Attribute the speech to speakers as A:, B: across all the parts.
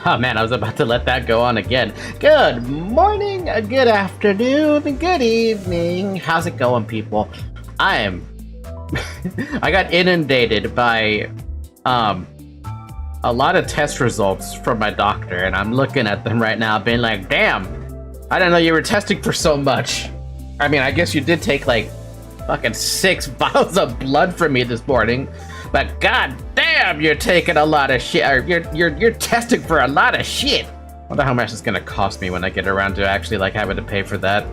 A: Oh man, I was about to let that go on again. Good morning, good afternoon, good evening. How's it going, people? I got inundated by a lot of test results from my doctor, and I'm looking at them right now being like, damn, I didn't know you were testing for so much. I mean, I guess you did take like fucking 6 bottles of blood from me this morning, but god damn, you're taking a lot of shit, or you're testing for a lot of shit. I wonder how much it's gonna cost me when I get around to actually like having to pay for that.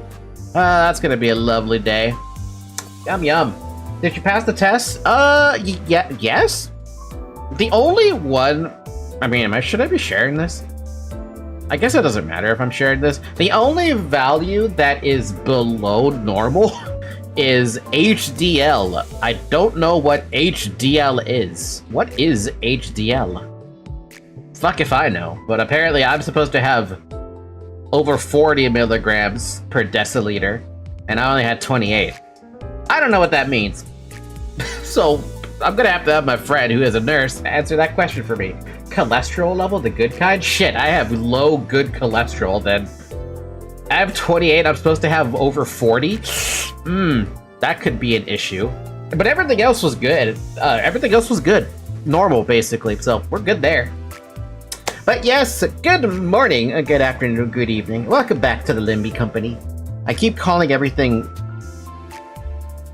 A: That's gonna be a lovely day. Yum yum. Did you pass the test? Yeah, yes? The only one, I mean, should I be sharing this? I guess it doesn't matter if I'm sharing this. The only value that is below normal is HDL. I don't know what HDL is. What is HDL? Fuck if I know, but apparently I'm supposed to have over 40 milligrams per deciliter, and I only had 28. I don't know what that means. So I'm gonna have to have my friend who is a nurse answer that question for me. Cholesterol level, the good kind? Shit, I have low good cholesterol then. I have 28, I'm supposed to have over 40? That could be an issue. But everything else was good. Everything else was good. Normal, basically, so we're good there. But yes, good morning, good afternoon, good evening. Welcome back to the Limby Company. I keep calling everything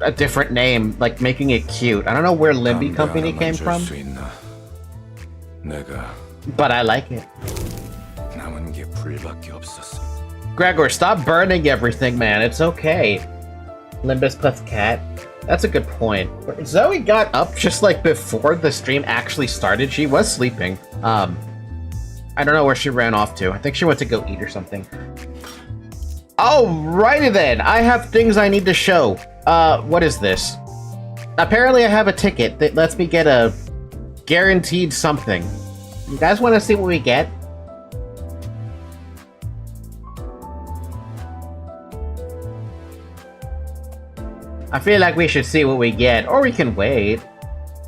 A: a different name, like making it cute. I don't know where Limby Company came from, but I like it. Gregor, stop burning everything, man. It's okay. Limbus plus cat. That's a good point. Zoe got up just like before the stream actually started. She was sleeping. I don't know where she ran off to. I think she went to go eat or something. Alrighty then. I have things I need to show. What is this? Apparently I have a ticket that lets me get a guaranteed something. You guys want to see what we get? I feel like we should see what we get, or we can wait.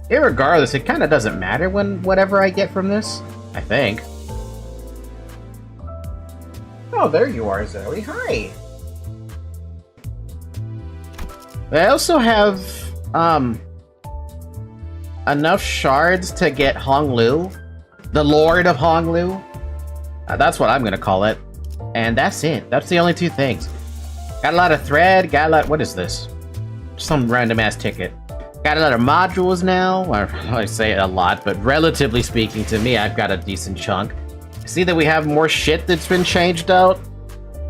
A: Irregardless, it kind of doesn't matter whatever I get from this, I think. Oh, there you are, Zoe. Hi! I also have, enough shards to get Honglu, the Lord of Honglu. That's what I'm gonna call it. And that's it. That's the only 2 things. Got a lot of thread, got a lot... What is this? Some random-ass ticket. Got a lot of modules now. I say a lot, but relatively speaking to me, I've got a decent chunk. See that we have more shit that's been changed out?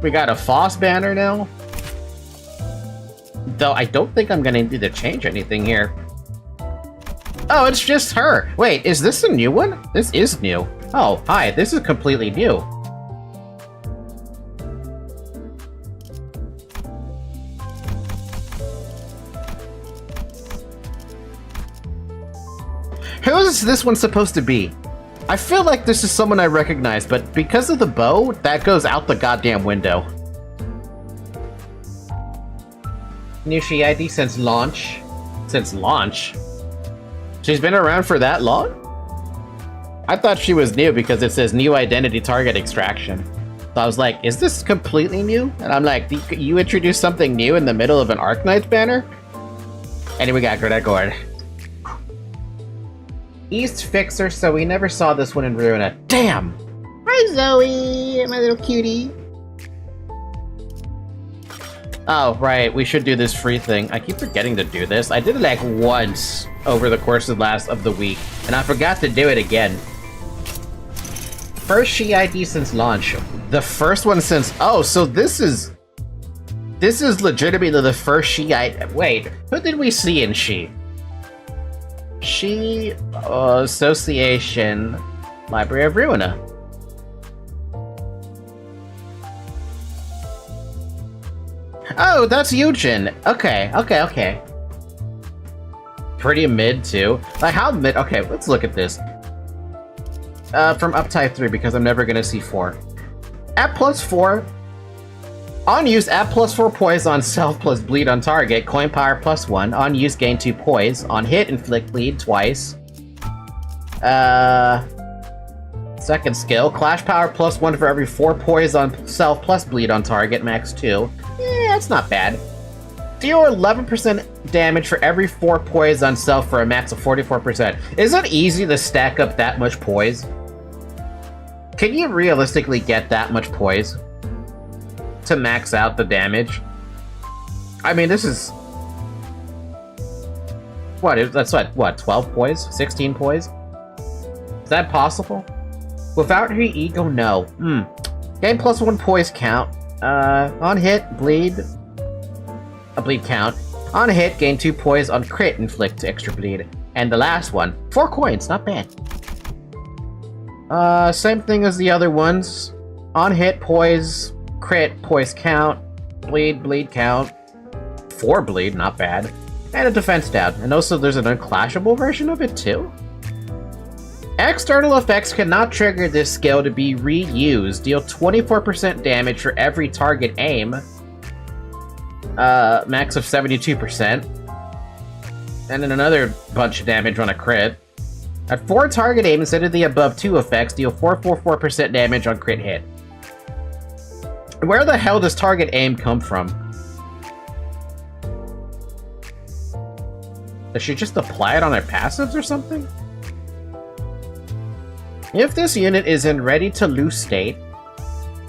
A: We got a Foss banner now. Though I don't think I'm gonna need to change anything here. Oh, it's just her. Wait, is this a new one? This is new. Oh, hi, this is completely new. Who is this one supposed to be? I feel like this is someone I recognize, but because of the bow, that goes out the goddamn window. New She ID since launch. Since launch? She's been around for that long? I thought she was new because it says new identity target extraction. So I was like, is this completely new? And I'm like, you introduced something new in the middle of an Arknights banner? Anyway, we got Gregor. East Fixer, so we never saw this one in Ruina. Damn! Hi, Zoe, my little cutie. Oh, right, we should do this free thing. I keep forgetting to do this. I did it like once over the course of the week, and I forgot to do it again. First She ID since launch. The first one since... Oh, so this is legitimately the first She ID... Wait, who did we see in She? She Association Library of Ruina. Oh, that's Eugen. Okay. Pretty mid too. Like how mid? Okay, let's look at this. From Uptype 3 because I'm never gonna see 4. At +4. On use, add +4 poise on self plus bleed on target. Coin power +1. On use, gain 2 poise. On hit, inflict bleed twice. So Second skill, Clash Power +1 for every 4 poise on self plus bleed on target, max 2. That's not bad. Deal 11% damage for every 4 poise on self for a max of 44%. Is it easy to stack up that much poise? Can you realistically get that much poise to max out the damage? I mean, this is... That's what, 12 poise? 16 poise? Is that possible? Without her ego, no. Gain +1 poise count. On hit, bleed... A bleed count. On hit, gain 2 poise. On crit, inflict extra bleed. And the last one, 4 coins, not bad. Same thing as the other ones. On hit, poise, crit, poise count, bleed count. 4 bleed, not bad. And a defense down. And also there's an unclashable version of it too? External effects cannot trigger this skill to be reused. Deal 24% damage for every target aim. Max of 72%. And then another bunch of damage on a crit. At 4 target aim instead of the above 2 effects, deal 444% damage on crit hit. Where the hell does target aim come from? Does she just apply it on her passives or something? If this unit is in ready to loose state,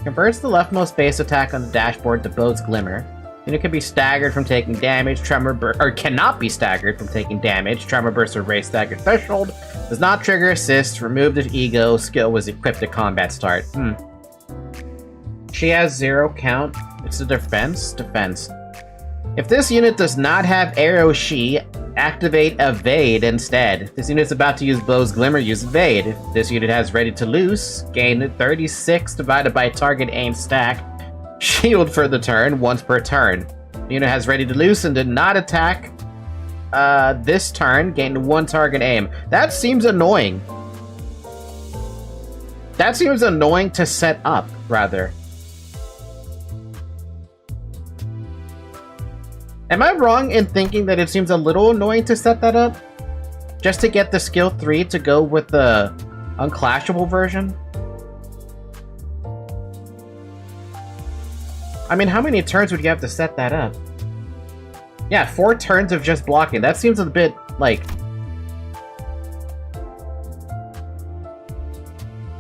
A: converts the leftmost base attack on the dashboard to Bode's Glimmer. Unit can be staggered from taking damage, Tremor Burst, or cannot be staggered from taking damage, Tremor Burst or Raise Stagger Threshold, does not trigger assist, remove the ego, skill was equipped at combat start. She has 0 count, it's a defense? Defense. If this unit does not have Arrow She, activate Evade instead. If this unit's about to use Bode's Glimmer, use Evade. If this unit has Ready to Loose, gain 36 divided by target aim stack. Shield for the turn, once per turn. The unit has Ready to Loose and did not attack this turn, gained 1 target aim. That seems annoying. That seems annoying to set up, rather. Am I wrong in thinking that it seems a little annoying to set that up? Just to get the skill 3 to go with the unclashable version? I mean, how many turns would you have to set that up? Yeah, 4 turns of just blocking. That seems a bit, like...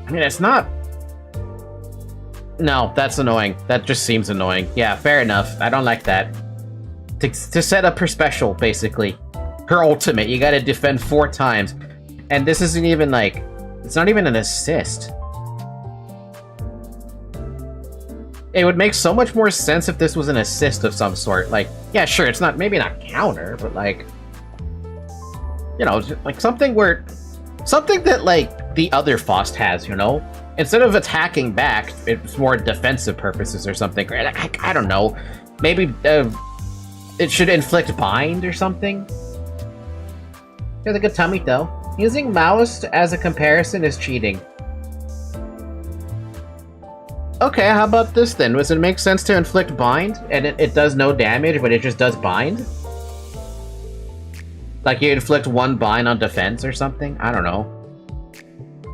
A: I mean, it's not... No, that's annoying. That just seems annoying. Yeah, fair enough. I don't like that. To set up her special, basically. Her ultimate, you gotta defend 4 times. And this isn't even, like... It's not even an assist. It would make so much more sense if this was an assist of some sort. Like, yeah, sure, it's not, maybe not counter, but like, you know, like something where, something that like the other Faust has, you know? Instead of attacking back, it's more defensive purposes or something. I don't know. Maybe it should inflict bind or something. Here's a good tummy though. Using mouse as a comparison is cheating. Okay, how about this then? Does it make sense to inflict bind? And it does no damage, but it just does bind? Like you inflict 1 bind on defense or something? I don't know.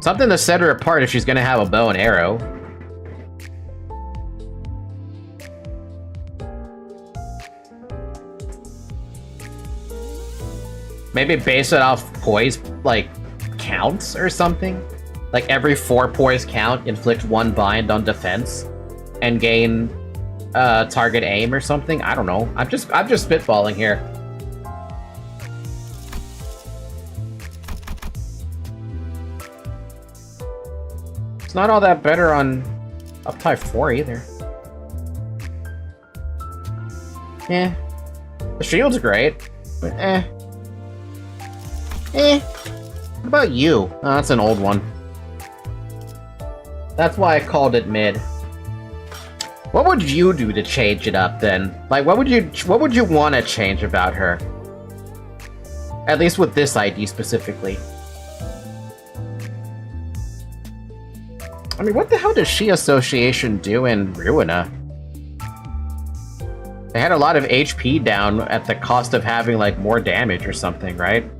A: Something to set her apart if she's gonna have a bow and arrow. Maybe base it off poise, like, counts or something? Like every 4 poise count, inflict 1 bind on defense, and gain target aim or something. I don't know. I'm just spitballing here. It's not all that better on up type 4 either. Eh. The shield's great, but eh. What about you? Oh, that's an old one. That's why I called it mid. What would you do to change it up then? Like, what would you want to change about her? At least with this ID specifically. I mean, what the hell does She Association do in Ruina? They had a lot of HP down at the cost of having, like, more damage or something, right?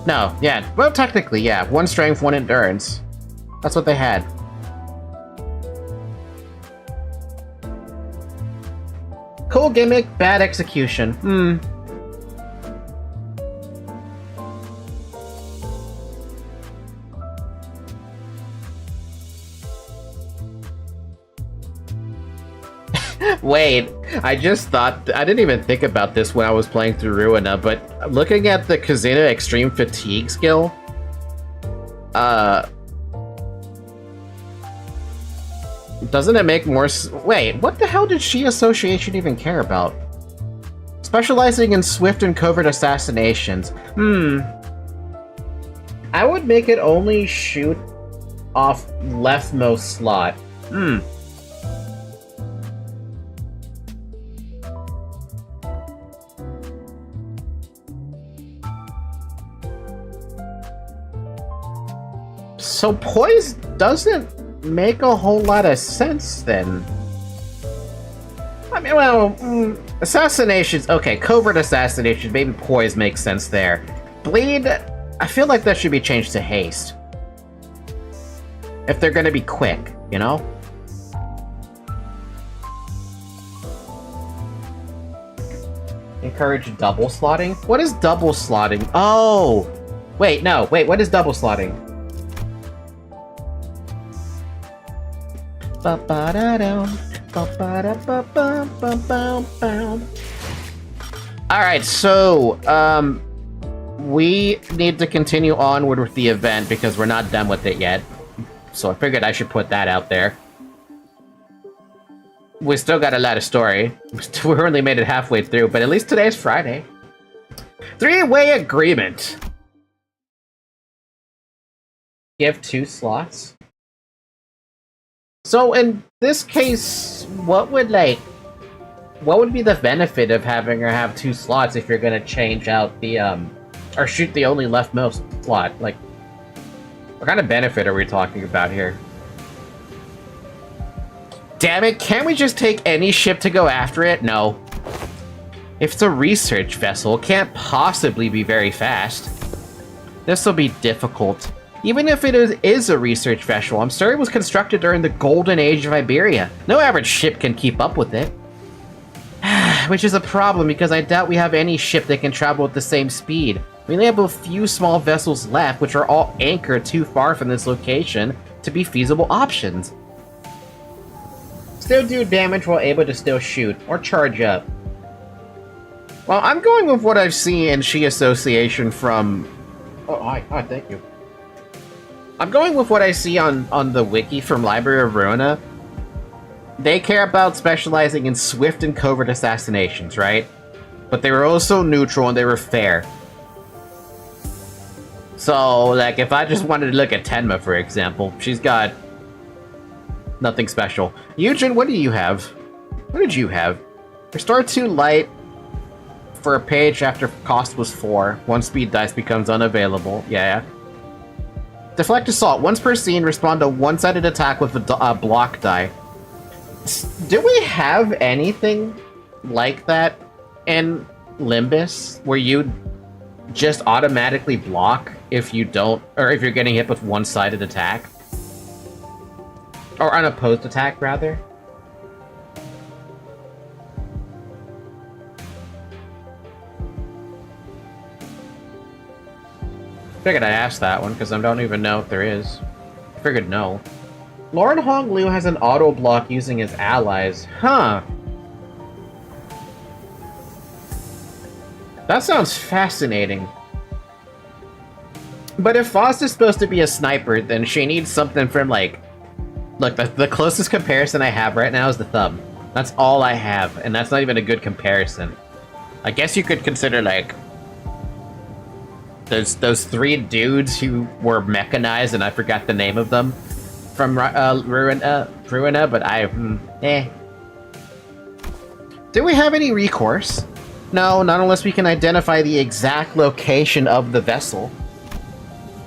A: No, yeah. Well, technically, yeah. 1 strength, 1 endurance. That's what they had. Cool gimmick, bad execution. Wait, I just thought... I didn't even think about this when I was playing through Ruina, but looking at the Kazuna Extreme Fatigue skill... doesn't it make more... Wait, what the hell did She Association even care about? Specializing in swift and covert assassinations. I would make it only shoot off leftmost slot. So poise doesn't make a whole lot of sense then. I mean, well, assassinations, okay, covert assassinations, maybe poise makes sense there. Bleed, I feel like that should be changed to haste. If they're gonna be quick, you know? Encourage double slotting? What is double slotting? Oh! Wait, no, wait, what is double slotting? Alright, so, we need to continue onward with the event because we're not done with it yet. So I figured I should put that out there. We still got a lot of story. We only made it halfway through, but at least today's Friday. 3-way agreement. Give 2 slots. So in this case, what would be the benefit of having her have 2 slots if you're gonna change out the, or shoot the only leftmost slot? Like, what kind of benefit are we talking about here? Damn it, can't we just take any ship to go after it? No. If it's a research vessel, it can't possibly be very fast. This will be difficult. Even if it is a research vessel, I'm sure it was constructed during the golden age of Iberia. No average ship can keep up with it. Which is a problem, because I doubt we have any ship that can travel at the same speed. We only have a few small vessels left, which are all anchored too far from this location to be feasible options. Still do damage while able to still shoot, or charge up. Well, I'm going with what I've seen in She Association from... Oh, hi, thank you. I'm going with what I see on the wiki from Library of Ruina. They care about specializing in swift and covert assassinations, right? But they were also neutral and they were fair. So, like, if I just wanted to look at Tenma, for example, she's got nothing special. Eugen, what do you have? What did you have? Restore 2 light for a page after cost was 4. 1 speed dice becomes unavailable. Yeah. Deflect assault. Once per scene, respond to one-sided attack with a block die. Do we have anything like that in Limbus, where you just automatically block if you don't, or if you're getting hit with one-sided attack? Or unopposed attack, rather? Figured I'd ask that one, because I don't even know if there is. Figured no. Lauren Hong Liu has an auto block using his allies. Huh. That sounds fascinating. But if Faust is supposed to be a sniper, then she needs something from, like... Look, the closest comparison I have right now is the thumb. That's all I have, and that's not even a good comparison. I guess you could consider, like... Those 3 dudes who were mechanized, and I forgot the name of them, from Ruina, but Do we have any recourse? No, not unless we can identify the exact location of the vessel.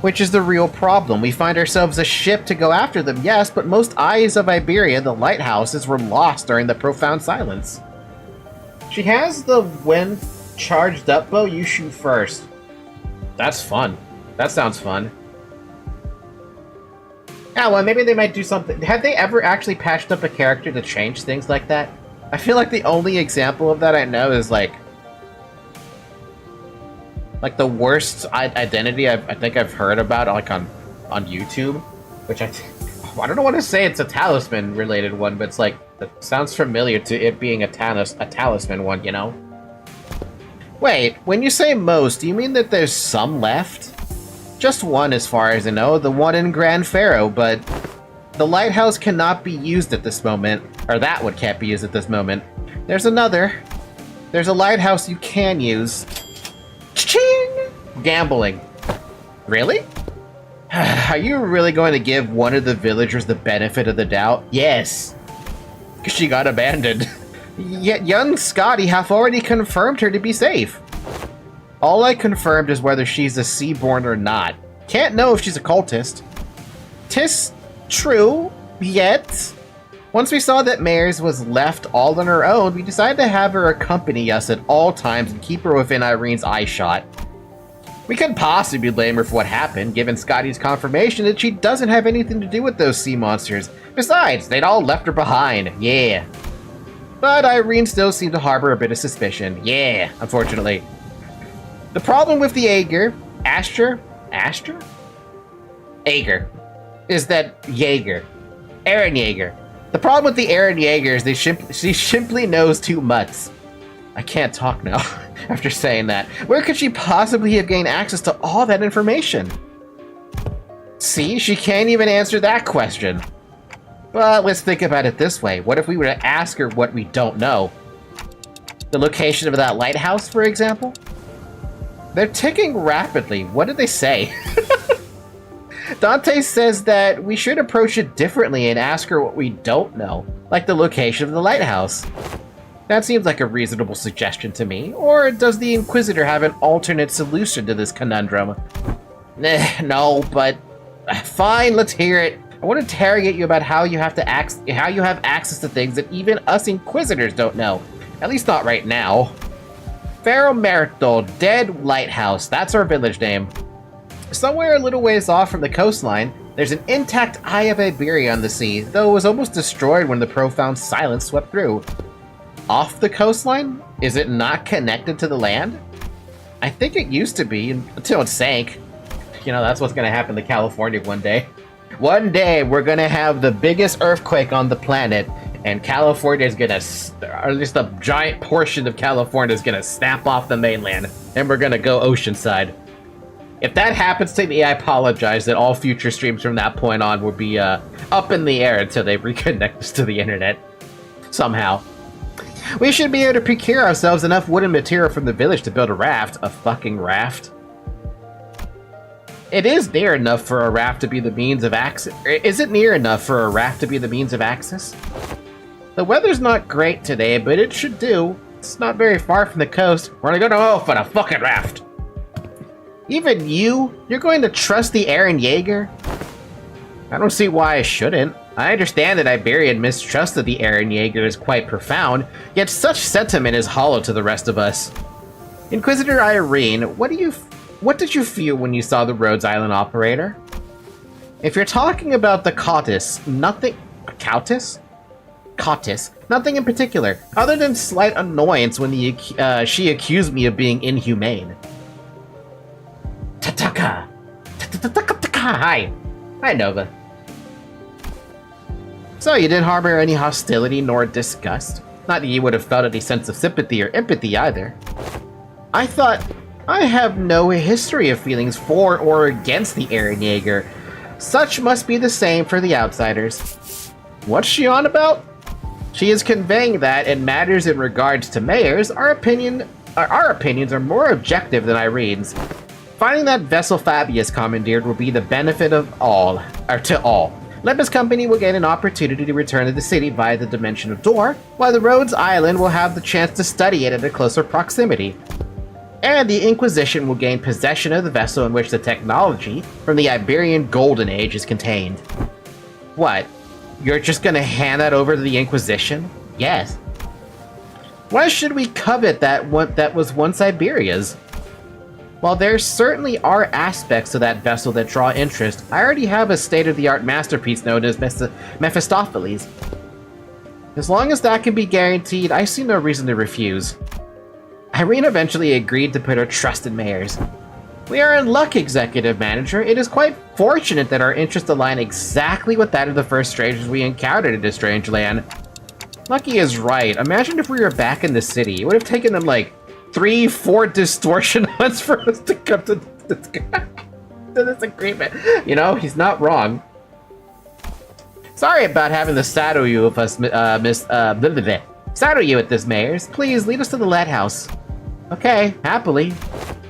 A: Which is the real problem. We find ourselves a ship to go after them, yes, but most eyes of Iberia, the lighthouses, were lost during the profound silence. She has the when charged up bow, you shoot first. That's fun. That sounds fun. Yeah, well, maybe they might do something. Have they ever actually patched up a character to change things like that? I feel like the only example of that I know is like the worst identity I think I've heard about, like on YouTube, which I don't want to say it's a talisman related one, but it's like it sounds familiar to it being a talisman one, you know? Wait, when you say most, do you mean that there's some left? Just one as far as I know, the one in Grand Pharaoh, but the lighthouse cannot be used at this moment, or that one can't be used at this moment. There's another. There's a lighthouse you can use. Cha-ching! Gambling. Really? Are you really going to give one of the villagers the benefit of the doubt? Yes. She got abandoned. Yet young Scotty hath already confirmed her to be safe. All I confirmed is whether she's a Seaborn or not. Can't know if she's a cultist. 'Tis true, yet once we saw that Mayers was left all on her own, we decided to have her accompany us at all times and keep her within Irene's eyeshot. We couldn't possibly blame her for what happened, given Scotty's confirmation that she doesn't have anything to do with those sea monsters. Besides, they'd all left her behind. Yeah. But Irene still seemed to harbor a bit of suspicion. Yeah, unfortunately. The problem with the Ager, is that Eren Jaeger. The problem with the Eren Jaeger is she simply knows too much. I can't talk now after saying that. Where could she possibly have gained access to all that information? See, she can't even answer that question. But let's think about it this way. What if we were to ask her what we don't know? The location of that lighthouse, for example? They're ticking rapidly. What did they say? Dante says that we should approach it differently and ask her what we don't know, like the location of the lighthouse. That seems like a reasonable suggestion to me. Or does the Inquisitor have an alternate solution to this conundrum? No, but fine, let's hear it. I want to interrogate you about how you have access to things that even us Inquisitors don't know. At least not right now. Ferro Merito, Dead Lighthouse. That's our village name. Somewhere a little ways off from the coastline, there's an intact Eye of Iberia on the sea, though it was almost destroyed when the profound silence swept through. Off the coastline? Is it not connected to the land? I think it used to be, until it sank. You know, that's what's going to happen to California one day. One day, we're going to have the biggest earthquake on the planet, and California is going to, or at least a giant portion of California is going to snap off the mainland, and we're going to go oceanside. If that happens to me, I apologize that all future streams from that point on will be up in the air until they reconnect us to the internet. Somehow. We should be able to procure ourselves enough wooden material from the village to build a raft. A fucking raft? It is near enough for a raft to be the means of access. Is it near enough for a raft to be the means of access? The weather's not great today, but it should do. It's not very far from the coast. We're gonna go to off on a fucking raft. Even you're going to trust the Eren Jaeger? I don't see why I shouldn't. I understand that Iberian mistrust of the Eren Jaeger is quite profound, yet such sentiment is hollow to the rest of us. Inquisitor Irene, what did you feel when you saw the Rhodes Island operator? If you're talking about the Cautis, nothing in particular, other than slight annoyance when she accused me of being inhumane. Tataka! Hi! Hi, Nova. So, you didn't harbor any hostility nor disgust? Not that you would have felt any sense of sympathy or empathy either. I thought, I have no history of feelings for or against the Eren Jaeger. Such must be the same for the outsiders. What's she on about? She is conveying that, in matters in regards to mayors, our opinions are more objective than Irene's. Finding that vessel Fabius commandeered will be the benefit of all, or to all. Limbus Company will gain an opportunity to return to the city via the Dimensional Door, while the Rhodes Island will have the chance to study it at a closer proximity. And the Inquisition will gain possession of the vessel in which the technology from the Iberian Golden Age is contained. What? You're just gonna hand that over to the Inquisition? Yes. Why should we covet that was once Iberia's? While there certainly are aspects to that vessel that draw interest, I already have a state-of-the-art masterpiece known as Mephistopheles. As long as that can be guaranteed, I see no reason to refuse. Irene eventually agreed to put her trust in Mayers. We are in luck, Executive Manager. It is quite fortunate that our interests align exactly with that of the first strangers we encountered in this strange land. Lucky is right. Imagine if we were back in the city. It would have taken them like 3-4 distortion hunts for us to come to this agreement. You know, he's not wrong. Sorry about having to saddle you with us, saddle you with this, Mayers. Please lead us to the lighthouse. Okay, happily.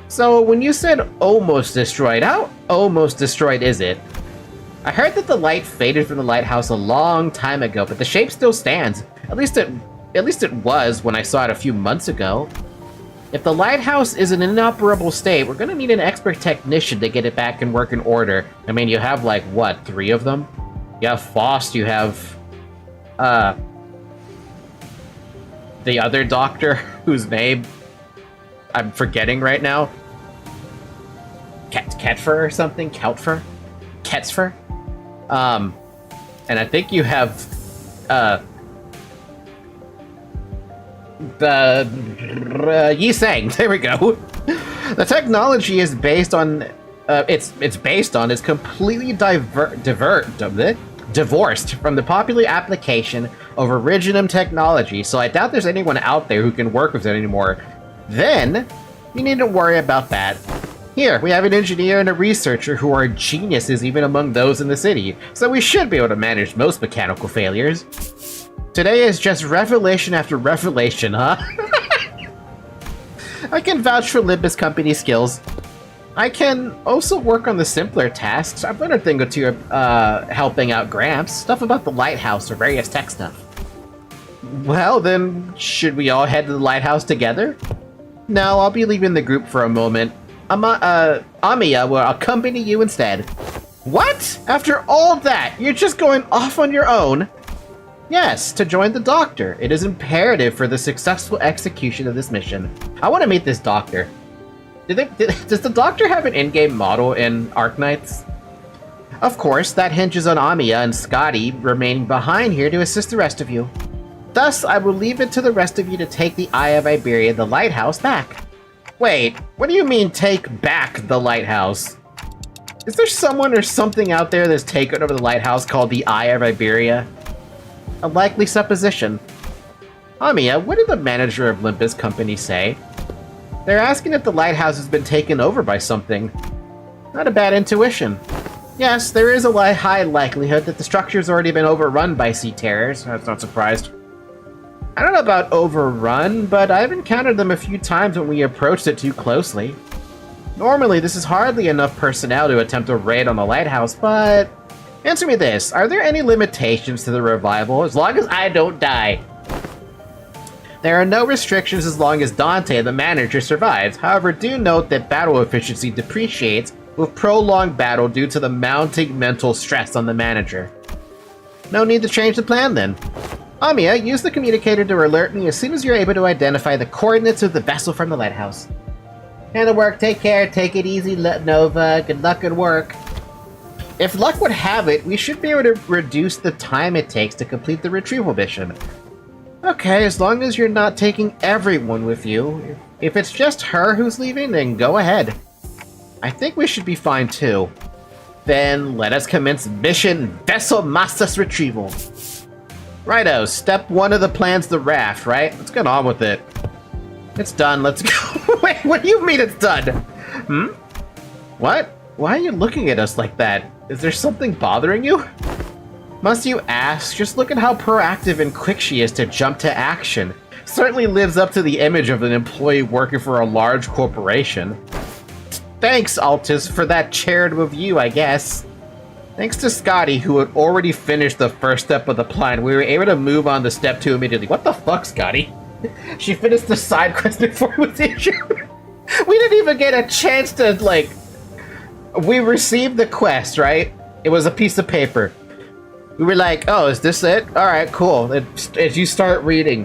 A: So, when you said almost destroyed, how almost destroyed is it? I heard that the light faded from the lighthouse a long time ago, but the shape still stands. At least it was when I saw it a few months ago. If the lighthouse is in an inoperable state, we're gonna need an expert technician to get it back in working order. I mean, you have like, what, 3 of them? You have Faust, you have, the other doctor, whose name I'm forgetting right now. Ketfer or something? Keltfer? Ketzfer? And I think you have, Yi-Sang, there we go. The technology is based on, it's based on is completely divorced from the popular application of Originum technology, so I doubt there's anyone out there who can work with it anymore. Then, you needn't worry about that. Here, we have an engineer and a researcher who are geniuses even among those in the city, so we should be able to manage most mechanical failures. Today is just revelation after revelation, huh? I can vouch for Limbus Company skills. I can also work on the simpler tasks. I've learned a thing or two helping out Gramps, stuff about the lighthouse or various tech stuff. Well, then, should we all head to the lighthouse together? No, I'll be leaving the group for a moment. Amiya will accompany you instead. What? After all that, you're just going off on your own? Yes, to join the doctor. It is imperative for the successful execution of this mission. I want to meet this doctor. Does the doctor have an in-game model in Arknights? Of course, that hinges on Amiya and Scotty remaining behind here to assist the rest of you. Thus, I will leave it to the rest of you to take the Eye of Iberia, the lighthouse, back. Wait, what do you mean take back the lighthouse? Is there someone or something out there that's taken over the lighthouse called the Eye of Iberia? A likely supposition. Amiya, what did the manager of Limbus Company say? They're asking if the lighthouse has been taken over by something. Not a bad intuition. Yes, there is a high likelihood that the structure's already been overrun by sea terrors. I'm not surprised. I don't know about overrun, but I've encountered them a few times when we approached it too closely. Normally, this is hardly enough personnel to attempt a raid on the lighthouse, but... Answer me this, are there any limitations to the revival, as long as I don't die? There are no restrictions as long as Dante, the manager, survives. However, do note that battle efficiency depreciates with prolonged battle due to the mounting mental stress on the manager. No need to change the plan, then. Amiya, use the communicator to alert me as soon as you're able to identify the coordinates of the vessel from the lighthouse. Handle work, take care, take it easy, Nova, good luck at work. If luck would have it, we should be able to reduce the time it takes to complete the retrieval mission. Okay, as long as you're not taking everyone with you. If it's just her who's leaving, then go ahead. I think we should be fine too. Then let us commence mission Vessel Masas Retrieval. Righto, step 1 of the plan's the raft, right? Let's get on with it. It's done, let's go. Wait, what do you mean it's done? What? Why are you looking at us like that? Is there something bothering you? Must you ask? Just look at how proactive and quick she is to jump to action. Certainly lives up to the image of an employee working for a large corporation. Thanks, Altus, for that charitable view, I guess. Thanks to Scotty, who had already finished the first step of the plan, we were able to move on to step 2 immediately. What the fuck, Scotty? She finished the side quest before it was issued. We didn't even get a chance to, like... We received the quest, right? It was a piece of paper. We were like, oh, is this it? Alright, cool. As you start reading,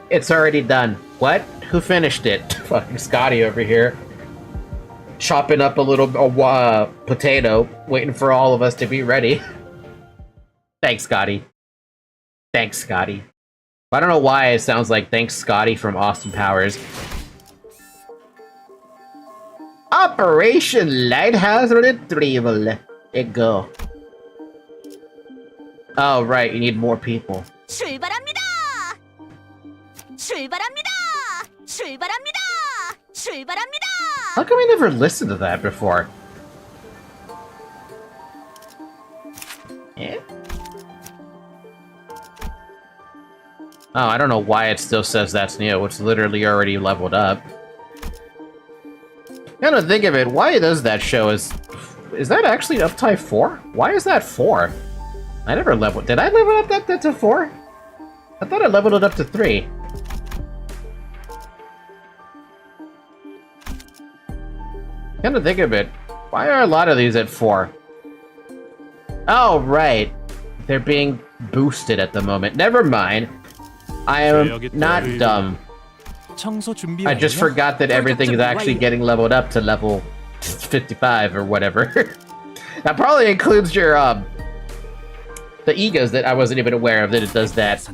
A: it's already done. What? Who finished it? Fucking Scotty over here. chopping up a little potato, waiting for all of us to be ready. Thanks, Scotty. Thanks, Scotty. I don't know why it sounds like thanks, Scotty from Austin Powers. Operation Lighthouse Retrieval. Let it go. Oh, right, you need more people.
B: 출발합니다. 출발합니다. 출발합니다. 출발합니다.
A: How come we never listened to that before? Eh? Oh, I don't know why it still says that's new. It's literally already leveled up. Kind of think of it, why does that show is that actually up to 4? Why is that 4? I never leveled. Did I level up that to 4? I thought I leveled it up to 3. Kind of think of it, why are a lot of these at 4? Oh, right. They're being boosted at the moment. Never mind. I am not dumb. I just forgot that everything is actually getting leveled up to level 55 or whatever. That probably includes your, the egos that I wasn't even aware of that it does that.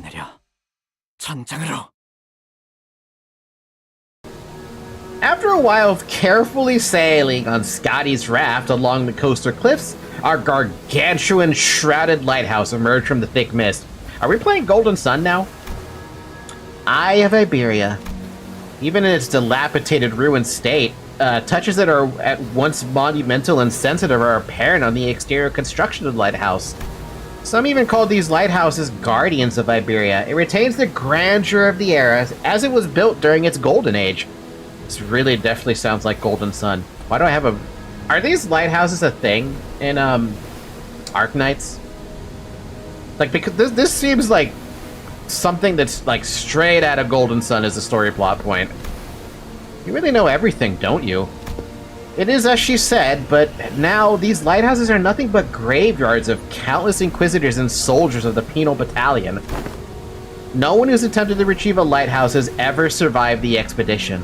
A: After a while of carefully sailing on Scotty's raft along the coastal cliffs, our gargantuan shrouded lighthouse emerged from the thick mist. Are we playing Golden Sun now? Eye of Iberia. Even in its dilapidated, ruined state, touches that are at once monumental and sensitive are apparent on the exterior construction of the lighthouse. Some even call these lighthouses guardians of Iberia. It retains the grandeur of the era as it was built during its golden age. This really definitely sounds like Golden Sun. Why do I have a... Are these lighthouses a thing in, Arknights? Like, because this seems like something that's, like, straight out of Golden Sun as a story plot point. You really know everything, don't you? It is as she said, but now these lighthouses are nothing but graveyards of countless inquisitors and soldiers of the penal battalion. No one who's attempted to retrieve a lighthouse has ever survived the expedition.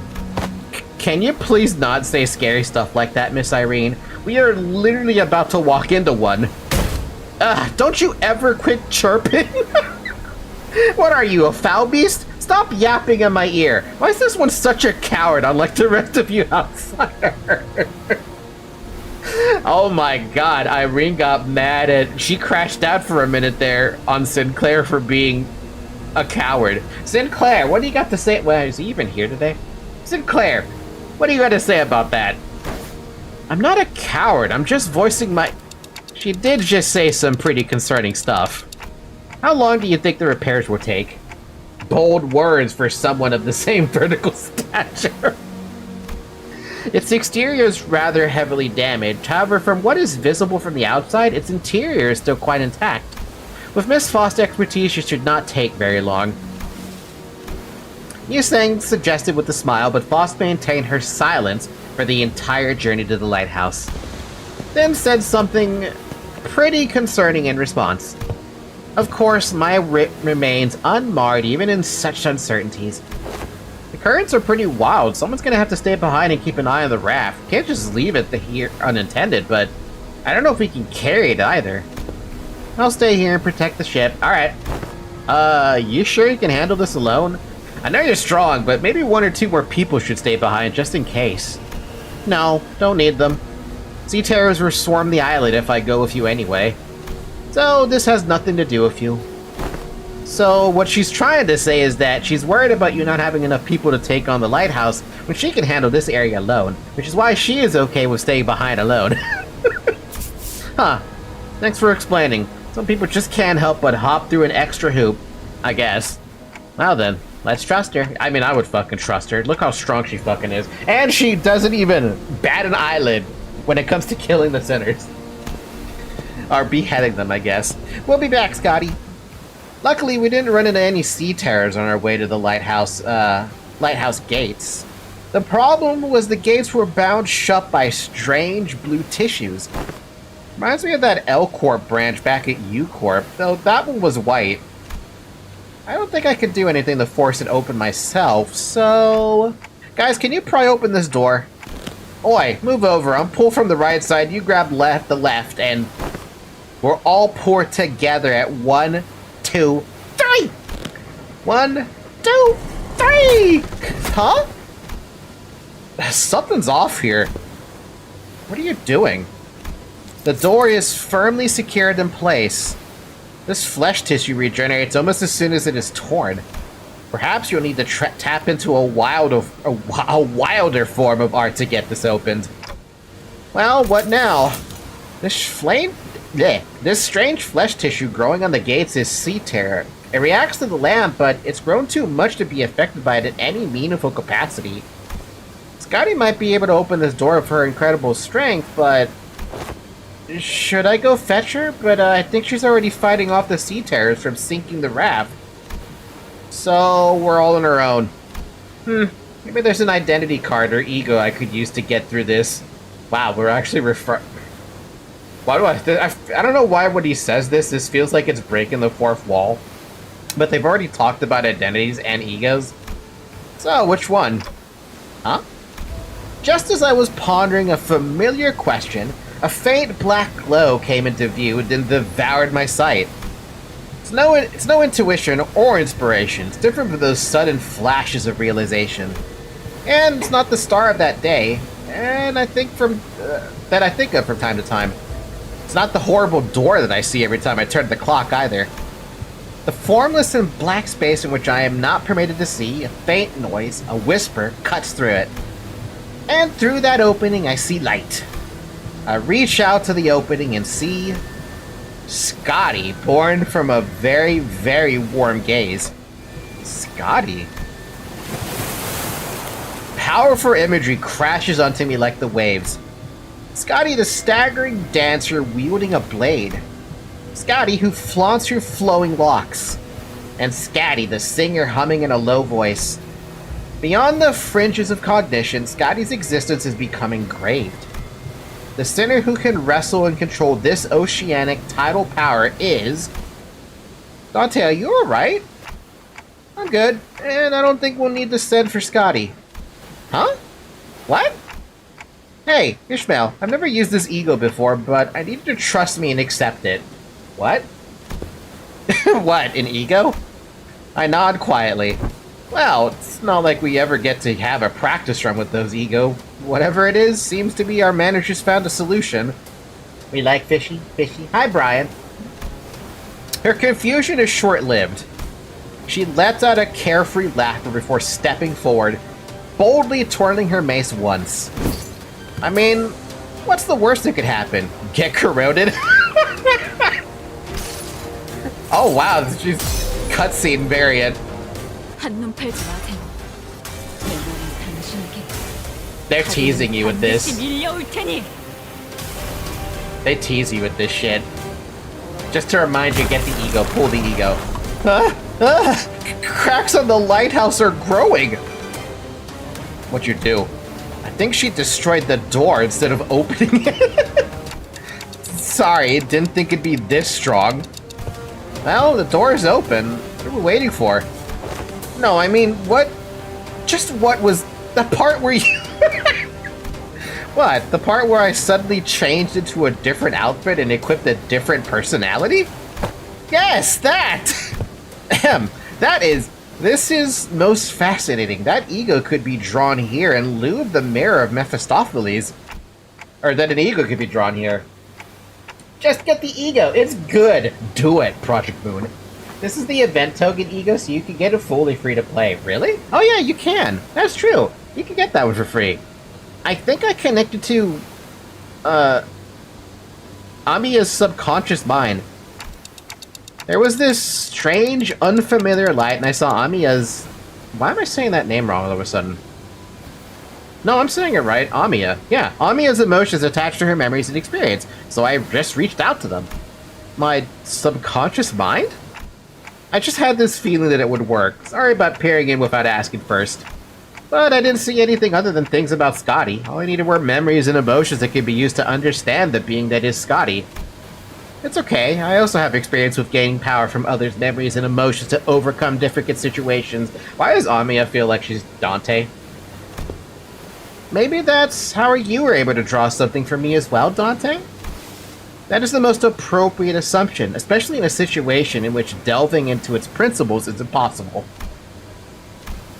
A: Can you please not say scary stuff like that, Miss Irene? We are literally about to walk into one. Don't you ever quit chirping? What are you, a foul beast? Stop yapping in my ear. Why is this one such a coward, unlike the rest of you outside? Oh my god, Irene got mad at... She crashed out for a minute there on Sinclair for being a coward. Sinclair, what do you got to say? Well, is he even here today? Sinclair, what do you got to say about that? I'm not a coward, I'm just voicing my... She did just say some pretty concerning stuff. How long do you think the repairs will take? Bold words for someone of the same vertical stature. Its exterior is rather heavily damaged. However, from what is visible from the outside, its interior is still quite intact. With Miss Faust's expertise, it should not take very long. Yuseng suggested with a smile, but Faust maintained her silence for the entire journey to the lighthouse. Then said something pretty concerning in response. Of course, my wit remains unmarred even in such uncertainties. The currents are pretty wild. Someone's gonna have to stay behind and keep an eye on the raft. Can't just leave it here unattended, but I don't know if we can carry it either. I'll stay here and protect the ship. Alright. You sure you can handle this alone? I know you're strong, but maybe 1 or 2 more people should stay behind just in case. No, don't need them. Sea terrors will swarm the island if I go with you anyway. So this has nothing to do with you. So what she's trying to say is that she's worried about you not having enough people to take on the lighthouse when she can handle this area alone, which is why she is okay with staying behind alone. Huh. Thanks for explaining. Some people just can't help but hop through an extra hoop, I guess. Well then, let's trust her. I mean, I would fucking trust her. Look how strong she fucking is. And she doesn't even bat an eyelid when it comes to killing the sinners. Or beheading them, I guess. We'll be back, Scotty. Luckily, we didn't run into any sea terrors on our way to the lighthouse gates. The problem was the gates were bound shut by strange blue tissues. Reminds me of that L Corp branch back at U Corp, though that one was white. I don't think I could do anything to force it open myself, so... Guys, can you pry open this door? Oi, move over. I'm pull from the right side. You grab the left, and we're all pour together at 1, 2, 3. 1, 2, 3. Huh? Something's off here. What are you doing? The door is firmly secured in place. This flesh tissue regenerates almost as soon as it is torn. Perhaps you'll need to tap into a wilder form of art to get this opened. Well, what now? This strange flesh tissue growing on the gates is sea terror. It reacts to the lamp, but it's grown too much to be affected by it in any meaningful capacity. Scotty might be able to open this door with her incredible strength, but... should I go fetch her? But I think she's already fighting off the sea terrors from sinking the raft. So, we're all on our own. Maybe there's an identity card or ego I could use to get through this. Wow, we're actually Why do I don't know why when he says this feels like it's breaking the fourth wall. But they've already talked about identities and egos. So, which one? Huh? Just as I was pondering a familiar question, a faint black glow came into view and then devoured my sight. It's no intuition or inspiration. It's different from those sudden flashes of realization. And it's not the star of that day, and I think that I think of from time to time. It's not the horrible door that I see every time I turn the clock either. The formless and black space in which I am not permitted to see, a faint noise, a whisper, cuts through it. And through that opening I see light. I reach out to the opening and see... Scotty, born from a very, very warm gaze. Scotty? Powerful imagery crashes onto me like the waves. Scotty, the staggering dancer wielding a blade. Scotty, who flaunts her flowing locks. And Scotty, the singer humming in a low voice. Beyond the fringes of cognition, Scotty's existence is becoming engraved. The sinner who can wrestle and control this oceanic tidal power is... Dante, are you alright? I'm good, and I don't think we'll need to send for Scotty. Huh? What? Hey, Ishmael, I've never used this ego before, but I need you to trust me and accept it. What? What, an ego? I nod quietly. Well, it's not like we ever get to have a practice run with those ego. Whatever it is, seems to be our manager's found a solution. We like fishy, fishy. Hi, Brian. Her confusion is short-lived. She lets out a carefree laughter before stepping forward, boldly twirling her mace once. I mean, what's the worst that could happen? Get corroded? Oh wow, she's cutscene variant. They're teasing you with this. They tease you with this shit. Just to remind you, get the ego, pull the ego. Cracks on the lighthouse are growing! What'd you do? I think she destroyed the door instead of opening it. Sorry, didn't think it'd be this strong. Well, the door is open. What are we waiting for? No, I mean, what? Just what was the part where you... What? The part where I suddenly changed into a different outfit and equipped a different personality? Yes, that! This is most fascinating. That ego could be drawn here in lieu of the mirror of Mephistopheles. Or that an ego could be drawn here. Just get the ego. It's good. Do it, Project Moon. This is the event token ego, so you can get it fully free to play. Really? Oh yeah, you can. That's true. You can get that one for free. I think I connected to, Amiya's subconscious mind. There was this strange, unfamiliar light, and I saw Amiya's... Why am I saying that name wrong all of a sudden? No, I'm saying it right. Amiya. Yeah, Amiya's emotions attached to her memories and experience, so I just reached out to them. My subconscious mind? I just had this feeling that it would work. Sorry about peering in without asking first. But I didn't see anything other than things about Scotty. All I needed were memories and emotions that could be used to understand the being that is Scotty. It's okay, I also have experience with gaining power from others' memories and emotions to overcome difficult situations. Why does Amiya feel like she's Dante? Maybe that's how you were able to draw something for me as well, Dante? That is the most appropriate assumption, especially in a situation in which delving into its principles is impossible.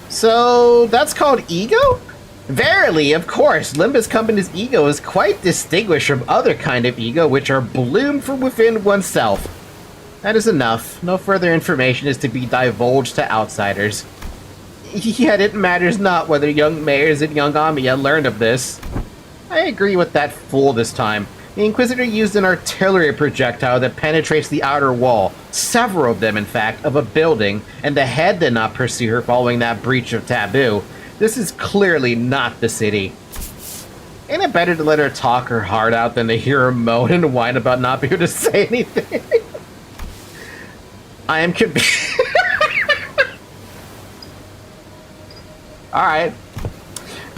A: So, that's called ego? Verily, of course, Limbus Company's ego is quite distinguished from other kind of ego which are bloomed from within oneself. That is enough. No further information is to be divulged to outsiders. Yet it matters not whether young mayors in young Amiya learned of this. I agree with that fool this time. The Inquisitor used an artillery projectile that penetrates the outer wall, several of them in fact, of a building, and the head did not pursue her following that breach of taboo. This is clearly not the city. Ain't it better to let her talk her heart out than to hear her moan and whine about not being able to say anything? I am confused. Alright.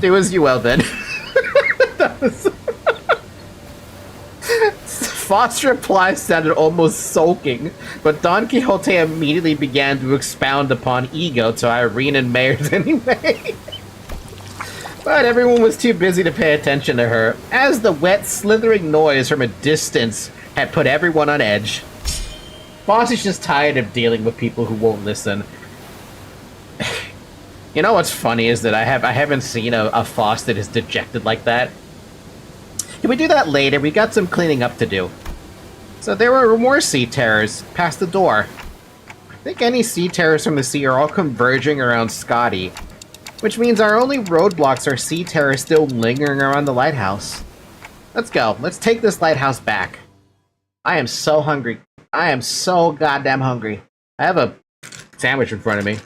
A: Do as you will then. Faust's reply sounded almost sulking, but Don Quixote immediately began to expound upon ego to Irene and Mayors anyway. But everyone was too busy to pay attention to her, as the wet, slithering noise from a distance had put everyone on edge. Faust is just tired of dealing with people who won't listen. You know what's funny is that I haven't seen a Faust that is dejected like that. Can we do that later? We got some cleaning up to do. So there were more sea terrors past the door. I think any sea terrors from the sea are all converging around Scotty, which means our only roadblocks are sea terrors still lingering around the lighthouse. Let's go. Let's take this lighthouse back. I am so hungry. I am so goddamn hungry. I have a sandwich in front of me.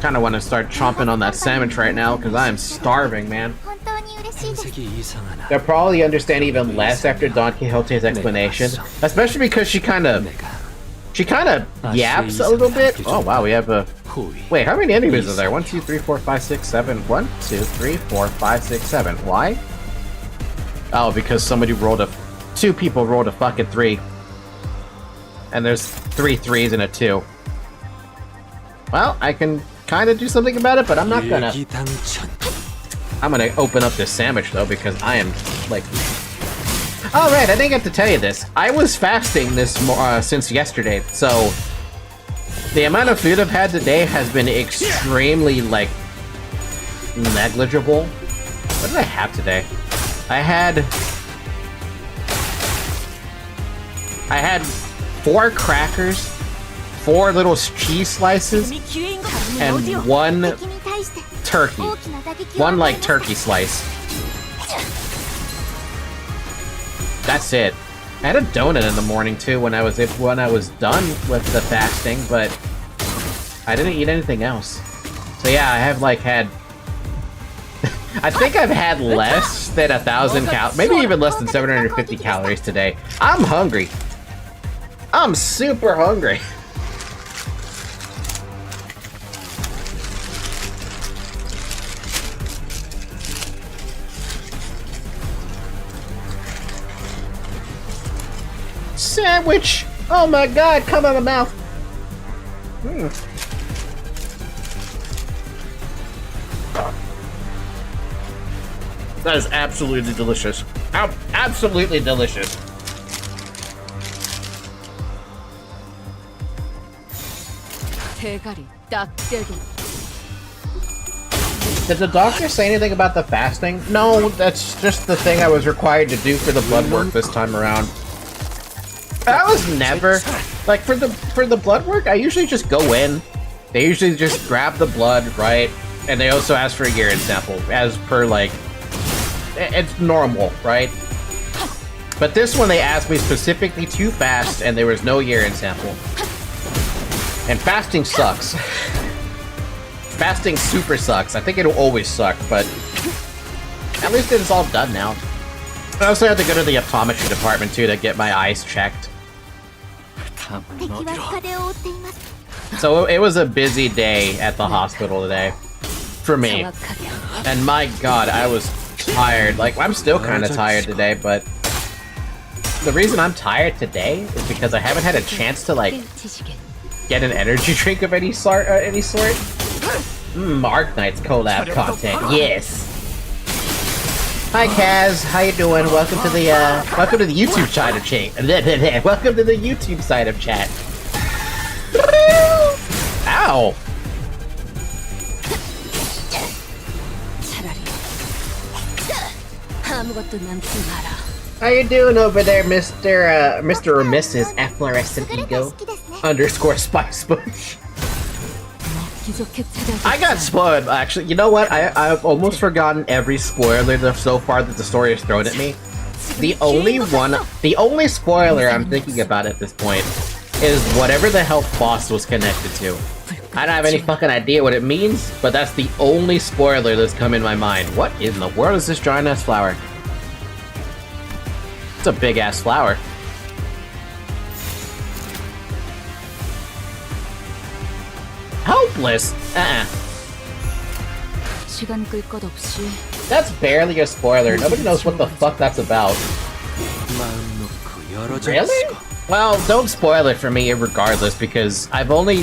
A: Kind of want to start chomping on that sandwich right now because I am starving, man. They'll probably understand even less after Don Quixote's explanation, especially because she kind of yaps a little bit. Oh wow, we have a... Wait, how many enemies are there? 1, 2, 3, 4, 5, 6, 7. 1, 2, 3, 4, 5, 6, 7. Why? Oh, because somebody rolled a... 2 people rolled a fucking 3. And there's 3 3s and a 2. Well, I can kind of do something about it, but I'm not gonna... I'm gonna open up this sandwich, though, because I am, like... Oh, right, I didn't get to tell you this. I was fasting this since yesterday, so... The amount of food I've had today has been extremely, like... negligible. What did I have today? I had 4 crackers, 4 little cheese slices, and 1 turkey. 1, like, turkey slice. That's it. I had a donut in the morning, too, when I was done with the fasting, but I didn't eat anything else. So yeah, I have, like, had... I think I've had less than 1,000 calories, maybe even less than 750 calories today. I'm hungry. I'm super hungry. Sandwich! Oh my god, come out of my mouth! That is absolutely delicious. Absolutely delicious. Did the doctor say anything about the fasting? No, that's just the thing I was required to do for the blood work this time around. I was never... Like, for the blood work, I usually just go in. They usually just grab the blood, right? And they also ask for a urine sample, as per, like... It's normal, right? But this one, they asked me specifically to fast, and there was no urine sample. And fasting sucks. Fasting super sucks. I think it'll always suck, but... At least it's all done now. I also have to go to the optometry department, too, to get my eyes checked. So it was a busy day at the hospital today. For me. And my god, I was tired. Like, I'm still kind of tired today, but... The reason I'm tired today is because I haven't had a chance to, like... get an energy drink of any sort. Arknights collab content, yes! Hi Kaz, how you doing? Welcome to the YouTube side of chat. Welcome to the YouTube side of chat. Ow! How you doing over there, Mr. or Mrs. Efflorescent Ego _Spice Bush? I got spoiled, actually. You know what? I've almost forgotten every spoiler so far that the story has thrown at me. The only spoiler I'm thinking about at this point is whatever the hell Boss was connected to. I don't have any fucking idea what it means, but that's the only spoiler that's come in my mind. What in the world is this giant-ass flower? It's a big-ass flower. Hopeless? That's barely a spoiler. Nobody knows what the fuck that's about. Really? Well, don't spoil it for me regardless, because I've only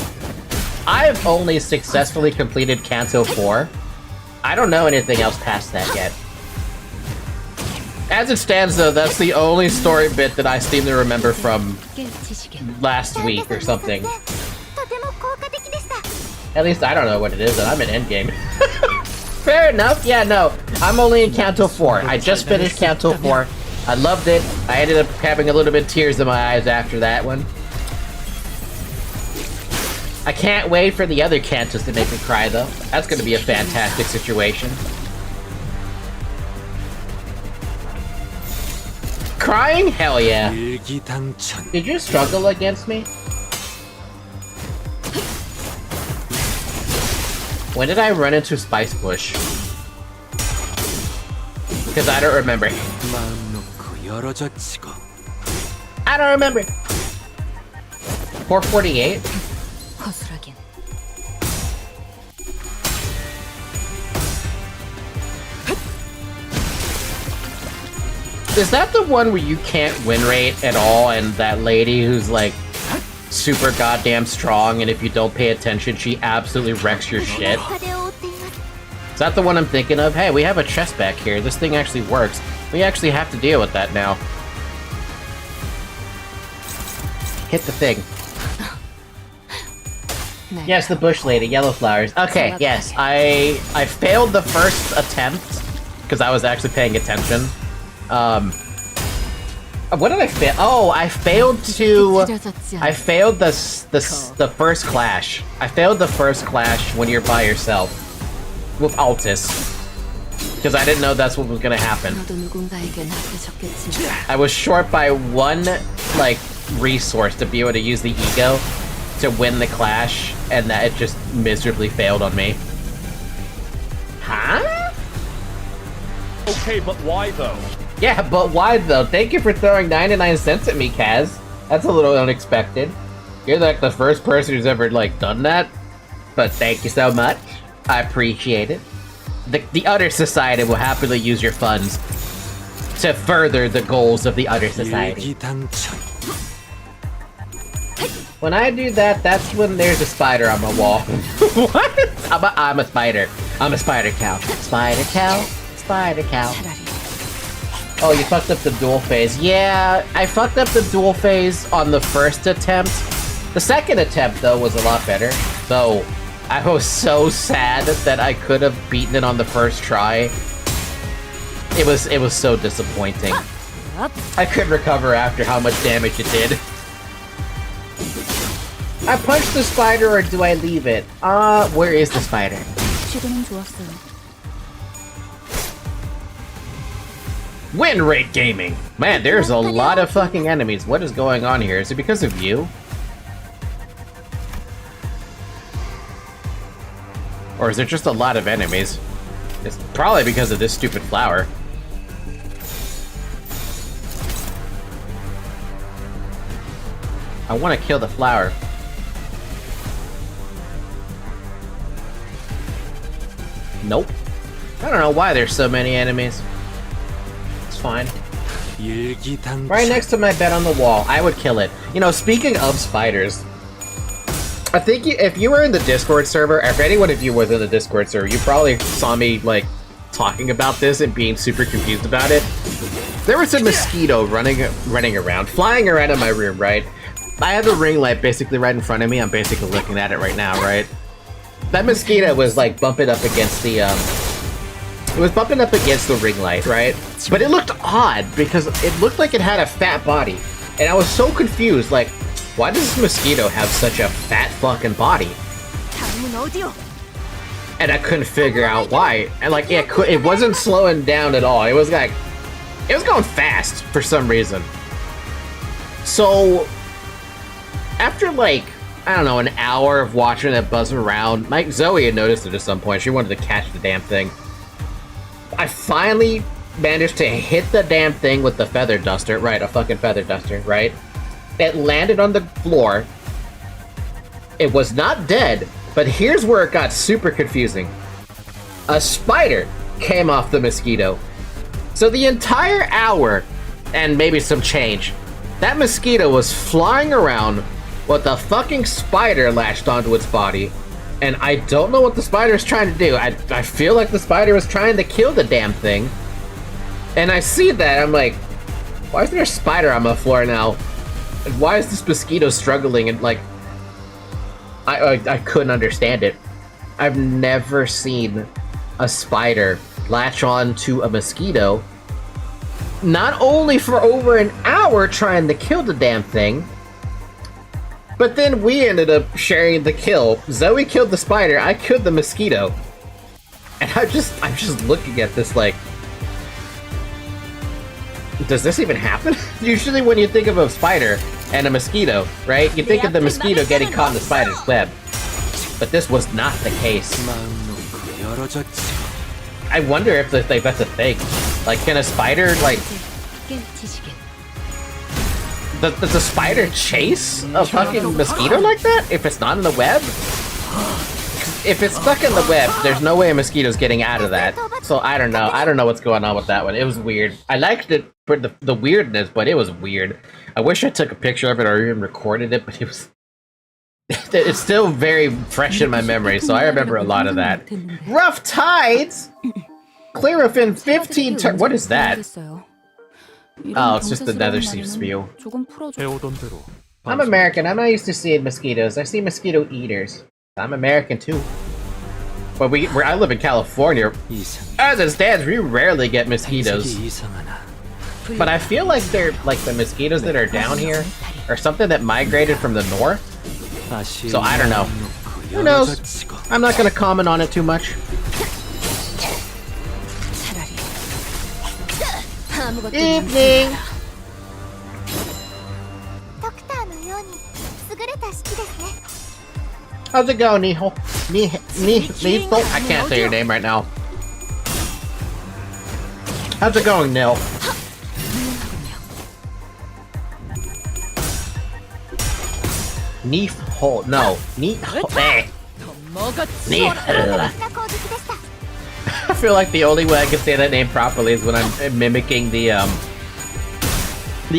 A: successfully completed Kanto 4. I don't know anything else past that yet. As it stands, though, that's the only story bit that I seem to remember from last week or something. At least I don't know what it is, and I'm in endgame. Fair enough. Yeah, no. I'm only in Kanto 4. I just finished Kanto 4. I loved it. I ended up having a little bit of tears in my eyes after that one. I can't wait for the other Kantos to make me cry, though. That's gonna be a fantastic situation. Crying? Hell yeah. Did you struggle against me? When did I run into Spice Bush? Because I don't remember. I don't remember. 448? Is that the one where you can't win rate at all, and that lady who's like super goddamn strong, and if you don't pay attention, she absolutely wrecks your shit? Is that the one I'm thinking of? Hey, we have a chest back here. This thing actually works. We actually have to deal with that now. Hit the thing. Yes, the bush lady, yellow flowers. Okay, yes, I failed the first attempt because I was actually paying attention. What did I fail? Oh, I failed the first clash. I failed the first clash when you're by yourself with Altis, because I didn't know that's what was gonna happen. I was short by one like resource to be able to use the ego to win the clash, and that it just miserably failed on me. Huh?
C: Okay, but why though?
A: Yeah, but why though? Thank you for throwing 99 cents at me, Kaz. That's a little unexpected. You're like the first person who's ever like done that. But thank you so much. I appreciate it. The Utter Society will happily use your funds to further the goals of the Utter Society. When I do that, that's when there's a spider on my wall. What? I'm a spider. I'm a spider cow. Spider cow. Spider cow. Oh, you fucked up the dual phase. Yeah, I fucked up the dual phase on the first attempt. The second attempt, though, was a lot better. Though, I was so sad that I could have beaten it on the first try. It was so disappointing. I couldn't recover after how much damage it did. I punch the spider, or do I leave it? Where is the spider? Win rate gaming! Man, there's a lot of fucking enemies. What is going on here? Is it because of you? Or is it just a lot of enemies? It's probably because of this stupid flower. I want to kill the flower. Nope. I don't know why there's so many enemies. Fine. Right next to my bed on the wall. I would kill it. You know, speaking of spiders, I think if you were in the Discord server, if anyone of you was in the Discord server, you probably saw me, like, talking about this and being super confused about it. There was a mosquito running around, flying around in my room, right? I have the ring light basically right in front of me. I'm basically looking at it right now, right? That mosquito was like bumping up against the it was bumping up against the ring light, right? But it looked odd because it looked like it had a fat body. And I was so confused, like, why does this mosquito have such a fat fucking body? And I couldn't figure out why. And like, it wasn't slowing down at all. It was like, it was going fast for some reason. So, after like, I don't know, an hour of watching it buzz around, Zoe had noticed it at some point. She wanted to catch the damn thing. I finally managed to hit the damn thing with the feather duster. Right, a fucking feather duster, right? It landed on the floor. It was not dead, but here's where it got super confusing. A spider came off the mosquito. So the entire hour, and maybe some change, that mosquito was flying around with a fucking spider lashed onto its body. And I don't know what the spider is trying to do. I feel like the spider was trying to kill the damn thing. And I see that, I'm like, why is there a spider on the floor now? And why is this mosquito struggling? And like, I couldn't understand it. I've never seen a spider latch on to a mosquito, not only for over an hour trying to kill the damn thing, but then we ended up sharing the kill. Zoe killed the spider, I killed the mosquito. And I'm just looking at this like, does this even happen? Usually when you think of a spider and a mosquito, right? You think of the mosquito getting caught in the spider's web. But this was not the case. I wonder if that's a thing. Like, can a spider, like... Does a spider chase a fucking mosquito like that? If it's not in the web? If it's stuck in the web, there's no way a mosquito's getting out of that. So I don't know. I don't know what's going on with that one. It was weird. I liked it for the weirdness, but it was weird. I wish I took a picture of it or even recorded it, but it was... It's still very fresh in my memory, so I remember a lot of that. Rough Tides? Clear within 15 turns. What is that? Oh, it's just the nether sea spew. I'm American. I'm not used to seeing mosquitoes. I see mosquito eaters. I'm American too. But I live in California. As it stands, we rarely get mosquitoes. But I feel like they're like the mosquitoes that are down here are something that migrated from the north. So I don't know. Who knows? I'm not gonna comment on it too much. Evening! How's it going, Niho? Niho? I can't say your name right now. How's it going, Nil? Neefhole. No. Neefhole. I feel like the only way I can say that name properly is when I'm mimicking the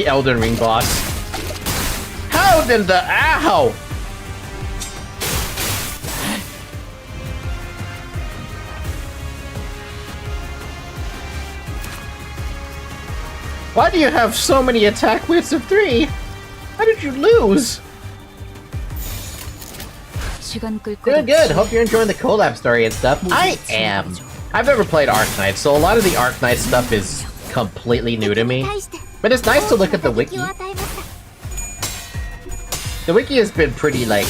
A: Elden Ring boss. How did the ow? Why do you have so many attack weights of 3? How did you lose? Good, good. Hope you're enjoying the collab story and stuff. I am. I've never played Arknights, so a lot of the Arknights stuff is completely new to me. But it's nice to look at the wiki. The wiki has been pretty, like...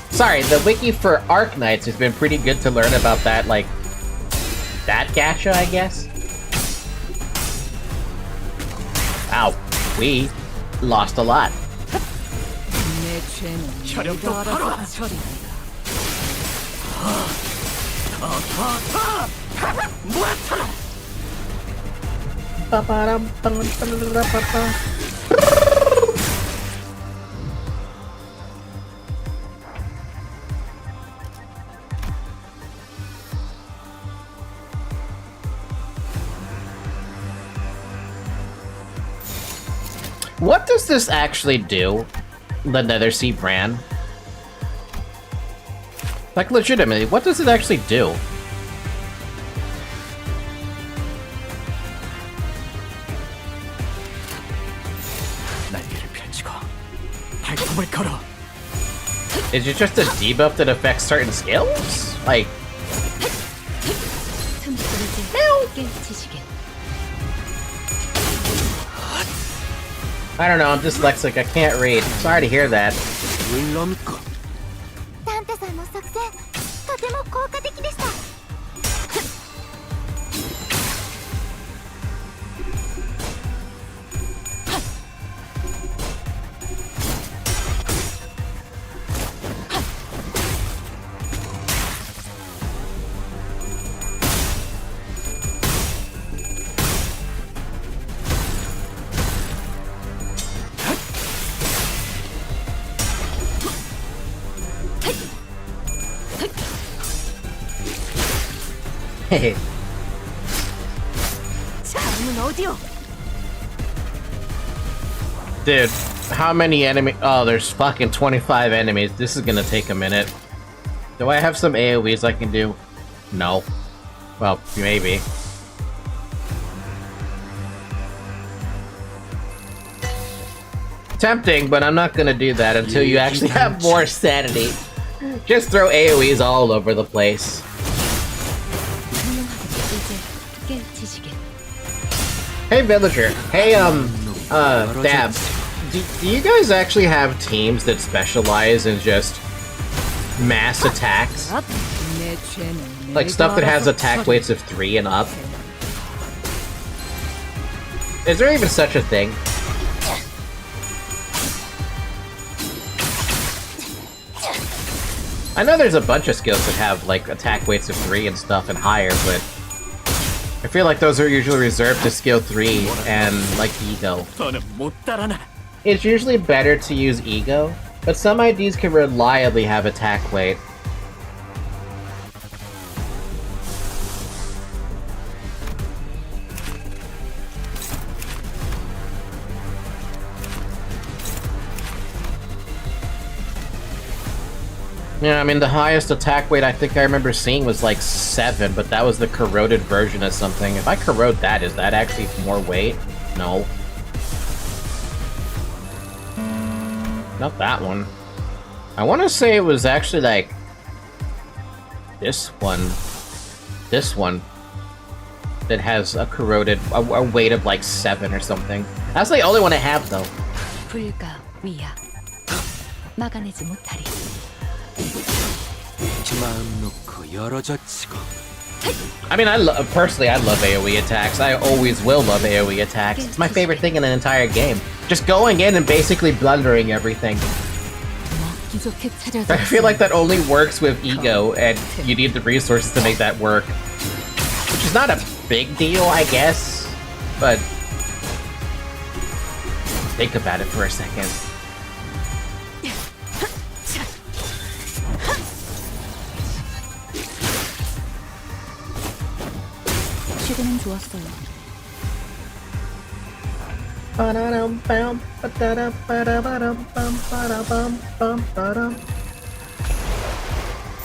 A: Sorry, the wiki for Arknights has been pretty good to learn about that, like... that gacha, I guess? Ow. We lost a lot. What does this actually do? The Nether Sea brand? Like, legitimately, what does it actually do? Is it just a debuff that affects certain skills? Like, I don't know, I'm dyslexic, I can't read. Sorry to hear that.
B: サンタさんの作戦とても効果的でした。
A: Hey. Dude, how many enemy? Oh, there's fucking 25 enemies. This is gonna take a minute. Do I have some AoEs I can do? No. Well, maybe. Tempting, but I'm not gonna do that until you actually have more sanity. Just throw AoEs all over the place. Hey Villager, hey Dab, do you guys actually have teams that specialize in just mass attacks? Like stuff that has attack weights of 3 and up? Is there even such a thing? I know there's a bunch of skills that have like attack weights of 3 and stuff and higher, but I feel like those are usually reserved to skill 3 and, like, Ego. It's usually better to use Ego, but some IDs can reliably have attack weight. Yeah, I mean, the highest attack weight I think I remember seeing was like 7, but that was the corroded version of something. If I corrode that, is that actually more weight? No. Not that one. I want to say it was actually like this one. This one. That has a corroded, a weight of like 7 or something. That's the only one I have though. I mean, personally, I love AoE attacks. I always will love AoE attacks. It's my favorite thing in an entire game. Just going in and basically blundering everything. I feel like that only works with Ego, and you need the resources to make that work. Which is not a big deal, I guess, but think about it for a second.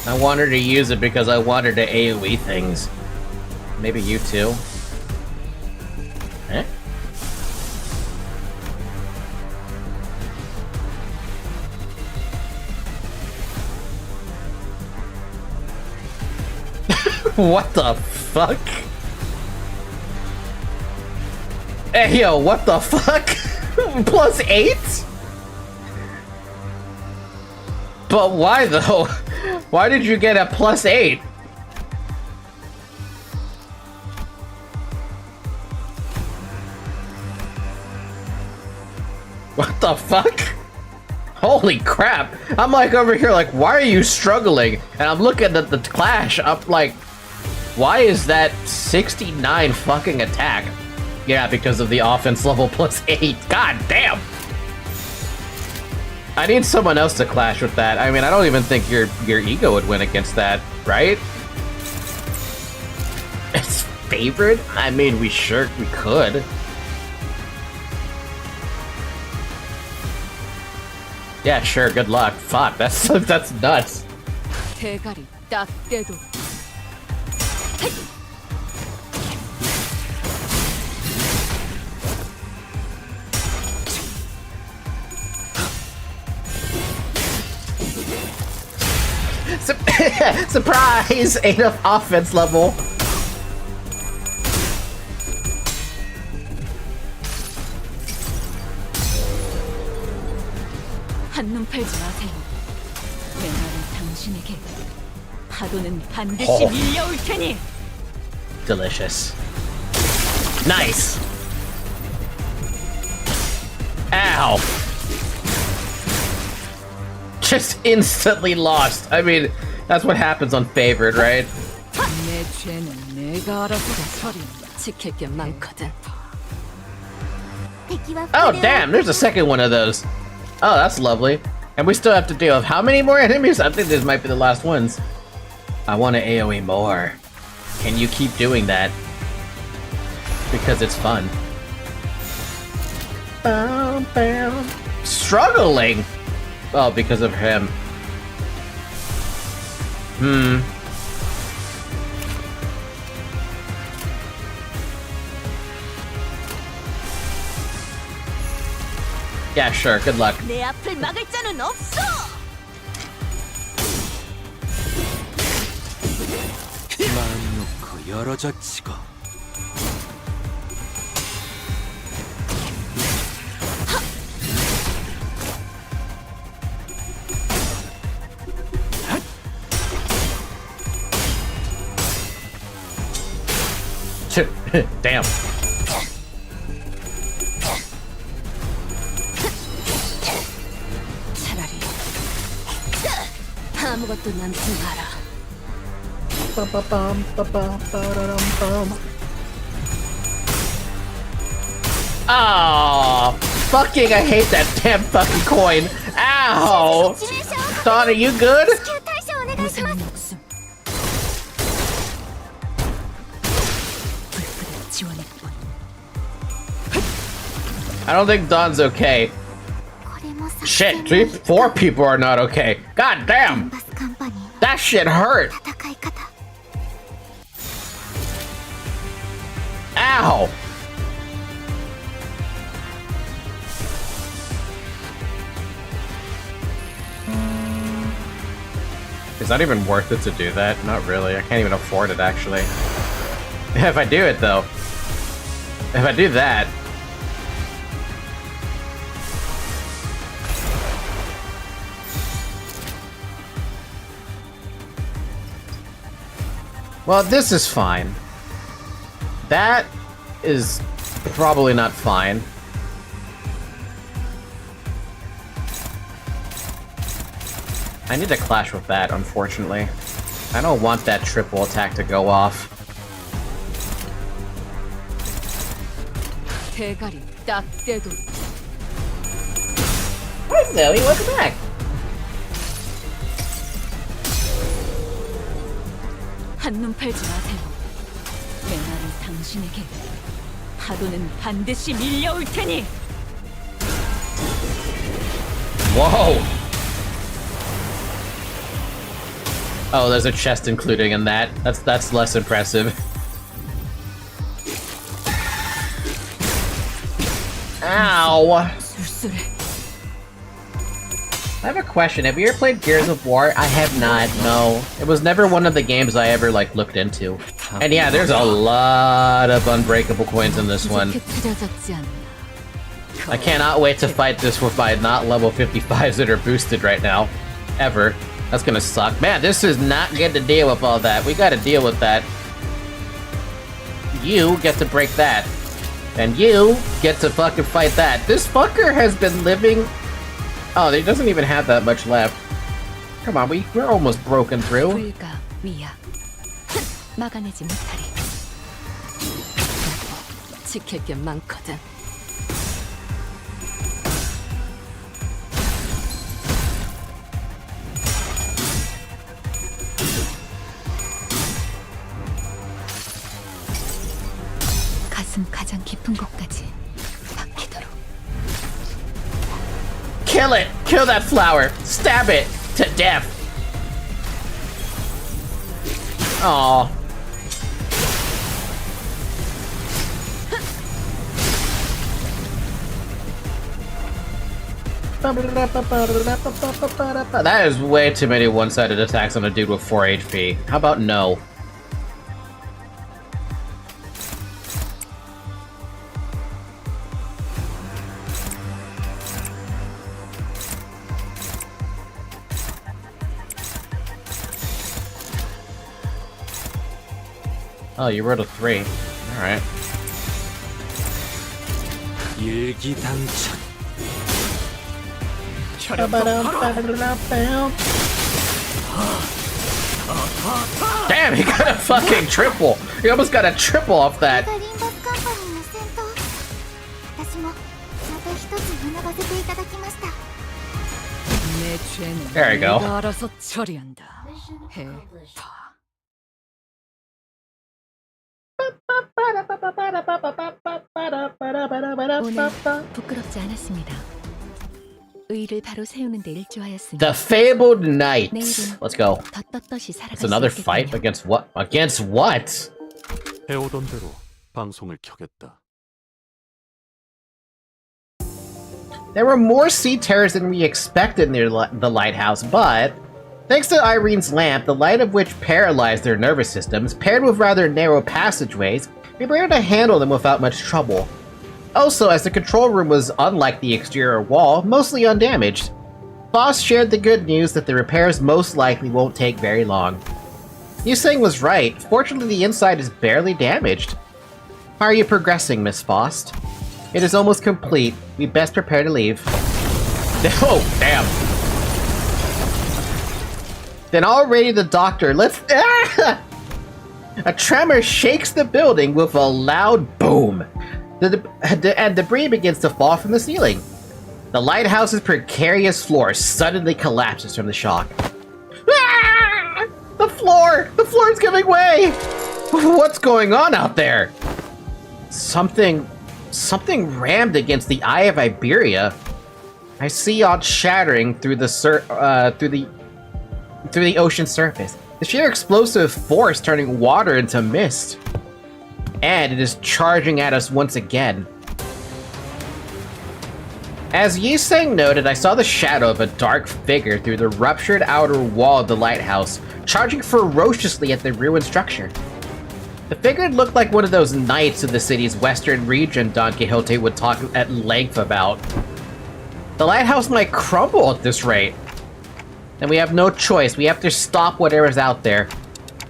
A: I wanted to use it because I wanted to AoE things. Maybe you too. Eh? What the fuck? Hey yo, what the fuck? Plus 8? But why though? Why did you get a plus 8? What the fuck? Holy crap. I'm like over here like, why are you struggling? And I'm looking at the clash up like, why is that 69 fucking attack? Yeah, because of the offense level plus 8. God damn! I need someone else to clash with that. I mean, I don't even think your Ego would win against that, right? It's favored? I mean, we could. Yeah, sure, good luck. Fuck, that's nuts. Surprise! Ain't enough offense level.
D: 한눈 팔지 마세요. 맨날은 당신에게 파도는 반드시 밀려올 테니.
A: Delicious. Nice. Ow. Just instantly lost. I mean, that's what happens on Favored, right?
D: 내 죄는 내가 알아서 처리. 지킬 게 많거든.
A: Oh, damn, there's a second one of those. Oh, that's lovely. And we still have to deal with how many more enemies? I think this might be the last ones. I want to AoE more. Can you keep doing that? Because it's fun. Struggling! Oh, because of him. Yeah, sure, good luck.
B: 내 앞을 막을 자는 없어.
E: 마음 놓고 열어젖히고
A: Damn.
D: 차라리 아무것도 남지 마라.
A: Oh, fucking, I hate that damn fucking coin. Ow! Dawn, are you good?
B: 救対処お願いします
D: 목숨. 불프의 지원일 뿐.
A: I don't think Dawn's okay.
B: これも作
A: Shit,
B: 戦
A: 4 people are not okay. God damn!
B: バスカンパニーの
A: That shit hurt!
B: 戦い方
A: Ow! Is that even worth it to do that? Not really. I can't even afford it, actually. If I do it, though. If I do that... Well, this is fine. That is probably not fine. I need to clash with that, unfortunately. I don't want that triple attack to go off.
D: 대가리 딱 떼도.
A: Hi Zoe, welcome back!
D: 한눈 팔지 마세요. 맨날은 당신에게 파도는 반드시 밀려올 테니.
A: Whoa! Oh, there's a chest including in that. That's less impressive. Ow!
D: 술술해.
A: I have a question. Have you ever played Gears of War? I have not, no. It was never one of the games I ever, like, looked into. And yeah, there's a lot of unbreakable coins in this one.
D: 이렇게 투자적지 않나.
A: I cannot wait to fight this with my not level 55s that are boosted right now. Ever. That's gonna suck. Man, this is not good to deal with all that. We gotta deal with that. You get to break that. And you get to fucking fight that. This fucker has been living... Oh, he doesn't even have that much left. Come on, we're almost broken through.
D: 불가 미야. 막아내지 못하리. 지킬 게 많거든. 가슴 가장 깊은 곳까지 박히도록.
A: Kill it! Kill that flower! Stab it to death! Aww. That is way too many one-sided attacks on a dude with 4 HP. How about no? Oh, you rolled a 3. Alright.
E: 일기당천.
A: Damn, he got a fucking triple! He almost got a triple off that!
B: リンバスカンパニーの戦闘、私もまた一つ学ばせていただきました。
D: 내 죄는
A: There you go.
D: 내가 알아서 처리한다. 해파.
B: 오늘 부끄럽지 않았습니다. 의를 바로 세우는 데 일조하였으니
A: The Fabled Knights. Let's go.
B: 더 떳떳이 살아갈
A: It's
B: 수
A: another
B: 있게
A: fight
B: 되며
A: against what? Against what?
C: 해오던 대로 방송을 켜겠다.
A: There were more sea terrors than we expected near the lighthouse, but thanks to Irene's lamp, the light of which paralyzed their nervous systems, paired with rather narrow passageways, we were able to handle them without much trouble. Also, as the control room was unlike the exterior wall, mostly undamaged, Boss shared the good news that the repairs most likely won't take very long. Yuseng was right. Fortunately, the inside is barely damaged. How are you progressing, Miss Faust? It is almost complete. We best prepare to leave. Oh, damn. Then already the doctor, let's... A tremor shakes the building with a loud boom. And debris begins to fall from the ceiling. The lighthouse's precarious floor suddenly collapses from the shock. Ah! The floor! The floor's giving way! What's going on out there? Something rammed against the Eye of Iberia. I see yacht shattering through the ocean surface. The sheer explosive force turning water into mist. And it is charging at us once again. As Yiseng noted, I saw the shadow of a dark figure through the ruptured outer wall of the lighthouse, charging ferociously at the ruined structure. The figure looked like one of those knights of the city's western region Don Quixote would talk at length about. The lighthouse might crumble at this rate. And we have no choice, we have to stop whatever's out there.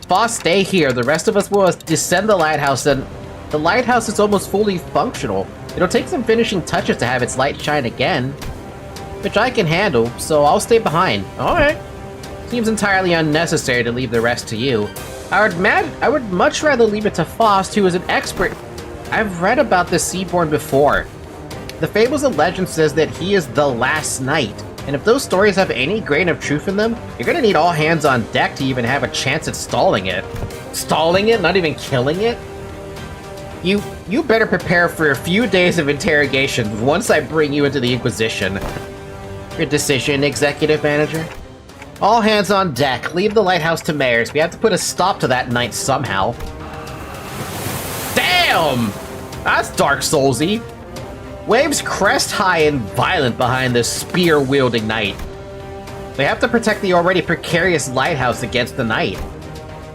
A: Boss, stay here. The rest of us will descend the lighthouse, and the lighthouse is almost fully functional. It'll take some finishing touches to have its light shine again, which I can handle, so I'll stay behind. Alright. Seems entirely unnecessary to leave the rest to you. I would much rather leave it to Faust, who is an expert. I've read about the Seaborn before. The Fables and Legend says that he is the last knight. And if those stories have any grain of truth in them, you're gonna need all hands on deck to even have a chance at stalling it. Stalling it? Not even killing it? You better prepare for a few days of interrogation once I bring you into the Inquisition. Your decision, Executive Manager? All hands on deck. Leave the lighthouse to Mayor's. We have to put a stop to that knight somehow. Damn! That's Dark Soulsy. Waves crest high and violent behind the spear-wielding knight. We have to protect the already precarious lighthouse against the knight.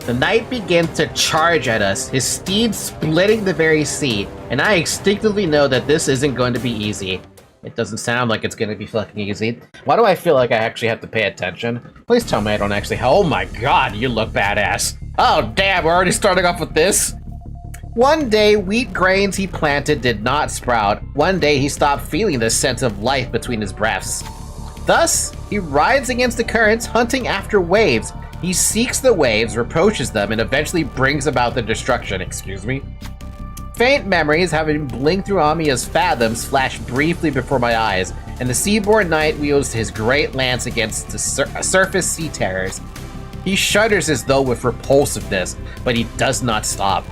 A: The knight begins to charge at us, his steed splitting the very sea, and I instinctively know that this isn't going to be easy. It doesn't sound like it's going to be fucking easy. Why do I feel like I actually have to pay attention? Please tell me I don't actually... Oh my god, you look badass. Oh damn, we're already starting off with this? One day, wheat grains he planted did not sprout. One day, he stopped feeling the sense of life between his breaths. Thus, he rides against the currents, hunting after waves. He seeks the waves, approaches them, and eventually brings about the destruction. Excuse me? Faint memories, having blinked through Amiya's fathoms, flashed briefly before my eyes, and the Seaborn Knight wields his great lance against the surface sea terrors. He shudders as though with repulsiveness, but he does not stop.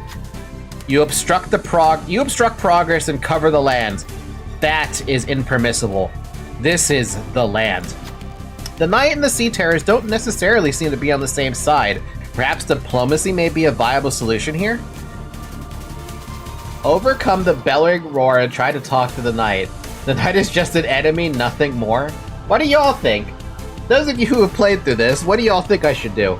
A: You obstruct progress and cover the lands. That is impermissible. This is the land. The Knight and the Sea Terrors don't necessarily seem to be on the same side. Perhaps diplomacy may be a viable solution here? Overcome the bellowing roar and try to talk to the Knight. The Knight is just an enemy, nothing more. What do y'all think? Those of you who have played through this, what do y'all think I should do?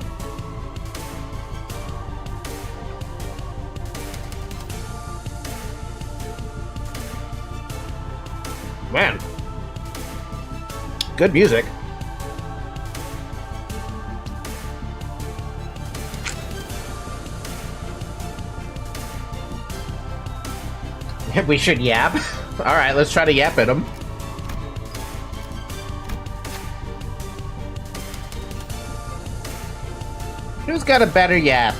A: Man. Good music. We should yap? Alright, let's try to yap at him. Who's got a better yap?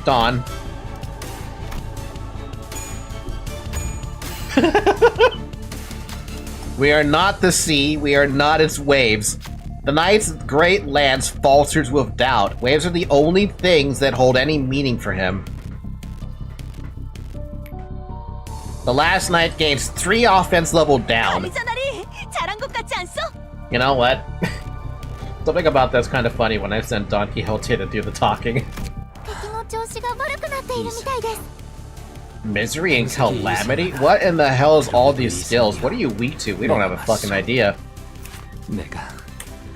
A: Dawn. We are not the sea, we are not its waves. The night's great lance falters with doubt. Waves are the only things that hold any meaning for him. The last night gains 3 offense level down. You know what? Something about that's kind of funny when I sent Don Quixote to do the talking. Misery and calamity? What in the hell is all these skills? What are you weak to? We don't have a fucking idea.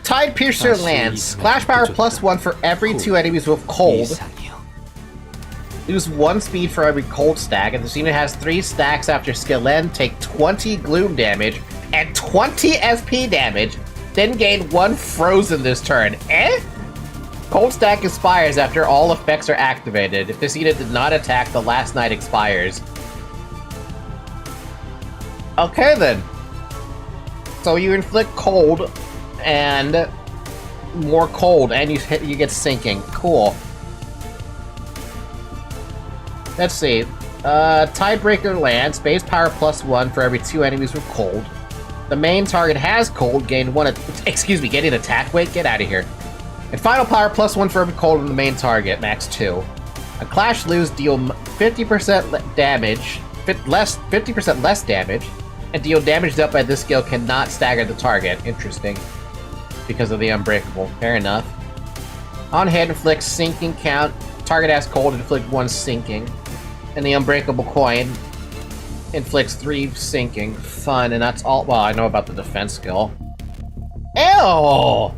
A: Tide Piercer Lance. Clash power +1 for every 2 enemies with cold. Lose 1 speed for every cold stack, and this unit has 3 stacks after skill end, take 20 gloom damage and 20 SP damage, then gain 1 frozen this turn. Eh? Cold stack expires after all effects are activated. If this unit did not attack, the last night expires. Okay then. So you inflict cold and more cold, and you get sinking. Cool. Let's see. Tidebreaker Lance, base power +1 for every 2 enemies with cold. The main target has cold, gain 1 getting attack weight? Get out of here. And final power +1 for every cold on the main target, max 2. A Clash Lose deal 50% damage, 50% less damage, and deal damage dealt by this skill cannot stagger the target. Interesting. Because of the Unbreakable. Fair enough. On hit inflicts sinking count. Target has cold, inflict 1 sinking. And the Unbreakable Coin inflicts 3 sinking. Fun, and that's all. Well, I know about the defense skill. Ew!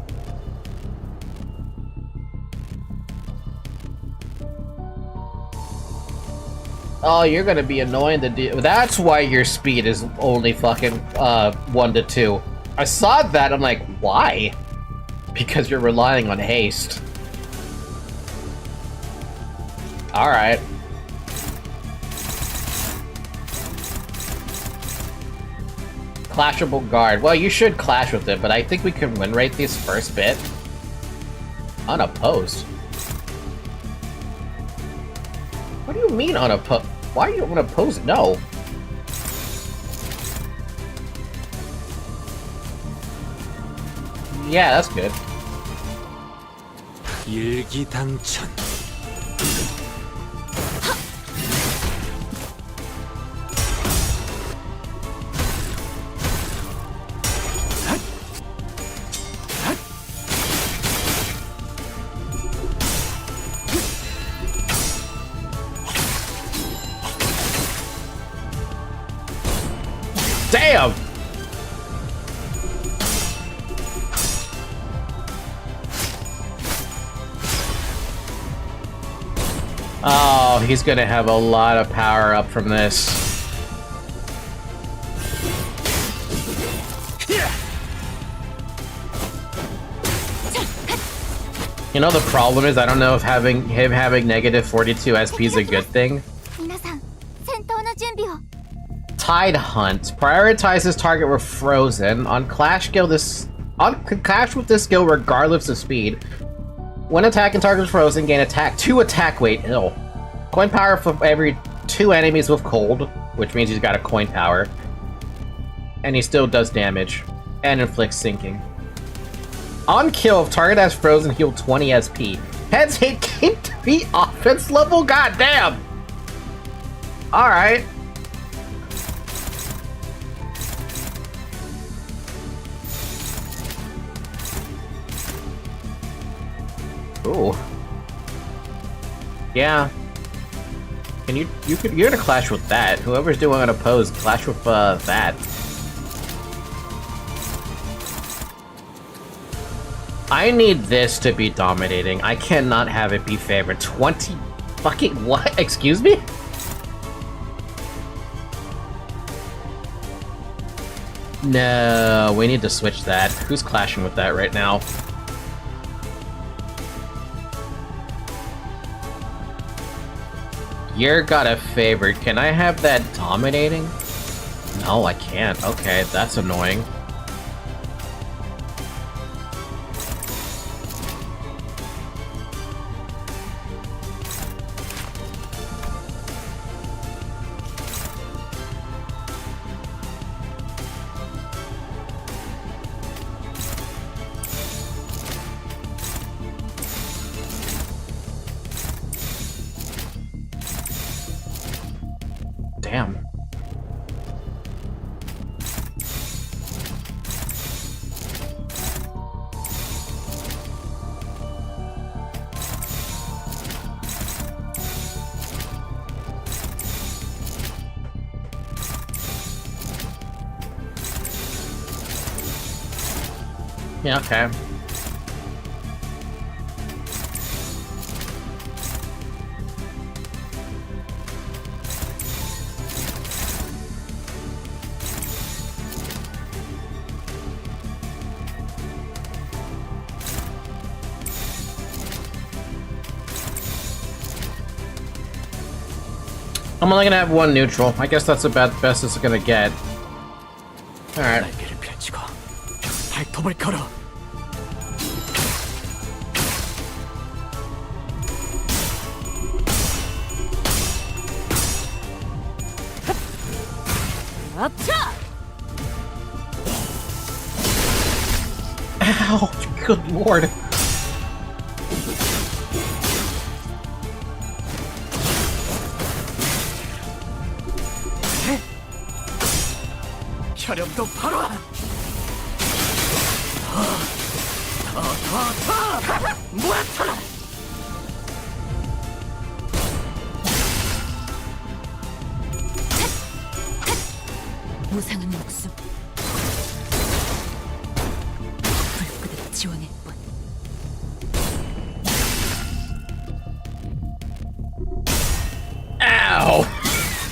A: Oh, you're gonna be annoying to do. That's why your speed is only fucking 1 to 2. I saw that, I'm like, why? Because you're relying on haste. Alright. Clashable Guard. Well, you should clash with it, but I think we can win rate this first bit. Unopposed? What do you mean unopposed? Why are you unopposed? No. Yeah, that's good.
E: 일기당천.
A: Damn! Oh, he's gonna have a lot of power up from this. You know, the problem is I don't know if him having negative 42 SP is a good thing. Tide Hunt. Prioritizes target with frozen. On Clash with this skill regardless of speed. When attacking targets frozen, gain 2 attack weight. Ew. Coin power for every 2 enemies with cold, which means he's got a coin power. And he still does damage. And inflicts sinking. On kill, if target has frozen, heal 20 SP. Heads hit gain 3 offense level? God damn! Alright. Ooh. Yeah. Can you're gonna clash with that. Whoever's doing unopposed, clash with that. I need this to be dominating. I cannot have it be favorite. 20 fucking what? Excuse me? No, we need to switch that. Who's clashing with that right now? You're got a favorite. Can I have that dominating? No, I can't. Okay, that's annoying. Damn. Yeah, okay. I'm only gonna have one neutral. I guess that's about the best it's gonna get. Alright.
E: 날개를 펼치고 발톱을 걸어.
D: 아차!
A: Ow! Good lord.
E: 혈염도 바로. 뭐야?
D: 무상한 목숨. 불구를 지원할 뿐.
A: Ow!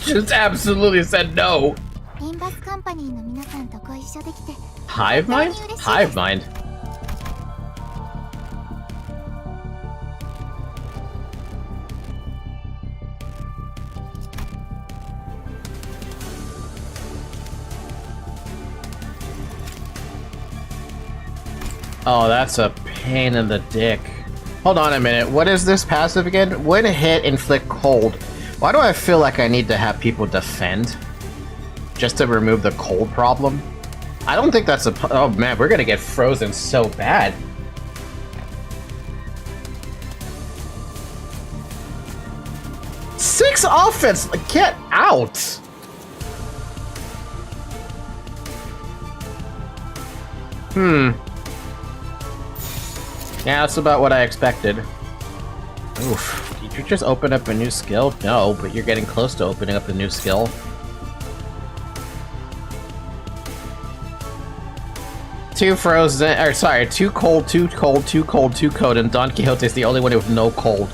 A: Just absolutely said no.
B: Limbus Company の皆さんとご一緒できて
A: Hive mind? Hive mind. Oh, that's a pain in the dick. Hold on a minute. What is this passive again? When hit, inflict cold. Why do I feel like I need to have people defend? Just to remove the cold problem? I don't think that's a... Oh man, we're gonna get frozen so bad. Six offense! Get out! Yeah, that's about what I expected. Oof. Did you just open up a new skill? No, but you're getting close to opening up a new skill. Too frozen, or sorry, too cold, too cold, too cold, too cold, and Don Quixote is the only one with no cold.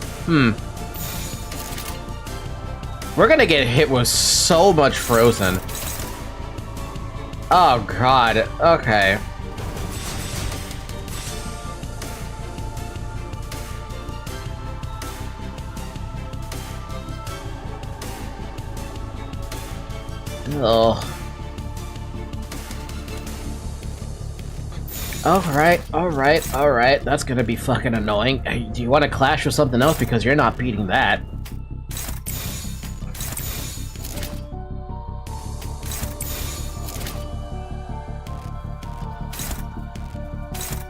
A: We're gonna get hit with so much frozen. Oh god, okay. Oh. Alright. That's gonna be fucking annoying. Hey, do you want to clash with something else? Because you're not beating that.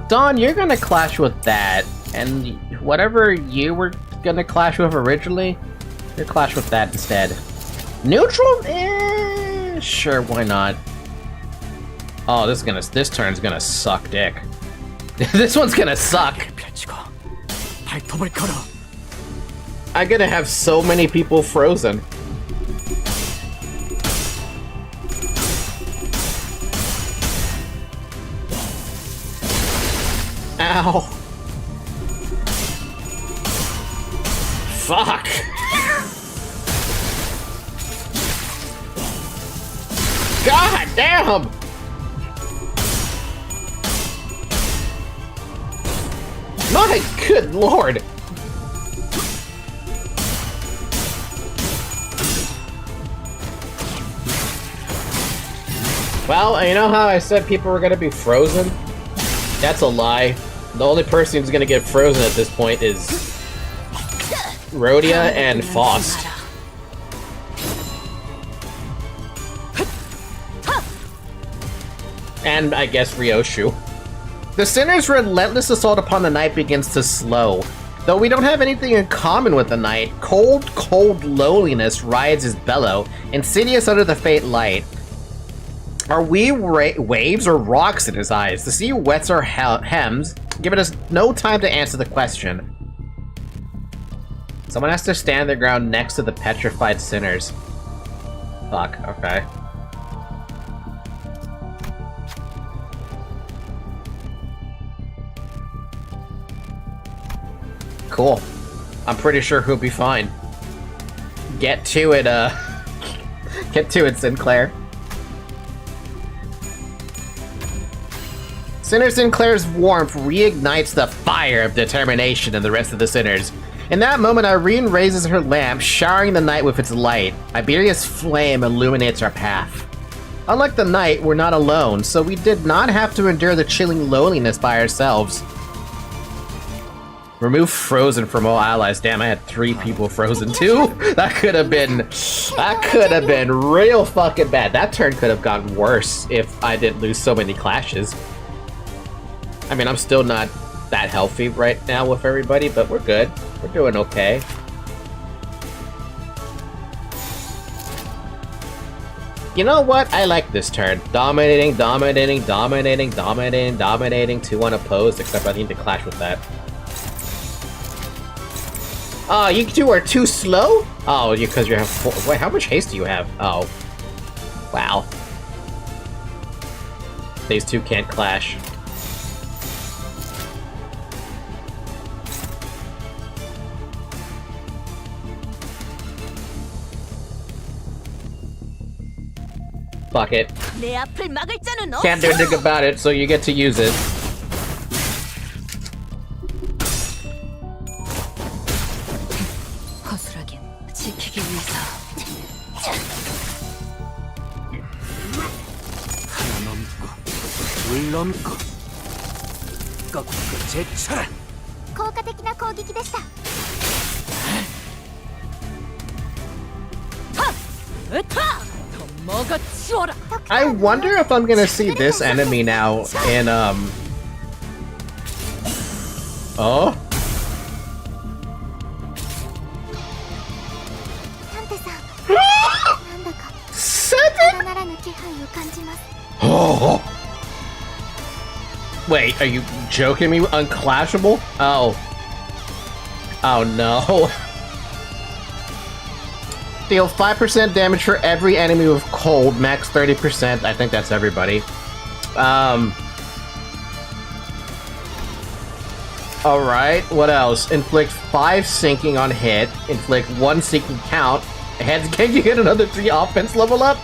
A: Dawn, you're gonna clash with that. And whatever you were gonna clash with originally, you're clash with that instead. Neutral? Sure, why not? Oh, this turn's gonna suck dick. This one's gonna suck.
E: 발톱을 걸어.
A: I'm gonna have so many people frozen. Ow. Fuck! God damn! My good lord! Well, you know how I said people were gonna be frozen? That's a lie. The only person who's gonna get frozen at this point is Rhodia and Faust. And I guess Ryoshu. The Sinner's relentless assault upon the Knight begins to slow. Though we don't have anything in common with the Knight, cold loneliness rides his bellow, insidious under the faint light. Are we waves or rocks in his eyes? The sea wets our hems, giving us no time to answer the question. Someone has to stand their ground next to the petrified Sinners. Fuck, okay. Cool. I'm pretty sure he'll be fine. Get to it, Get to it, Sinclair. Sinner Sinclair's warmth reignites the fire of determination in the rest of the Sinners. In that moment, Irene raises her lamp, showering the night with its light. Iberia's flame illuminates our path. Unlike the night, we're not alone, so we did not have to endure the chilling loneliness by ourselves. Remove frozen from all allies. Damn, I had 3 people frozen too. That could have been real fucking bad. That turn could have gotten worse if I didn't lose so many clashes. I mean, I'm still not that healthy right now with everybody, but we're good. We're doing okay. You know what? I like this turn. Dominating, 2 unopposed, except I need to clash with that. Oh, you 2 are too slow? Oh, because you have 4. Wait, how much haste do you have? Oh. Wow. These 2 can't clash. Fuck it. Can't do anything about it, so you get to use it. I wonder if I'm gonna see this enemy now in, Oh? Oh! Wait, are you joking me? Unclashable? Oh. Oh no. Deal 5% damage for every enemy with cold, max 30%. I think that's everybody. Alright, what else? Inflict 5 sinking on hit, inflict 1 sinking count. Heads, can you get another 3 offense level up?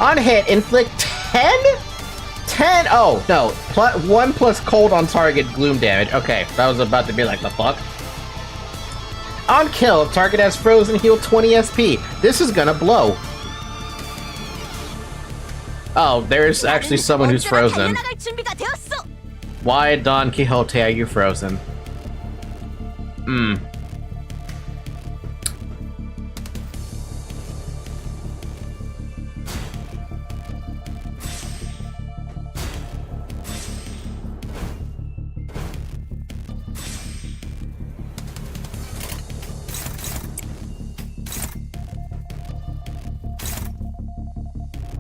A: On hit, inflict 10? 10? Oh, no. 1 plus cold on target gloom damage. Okay, that was about to be like, the fuck? On kill, if target has frozen, heal 20 SP. This is gonna blow. Oh, there's actually someone who's frozen. Why, Don Quixote, are you frozen? Hmm.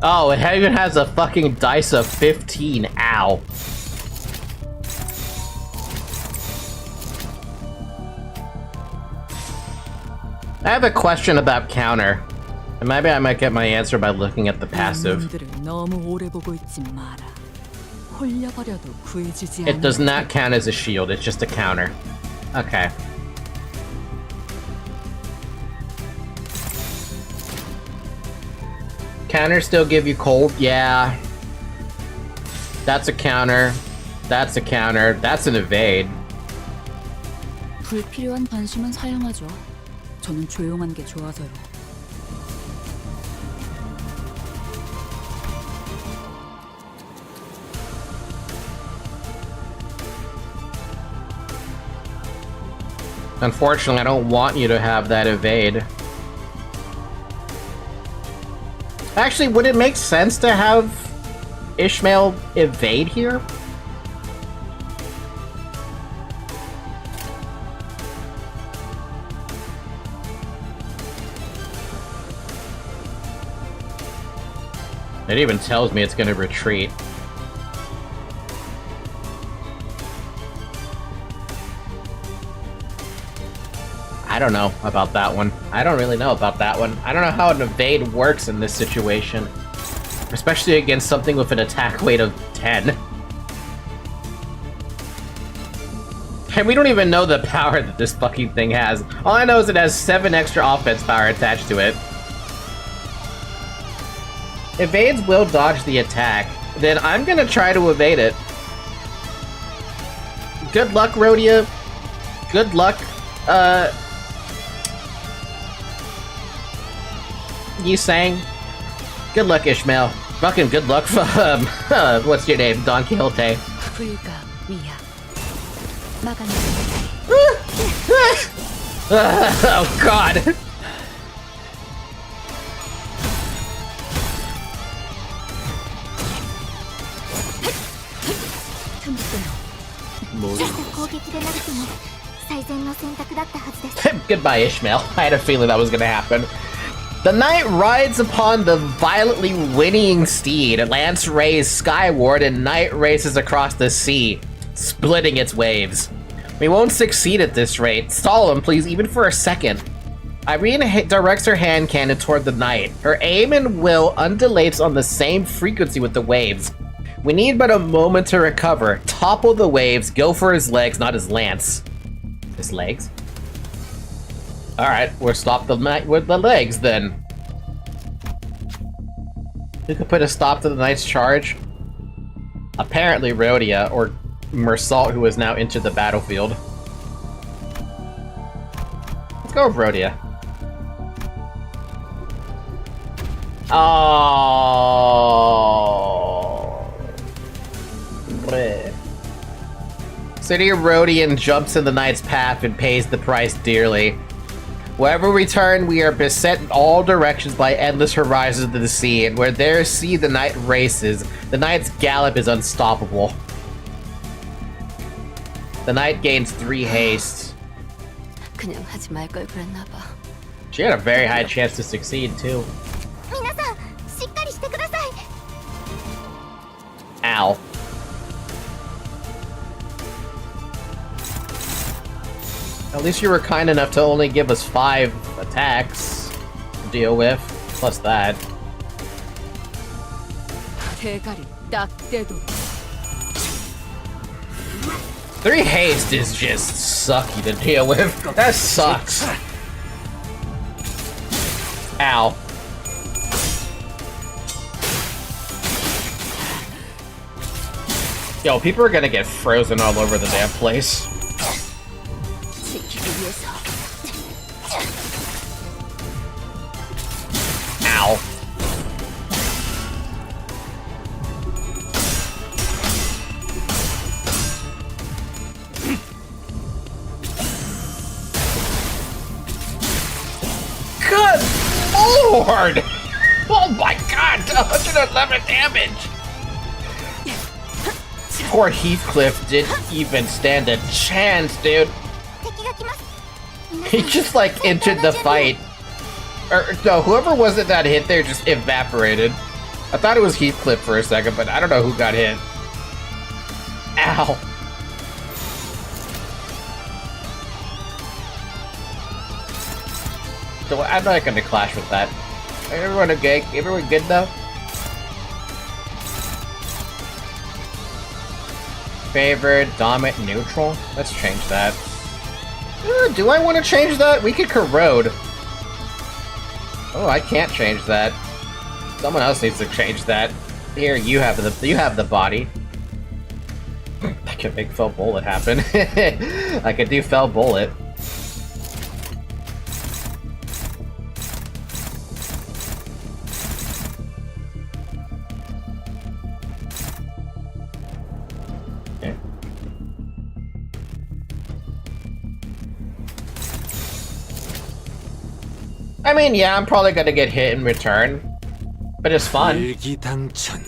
A: Oh, it even has a fucking dice of 15. Ow. I have a question about counter. And maybe I might get my answer by looking at the passive. It does not count as a shield, it's just a counter. Okay. Counters still give you cold? Yeah. That's a counter. That's a counter. That's an evade.
D: 불필요한 관심은 사양하죠. 저는 조용한 게 좋아서요.
A: Unfortunately, I don't want you to have that evade. Actually, would it make sense to have Ishmael evade here? It even tells me it's gonna retreat. I don't know about that one. I don't really know about that one. I don't know how an evade works in this situation. Especially against something with an attack weight of 10. And we don't even know the power that this fucking thing has. All I know is it has 7 extra offense power attached to it. Evades will dodge the attack. Then I'm gonna try to evade it. Good luck, Rhodia. Good luck. You sang? Good luck, Ishmael. Fucking good luck for, what's your name? Don Quixote. Oh god! Goodbye, Ishmael. I had a feeling that was gonna happen. The knight rides upon the violently whinnying steed. Lance rays skyward and night races across the sea, splitting its waves. We won't succeed at this rate. Stall him, please, even for a second. Irene directs her hand cannon toward the knight. Her aim and will undulates on the same frequency with the waves. We need but a moment to recover. Topple the waves, go for his legs, not his lance. His legs? Alright, we'll stop the knight with the legs then. Who could put a stop to the knight's charge? Apparently Rhodia, or Mersault, who has now entered the battlefield. Let's go with Rhodia. Oh. Bleh. City of Rhodian jumps in the knight's path and pays the price dearly. Wherever we turn, we are beset in all directions by endless horizons of the sea, and where there see the knight races, the knight's gallop is unstoppable. The knight gains 3 haste.
D: 그냥 하지 말 걸 그랬나 봐.
A: She had a very high chance to succeed, too. Ow. At least you were kind enough to only give us 5 attacks to deal with, plus that.
D: 대가리 딱 떼도.
A: 3 haste is just sucky to deal with. That sucks. Ow. Yo, people are gonna get frozen all over the damn place. Ow. Good lord! Oh my god, 111 damage! Poor Heathcliff didn't even stand a chance, dude. He just like entered the fight. Or no, whoever was it that hit there just evaporated. I thought it was Heathcliff for a second, but I don't know who got hit. Ow. So I'm not gonna clash with that. Everyone okay? Everyone good though? Favored, dominant, neutral? Let's change that. Do I want to change that? We could corrode. Oh, I can't change that. Someone else needs to change that. Here, you have the body. I can make fell bullet happen. I could do fell bullet. Okay. I mean, yeah, I'm probably gonna get hit in return, but it's fun.
C: 일기당천.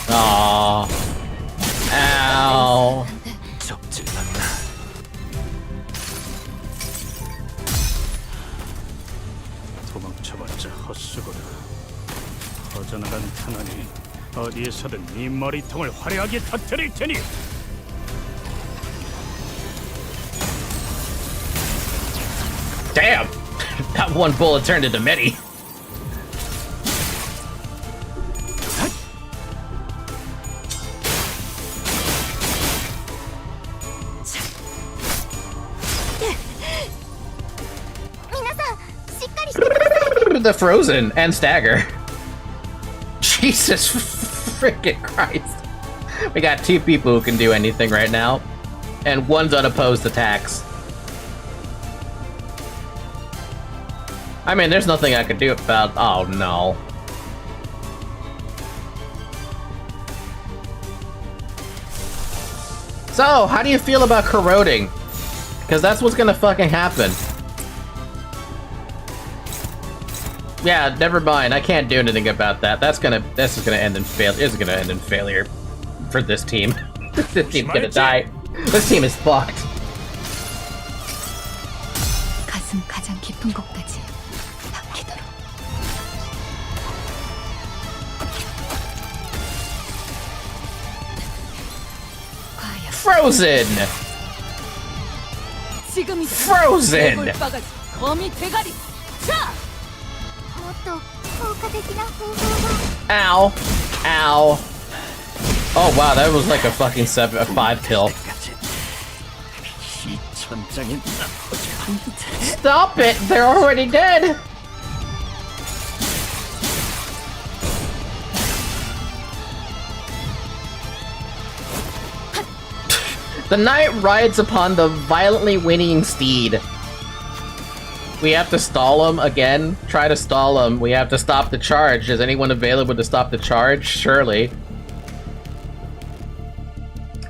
A: Aww. Ow.
C: 적질 않나. 도망쳐봤자 헛수고다. 퍼져나간 탄환이 어디에서든 네 머리통을 화려하게 터뜨릴 테니.
A: Damn! That one bullet turned into many. The Frozen and Stagger. Jesus freaking Christ. We got two people who can do anything right now, and one's unopposed attacks. I mean, there's nothing I could do about. Oh no. So, how do you feel about corroding? Because that's what's gonna fucking happen. Yeah, never mind. I can't do anything about that. This is gonna end in failure. It's gonna end in failure for this team. This team's gonna die. This team is fucked.
B: 가슴 가장 깊은 곳까지 박히도록.
A: Frozen.
D: 지금이다.
A: Frozen.
D: 돌바가지, 거미 대가리. 자!
B: もっと効果的な方法が。
A: Ow. Ow. Oh wow, that was like a fucking 5 kill. Stop it! They're already dead! The knight rides upon the violently whinnying steed. We have to stall him again? Try to stall him. We have to stop the charge. Is anyone available to stop the charge? Surely.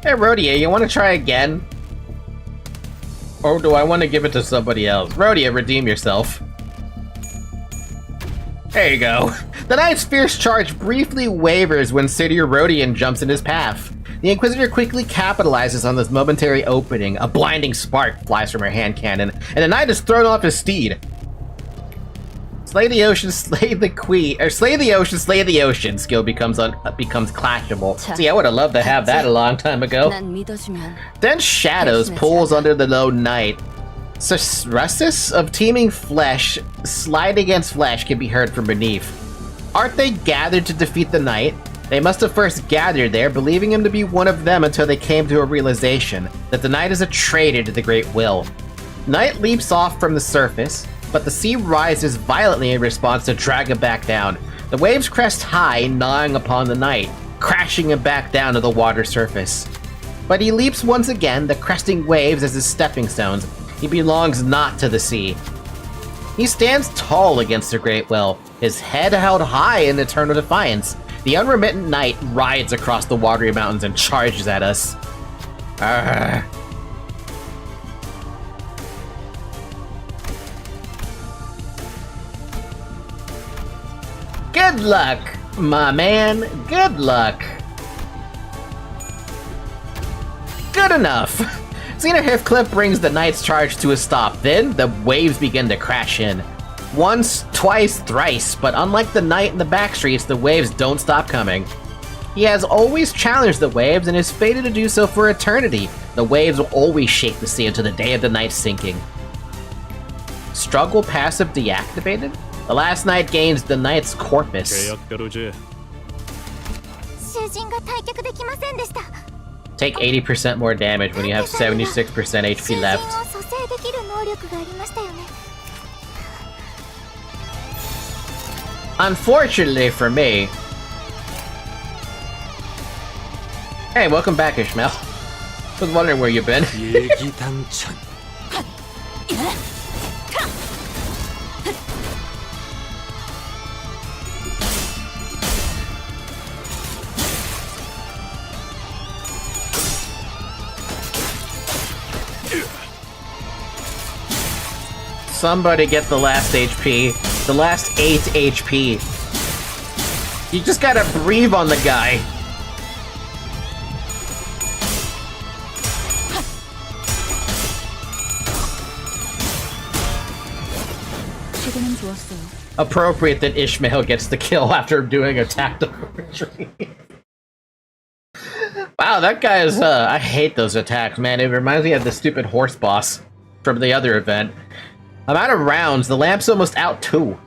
A: Hey, Rhodia, you want to try again? Or do I want to give it to somebody else? Rhodia, redeem yourself. There you go. The knight's fierce charge briefly wavers when Sidier Rhodian jumps in his path. The Inquisitor quickly capitalizes on this momentary opening. A blinding spark flies from her hand cannon, and the knight is thrown off his steed. Slay the ocean, slay the queen, or slay the ocean, slay the ocean. Skill becomes clashable. See, I would have loved to have that a long time ago.
D: 난 믿어주면
A: Dense shadows pulls under the lone knight. Sussurrus of teeming flesh, slide against flesh can be heard from beneath. Aren't they gathered to defeat the knight? They must have first gathered there, believing him to be one of them until they came to a realization that the knight is a traitor to the Great Will. Knight leaps off from the surface, but the sea rises violently in response to drag him back down. The waves crest high, gnawing upon the knight, crashing him back down to the water surface. But he leaps once again, the cresting waves as his stepping stones. He belongs not to the sea. He stands tall against the Great Will, his head held high in eternal defiance. The unremittent knight rides across the watery mountains and charges at us. Arrgh. Good luck, my man. Good luck. Good enough. Xena Heathcliff brings the knight's charge to a stop. Then the waves begin to crash in. Once, twice, thrice, but unlike the knight in the backstreets, the waves don't stop coming. He has always challenged the waves and is fated to do so for eternity. The waves will always shake the sea until the day of the knight's sinking. Struggle passive deactivated? The last knight gains the knight's corpus.
C: 계약대로지.
B: 囚人が退却できませんでした。
A: Take 80% more damage when you have 76% HP
B: 囚人
A: left.
B: を蘇生できる能力がありましたよね。
A: Unfortunately for me... Hey, welcome back, Ishmael. Was wondering where you've been.
C: 예기당천.
A: Somebody get the last HP. The last 8 HP. You just gotta breathe on the guy. Appropriate that Ishmael gets the kill after doing a tactical retreat. Wow, that guy is, I hate those attacks, man. It reminds me of the stupid horse boss from the other event. I'm out of rounds. The lamp's almost out too.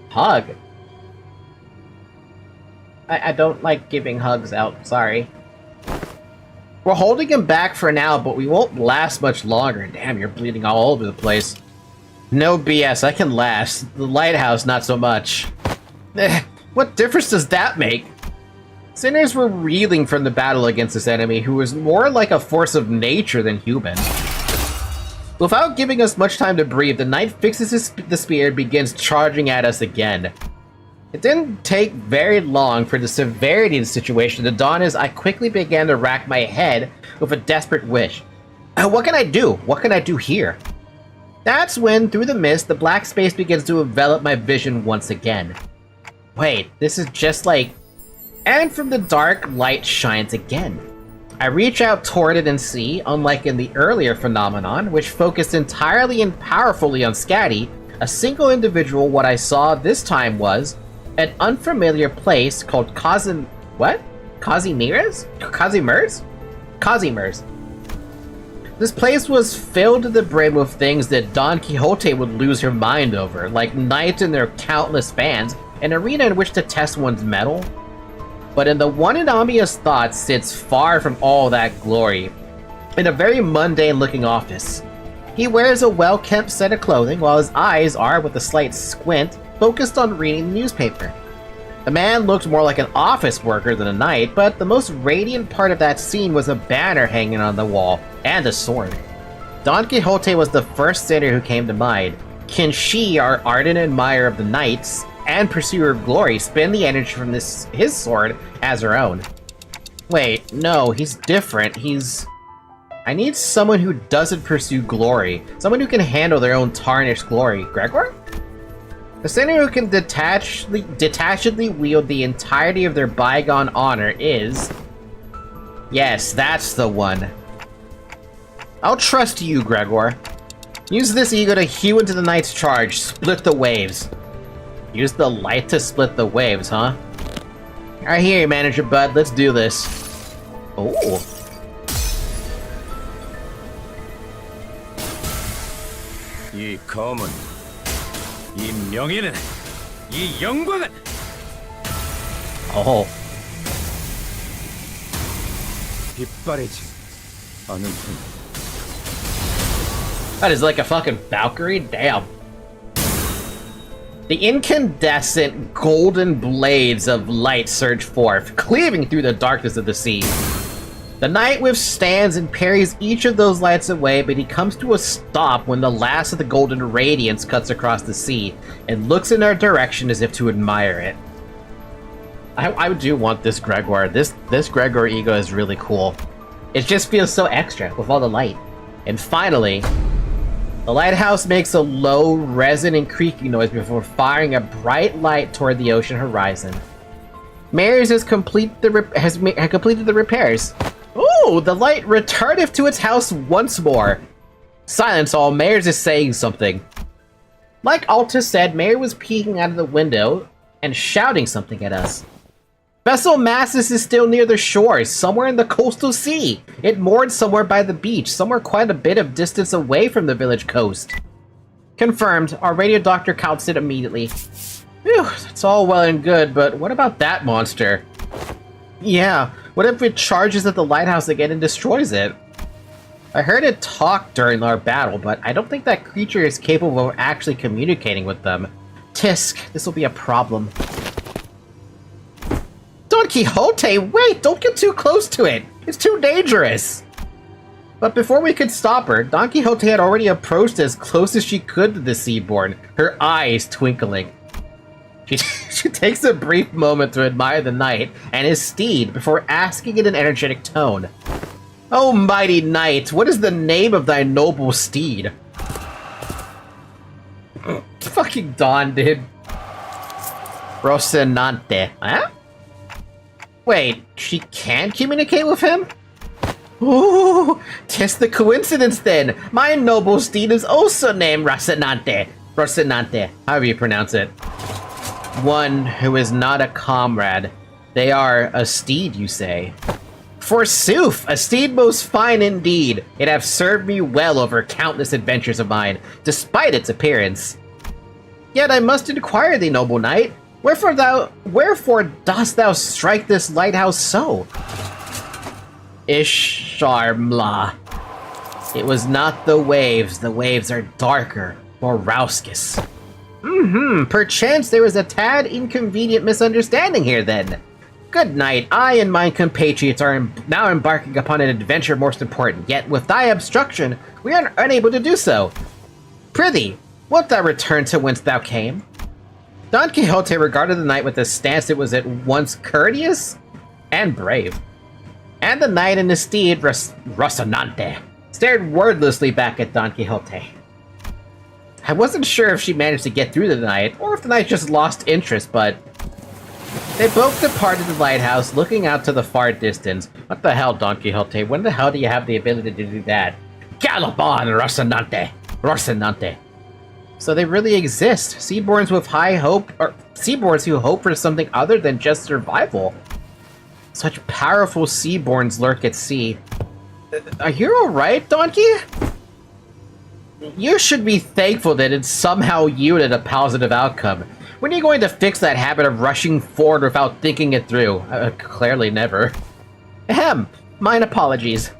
A: Hug. I don't like giving hugs out, sorry. We're holding him back for now, but we won't last much longer. Damn, you're bleeding all over the place. No BS, I can last. The lighthouse, not so much. What difference does that make? Sinners were reeling from the battle against this enemy, who was more like a force of nature than human. Without giving us much time to breathe, the knight fixes the spear and begins charging at us again. It didn't take very long for the severity of the situation to dawn as I quickly began to rack my head with a desperate wish. What can I do? What can I do here? That's when, through the mist, the black space begins to envelop my vision once again. Wait, this is just like... And from the dark, light shines again. I reach out toward it and see, unlike in the earlier phenomenon, which focused entirely and powerfully on Scatty, a single individual. What I saw this time was an unfamiliar place called Kazimierz? This place was filled to the brim with things that Don Quixote would lose her mind over, like knights and their countless bands, an arena in which to test one's mettle. But in the one Inamiya's thoughts sits far from all that glory, in a very mundane-looking office. He wears a well-kept set of clothing, while his eyes are, with a slight squint, focused on reading the newspaper. The man looked more like an office worker than a knight, but the most radiant part of that scene was a banner hanging on the wall, and a sword. Don Quixote was the first sinner who came to mind. Can she, our ardent admirer of the knights, and pursuer of glory, spend the energy from his sword as her own? Wait, no, he's different. I need someone who doesn't pursue glory. Someone who can handle their own tarnished glory. Gregor? The sinner who can detachedly wield the entirety of their bygone honor is... Yes, that's the one. I'll trust you, Gregor. Use this ego to hew into the knight's charge, split the waves. Use the light to split the waves, huh? I hear you, Manager Bud. Let's do this. Oh.
C: 이 검은, 이 명예는, 이 영광은.
A: Oh.
C: 빛바래지 않은 품.
A: That is like a fucking Valkyrie? Damn. The incandescent golden blades of light surge forth, cleaving through the darkness of the sea. The knight withstands and parries each of those lights away, but he comes to a stop when the last of the golden radiance cuts across the sea and looks in our direction as if to admire it. I do want this Gregor. This Gregor ego is really cool. It just feels so extra with all the light. And finally, the lighthouse makes a low, resonant creaking noise before firing a bright light toward the ocean horizon. Mares has completed the repairs. Ooh, the light returneth to its house once more. Silence all, Mares is saying something. Like Alta said, Mare was peeking out of the window and shouting something at us. Vessel Massus is still near the shores, somewhere in the coastal sea. It moored somewhere by the beach, somewhere quite a bit of distance away from the village coast. Confirmed. Our radio doctor counts it immediately. Phew, that's all well and good, but what about that monster? Yeah, what if it charges at the lighthouse again and destroys it? I heard it talk during our battle, but I don't think that creature is capable of actually communicating with them. Tisk, this will be a problem. Don Quixote, wait! Don't get too close to it! It's too dangerous! But before we could stop her, Don Quixote had already approached as close as she could to the Seaborn, her eyes twinkling. She takes a brief moment to admire the knight and his steed before asking in an energetic tone. Oh, mighty knight, what is the name of thy noble steed? Fucking Don, dude. Rocinante. Huh? Wait, she can communicate with him? Ooh, 'tis the coincidence then. My noble steed is also named Rocinante. Rocinante, however you pronounce it. One who is not a comrade. They are a steed, you say? Forsooth, a steed most fine indeed. It hath served me well over countless adventures of mine, despite its appearance. Yet I must inquire thee, noble knight, wherefore dost thou strike this lighthouse so? Isharmla. It was not the waves are darker, more raucous. Perchance there was a tad inconvenient misunderstanding here then. Good night, I and my compatriots are now embarking upon an adventure most important, yet with thy obstruction, we are unable to do so. Prithee, wilt thou return to whence thou came? Don Quixote regarded the knight with a stance that was at once courteous and brave. And the knight and his steed, Rocinante, stared wordlessly back at Don Quixote. I wasn't sure if she managed to get through to the knight, or if the knight just lost interest, but they both departed the lighthouse, looking out to the far distance. What the hell, Don Quixote? When the hell do you have the ability to do that? Gallop on, Rocinante! Rocinante. So they really exist. Seaborns with high hope, or Seaborns who hope for something other than just survival. Such powerful Seaborns lurk at sea. Are you alright, Donkey? You should be thankful that it somehow yielded a positive outcome. When are you going to fix that habit of rushing forward without thinking it through? Clearly never. Ahem, mine apologies.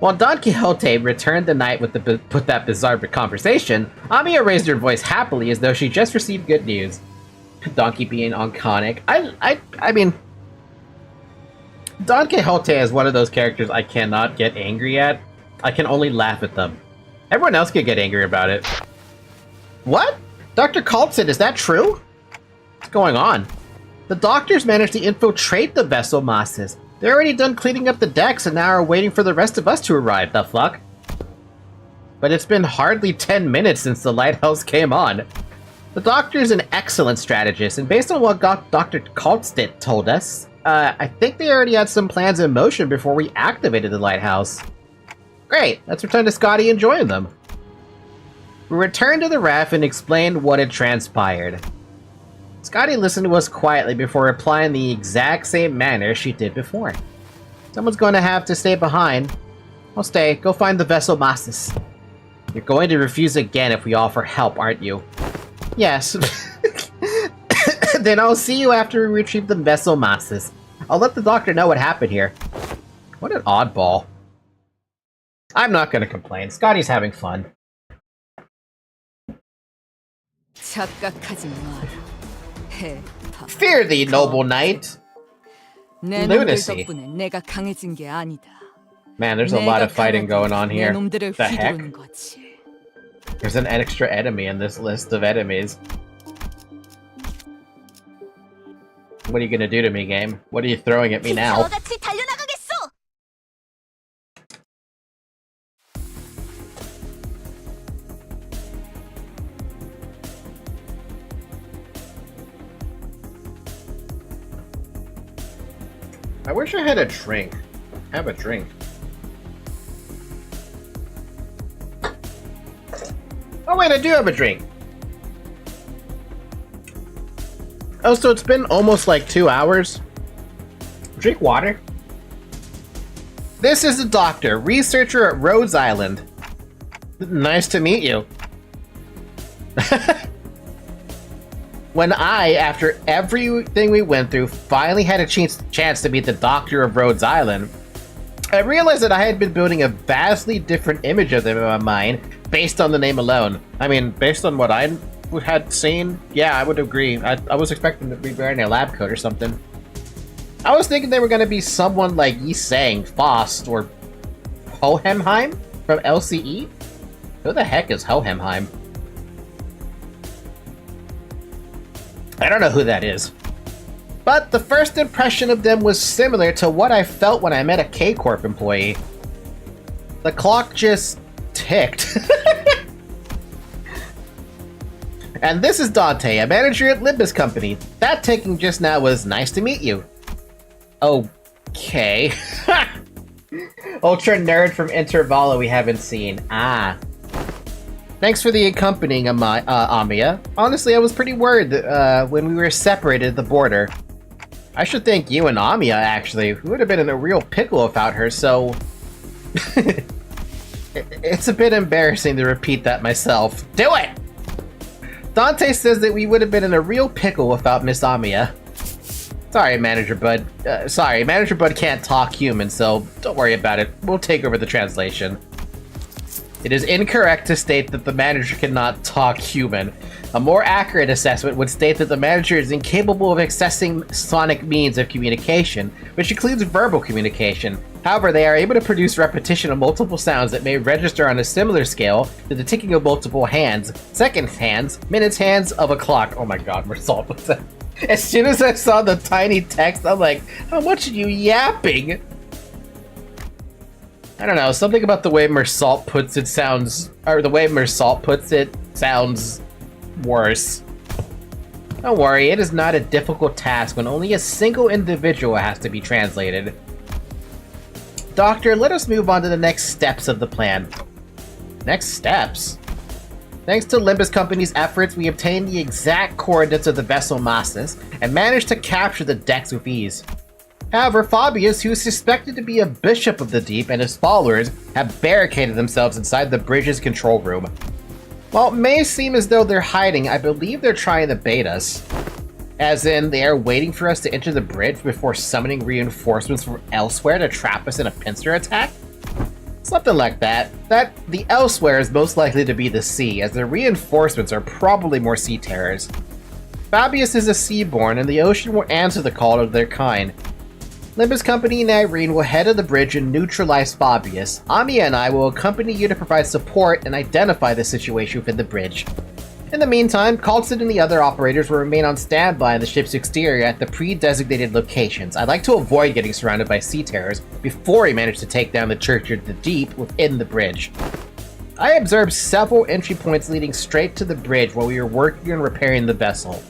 A: While Don Quixote returned the knight with that bizarre conversation, Amiya raised her voice happily as though she just received good news. Donkey being iconic. I mean, Don Quixote is one of those characters I cannot get angry at. I can only laugh at them. Everyone else can get angry about it. What? Dr. Colton, is that true? What's going on? The doctors managed to infiltrate the vessel masses. They're already done cleaning up the decks and now are waiting for the rest of us to arrive, the fuck? But it's been hardly 10 minutes since the lighthouse came on. The doctor's an excellent strategist, and based on what Dr. Kaltstedt told us, I think they already had some plans in motion before we activated the lighthouse. Great, let's return to Scotty and join them. We returned to the raft and explained what had transpired. Scotty listened to us quietly before replying the exact same manner she did before. Someone's going to have to stay behind. I'll stay. Go find the vessel masses. You're going to refuse again if we offer help, aren't you? Yes. Then I'll see you after we retrieve the vessel masses. I'll let the doctor know what happened here. What an oddball. I'm not going to complain. Scotty's having fun.
D: 착각하지 마라. 해파.
A: Fear thee, noble knight!
D: 내 놈들
A: Lunacy.
D: 덕분에 내가 강해진 게 아니다.
A: Man, there's a lot of fighting going on
D: 내
A: here.
D: 놈들을
A: The heck?
D: 휘두르는 거지.
A: There's an extra enemy in this list of enemies. What are you gonna do to me, game? What are you throwing at me now?
B: 같이 달려나가겠소!
A: I wish I had a drink. Have a drink. Oh wait, I do have a drink! Oh, so it's been almost like 2 hours. Drink water. This is the doctor, researcher at Rhodes Island. Nice to meet you. When I, after everything we went through, finally had a chance to meet the Doctor of Rhodes Island, I realized that I had been building a vastly different image of them in my mind based on the name alone. I mean, based on what I had seen, yeah, I would agree. I was expecting them to be wearing a lab coat or something. I was thinking they were going to be someone like Yi Sang, Faust, or Hohenheim from LCE? Who the heck is Hohenheim? I don't know who that is. But the first impression of them was similar to what I felt when I met a K-Corp employee. The clock just ticked. And this is Dante, a manager at Limbus Company. That ticking just now was nice to meet you. Okay. Ultra nerd from Intervalo we haven't seen. Ah. Thanks for the accompanying, Amiya. Honestly, I was pretty worried when we were separated at the border. I should thank you and Amiya, actually. We would have been in a real pickle without her, so... It's a bit embarrassing to repeat that myself. Do it! Dante says that we would have been in a real pickle without Miss Amiya. Sorry, Manager Bud. Sorry, Manager Bud can't talk human, so don't worry about it. We'll take over the translation. It is incorrect to state that the manager cannot talk human. A more accurate assessment would state that the manager is incapable of accessing sonic means of communication, which includes verbal communication. However, they are able to produce repetition of multiple sounds that may register on a similar scale to the ticking of multiple hands, seconds hands, minutes hands of a clock. Oh my god, Mersault was that. As soon as I saw the tiny text, I'm like, how much are you yapping? I don't know, something about the way Mersault puts it sounds... Or the way Mersault puts it sounds worse. Don't worry, it is not a difficult task when only a single individual has to be translated. Doctor, let us move on to the next steps of the plan. Next steps? Thanks to Limbus Company's efforts, we obtained the exact coordinates of the vessel Mastas and managed to capture the decks with ease. However, Fabius, who is suspected to be a bishop of the deep, and his followers have barricaded themselves inside the bridge's control room. While it may seem as though they're hiding, I believe they're trying to bait us. As in, they are waiting for us to enter the bridge before summoning reinforcements from elsewhere to trap us in a pincer attack? Something like that. The elsewhere is most likely to be the sea, as the reinforcements are probably more sea terrors. Fabius is a seaborn, and the ocean will answer the call of their kind. Limbus Company and Irene will head to the bridge and neutralize Fabius. Amiya and I will accompany you to provide support and identify the situation within the bridge. In the meantime, Carlson and the other operators will remain on standby in the ship's exterior at the pre-designated locations. I'd like to avoid getting surrounded by sea terrors before we manage to take down the Church of the Deep within the bridge. I observed several entry points leading straight to the bridge while we were working on repairing the vessel.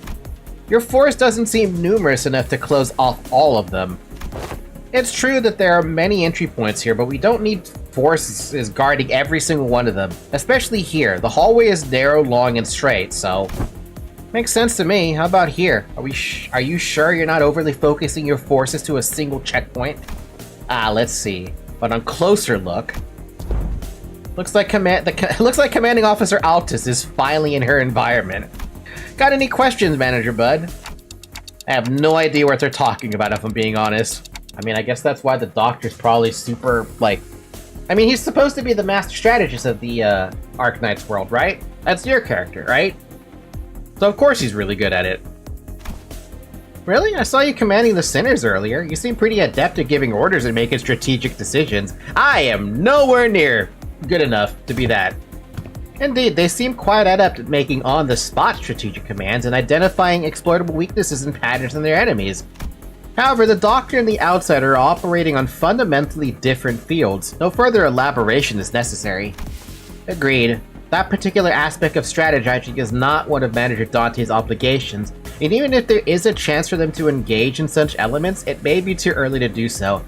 A: Your force doesn't seem numerous enough to close off all of them. It's true that there are many entry points here, but we don't need forces guarding every single one of them. Especially here. The hallway is narrow, long, and straight, so... Makes sense to me. How about here? Are you sure you're not overly focusing your forces to a single checkpoint? Let's see. But on closer look... Looks like Commanding Officer Altus is finally in her environment. Got any questions, Manager Bud? I have no idea what they're talking about, if I'm being honest. I mean, I guess that's why the Doctor's probably super, like... I mean, he's supposed to be the master strategist of the Arknights world, right? That's your character, right? So of course he's really good at it. Really? I saw you commanding the Sinners earlier. You seem pretty adept at giving orders and making strategic decisions. I am nowhere near good enough to be that. Indeed, they seem quite adept at making on-the-spot strategic commands and identifying exploitable weaknesses and patterns in their enemies. However, the Doctor and the Outsider are operating on fundamentally different fields. No further elaboration is necessary. Agreed. That particular aspect of strategizing is not one of Manager Dante's obligations, and even if there is a chance for them to engage in such elements, it may be too early to do so.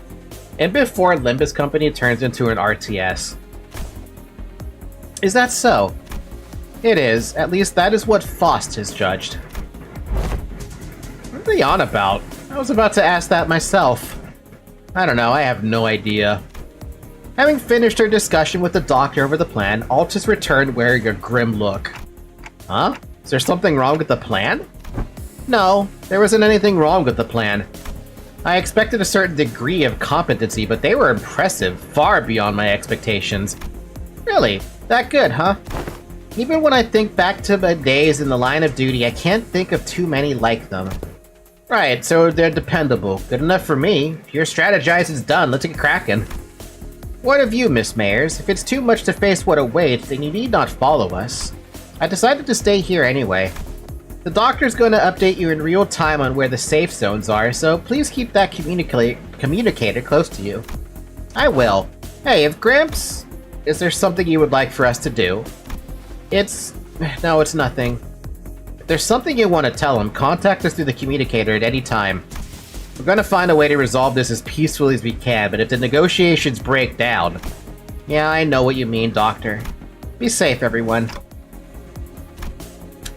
A: And before Limbus Company turns into an RTS. Is that so? It is. At least that is what Faust has judged. What are they on about? I was about to ask that myself. I don't know, I have no idea. Having finished her discussion with the Doctor over the plan, Altus returned wearing a grim look. Huh? Is there something wrong with the plan? No, there wasn't anything wrong with the plan. I expected a certain degree of competency, but they were impressive, far beyond my expectations. Really? That good, huh? Even when I think back to my days in the line of duty, I can't think of too many like them. Right, so they're dependable. Good enough for me. If your strategize is done, let's get cracking. What of you, Miss Mayers? If it's too much to face what awaits, then you need not follow us. I decided to stay here anyway. The doctor's going to update you in real time on where the safe zones are, so please keep that communicator close to you. I will. Hey, if Gramps... Is there something you would like for us to do? No, it's nothing. If there's something you want to tell him, contact us through the communicator at any time. We're gonna find a way to resolve this as peacefully as we can, but if the negotiations break down... Yeah, I know what you mean, Doctor. Be safe, everyone.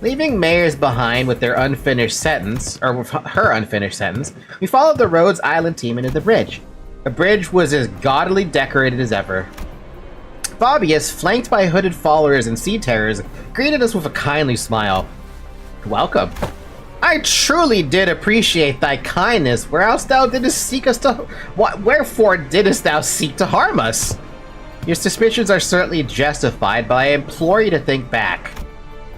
A: Leaving Mayers behind with their unfinished sentence, or with her unfinished sentence, we followed the Rhodes Island team into the bridge. The bridge was as gaudily decorated as ever. Fabius, flanked by hooded followers and sea terrors, greeted us with a kindly smile. Welcome. I truly did appreciate thy kindness, whereas thou didst seek us to... Wherefore didst thou seek to harm us? Your suspicions are certainly justified, but I implore you to think back.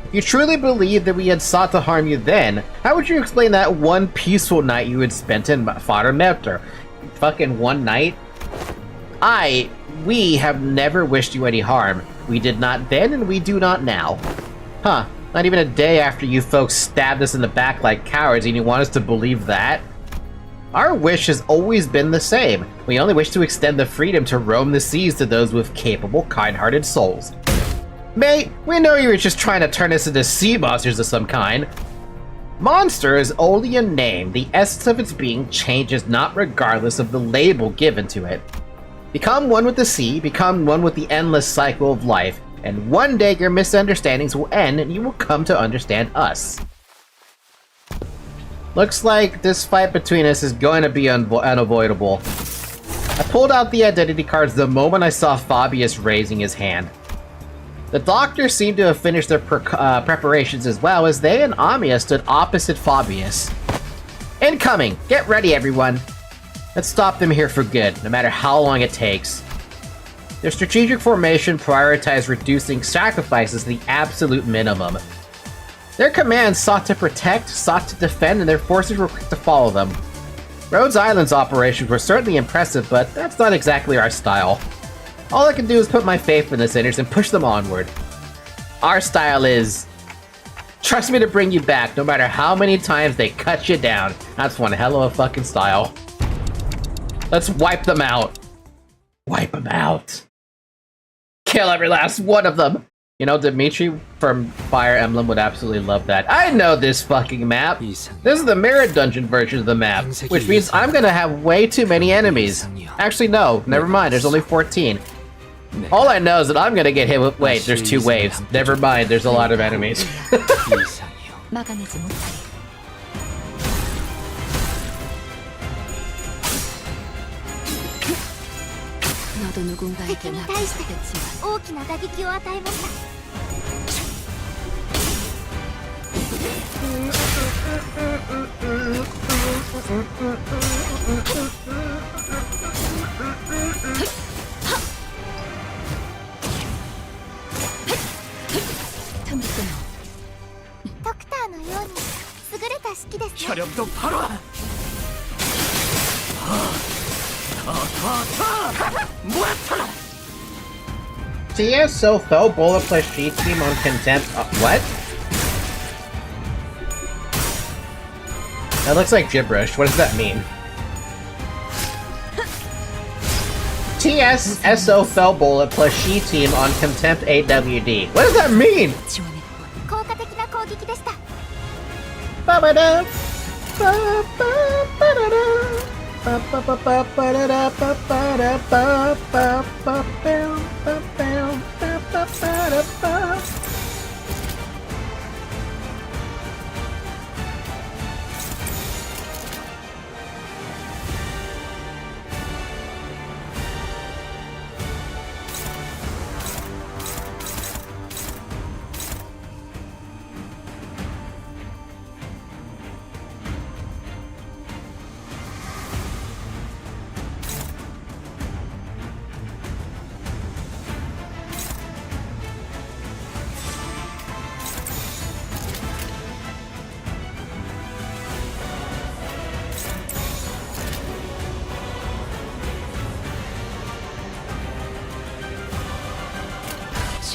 A: If you truly believed that we had sought to harm you then, how would you explain that one peaceful night you had spent in Fodder Melter? Fucking one night? We have never wished you any harm. We did not then, and we do not now. Huh. Not even a day after you folks stabbed us in the back like cowards, and you want us to believe that? Our wish has always been the same. We only wish to extend the freedom to roam the seas to those with capable, kind-hearted souls. Mate, we know you were just trying to turn us into sea monsters of some kind. Monster is only a name. The essence of its being changes not regardless of the label given to it. Become one with the sea, become one with the endless cycle of life, and one day your misunderstandings will end and you will come to understand us. Looks like this fight between us is going to be unavoidable. I pulled out the identity cards the moment I saw Fabius raising his hand. The doctors seemed to have finished their preparations as well, as they and Amiya stood opposite Fabius. Incoming! Get ready, everyone! Let's stop them here for good, no matter how long it takes. Their strategic formation prioritized reducing sacrifices to the absolute minimum. Their commands sought to protect, sought to defend, and their forces were quick to follow them. Rhodes Island's operations were certainly impressive, but that's not exactly our style. All I can do is put my faith in the sinners and push them onward. Our style is... trust me to bring you back, no matter how many times they cut you down. That's one hell of a fucking style. Let's wipe them out. Wipe them out. Kill every last one of them. You know, Dimitri from Fire Emblem would absolutely love that. I know this fucking map. This is the mirror dungeon version of the map, which means I'm gonna have way too many enemies. Actually, no, never mind, there's only 14. All I know is that I'm gonna get hit with... Wait, there's 2 waves. Never mind, there's a lot of enemies. TSO fell bullet plus G team on contempt. What? That looks like gibberish. What does that mean? TSO fell bullet plus she team on contempt AWD. What does that mean? Ba-ba-da.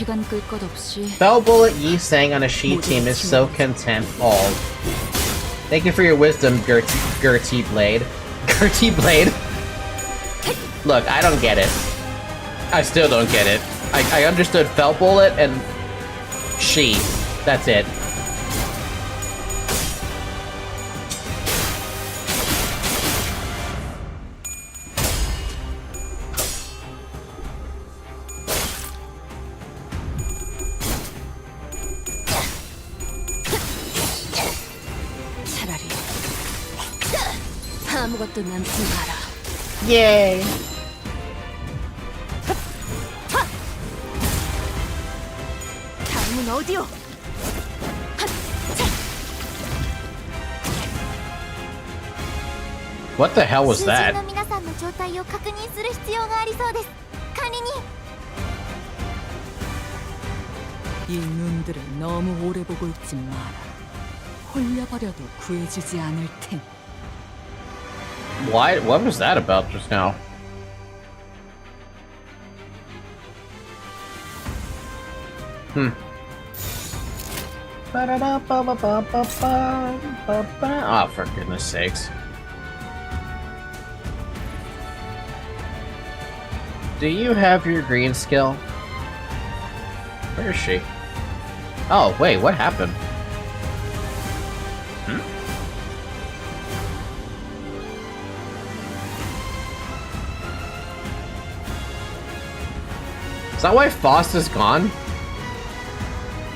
D: 시간 끌 것 없이
A: Fell Bullet Yi sang on a she team is so content all. Thank you for your wisdom, Gertie Blade. Gertie Blade? Look, I don't get it. I still don't get it. I understood Fell Bullet and she. That's it.
D: 차라리 아무것도 남지 마라.
A: Yay.
B: 다음은 어디요?
A: What the hell was
B: 囚人
A: that?
B: の皆さんの状態を確認する必要がありそうです。管理人。
D: 이 눈들을 너무 오래 보고 있지 마라. 홀려버려도 구해주지 않을 텐.
A: Why? What was that about just now? Oh, for goodness sakes. Do you have your green skill? Where is she? Oh, wait, what happened? Is that why Faust is gone?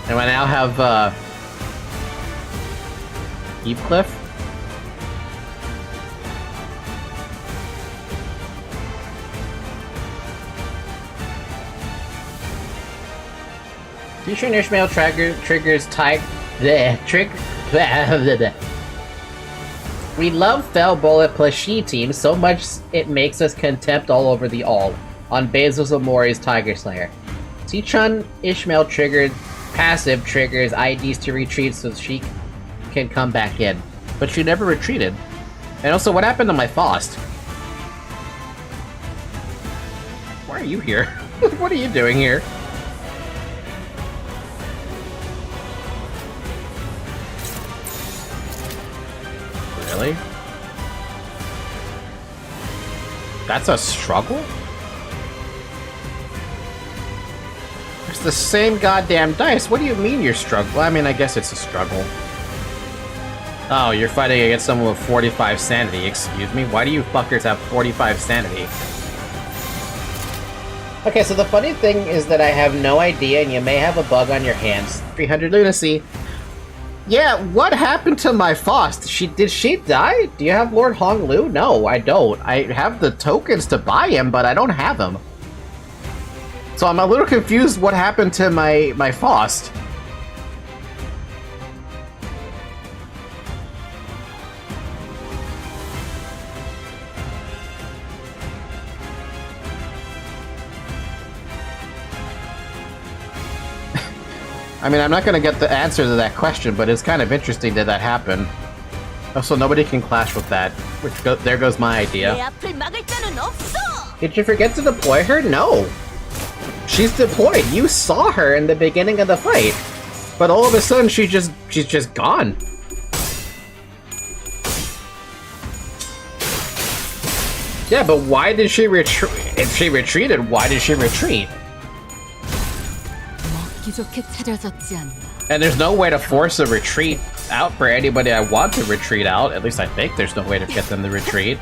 A: And I now have, Heathcliff? Future Ishmael triggers type We love Fell Bullet plus She Team so much it makes us contempt all over the all on Basil Zamori's Tiger Slayer. Sichun Ishmael triggered passive triggers IDs to retreat so she can come back in. But she never retreated. And also, what happened to my Faust? Why are you here? What are you doing here? Really? That's a struggle? It's the same goddamn dice. What do you mean you're struggling? I mean, I guess it's a struggle. Oh, you're fighting against someone with 45 sanity. Excuse me? Why do you fuckers have 45 sanity? Okay, so the funny thing is that I have no idea, and you may have a bug on your hands. 300 lunacy. Yeah, what happened to my Faust? Did she die? Do you have Lord Hong Lu? No, I don't. I have the tokens to buy him, but I don't have him. So I'm a little confused what happened to my Faust. I mean, I'm not gonna get the answer to that question, but it's kind of interesting that that happened. Also, nobody can clash with that. There goes my idea. Did you forget to deploy her? No. She's deployed. You saw her in the beginning of the fight. But all of a sudden, she's just gone. Yeah, but why did she retreat? If she retreated, why did she retreat? And there's no way to force a retreat out for anybody I want to retreat out. At least I think there's no way to get them to retreat.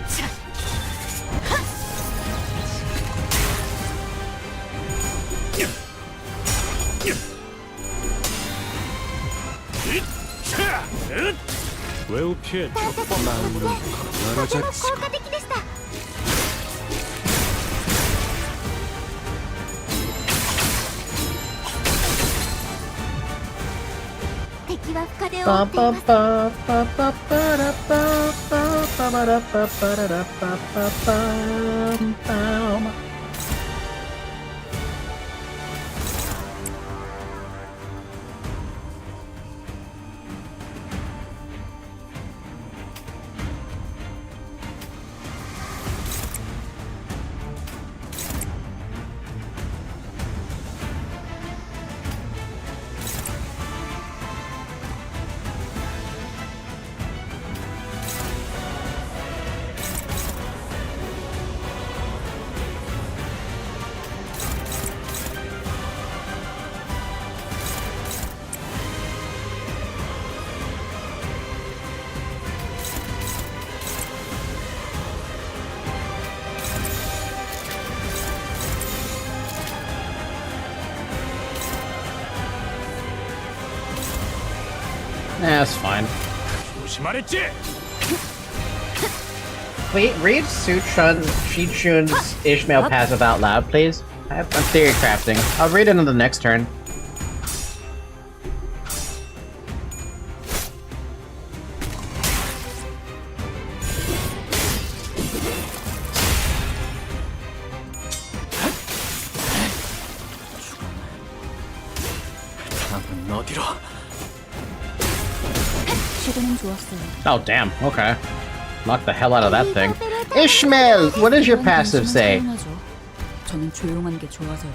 A: That's fine.
C: 조심하랬지.
A: Wait, read Shichun's Ishmael passive out loud, please. I'm theory crafting. I'll read it on the next turn.
E: 답은 어디로?
B: 시도는 좋았어요.
A: Oh, damn. Okay. Knock the hell out of that thing. Ishmael, what does your passive say?
D: 사용하죠. 저는 조용한 게 좋아서요.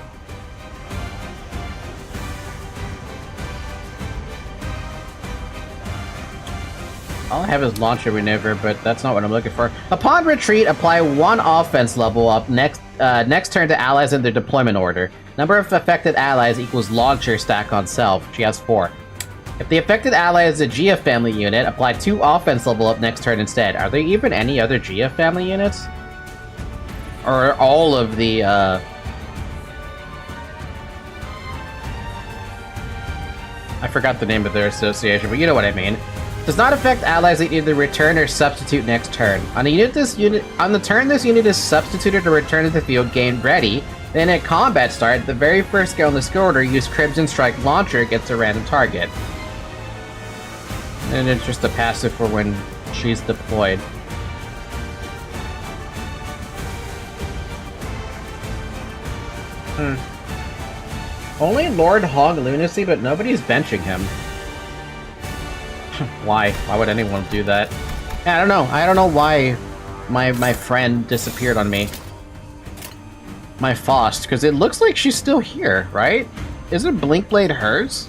A: All I have is launcher maneuver, but that's not what I'm looking for. Upon retreat, apply 1 offense level up next turn to allies in their deployment order. Number of affected allies equals launcher stack on self. She has 4. If the affected ally is a GF family unit, apply 2 offense level up next turn instead. Are there even any other GF family units? Or all of the, I forgot the name of their association, but you know what I mean. Does not affect allies that either return or substitute next turn. On the turn this unit is substituted or returned to the field, gain ready. Then at combat start, the very first skill in the skill order, use Crimson Strike Launcher against a random target. And it's just a passive for when she's deployed. Only Lord Hog Lunacy, but nobody's benching him. Why? Why would anyone do that? Yeah, I don't know. I don't know why my friend disappeared on me. My Faust, because it looks like she's still here, right? Isn't Blinkblade hers?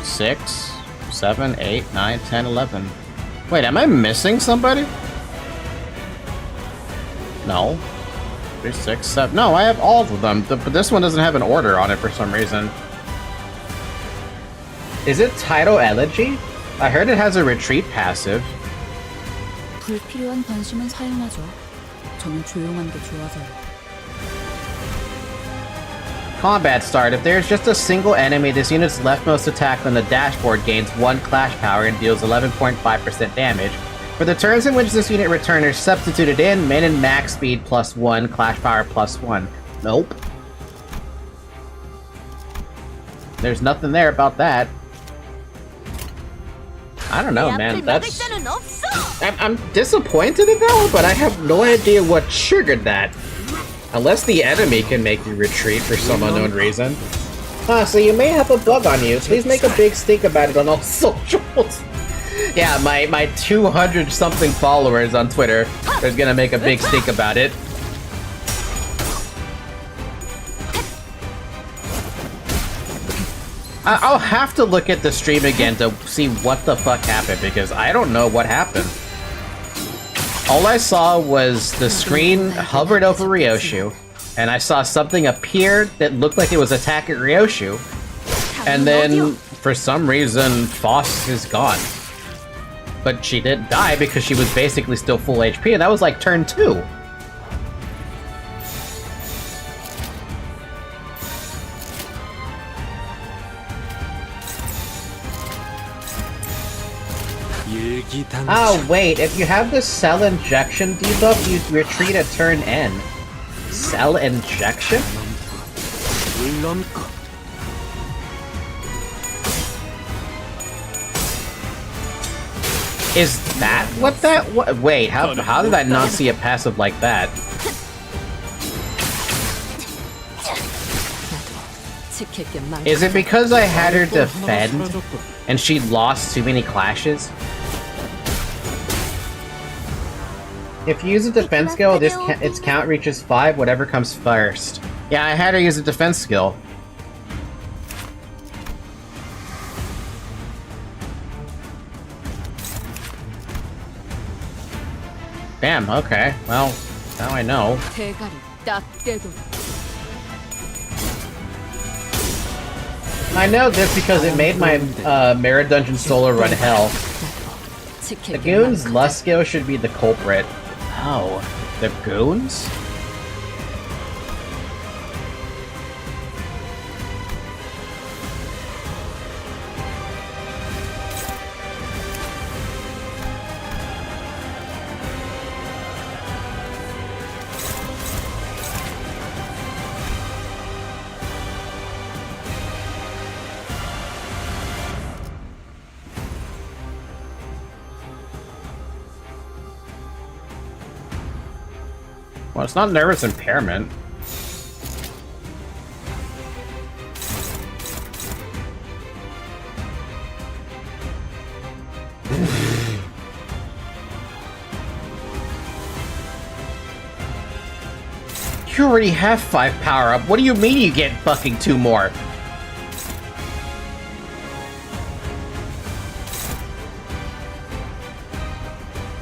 A: Six, 7, 8, 9, 10, 11. Wait, am I missing somebody? No. 3, 6, 7. No, I have all of them, but this one doesn't have an order on it for some reason. Is it Tidal Elegy? I heard it has a retreat passive.
D: 불필요한 관심은 사용하죠. 저는 조용한 게 좋아서요.
A: Combat start. If there's just a single enemy, this unit's leftmost attack on the dashboard gains 1 clash power and deals 11.5% damage. For the turns in which this unit returns are substituted in, min and max speed +1, clash power +1. Nope. There's nothing there about that. I don't know, man. That's... I'm disappointed in that one, but I have no idea what triggered that. Unless the enemy can make you retreat for some unknown reason. So you may have a bug on you. Please make a big stink about it on all socials. Yeah, my 200-something followers on Twitter are gonna make a big stink about it. I'll have to look at the stream again to see what the fuck happened, because I don't know what happened. All I saw was the screen hovered over Ryoshu, and I saw something appear that looked like it was attacking Ryoshu, and then, for some reason, Faust is gone. But she didn't die because she was basically still full HP, and that was like turn 2. Oh wait, if you have the cell injection debuff, you retreat at turn N. Cell injection? Is that what that was? Wait, how did I not see a passive like that? Is it because I had her defend and she lost too many clashes? If you use a defense skill, its count reaches 5, whatever comes first. Yeah, I had her use a defense skill. Damn, okay. Well, now I know.
D: 대가리 딱 떼도
A: I know this because it made my Mirror Dungeon solo run hell. The goons' lust skill should be the culprit. Oh, the goons? Well, it's not nervous impairment. You already have 5 power-up. What do you mean you get fucking 2 more?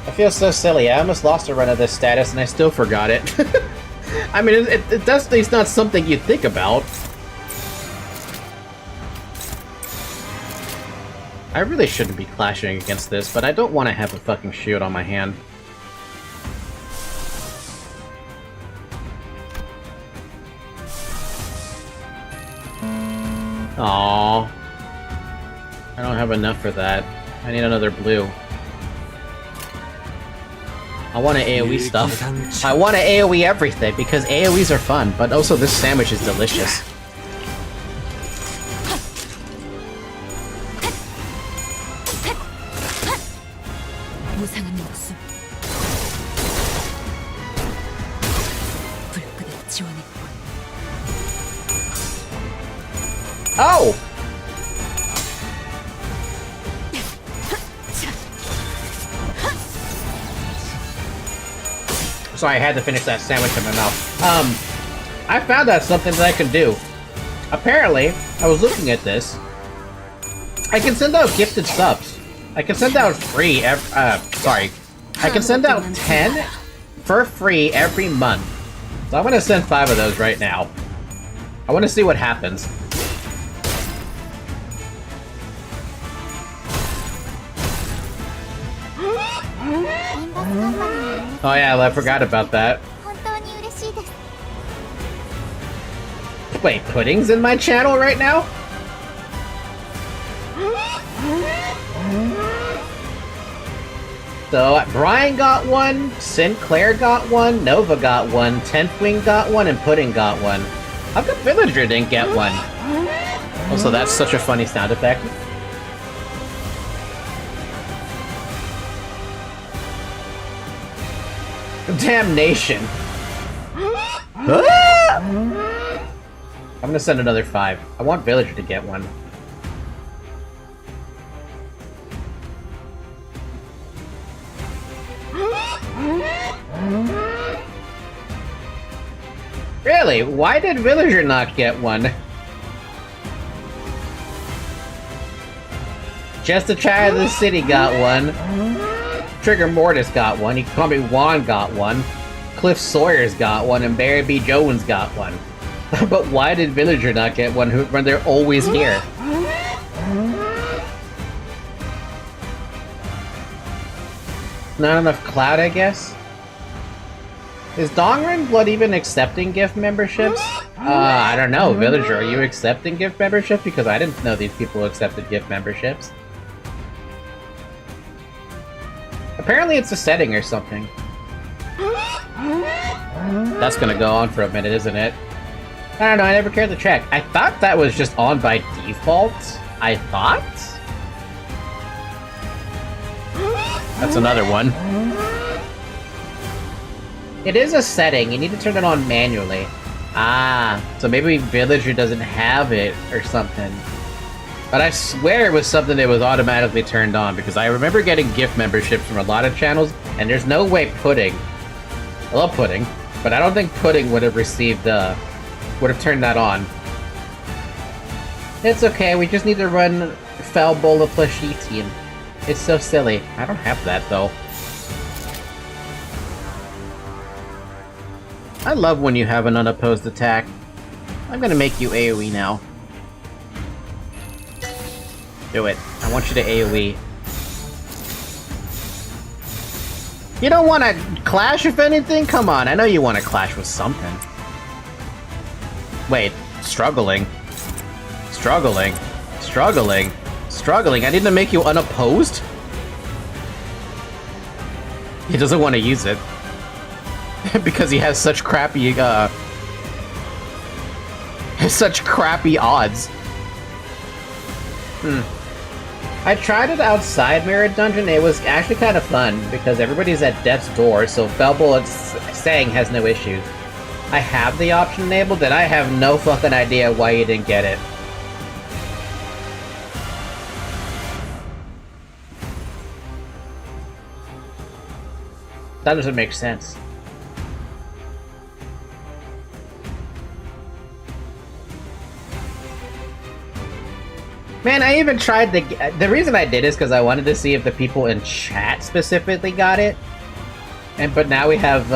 A: I feel so silly. I almost lost a run of this status and I still forgot it. I mean, it's not something you think about. I really shouldn't be clashing against this, but I don't want to have a fucking shield on my hand. Aww. I don't have enough for that. I need another blue. I want to AoE stuff. I want to AoE everything, because AoEs are fun, but also this sandwich is delicious. Oh! Sorry, I had to finish that sandwich in my mouth. I found out something that I can do. Apparently, I was looking at this. I can send out gifted subs. I can send out free sorry. I can send out 10 for free every month. So I'm gonna send 5 of those right now. I want to see what happens. Oh yeah, I forgot about that. Wait, Pudding's in my channel right now? So, Brian got one, Sinclair got one, Nova got one, Tenthwing got one, and Pudding got one. How come Villager didn't get one? Also, that's such a funny sound effect. Damnation! Ah! I'm gonna send another 5. I want Villager to get one. Really? Why did Villager not get one? Just a Child of the City got one. Trigger Mortis got one. Probably Juan got one. Cliff Sawyer's got one, and Barry B. Jones got one. But why did Villager not get one when they're always here? Not enough clout, I guess? Is Dongren Blood even accepting gift memberships? I don't know. Villager, are you accepting gift membership? Because I didn't know these people accepted gift memberships. Apparently it's a setting or something. That's gonna go on for a minute, isn't it? I don't know, I never cared to check. I thought that was just on by default. I thought? That's another one. It is a setting, you need to turn it on manually. Ah, so maybe Villager doesn't have it or something. But I swear it was something that was automatically turned on, because I remember getting gift memberships from a lot of channels, and there's no way Pudding, I love Pudding, but I don't think Pudding would have received, would have turned that on. It's okay, we just need to run Falbola Plashitian. It's so silly. I don't have that, though. I love when you have an unopposed attack. I'm gonna make you AoE now. Do it. I want you to AoE. You don't want to clash, if anything? Come on, I know you want to clash with something. Wait, struggling. Struggling. Struggling. Struggling. I need to make you unopposed? He doesn't want to use it. Because he has such crappy, such crappy odds. I tried it outside Mirror Dungeon. It was actually kind of fun because everybody's at death's door, so Felbull saying has no issues. I have the option enabled, and I have no fucking idea why you didn't get it. That doesn't make sense. Man, I even tried to... The reason I did is because I wanted to see if the people in chat specifically got it. But now we have,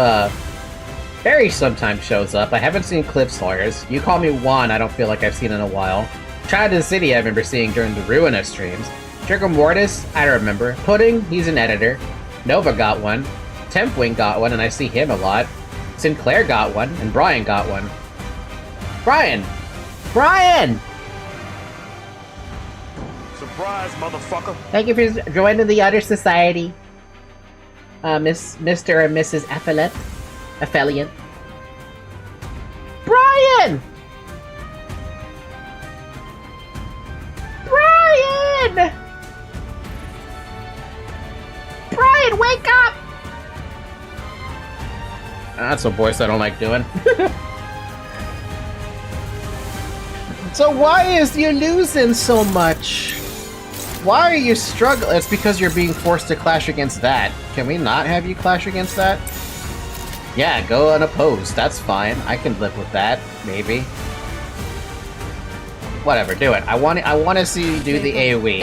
A: Barry sometimes shows up. I haven't seen Cliff Sawyers. You Call Me Juan, I don't feel like I've seen in a while. Child of the City I remember seeing during the Ruina streams. Trigger Mortis, I don't remember. Pudding, he's an editor. Nova got one. Tempwing got one, and I see him a lot. Sinclair got one, and Brian got one. Brian! Brian!
C: Surprise, motherfucker!
A: Thank you for joining the Other Society. Mr. and Mrs. Affiliate. Brian! Brian! Brian, wake up! That's a voice I don't like doing. So why is you losing so much? Why are you struggling? It's because you're being forced to clash against that. Can we not have you clash against that? Yeah, go unopposed. That's fine. I can live with that, maybe. Whatever, do it. I want to see you do the AoE.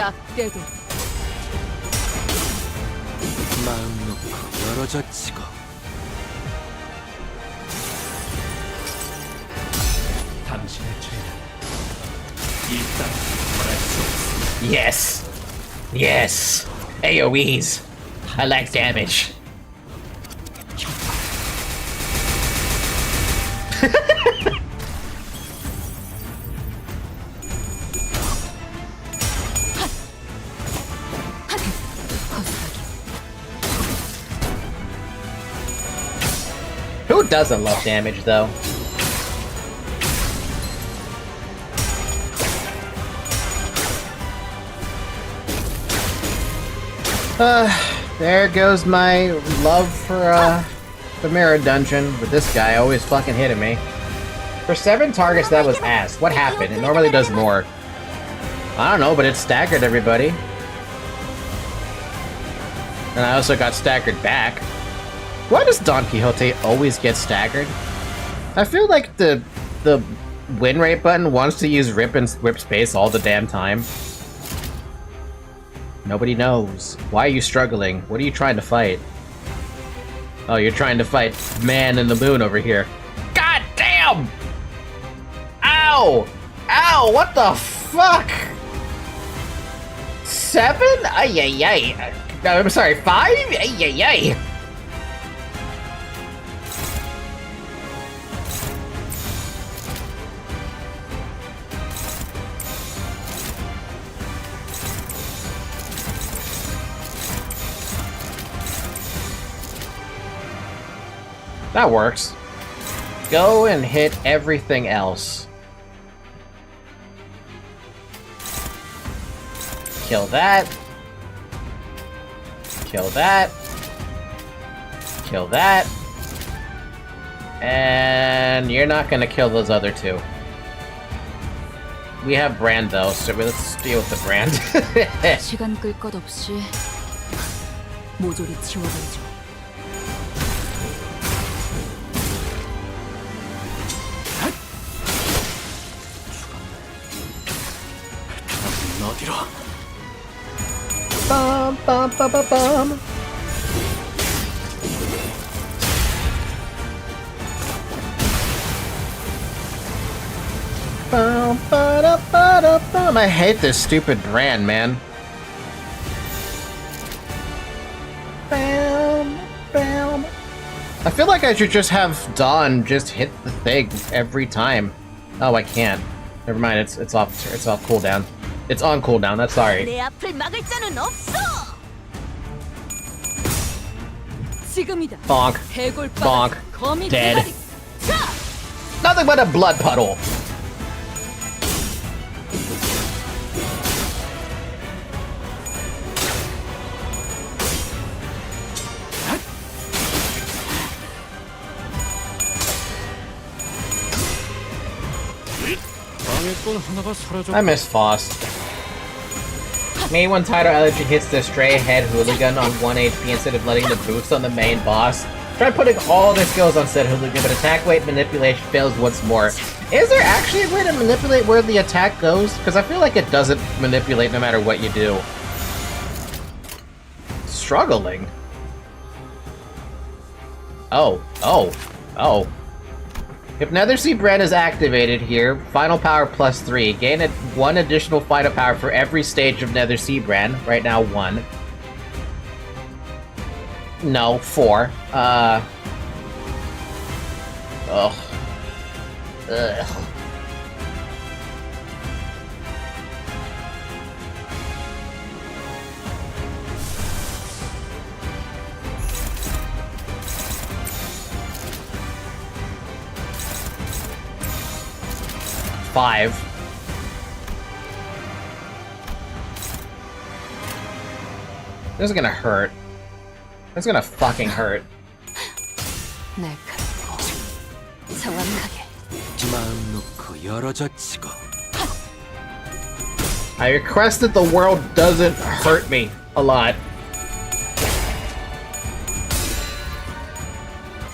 A: Yes! Yes! AoEs! I like damage. Who doesn't love damage, though? There goes my love for, the Mirror Dungeon, with this guy always fucking hitting me. For 7 targets, that was ass. What happened? It normally does more. I don't know, but it staggered everybody. And I also got staggered back. Why does Don Quixote always get staggered? I feel like the win rate button wants to use rip and whip space all the damn time. Nobody knows. Why are you struggling? What are you trying to fight? Oh, you're trying to fight Man in the Moon over here. God damn! Ow! Ow! What the fuck? 7? Ay ay ay. I'm sorry, 5? Ay ay ay. That works. Go and hit everything else. Kill that. Kill that. Kill that. And you're not gonna kill those other 2. We have Brand though, so let's deal with the Brand.
D: 시간 끌 것 없이 모조리 치워버리죠.
E: 어디로?
A: Bum, bum, bum, bum, bum. Bum, ba-da, ba-da, bum. I hate this stupid Brand, man. Bam, bam. I feel like I should just have Dawn just hit the thing every time. Oh, I can't. Never mind. It's off cooldown. It's on cooldown. That's sorry. Bonk. Bonk. Dead. Nothing but a blood puddle.
E: 건 하나가 사라졌고.
A: I miss Faust. Maybe when Tidal Energy hits the stray head hooligan on 1 HP instead of letting the boost on the main boss. Try putting all their skills on said hooligan, but attack weight manipulation fails once more. Is there actually a way to manipulate where the attack goes? Because I feel like it doesn't manipulate no matter what you do. Struggling. Oh. If Nether Brand is activated here, final power +3. Gain 1 additional final power for every stage of Nether Brand. Right now, 1. No, 4. Ugh. 5. This is gonna hurt. This is gonna fucking hurt.
E: 마음 놓고 열어젖히고.
A: I request that the world doesn't hurt me a lot.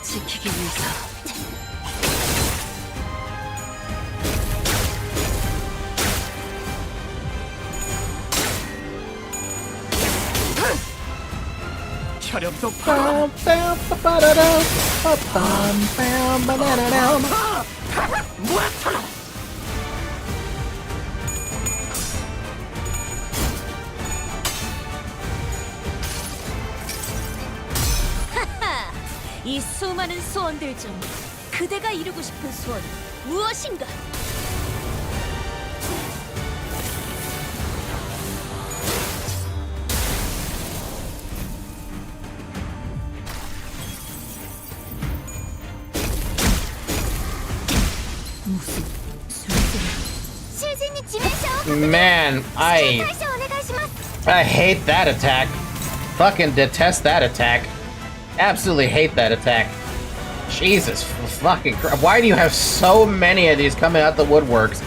D: 지키기 위해서
E: 혈염도
B: 이 수많은 소원들 중 그대가 이루고 싶은 소원 무엇인가?
A: Man, I hate that attack. Fucking detest that attack. Absolutely hate that attack. Jesus fucking Christ. Why do you have so many of these coming out the woodworks?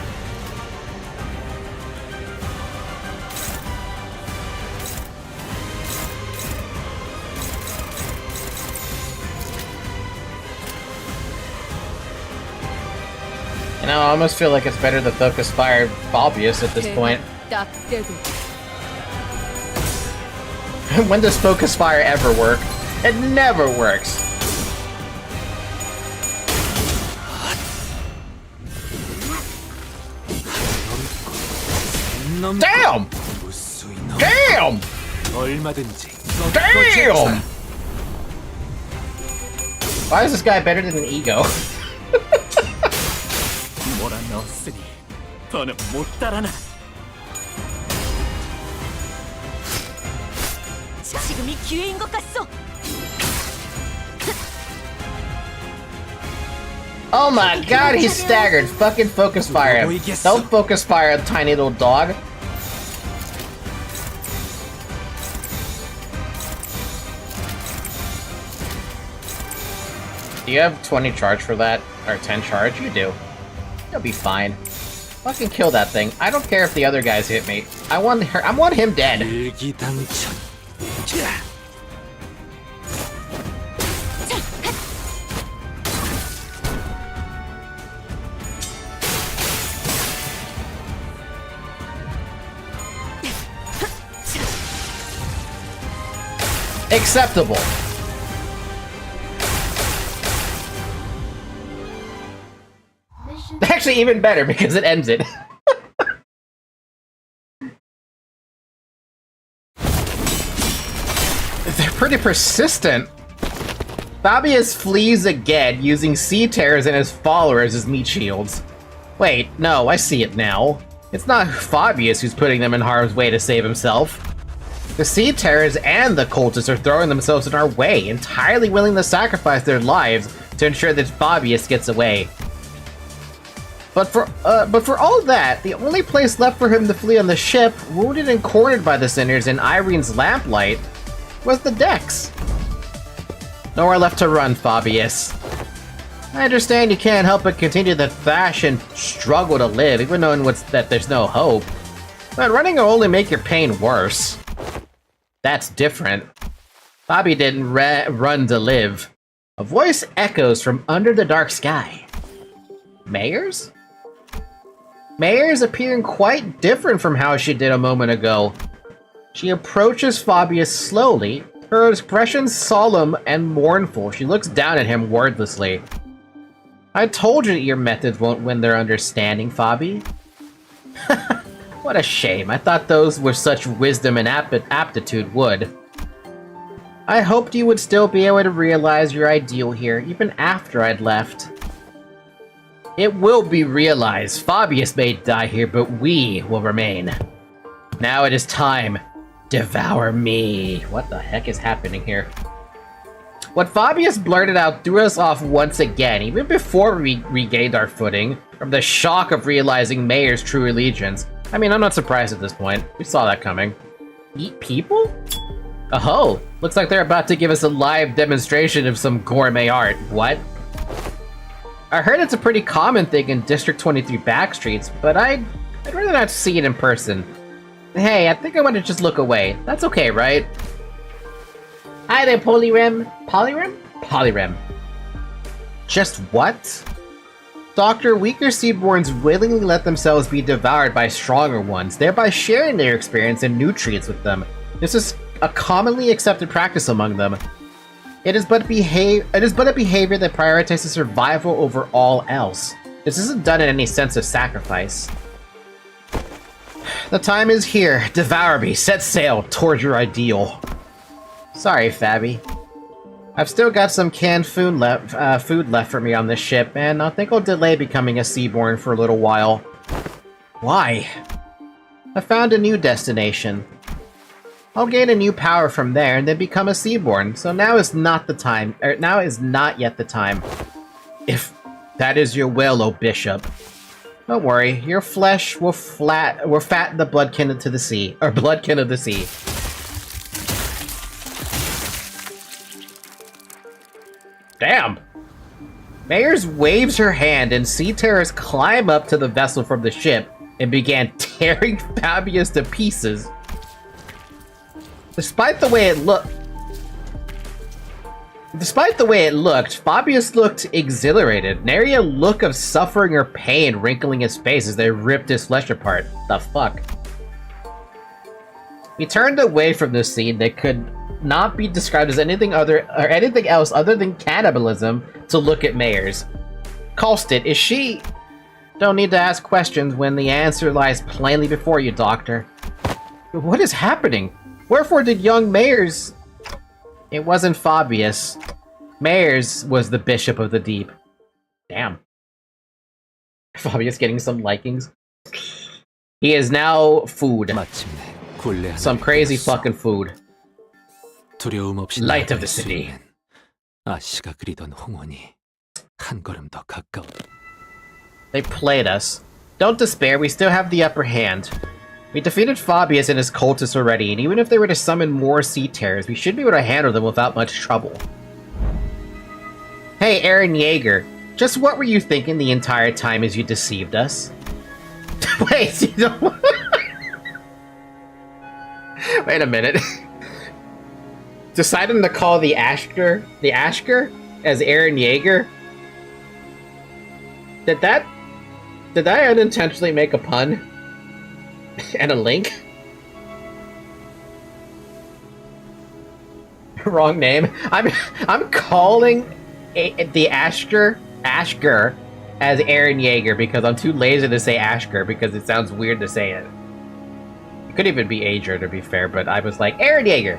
A: You know, I almost feel like it's better to focus fire Fabius at this point. When does focus fire ever work? It never works. Damn! Damn! Damn! Why is this guy better than an ego?
E: 몰아넣었으니 더는 못 따라나.
B: 지금이 기회인 것 같소.
A: Oh my god, he's staggered. Fucking focus fire him. Don't focus fire a tiny little dog. Do you have 20 charge for that? Or 10 charge? You do. You'll be fine. Fucking kill that thing. I don't care if the other guys hit me. I want him dead. Acceptable. Actually, even better because it ends it. They're pretty persistent. Fabius flees again, using sea terrors and his followers as meat shields. Wait, no, I see it now. It's not Fabius who's putting them in harm's way to save himself. The sea terrors and the cultists are throwing themselves in our way, entirely willing to sacrifice their lives to ensure that Fabius gets away. But for all that, the only place left for him to flee on the ship, wounded and cornered by the sinners in Irene's lamplight, was the decks. Nowhere left to run, Fabius. I understand you can't help but continue to thrash and struggle to live, even knowing that there's no hope. But running will only make your pain worse. That's different. Bobby didn't run to live. A voice echoes from under the dark sky. Mayors? Mayors appearing quite different from how she did a moment ago. She approaches Fabius slowly, her expression solemn and mournful. She looks down at him wordlessly. I told you that your methods won't win their understanding, Fabi. What a shame. I thought those with such wisdom and aptitude would. I hoped you would still be able to realize your ideal here, even after I'd left. It will be realized. Fabius may die here, but we will remain. Now it is time. Devour me. What the heck is happening here? What Fabius blurted out threw us off once again, even before we regained our footing, from the shock of realizing Mayer's true allegiance. I mean, I'm not surprised at this point. We saw that coming. Eat people? Oh, looks like they're about to give us a live demonstration of some gourmet art. What? I heard it's a pretty common thing in District 23 backstreets, but I'd rather not see it in person. Hey, I think I want to just look away. That's okay, right? Hi there, Polyrem. Polyrem? Polyrem. Just what? Doctor, weaker seaborns willingly let themselves be devoured by stronger ones, thereby sharing their experience and nutrients with them. This is a commonly accepted practice among them. It is but a behavior that prioritizes survival over all else. This isn't done in any sense of sacrifice. The time is here. Devour me. Set sail towards your ideal. Sorry, Fabi. I've still got some canned food left for me on this ship, and I think I'll delay becoming a Seaborn for a little while. Why? I found a new destination. I'll gain a new power from there and then become a Seaborn, so now is not the time, now is not yet the time. If that is your will, O Bishop. Don't worry, your flesh will fatten the bloodkin into the sea, or bloodkin of the sea. Damn! Mayers waves her hand and sea terrors climb up to the vessel from the ship and began tearing Fabius to pieces. Despite the way it looked, Fabius looked exhilarated, nary a look of suffering or pain wrinkling his face as they ripped his flesh apart. The fuck? We turned away from this scene that could not be described as anything else other than cannibalism to look at Mayers. Kalstit, is she? Don't need to ask questions when the answer lies plainly before you, Doctor. What is happening? Wherefore did young Mayers... It wasn't Fabius. Mayers was the Bishop of the Deep. Damn. Fabius getting some likings. He is now food. Some crazy fucking food. Light of the city. They played us. Don't despair, we still have the upper hand. We defeated Fabius and his cultists already, and even if they were to summon more sea terrors, we should be able to handle them without much trouble. Hey, Aaron Yeager, just what were you thinking the entire time as you deceived us? Wait, you don't... Wait a minute. Deciding to call the Ashker as Aaron Yeager? Did I unintentionally make a pun? And a link? Wrong name. I'm calling the Ashker as Aaron Yeager because I'm too lazy to say Ashker because it sounds weird to say it. It could even be Ager to be fair, but I was like, Aaron Yeager!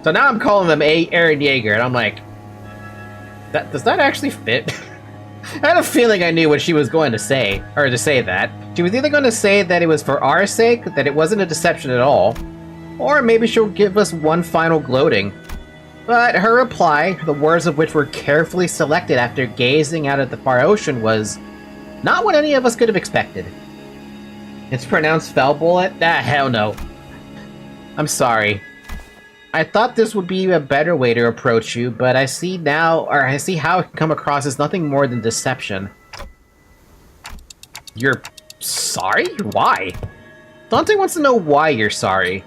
A: So now I'm calling them Aaron Yeager, and I'm like, does that actually fit? I had a feeling I knew what she was going to say, or to say that. She was either going to say that it was for our sake, that it wasn't a deception at all, or maybe she'll give us one final gloating. But her reply, the words of which were carefully selected after gazing out at the far ocean, was not what any of us could have expected. It's pronounced fell bullet? Ah, hell no. I'm sorry. I thought this would be a better way to approach you, but I see now, or I see how it can come across as nothing more than deception. You're sorry? Why? Dante wants to know why you're sorry.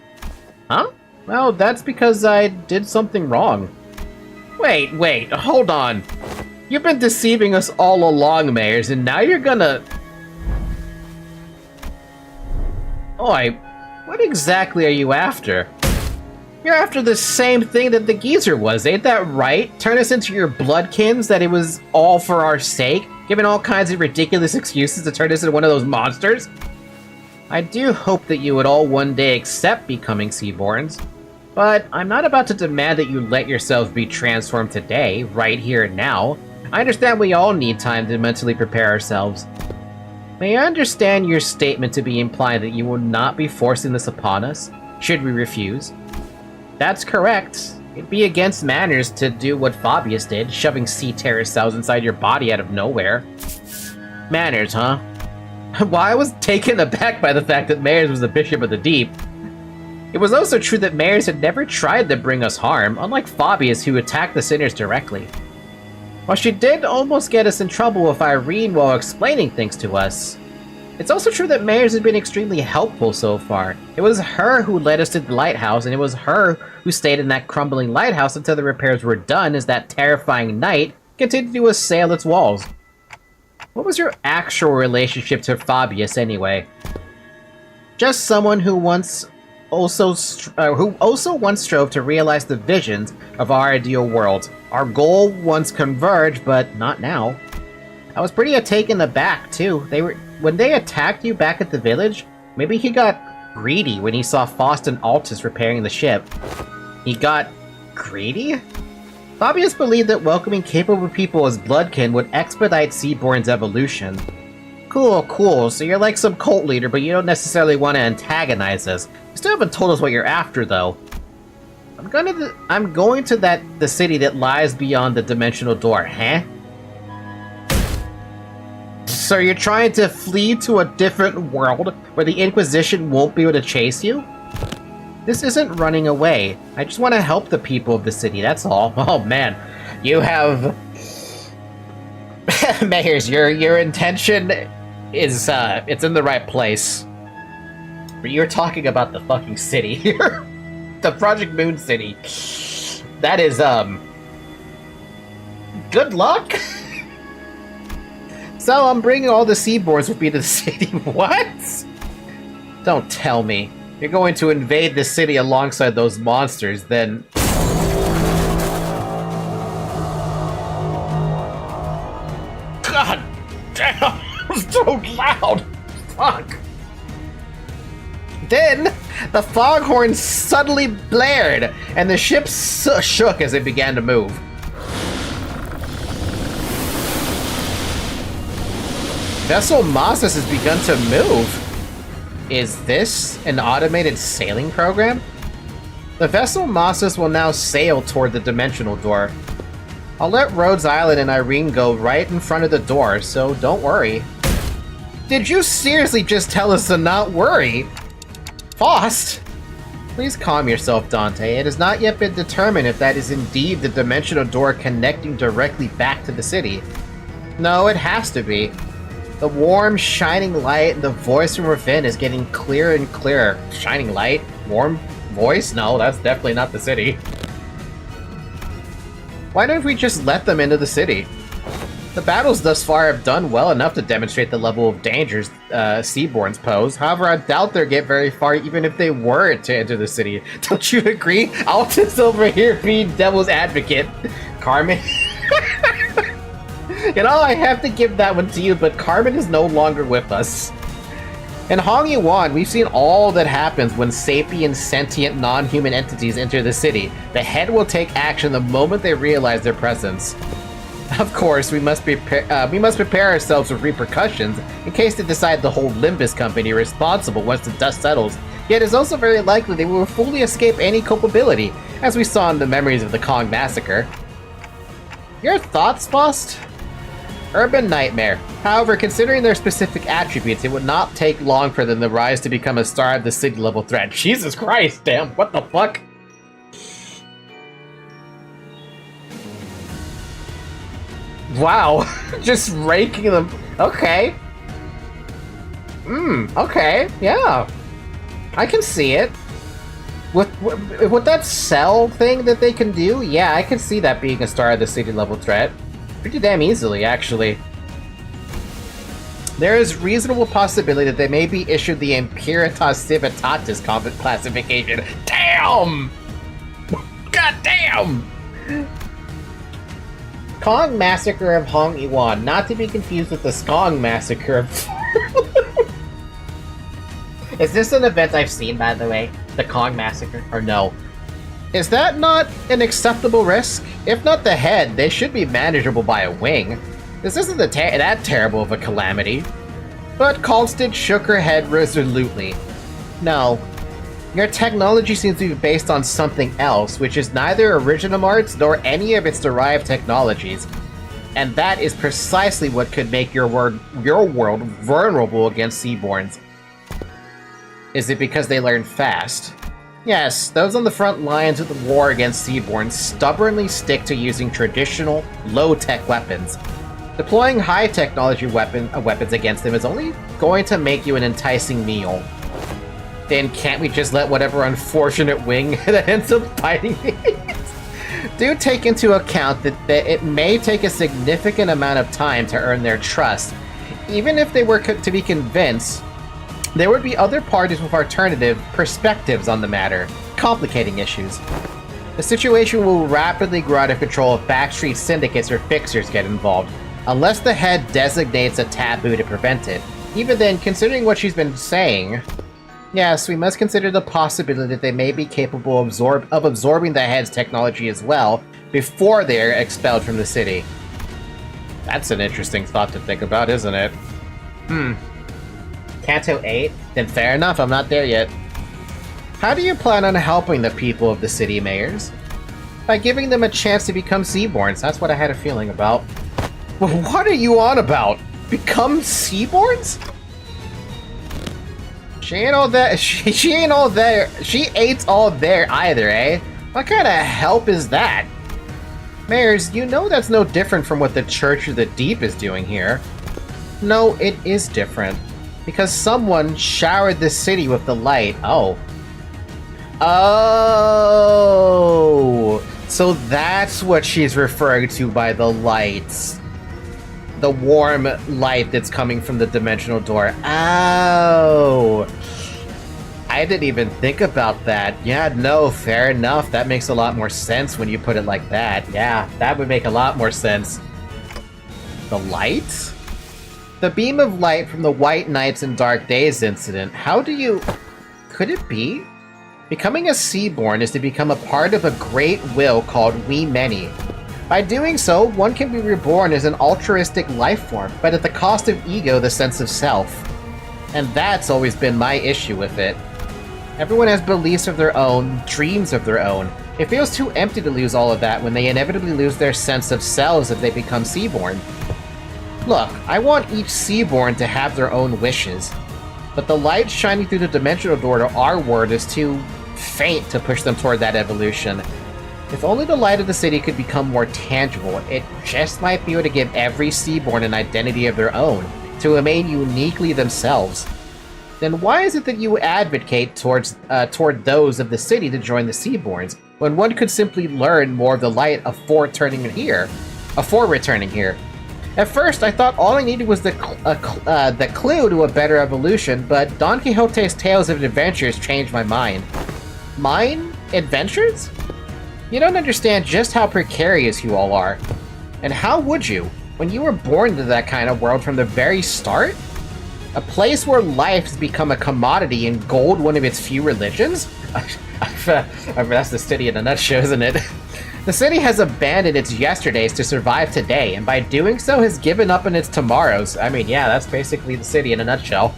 A: Huh? Well, that's because I did something wrong. Wait, hold on. You've been deceiving us all along, Mayors, and now you're gonna... Oi, what exactly are you after? You're after the same thing that the geezer was, ain't that right? Turn us into your bloodkins, that it was all for our sake? Giving all kinds of ridiculous excuses to turn us into one of those monsters? I do hope that you would all one day accept becoming Seaborns. But I'm not about to demand that you let yourselves be transformed today, right here and now. I understand we all need time to mentally prepare ourselves. May I understand your statement to be implying that you will not be forcing this upon us, should we refuse? That's correct. It'd be against manners to do what Fabius did, shoving sea terror cells inside your body out of nowhere. Manners, huh? Well, I was taken aback by the fact that Mayors was the Bishop of the Deep. It was also true that Mayors had never tried to bring us harm, unlike Fabius, who attacked the sinners directly. While she did almost get us in trouble with Irene while explaining things to us, it's also true that Mayors has been extremely helpful so far. It was her who led us to the lighthouse, and it was her who stayed in that crumbling lighthouse until the repairs were done as that terrifying night continued to assail its walls. What was your actual relationship to Fabius, anyway? Just someone who also once strove to realize the visions of our ideal world. Our goal once converged, but not now. I was pretty taken aback, too. When they attacked you back at the village, maybe he got greedy when he saw Faust and Altus repairing the ship. He got greedy? Fabius believed that welcoming capable people as Bloodkin would expedite Seaborn's evolution. Cool, so you're like some cult leader, but you don't necessarily want to antagonize us. You still haven't told us what you're after, though. I'm going to the city that lies beyond the dimensional door, huh? So you're trying to flee to a different world where the Inquisition won't be able to chase you? This isn't running away. I just want to help the people of the city, that's all. Oh man, you have... Mayors, your intention is, it's in the right place. But you're talking about the fucking city here. The Project Moon City. That is, good luck? So I'm bringing all the Seaborns with me to the city. What? Don't tell me. You're going to invade the city alongside those monsters, then... God damn! It was so loud! Fuck! Then, the foghorn suddenly blared, and the ship shook as it began to move. Vessel Mossus has begun to move. Is this an automated sailing program? The vessel Mossus will now sail toward the dimensional door. I'll let Rhodes Island and Irene go right in front of the door, so don't worry. Did you seriously just tell us to not worry? Faust? Please calm yourself, Dante. It has not yet been determined if that is indeed the dimensional door connecting directly back to the city. No, it has to be. The warm, shining light and the voice from within is getting clearer and clearer. Shining light? Warm voice? No, that's definitely not the city. Why don't we just let them into the city? The battles thus far have done well enough to demonstrate the level of dangers Seaborns pose. However, I doubt they'll get very far even if they were to enter the city. Don't you agree? Altus over here being devil's advocate. Carmen? You know, I have to give that one to you, but Carmen is no longer with us. In Hong Yuan, we've seen all that happens when sapient, sentient, non-human entities enter the city. The head will take action the moment they realize their presence. Of course, we must prepare ourselves with repercussions in case they decide the whole Limbus Company responsible once the dust settles. Yet it's also very likely they will fully escape any culpability, as we saw in the memories of the Kong Massacre. Your thoughts, Faust? Urban Nightmare. However, considering their specific attributes, it would not take long for them to rise to become a star of the city-level threat. Jesus Christ, damn, what the fuck? Wow, just raking them. Okay. Okay, yeah. I can see it. With that cell thing that they can do, yeah, I can see that being a Star of the City level threat. Pretty damn easily, actually. There is reasonable possibility that they may be issued the Imperitas Civitatis combat classification. Damn! God damn! Kong Massacre of Hong Iwan, not to be confused with the Skong Massacre of... Is this an event I've seen, by the way? The Kong Massacre? Or no? Is that not an acceptable risk? If not the head, they should be manageable by a wing. This isn't that terrible of a calamity. But Kalstad shook her head resolutely. No. Your technology seems to be based on something else, which is neither Originum Arts nor any of its derived technologies. And that is precisely what could make your world vulnerable against Seaborns. Is it because they learn fast? Yes, those on the front lines of the war against Seaborns stubbornly stick to using traditional, low-tech weapons. Deploying high-technology weapons against them is only going to make you an enticing meal. Then can't we just let whatever unfortunate wing that ends up fighting it? Do take into account that it may take a significant amount of time to earn their trust. Even if they were to be convinced, there would be other parties with alternative perspectives on the matter, complicating issues. The situation will rapidly grow out of control if backstreet syndicates or fixers get involved, unless the head designates a taboo to prevent it. Even then, considering what she's been saying, yes, we must consider the possibility that they may be capable of absorbing the head's technology as well, before they are expelled from the city. That's an interesting thought to think about, isn't it? Canto 8? Then fair enough, I'm not there yet. How do you plan on helping the people of the city, mayors? By giving them a chance to become Seaborns, that's what I had a feeling about. What are you on about? Become Seaborns? She ain't all that. She ain't all there. She ain't all there either, eh? What kind of help is that? Mayors, you know that's no different from what the Church of the Deep is doing here. No, it is different. Because someone showered the city with the light. Oh. Oh! So that's what she's referring to by the lights. The warm light that's coming from the dimensional door. Oh! I didn't even think about that. Yeah, no, fair enough. That makes a lot more sense when you put it like that. Yeah, that would make a lot more sense. The light? The beam of light from the White Nights and Dark Days incident. How do you... Could it be? Becoming a Seaborn is to become a part of a great will called We Many. By doing so, one can be reborn as an altruistic life form, but at the cost of ego, the sense of self. And that's always been my issue with it. Everyone has beliefs of their own, dreams of their own. It feels too empty to lose all of that when they inevitably lose their sense of selves if they become Seaborn. Look, I want each Seaborn to have their own wishes, but the light shining through the dimensional door to our world is too faint to push them toward that evolution. If only the light of the city could become more tangible, it just might be able to give every Seaborn an identity of their own, to remain uniquely themselves. Then why is it that you advocate toward those of the city to join the Seaborns, when one could simply learn more of the light before returning here? At first, I thought all I needed was the clue to a better evolution, but Don Quixote's Tales of Adventures changed my mind. Mine? Adventures? You don't understand just how precarious you all are. And how would you, when you were born into that kind of world from the very start? A place where life has become a commodity and gold one of its few religions? That's the city in a nutshell, isn't it? The city has abandoned its yesterdays to survive today, and by doing so has given up on its tomorrows. I mean, yeah, that's basically the city in a nutshell.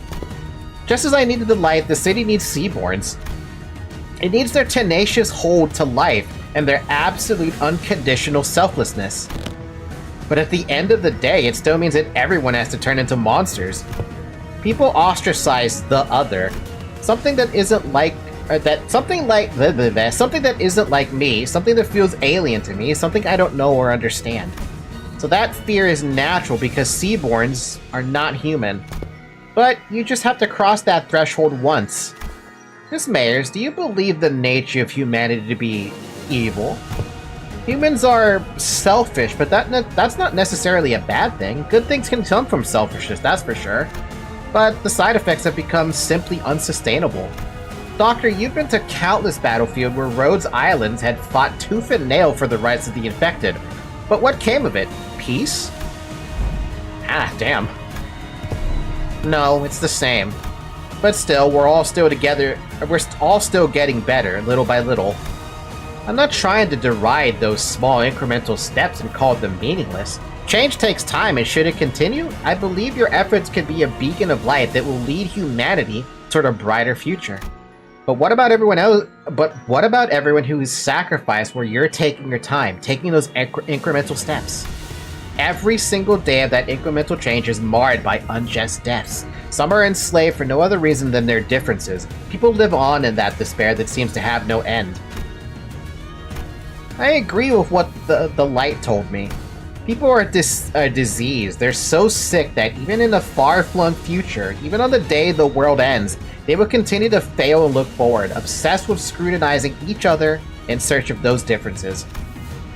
A: Just as I needed the light, the city needs Seaborns. It needs their tenacious hold to life and their absolute unconditional selflessness. But at the end of the day, it still means that everyone has to turn into monsters. People ostracize the other. Something that isn't like something that isn't like me, something that feels alien to me, something I don't know or understand. So that fear is natural because Seaborns are not human. But you just have to cross that threshold once. Miss Mayers, do you believe the nature of humanity to be evil? Humans are selfish, but that's not necessarily a bad thing. Good things can come from selfishness, that's for sure. But the side effects have become simply unsustainable. Doctor, you've been to countless battlefields where Rhodes Islands had fought tooth and nail for the rights of the infected. But what came of it? Peace? Ah, damn. No, it's the same. But still, we're all still together. We're all still getting better, little by little. I'm not trying to deride those small incremental steps and call them meaningless. Change takes time, and should it continue, I believe your efforts could be a beacon of light that will lead humanity toward a brighter future. But what about everyone else? But what about everyone who is sacrificed where you're taking your time, taking those incremental steps? Every single day of that incremental change is marred by unjust deaths. Some are enslaved for no other reason than their differences. People live on in that despair that seems to have no end. I agree with what the light told me. People are diseased. They're so sick that even in a far-flung future, even on the day the world ends, they will continue to fail and look forward, obsessed with scrutinizing each other in search of those differences.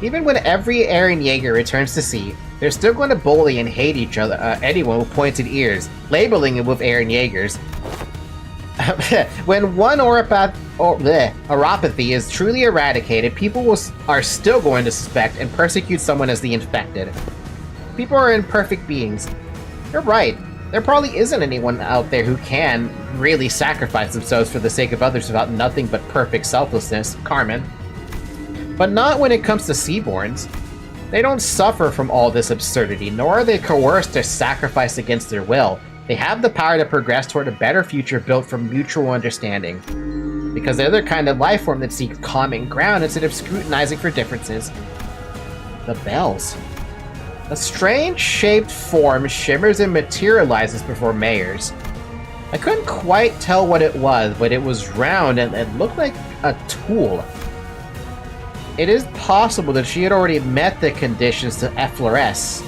A: Even when every Eren Jaeger returns to sea, they're still going to bully and hate each other, anyone with pointed ears, labeling it with Eren Jaegers. When one neuropathy is truly eradicated, people are still going to suspect and persecute someone as the infected. People are imperfect beings. You're right. There probably isn't anyone out there who can really sacrifice themselves for the sake of others without nothing but perfect selflessness, Carmen. But not when it comes to Seaborns. They don't suffer from all this absurdity, nor are they coerced to sacrifice against their will. They have the power to progress toward a better future built from mutual understanding. Because they're the kind of life form that seeks common ground instead of scrutinizing for differences. The bells. A strange shaped form shimmers and materializes before Mayers. I couldn't quite tell what it was, but it was round and it looked like a tool. It is possible that she had already met the conditions to effloresce.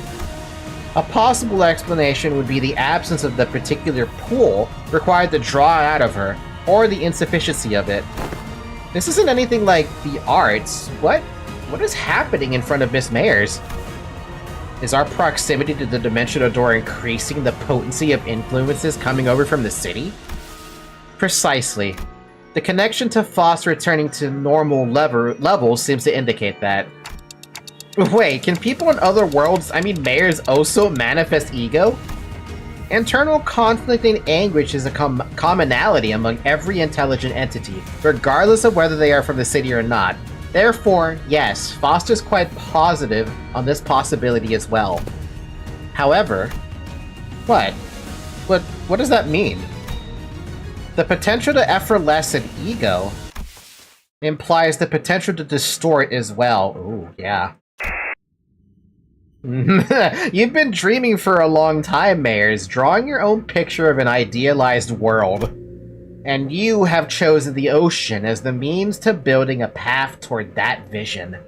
A: A possible explanation would be the absence of the particular pool required to draw it out of her, or the insufficiency of it. This isn't anything like the arts. What is happening in front of Miss Mayers? Is our proximity to the dimensional door increasing the potency of influences coming over from the city? Precisely. The connection to Foss returning to normal levels seems to indicate that. Wait, can people in other worlds, Mayers, also manifest ego? Internal conflict and anguish is a commonality among every intelligent entity, regardless of whether they are from the city or not. Therefore, yes, Foster's quite positive on this possibility as well. However, what does that mean? The potential to effervesce an ego implies the potential to distort as well. Ooh, yeah. You've been dreaming for a long time, Mayers, drawing your own picture of an idealized world. And you have chosen the ocean as the means to building a path toward that vision.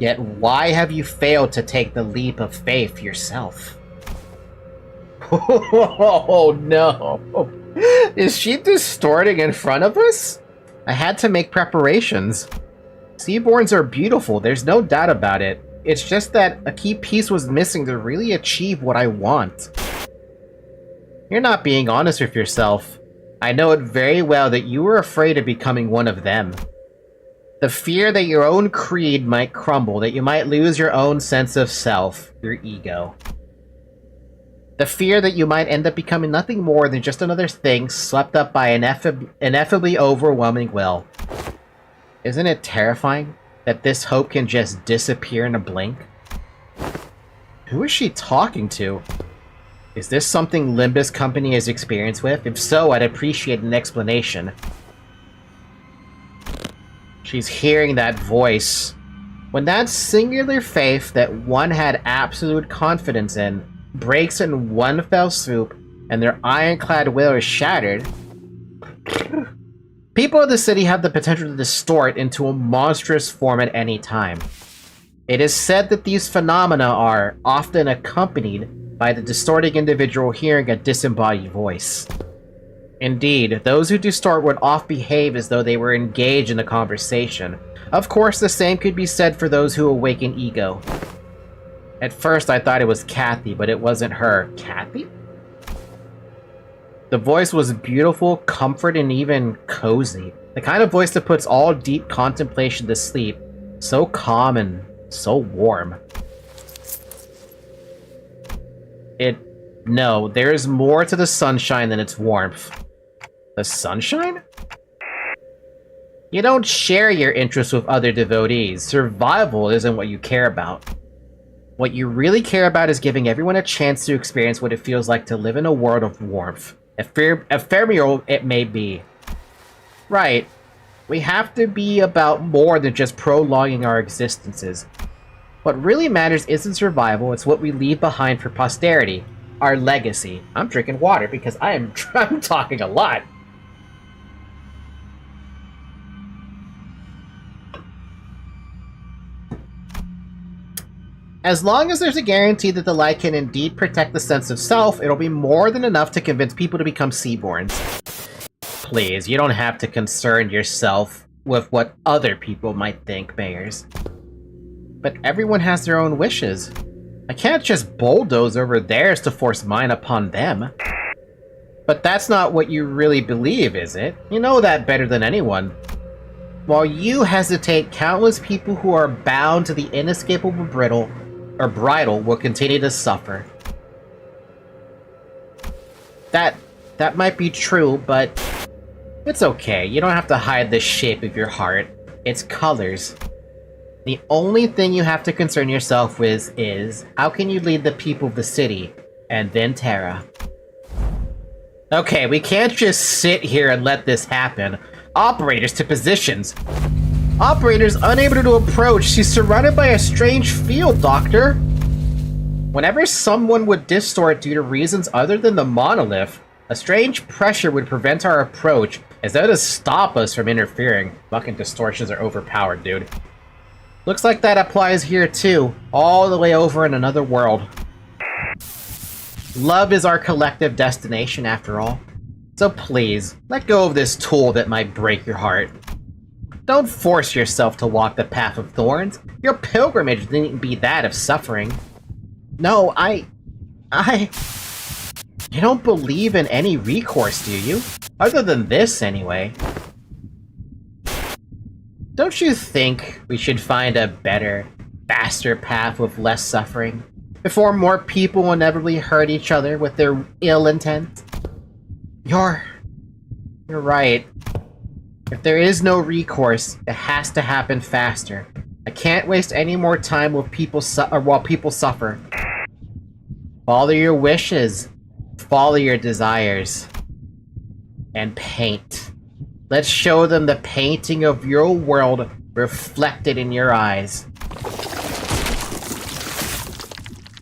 A: Yet why have you failed to take the leap of faith yourself? Oh no! Is she distorting in front of us? I had to make preparations. Seaborns are beautiful, there's no doubt about it. It's just that a key piece was missing to really achieve what I want. You're not being honest with yourself. I know it very well that you were afraid of becoming one of them. The fear that your own creed might crumble, that you might lose your own sense of self, your ego. The fear that you might end up becoming nothing more than just another thing swept up by an ineffably overwhelming will. Isn't it terrifying that this hope can just disappear in a blink? Who is she talking to? Is this something Limbus Company has experience with? If so, I'd appreciate an explanation. She's hearing that voice. When that singular faith that one had absolute confidence in breaks in one fell swoop and their ironclad will is shattered, people of the city have the potential to distort into a monstrous form at any time. It is said that these phenomena are often accompanied by the distorting individual hearing a disembodied voice. Indeed, those who distort would oft behave as though they were engaged in a conversation. Of course, the same could be said for those who awaken ego. At first, I thought it was Kathy, but it wasn't her. Kathy? The voice was beautiful, comfort, and even cozy. The kind of voice that puts all deep contemplation to sleep. So calm and so warm. No, there is more to the sunshine than its warmth. The sunshine? You don't share your interests with other devotees. Survival isn't what you care about. What you really care about is giving everyone a chance to experience what it feels like to live in a world of warmth. Ephemeral it may be. Right. We have to be about more than just prolonging our existences. What really matters isn't survival, it's what we leave behind for posterity. Our legacy. I'm drinking water because I'm talking a lot. As long as there's a guarantee that the light can indeed protect the sense of self, it'll be more than enough to convince people to become Seaborns. Please, you don't have to concern yourself with what other people might think, Mayors. But everyone has their own wishes. I can't just bulldoze over theirs to force mine upon them. But that's not what you really believe, is it? You know that better than anyone. While you hesitate, countless people who are bound to the inescapable bridle will continue to suffer. That might be true, but it's okay. You don't have to hide the shape of your heart. Its colors. The only thing you have to concern yourself with is how can you lead the people of the city, and then Terra. Okay, we can't just sit here and let this happen. Operators to positions. Operator's unable to approach. She's surrounded by a strange field, Doctor. Whenever someone would distort due to reasons other than the monolith, a strange pressure would prevent our approach, as though to stop us from interfering. Fucking distortions are overpowered, dude. Looks like that applies here too, all the way over in another world. Love is our collective destination, after all. So please, let go of this tool that might break your heart. Don't force yourself to walk the path of thorns. Your pilgrimage needn't be that of suffering. No, You don't believe in any recourse, do you? Other than this, anyway. Don't you think we should find a better, faster path with less suffering? Before more people inevitably hurt each other with their ill intent? You're right. If there is no recourse, it has to happen faster. I can't waste any more time with while people suffer. Follow your wishes. Follow your desires. And paint. Let's show them the painting of your world reflected in your eyes.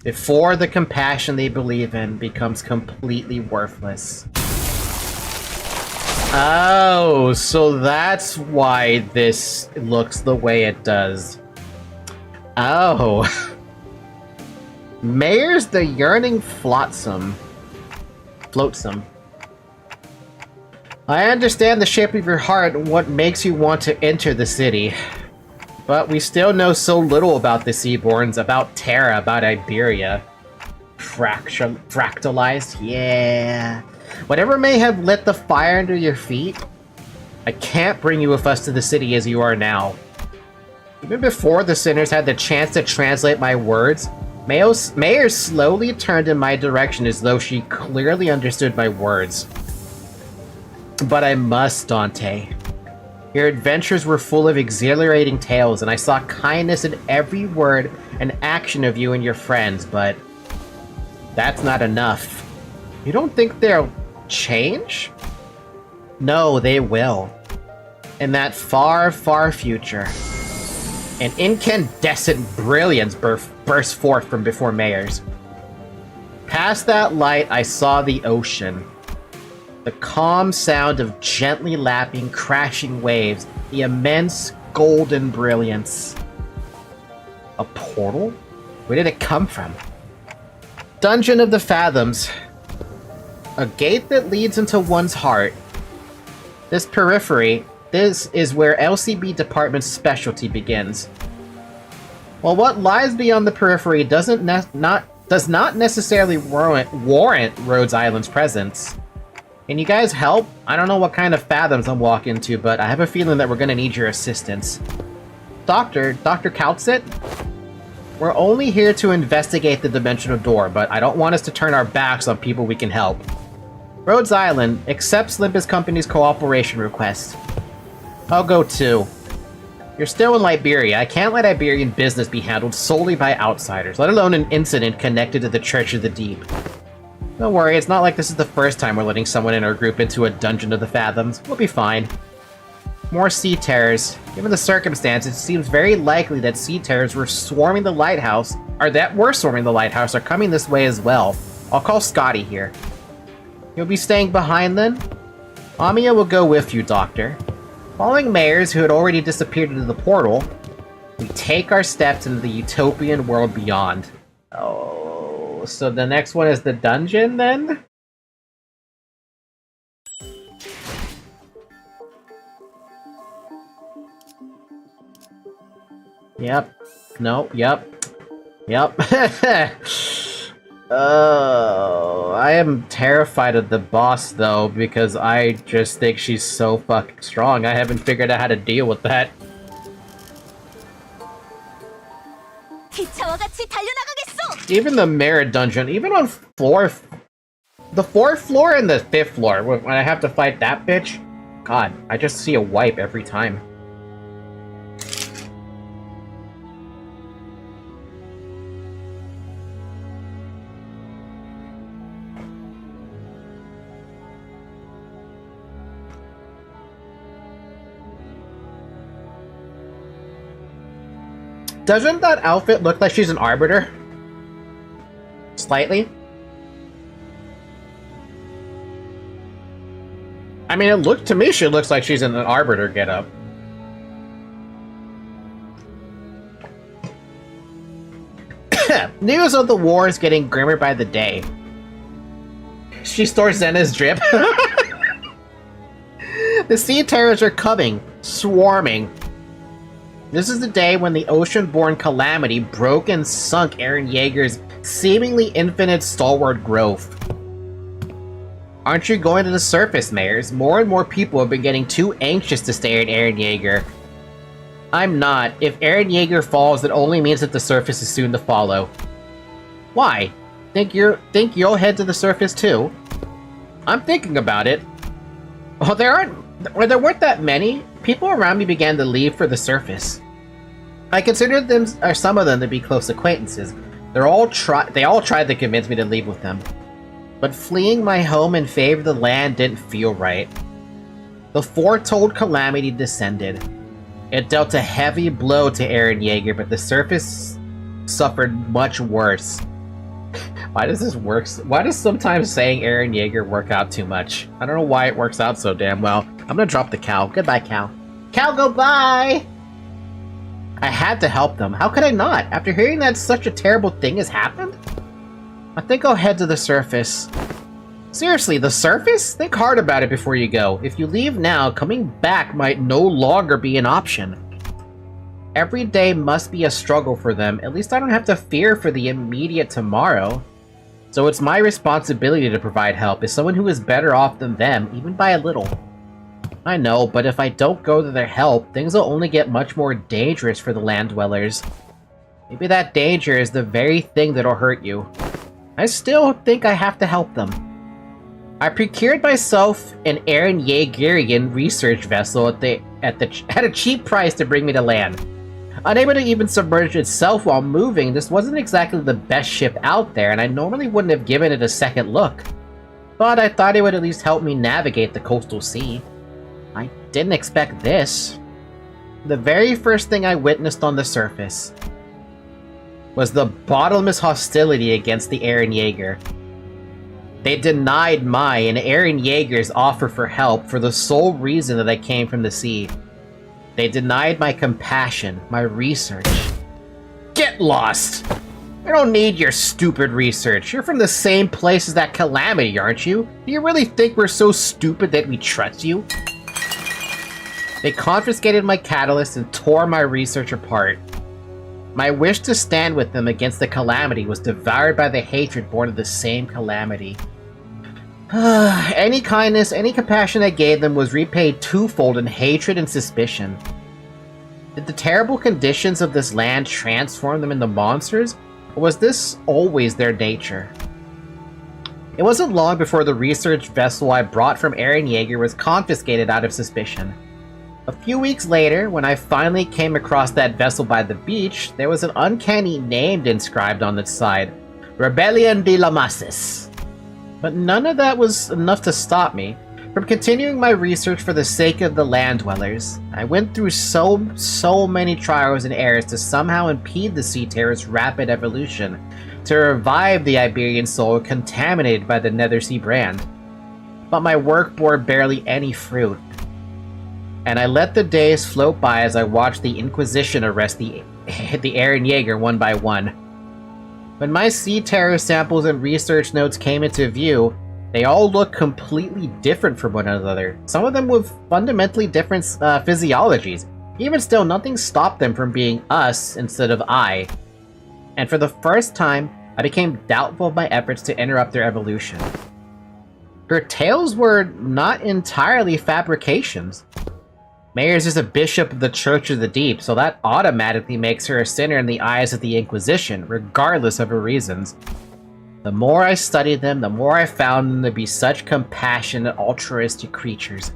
A: Before the compassion they believe in becomes completely worthless. Oh, so that's why this looks the way it does. Oh. Mayor's the yearning flotsam. Flotsam. I understand the shape of your heart and what makes you want to enter the city. But we still know so little about the Seaborns, about Terra, about Iberia. Fractalized? Yeah. Whatever may have lit the fire under your feet, I can't bring you with us to the city as you are now. Even before the sinners had the chance to translate my words, Mayor slowly turned in my direction as though she clearly understood my words. But I must, Dante. Your adventures were full of exhilarating tales, and I saw kindness in every word and action of you and your friends, but that's not enough. You don't think they'll change? No, they will. In that far, far future, an incandescent brilliance burst forth from before Mayor's. Past that light, I saw the ocean. The calm sound of gently lapping, crashing waves, the immense golden brilliance. A portal? Where did it come from? Dungeon of the Fathoms. A gate that leads into one's heart. This periphery, this is where LCB Department's specialty begins. Well, what lies beyond the periphery does not necessarily warrant Rhodes Island's presence. Can you guys help? I don't know what kind of fathoms I'm walking into, but I have a feeling that we're gonna need your assistance. Dr. Kaltsit? We're only here to investigate the dimensional door, but I don't want us to turn our backs on people we can help. Rhodes Island accepts Limbus Company's cooperation request. I'll go too. You're still in Liberia. I can't let Iberian business be handled solely by outsiders, let alone an incident connected to the Church of the Deep. Don't worry, it's not like this is the first time we're letting someone in our group into a dungeon of the fathoms. We'll be fine. More sea terrors. Given the circumstances, it seems very likely that sea terrors were swarming the lighthouse, are coming this way as well. I'll call Scotty here. You'll be staying behind then? Amiya will go with you, Doctor. Following Mayors, who had already disappeared into the portal, we take our steps into the utopian world beyond. Oh, so the next one is the dungeon, then? Yep. No, yep. Yep. Oh, I am terrified of the boss, though, because I just think she's so fucking strong. I haven't figured out how to deal with that. Even the mirror dungeon, even on the 4th floor and the 5th floor, when I have to fight that bitch, God, I just see a wipe every time. Doesn't that outfit look like she's an arbiter? Slightly? I mean, to me, she looks like she's in an arbiter getup. News of the war is getting grimmer by the day. She stores Zena's drip. The sea terrors are coming, swarming. This is the day when the ocean-born calamity broke and sunk Eren Yeager's seemingly infinite stalwart growth. Aren't you going to the surface, Mayors? More and more people have been getting too anxious to stare at Eren Yeager. I'm not. If Eren Yeager falls, it only means that the surface is soon to follow. Why? Think you'll head to the surface too? I'm thinking about it. Well, there weren't that many. People around me began to leave for the surface. I considered them, or some of them, to be close acquaintances. They all tried to convince me to leave with them. But fleeing my home in favor of the land didn't feel right. The foretold calamity descended. It dealt a heavy blow to Eren Yeager, but the surface suffered much worse. Why does this work? Why does sometimes saying Eren Yeager work out too much? I don't know why it works out so damn well. I'm gonna drop the cow. Goodbye, cow. Cow, goodbye! I had to help them. How could I not? After hearing that such a terrible thing has happened? I think I'll head to the surface. Seriously, the surface? Think hard about it before you go. If you leave now, coming back might no longer be an option. Every day must be a struggle for them. At least I don't have to fear for the immediate tomorrow. So it's my responsibility to provide help as someone who is better off than them, even by a little. I know, but if I don't go to their help, things will only get much more dangerous for the land dwellers. Maybe that danger is the very thing that'll hurt you. I still think I have to help them. I procured myself an Eren Yeagerian research vessel at a cheap price to bring me to land. Unable to even submerge itself while moving, this wasn't exactly the best ship out there, and I normally wouldn't have given it a second look. But I thought it would at least help me navigate the coastal sea. I didn't expect this. The very first thing I witnessed on the surface was the bottomless hostility against the Eren Yeager. They denied my and Eren Yeager's offer for help for the sole reason that I came from the sea. They denied my compassion, my research. Get Get lost! I don't need your stupid research. You're from the same place as that Calamity, aren't you? Do you really think we're so stupid that we trust you? They confiscated my catalyst and tore my research apart. My wish to stand with them against the Calamity was devoured by the hatred born of the same Calamity. Any kindness, any compassion I gave them was repaid twofold in hatred and suspicion. Did the terrible conditions of this land transform them into monsters, or was this always their nature? It wasn't long before the research vessel I brought from Eren Yeager was confiscated out of suspicion. A few weeks later, when I finally came across that vessel by the beach, there was an uncanny name inscribed on its side, Rebellion de la Masses. But none of that was enough to stop me from continuing my research for the sake of the land dwellers. I went through so many trials and errors to somehow impede the Sea Terror's rapid evolution, to revive the Iberian soul contaminated by the Nethersea brand. But my work bore barely any fruit, and I let the days float by as I watched the Inquisition arrest the Eren Yeager one by one. When my Sea Terror samples and research notes came into view, they all looked completely different from one another, some of them with fundamentally different physiologies. Even still, nothing stopped them from being us instead of I. And for the first time, I became doubtful of my efforts to interrupt their evolution. Her tales were not entirely fabrications. Mayers is a bishop of the Church of the Deep, so that automatically makes her a sinner in the eyes of the Inquisition, regardless of her reasons. The more I studied them, the more I found them to be such compassionate, altruistic creatures.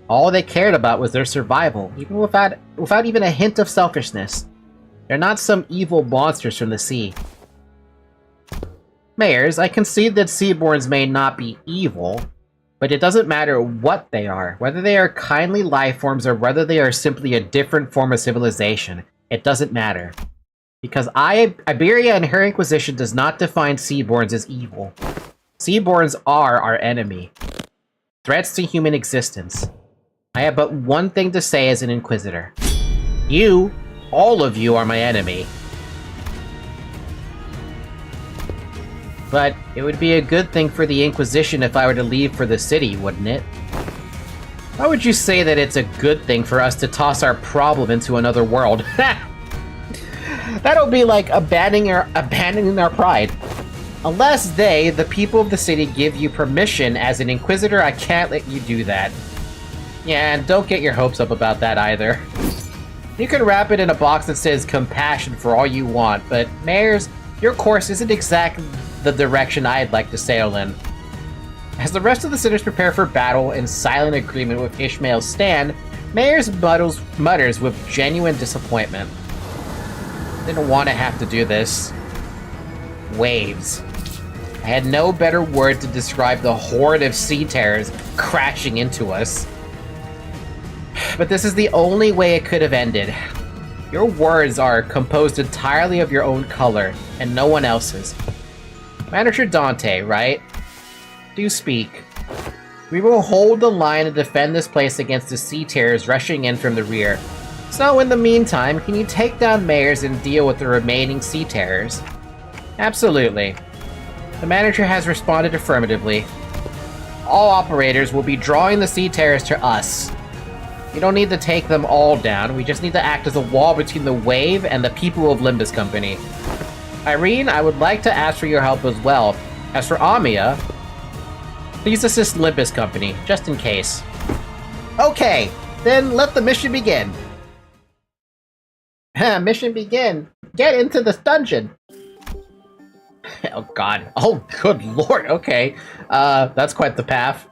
A: All they cared about was their survival, even without even a hint of selfishness. They're not some evil monsters from the sea. Mayers, I concede that Seaborns may not be evil, but it doesn't matter what they are, whether they are kindly life forms or whether they are simply a different form of civilization. It doesn't matter. Because Iberia and her Inquisition does not define Seaborns as evil. Seaborns are our enemy. Threats to human existence. I have but one thing to say as an Inquisitor. You, all of you, are my enemy. But it would be a good thing for the Inquisition if I were to leave for the city, wouldn't it? Why would you say that it's a good thing for us to toss our problem into another world? That'll be like abandoning our pride. Unless they, the people of the city, give you permission as an Inquisitor, I can't let you do that. Yeah, and don't get your hopes up about that either. You can wrap it in a box that says compassion for all you want, but Mayers, your course isn't exactly the direction I'd like to sail in. As the rest of the sinners prepare for battle in silent agreement with Ishmael's stand, Mayers mutters with genuine disappointment. Didn't want to have to do this. Waves. I had no better word to describe the horde of sea terrors crashing into us. But this is the only way it could have ended. Your words are composed entirely of your own color, and no one else's. Manager Dante, right? Do speak. We will hold the line and defend this place against the sea terrors rushing in from the rear. So in the meantime, can you take down Mayers and deal with the remaining sea terrors? Absolutely. The manager has responded affirmatively. All operators will be drawing the sea terrors to us. You don't need to take them all down, we just need to act as a wall between the wave and the people of Limbus Company. Irene, I would like to ask for your help as well. As for Amiya, please assist Limbus Company, just in case. Okay, then let the mission begin. Mission begin. Get into this dungeon. Oh god. Oh good lord, okay. That's quite the path.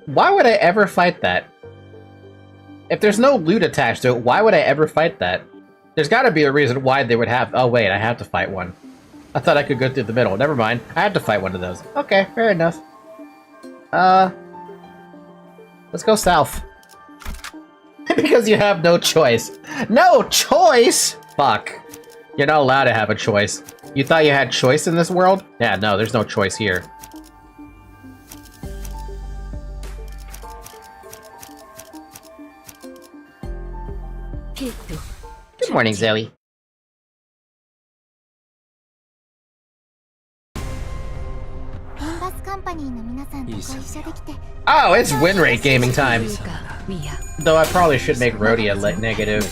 A: Why would I ever fight that? If there's no loot attached to it, why would I ever fight that? There's gotta be a reason why they would have... Oh wait, I have to fight one. I thought I could go through the middle. Never mind. I have to fight one of those. Okay, fair enough. Let's go south. Because you have no choice. No choice?! Fuck. You're not allowed to have a choice. You thought you had choice in this world? Yeah, no, there's no choice here. Good morning, Zoe.
B: Limbus Company の皆さんとご一緒できて
A: Oh, it's win rate gaming time. Though I probably should make Rhodia negative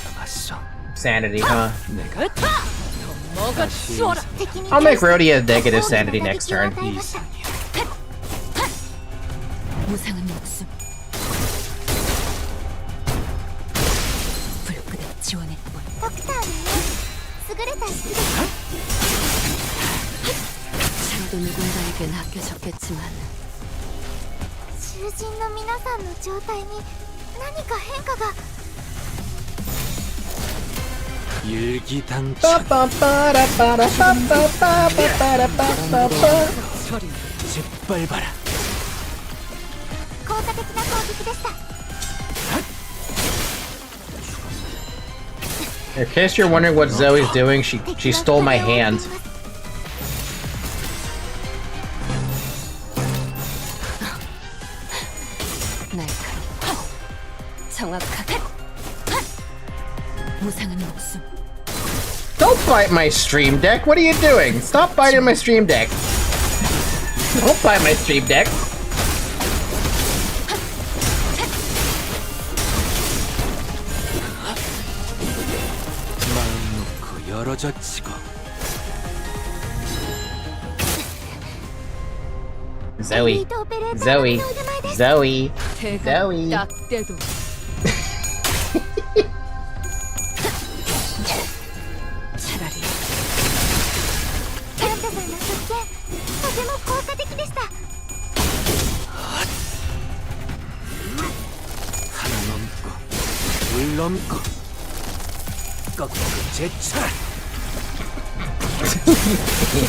A: sanity, huh? I'll make Rhodia negative sanity next turn.
D: 무상은 목숨. 불끄대 지원했군.
B: ドクターの優れた式です
D: 차도 누군가에게 낚여졌겠지만
B: 囚人の皆さんの状態に何か変化が
E: 일기당천 짓밟아라.
B: 効果的な攻撃でした
A: In case you're wondering what Zoe's doing, she stole my hand.
D: 날카롭고 정확하게 무상은 목숨.
A: Don't bite my stream deck. What are you doing? Stop biting my stream deck. Don't bite my stream deck.
E: 마음 놓고 열어젖히고
A: Zoe.
B: エリートオペレーター
A: Zoe.
B: の腕前です
A: Zoe.
D: 대가
A: Zoe.
D: 딱 때도 차라리
B: サンタさんの実験とても効果的でした
E: 하나 넘고 둘 넘고 꺾고 제쳐라.
D: 이제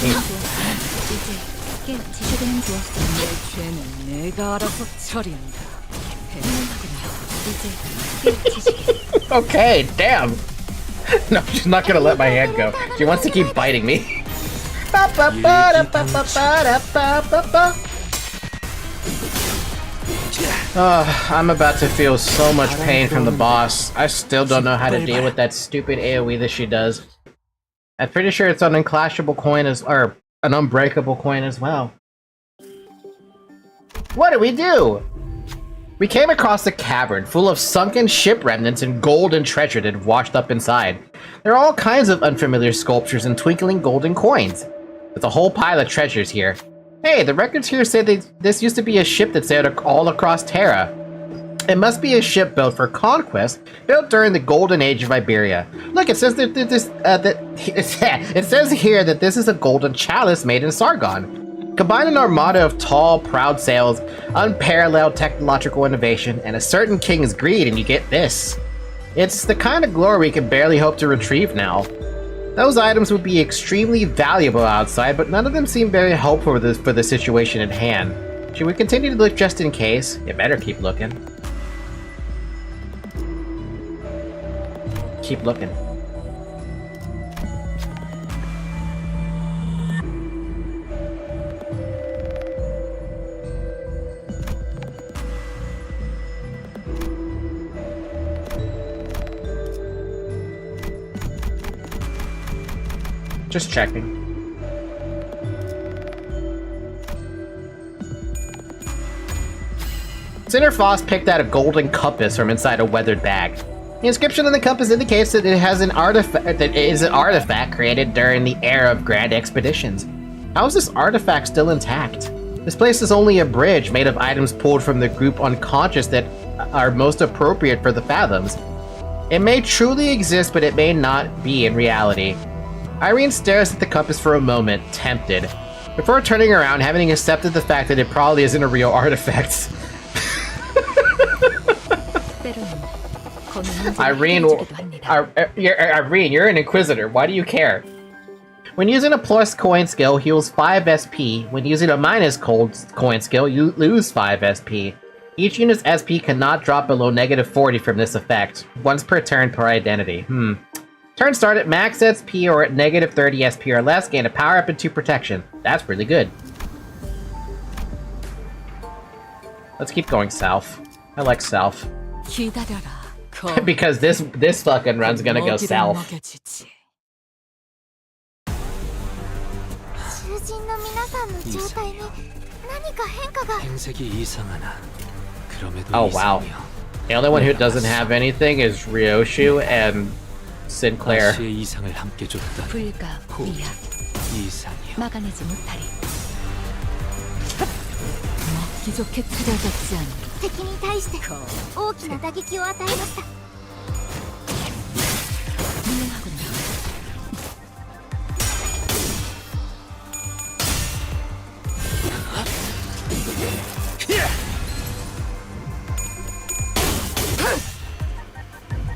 D: 꽤 지시되는 주었어. 내 죄는 내가 알아서 처리한다. 배명하군요. 이제 꽤 지시게.
A: Okay, damn. No, she's not gonna let my hand go. She wants to keep biting me. I'm about to feel so much pain from the boss. I still don't know how to deal with that stupid AoE that she does. I'm pretty sure it's an unclashable coin or an unbreakable coin as well. What do we do? We came across a cavern full of sunken ship remnants and gold and treasure that had washed up inside. There are all kinds of unfamiliar sculptures and twinkling golden coins. There's a whole pile of treasures here. Hey, the records here say this used to be a ship that sailed all across Terra. It must be a ship built for conquest, built during the golden age of Iberia. Look, it says that it says here that this is a golden chalice made in Sargon. Combine an armada of tall, proud sails, unparalleled technological innovation, and a certain king's greed, and you get this. It's the kind of glory we can barely hope to retrieve now. Those items would be extremely valuable outside, but none of them seem very helpful for the situation at hand. Should we continue to look just in case? You better keep looking. Keep looking. Just checking. Cinderfoss picked out a golden compass from inside a weathered bag. The inscription on the compass indicates that it has an artifact created during the era of grand expeditions. How is this artifact still intact? This place is only a bridge made of items pulled from the group unconscious that are most appropriate for the fathoms. It may truly exist, but it may not be in reality. Irene stares at the compass for a moment, tempted, before turning around, having accepted the fact that it probably isn't a real artifact. Irene, you're an Inquisitor. Why do you care? When using a plus coin skill, heals 5 SP. When using a minus coin skill, you lose 5 SP. Each unit's SP cannot drop below -40 from this effect, once per turn per identity. Turn start at max SP or at -30 SP or less, gain a power up and 2 protection. That's really good. Let's keep going south. I like south.
D: 기다려라.
A: because this fucking run's gonna go south.
B: 囚人の皆さんの状態に何か変化が。
E: 행색이 이상하나. 그럼에도
A: Oh wow.
E: 이상해요.
A: The only one who doesn't have anything is Ryoshu and Sinclair.
E: 다시의 이상을 함께 줬다.
D: 불가 미야
E: 이상이요.
D: 막아내지 못하리. 먹기 좋게 틀어졌지 않니?
B: 敵に対して大きな打撃を与えました。
D: 훌륭하군요.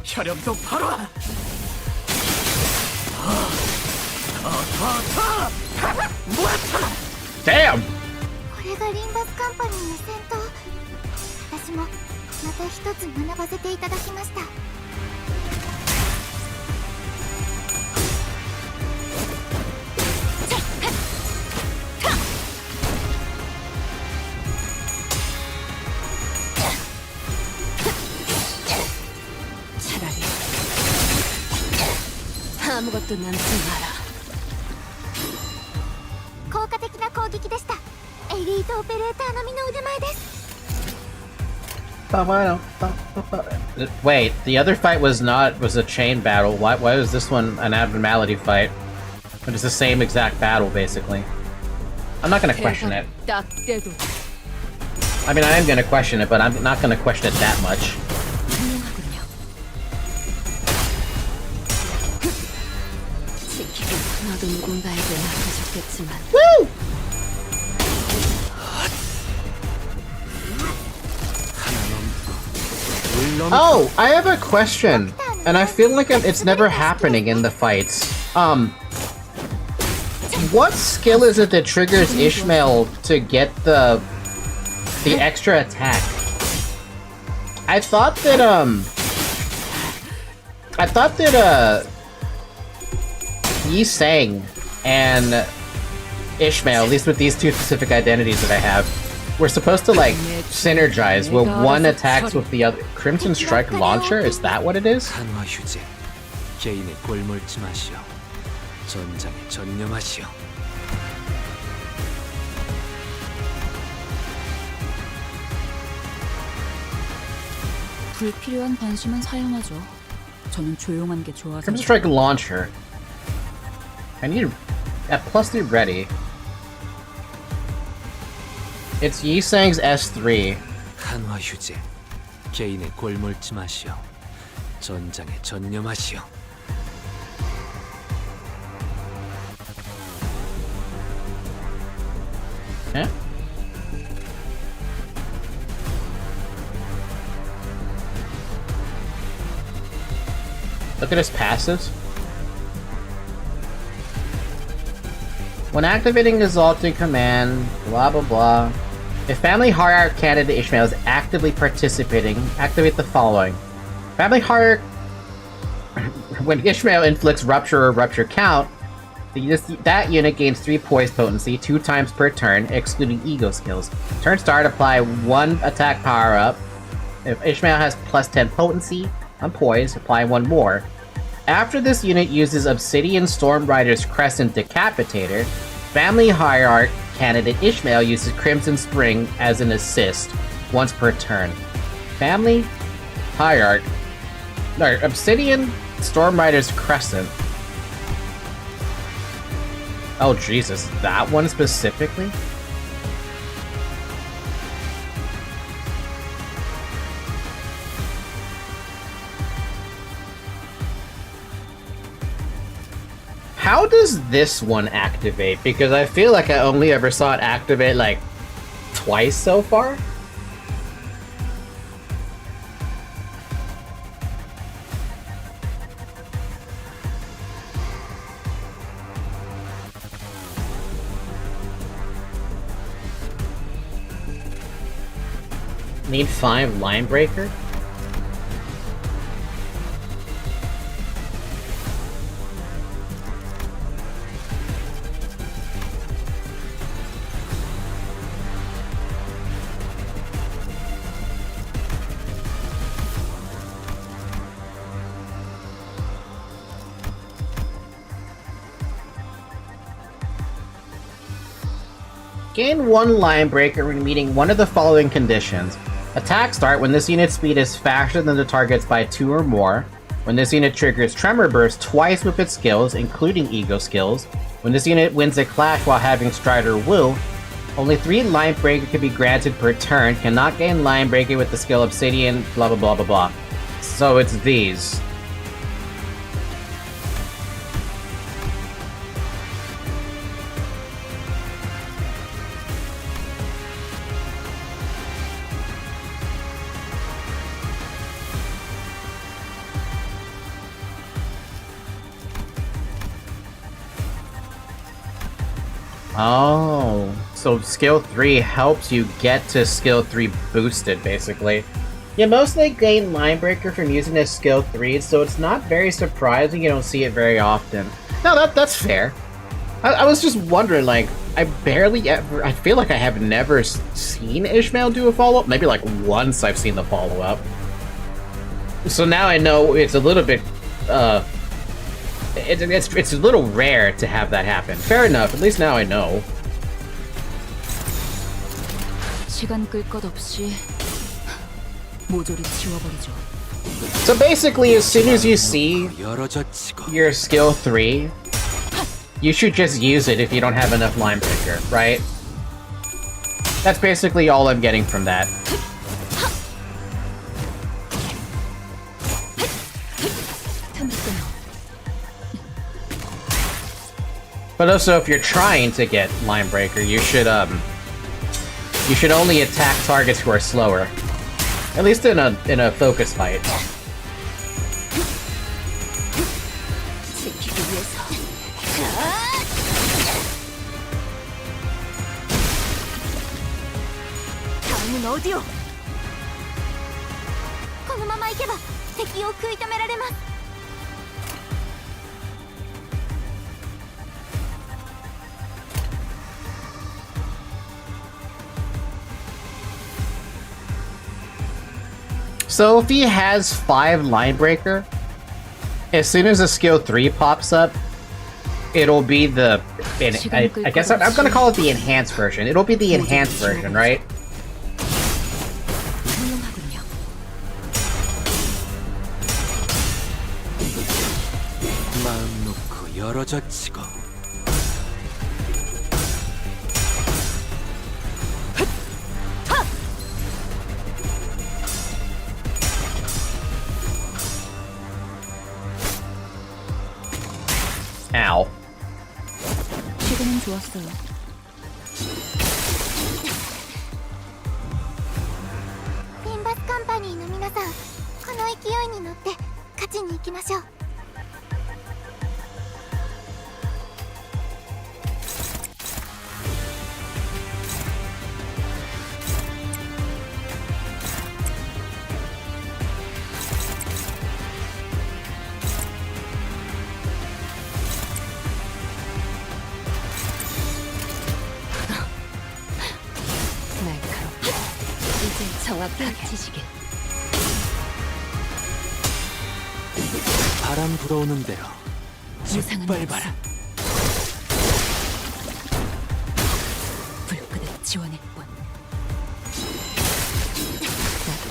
E: 혈염도 바로.
A: Damn!
B: これがリンバスカンパニーの戦闘。私もまた一つ学ばせていただきました。
D: 차라리 아무것도 남지 마라.
B: 効果的な攻撃でした。エリートオペレーター並みの腕前です。
A: Wait, the other fight was a chain battle. Why was this one an abnormality fight? But it's the same exact battle basically. I'm not gonna question it.
D: 딱 떼도
A: I mean, I am gonna question it, but I'm not gonna question it that much.
D: 훌륭하군요. 지키고 너도 누군가에게 맡겨줬겠지만
A: Woo! Oh, I have a question, and I feel like it's never happening in the fights. What skill is it that triggers Ishmael to get the extra attack? I thought that Yi Sang and Ishmael, at least with these two specific identities that I have, we're supposed to like synergize where one attacks with the other. Crimson Strike Launcher? Is that what it is?
E: 한화 휴재. 개인의 꼴몰지 마시오. 전장에 전념하시오.
D: 불필요한 관심은 사양하죠. 저는 조용한 게 좋아서.
A: Crimson Strike Launcher. I need at +3 ready. It's Yi Sang's S3.
E: 한화 휴재. 개인의 꼴몰지 마시오. 전장에 전념하시오.
A: Eh? Look at his passives. When activating Exalted Command, blah blah blah. If Family Hierarch candidate Ishmael is actively participating, activate the following. Family Hierarch... when Ishmael inflicts Rupture or Rupture Count, that unit gains 3 poise potency 2 times per turn, excluding ego skills. Turn start, apply 1 attack power up. If Ishmael has +10 potency on poise, apply 1 more. After this unit uses Obsidian Stormrider's Crescent Decapitator, Family Hierarch candidate Ishmael uses Crimson Spring as an assist once per turn. Family Hierarch... No, Obsidian Stormrider's Crescent. Oh Jesus, that one specifically? How does this one activate? Because I feel like I only ever saw it activate like twice so far. Need 5 Line Breaker? Gain 1 line breaker when meeting one of the following conditions. Attack start when this unit's speed is faster than the target's by 2 or more. When this unit triggers Tremor Burst twice with its skills, including Ego skills. When this unit wins a clash while having Strider Will. Only 3 line breaker can be granted per turn. Cannot gain line breaker with the skill Obsidian, blah blah blah blah blah. So it's these. Oh, so skill 3 helps you get to skill 3 boosted, basically. You mostly gain line breaker from using this skill 3, so it's not very surprising you don't see it very often. No, that's fair. I was just wondering, like, I feel like I have never seen Ishmael do a follow-up. Maybe like once I've seen the follow-up. So now I know it's a little bit, it's a little rare to have that happen. Fair enough, at least now I know.
D: 시간 끌 것 없이 모조리 지워버리죠.
A: So basically, as soon as you see your skill 3, you should just use it if you don't have enough line breaker, right? That's basically all I'm getting from that. But also, if you're trying to get line breaker, you should only attack targets who are slower. At least in a focus fight. So if he has 5 line breaker, as soon as a skill 3 pops up, it'll be the... I guess I'm gonna call it the enhanced version. It'll be the enhanced version, right? Ow.
D: 시간은 좋았어요.
B: Limbus Company の皆さん、この勢いに乗って勝ちに行きましょう。
D: 정확하게 지시게.
E: 바람 불어오는 대로 짓밟아라.
D: 불끈을 지원할 뿐. 나도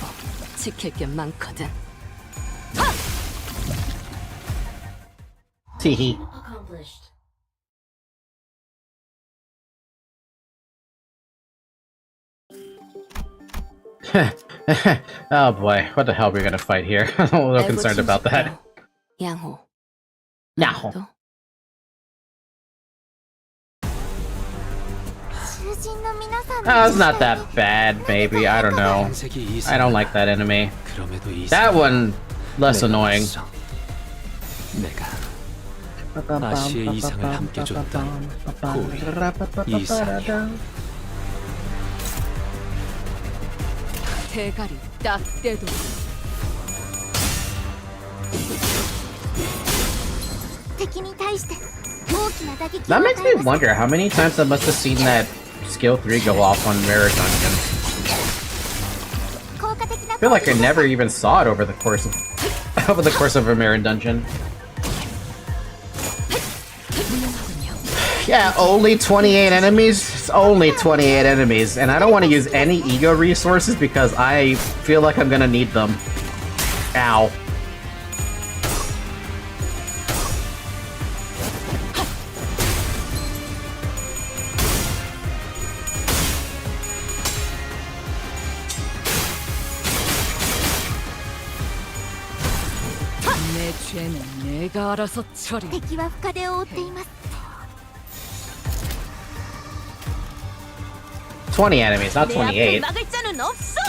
D: 지킬 게 많거든.
A: Teehee. Oh boy, what the hell are we gonna fight here? I'm a little concerned about that.
D: 양호.
A: Now. Oh, it's not that bad, maybe. I don't know. I don't like that enemy. That one, less annoying.
E: 아시의 이상을 함께 줬던 고위 이상이야.
D: 대가리 딱 떼도.
A: That makes me wonder how many times I must have seen that skill 3 go off on Mirror Dungeon. I feel like I never even saw it over the course of a Mirror Dungeon. Yeah, only 28 enemies? It's only 28 enemies, and I don't want to use any ego resources because I feel like I'm gonna need them. Ow.
D: 내 죄는 내가 알아서 처리.
B: 敵は深手を負っています。
A: 20 enemies, not 28.
D: 막을 자는 없어.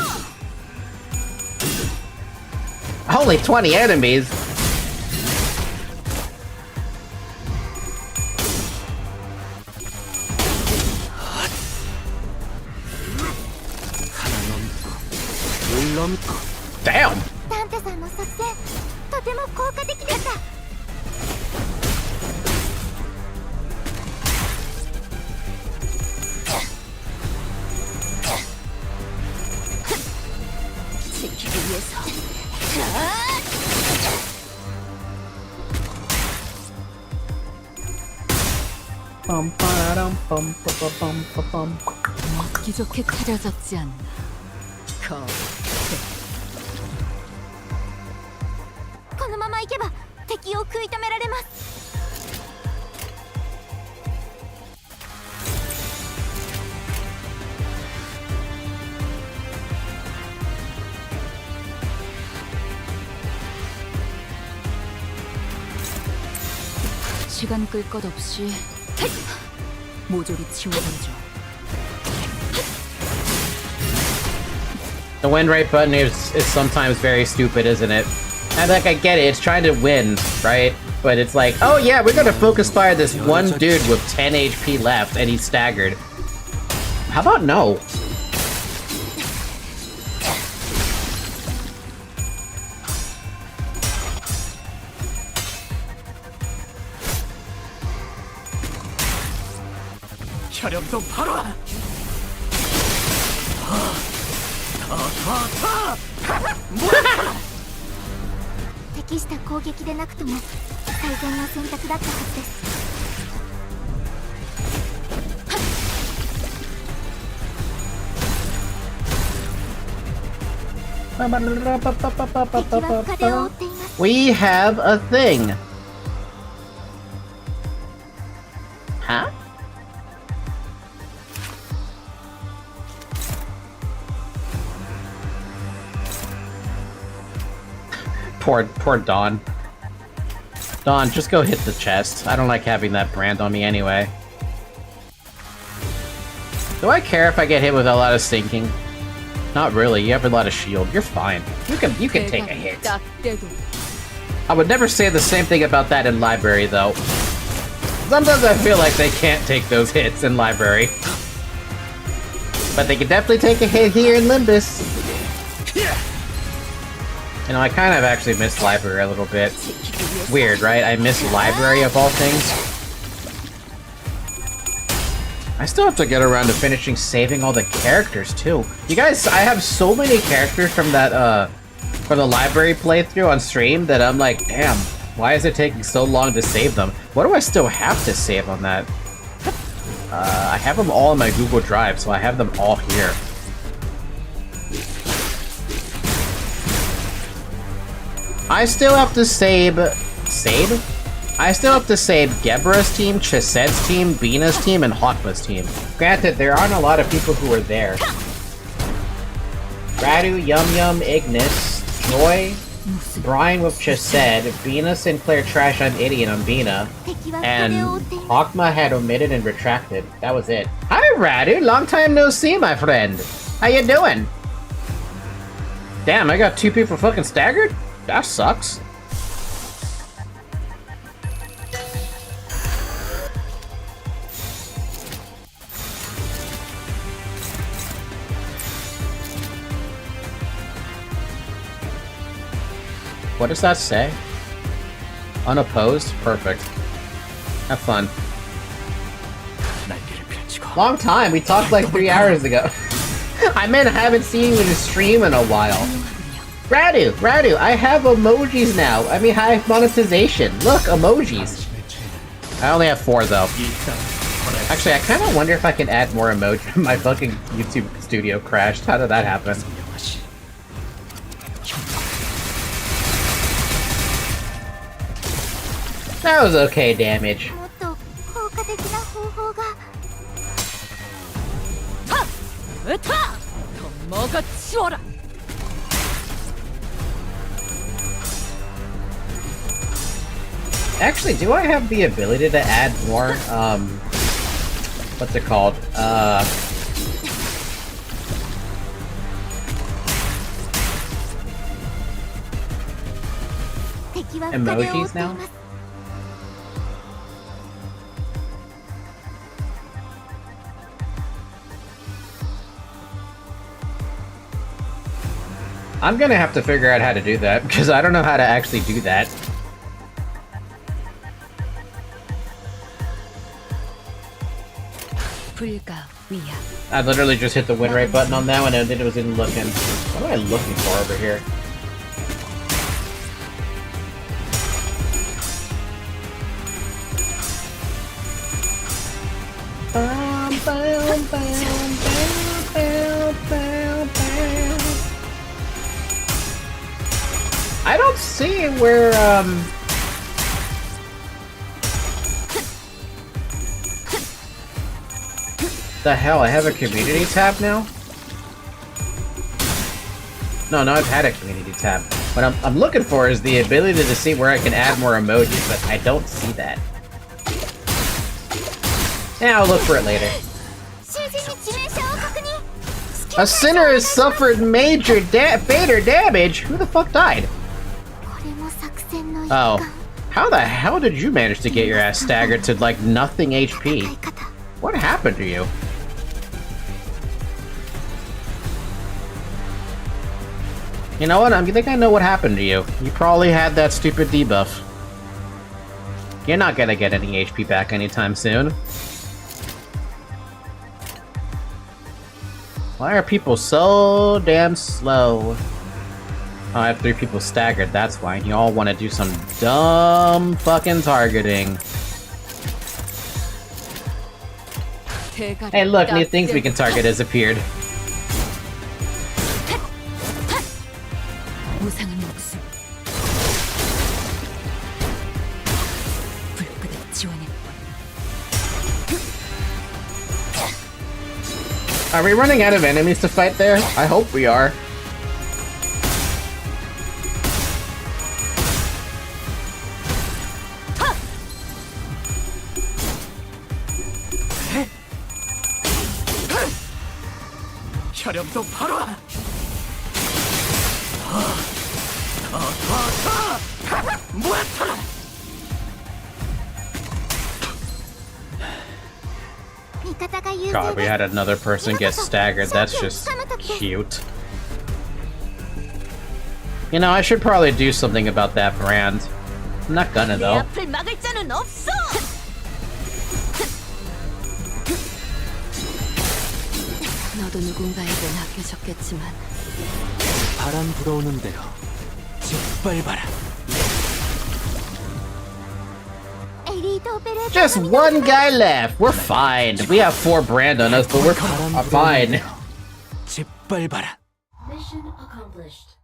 A: Only 20 enemies?
E: 물 넘고.
A: Damn!
B: ダンテさんの作戦とても効果的でした。
D: 지키기 위해서. 먹기 좋게 차려졌지 않나.
B: このまま行けば敵を食い止められます。
D: 시간 끌 것 없이 모조리 치워버리죠.
A: The win rate button is sometimes very stupid, isn't it? And like, I get it, it's trying to win, right? But it's like, oh yeah, we're gonna focus fire this one dude with 10 HP left and he's staggered. How about no?
E: 혈염도 바로.
B: 適した攻撃でなくとも最善の選択だったはずです。
A: We have a thing. Huh? Poor Dawn. Dawn, just go hit the chest. I don't like having that brand on me anyway. Do I care if I get hit with a lot of sinking? Not really. You have a lot of shield. You're fine. You can take a hit. I would never say the same thing about that in library, though. Sometimes I feel like they can't take those hits in library. But they can definitely take a hit here in Limbus. You know, I kind of actually miss library a little bit. Weird, right? I miss library of all things. I still have to get around to finishing saving all the characters, too. You guys, I have so many characters from that, from the library playthrough on stream that I'm like, damn, why is it taking so long to save them? What do I still have to save on that? I have them all in my Google Drive, so I have them all here. I still have to save... I still have to save Gebra's team, Chisette's team, Bina's team, and Hotma's team. Granted, there aren't a lot of people who are there. Radu, Yum Yum, Ignis, Joy, Brian with Chisette, Bina, Sinclair, Trash, I'm Idiot, I'm Bina, and Hawkma had omitted and retracted. That was it. Hi, Radu! Long time no see, my friend! How you doing? Damn, I got 2 people fucking staggered? That sucks. What does that say? Unopposed? Perfect. Have fun. Long time, we talked like 3 hours ago. I meant I haven't seen you in a stream in a while. Radu, I have emojis now. I have monetization. Look, emojis. I only have 4 though. Actually, I kind of wonder if I can add more emoji. My fucking YouTube studio crashed. How did that happen? That was okay damage.
B: もっと効果的な方法が。
D: 撃った友がちおら
A: Actually, do I have the ability to add more, what's it called? Emojis now? I'm gonna have to figure out how to do that, because I don't know how to actually do that. I literally just hit the win rate button on that one and it was in looking. What am I looking for over here? I don't see where, the hell, I have a community tab now? No, I've had a community tab. What I'm looking for is the ability to see where I can add more emojis, but I don't see that. Yeah, I'll look for it later. A sinner has suffered major fatal damage? Who the fuck died? Oh. How the hell did you manage to get your ass staggered to, like, nothing HP? What happened to you? You know what? I think I know what happened to you. You probably had that stupid debuff. You're not gonna get any HP back anytime soon. Why are people so damn slow? Oh, I have 3 people staggered, that's why. You all want to do some dumb fucking targeting. Hey look, new things we can target has appeared. Are we running out of enemies to fight there? I hope we are.
E: 혈염도 바로야. 모아쳐라.
A: God, we had another person get staggered. That's just cute. You know, I should probably do something about that brand. I'm not gonna though.
D: 너도 누군가에겐 아껴졌겠지만
E: 바람 불어오는 대로 짓밟아라.
A: Just one guy left. We're fine. We have 4 brand on us, but we're fine.
E: 짓밟아라.
D: Mission accomplished.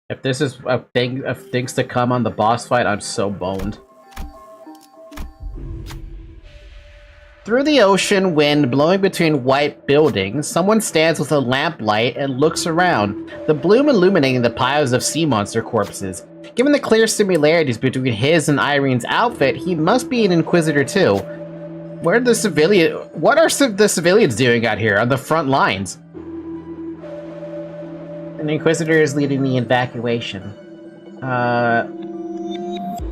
A: If this is a thing of things to come on the boss fight, I'm so boned. Through the ocean wind blowing between white buildings, someone stands with a lamplight and looks around, the bloom illuminating the piles of sea monster corpses. Given the clear similarities between his and Irene's outfit, he must be an Inquisitor too. What are the civilians doing out here on the front lines? An Inquisitor is leading the evacuation.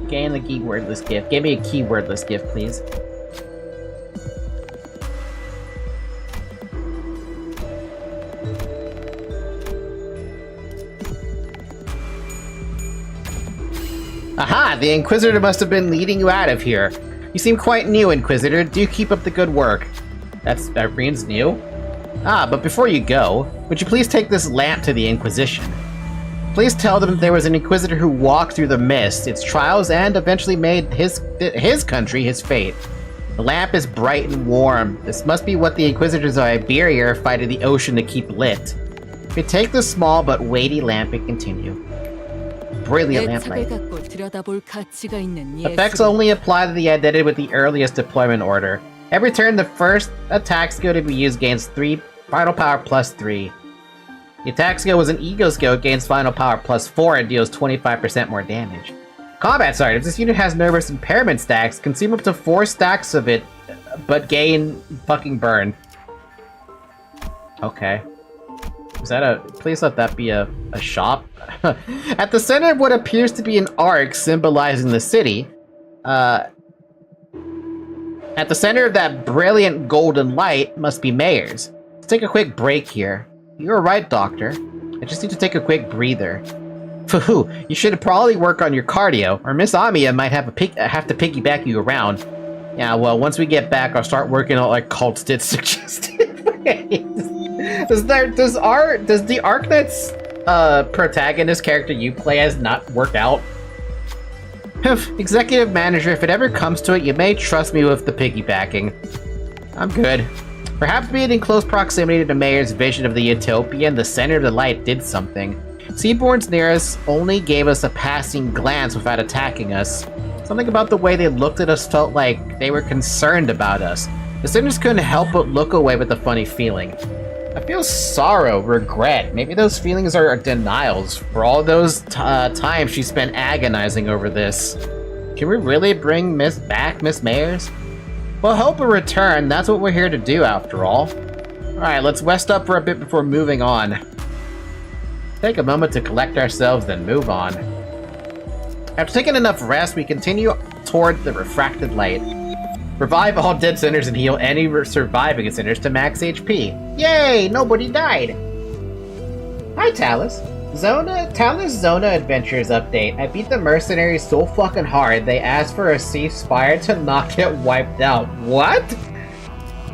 A: Gain the keywordless gift. Give me a keywordless gift, please. Aha! The Inquisitor must have been leading you out of here. You seem quite new, Inquisitor. Do keep up the good work. That's Irene's new? Ah, but before you go, would you please take this lamp to the Inquisition? Please tell them there was an Inquisitor who walked through the mist, its trials, and eventually made his country his fate. The lamp is bright and warm. This must be what the Inquisitors of Iberia are fighting the ocean to keep lit. We take the small but weighty lamp and continue. Brilliant lamplight. Effects only apply to the identity with the earliest deployment order. Every turn, the first attack skill to be used gains 3 final power plus 3. The attack skill was an ego skill, gains final power plus 4 and deals 25% more damage. Combat Sergeant. If this unit has nervous impairment stacks, consume up to 4 stacks of it, but gain fucking burn. Okay. Is that a... Please let that be a shop. At the center of what appears to be an arc symbolizing the city, at the center of that brilliant golden light must be Mayors. Let's take a quick break here. You're right, Doctor. I just need to take a quick breather. Phew, you should probably work on your cardio, or Miss Amiya might have to piggyback you around. Yeah, well, once we get back, I'll start working out like Cult did suggested ways. Does the Arknights protagonist character you play as not work out? Executive Manager, if it ever comes to it, you may trust me with the piggybacking. I'm good. Perhaps being in close proximity to Mayor's vision of the Utopia and the center of the light did something. Seaborns near us only gave us a passing glance without attacking us. Something about the way they looked at us felt like they were concerned about us. The sinners couldn't help but look away with a funny feeling. I feel sorrow, regret. Maybe those feelings are denials for all those times she spent agonizing over this. Can we really bring Miss Mayors? We'll help her return. That's what we're here to do, after all. Alright, let's rest up for a bit before moving on. Take a moment to collect ourselves, then move on. After taking enough rest, we continue toward the refracted light. Revive all dead sinners and heal any surviving sinners to max HP. Yay! Nobody died! Hi, Talus. Talus Zona Adventures update. I beat the mercenaries so fucking hard, they asked for a ceasefire to not get wiped out. What?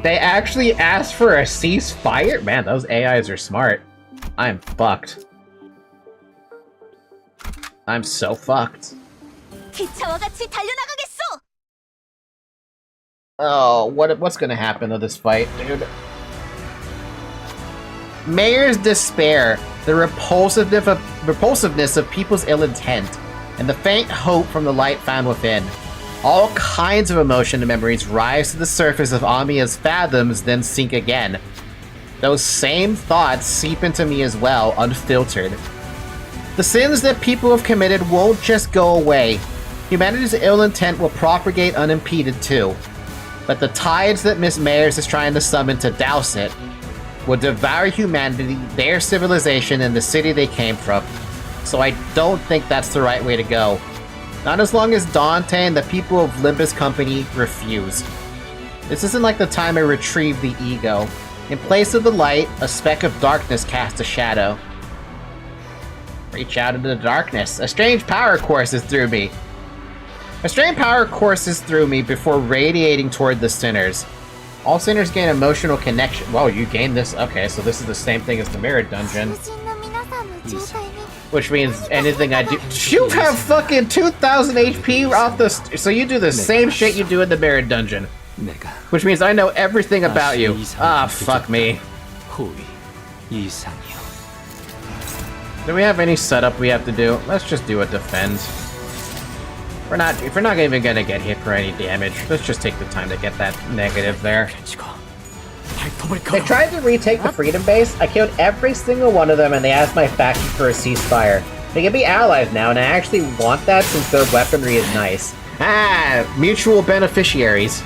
A: They actually asked for a ceasefire? Man, those AIs are smart. I'm fucked. I'm so fucked. Oh, what's gonna happen to this fight, dude? Mayor's despair, the repulsiveness of people's ill intent, and the faint hope from the light found within. All kinds of emotion and memories rise to the surface of Amiya's fathoms, then sink again. Those same thoughts seep into me as well, unfiltered. The sins that people have committed won't just go away. Humanity's ill intent will propagate unimpeded too. But the tides that Miss Mayors is trying to summon to douse it will devour humanity, their civilization, and the city they came from. So I don't think that's the right way to go. Not as long as Dante and the people of Limbus Company refuse. This isn't like the time I retrieved the ego. In place of the light, a speck of darkness casts a shadow. Reach out into the darkness. A strange power courses through me. A strange power courses through me before radiating toward the sinners. All sinners gain emotional connection. Whoa, you gain this? Okay, so this is the same thing as the mirror dungeon. Which means anything I do... You have fucking 2,000 HP off the... So you do the same shit you do in the mirror dungeon. Which means I know everything about you. Ah, fuck me. Do we have any setup we have to do? Let's just do a defend. If we're not even gonna get hit for any damage, let's just take the time to get that negative there. They tried to retake the Freedom Base. I killed every single one of them and they asked my faction for a ceasefire. They can be allies now and I actually want that since their weaponry is nice. Ah, mutual beneficiaries.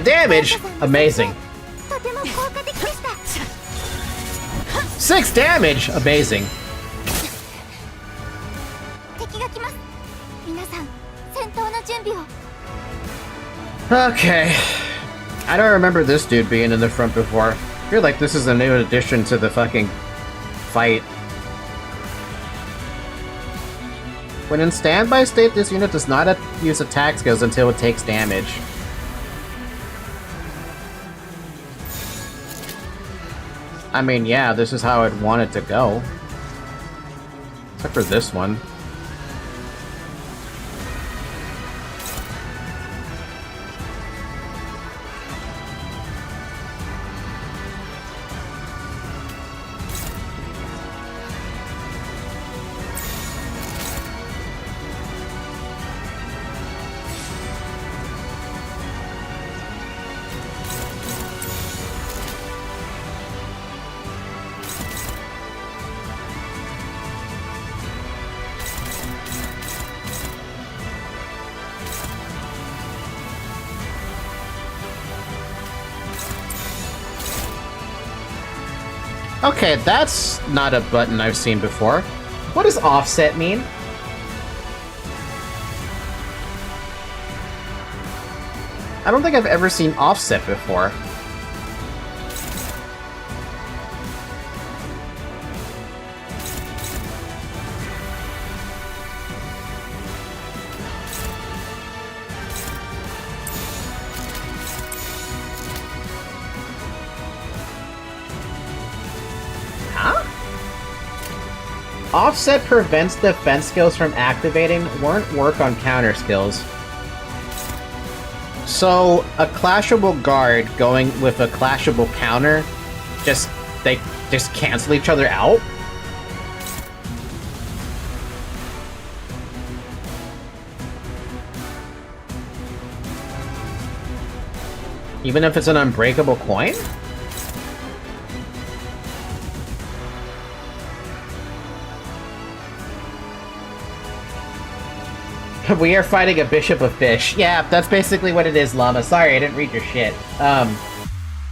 A: Damage? Amazing. 6 damage? Amazing. Okay. I don't remember this dude being in the front before. I feel like this is a new addition to the fucking fight. When in standby state, this unit does not use attack skills until it takes damage. I mean, yeah, this is how I'd want it to go. Except for this one. Okay, that's not a button I've seen before. What does offset mean? I don't think I've ever seen offset before. Offset prevents defense skills from activating, won't work on counter skills. So, a clashable guard going with a clashable counter, they just cancel each other out? Even if it's an unbreakable coin? We are fighting a bishop of fish. Yeah, that's basically what it is, Llama. Sorry, I didn't read your shit.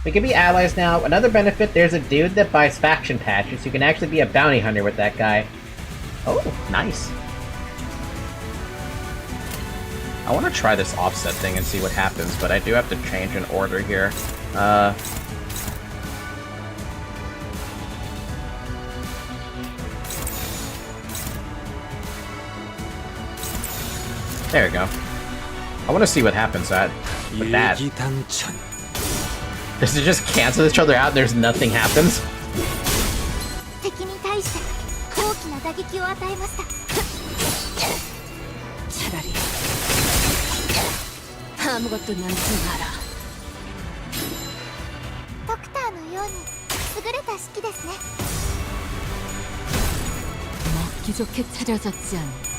A: We can be allies now. Another benefit, there's a dude that buys faction patches. You can actually be a bounty hunter with that guy. Oh, nice. I want to try this offset thing and see what happens, but I do have to change an order here. There we go. I want to see what happens with that. Does it just cancel each other out and there's nothing happens?
B: 敵に対して大きな打撃を与えました。
D: チャラリ아무것도 남지 마라.
B: ドクターのように優れた式ですね。
D: 먹기 좋게 차려졌지 않나.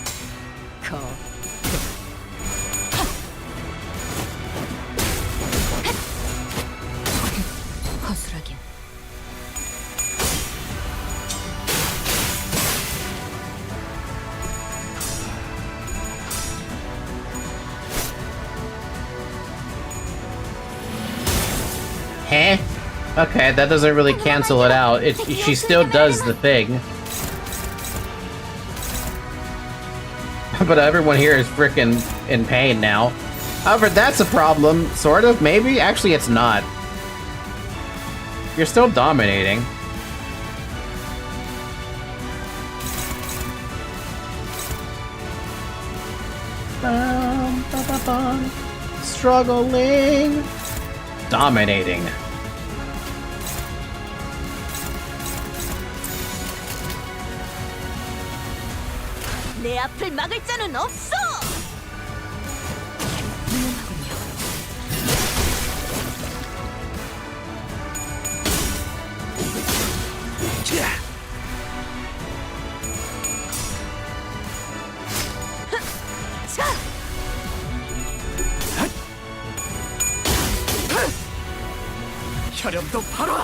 D: 허술하긴.
A: Heh? Okay, that doesn't really cancel it out. She still does the thing. But everyone here is freaking in pain now. However, that's a problem, sort of, maybe? Actually, it's not. You're still dominating. Struggling. Dominating.
D: 내 앞을 막을 자는 없어.
E: 혈염도 바로.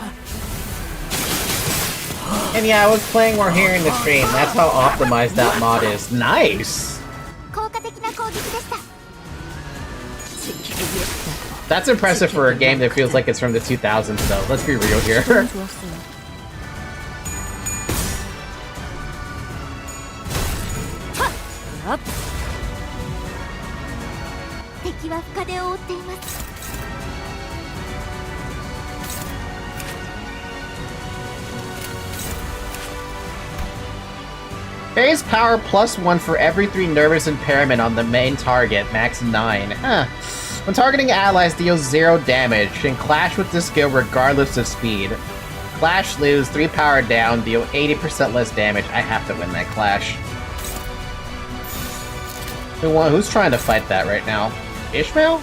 A: And yeah, I was playing more here in the stream. That's how optimized that mod is. Nice!
B: 効果的な攻撃でした。
A: That's impressive for a game that feels like it's from the 2000s, though. Let's be real here.
D: Up.
B: 敵は深手を負っています。
A: Ugh. Base power +1 for every 3 nervous impairment on the main target, max 9. Huh. When targeting allies, deals 0 damage, and clash with this skill regardless of speed. Clash lose, 3 power down, deal 80% less damage. I have to win that clash. Who's trying to fight that right now? Ishmael?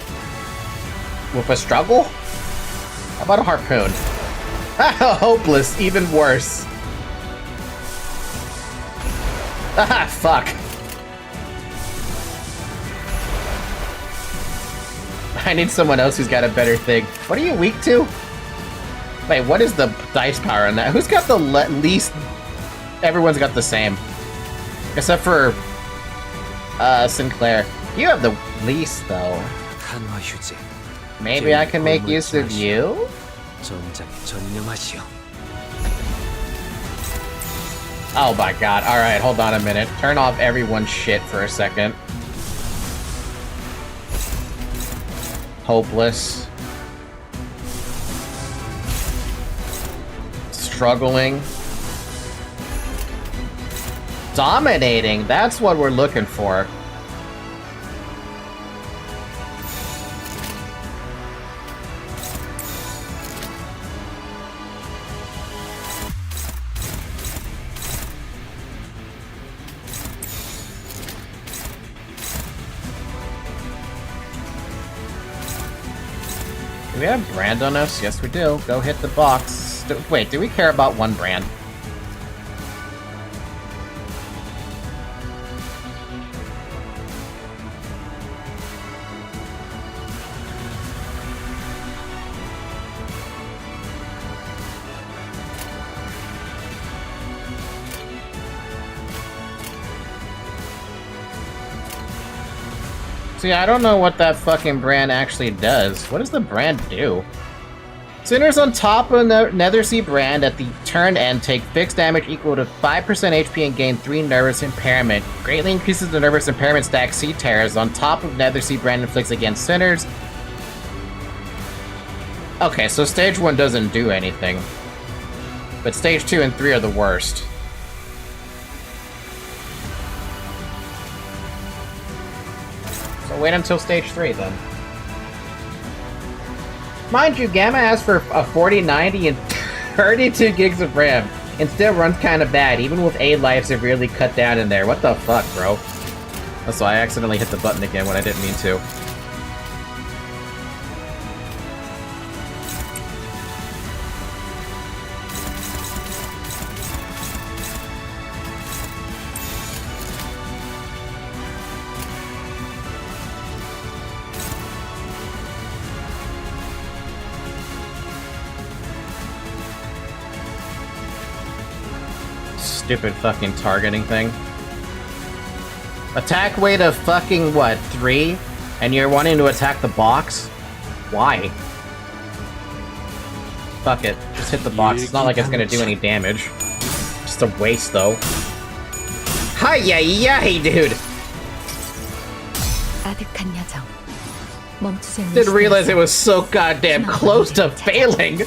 A: With a struggle? How about a harpoon? Hopeless, even worse. Ah, fuck. I need someone else who's got a better thing. What are you weak to? Wait, what is the dice power on that? Who's got the least? Everyone's got the same. Except for Sinclair. You have the least, though. Maybe I can make use of you? Oh my god, alright, hold on a minute. Turn off everyone's shit for a second. Hopeless. Struggling. Dominating, that's what we're looking for. Do we have brand on us? Yes, we do. Go hit the box. Wait, do we care about one brand? See, I don't know what that fucking brand actually does. What does the brand do? Sinners on top of the Nethersea brand at the turn end take fixed damage equal to 5% HP and gain 3 nervous impairment. Greatly increases the nervous impairment stack Sea Terrors on top of Nethersea brand inflicts against sinners. Okay, so stage 1 doesn't do anything. But stage 2 and 3 are the worst. So wait until stage 3 then. Mind you, Gamma asks for a 4090 and 32 gigs of RAM, and still runs kinda bad, even with A life severely cut down in there. What the fuck, bro? Also, I accidentally hit the button again when I didn't mean to. Stupid fucking targeting thing. Attack weight of fucking, what, 3? And you're wanting to attack the box? Why? Fuck it. Just hit the box. It's not like it's gonna do any damage. Just a waste, though. Hi-yi-yi, dude! Didn't realize it was so goddamn close to failing!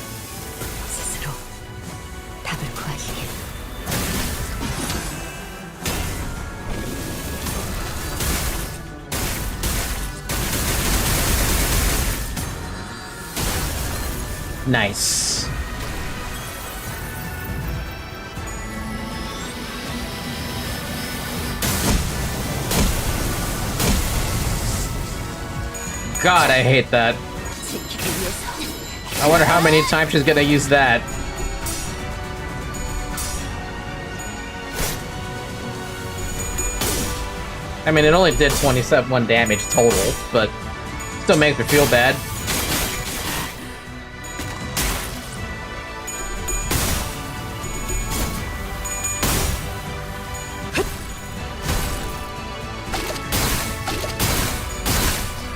A: Nice. God, I hate that. I wonder how many times she's gonna use that. I mean, it only did 27 damage total, but still makes me feel bad.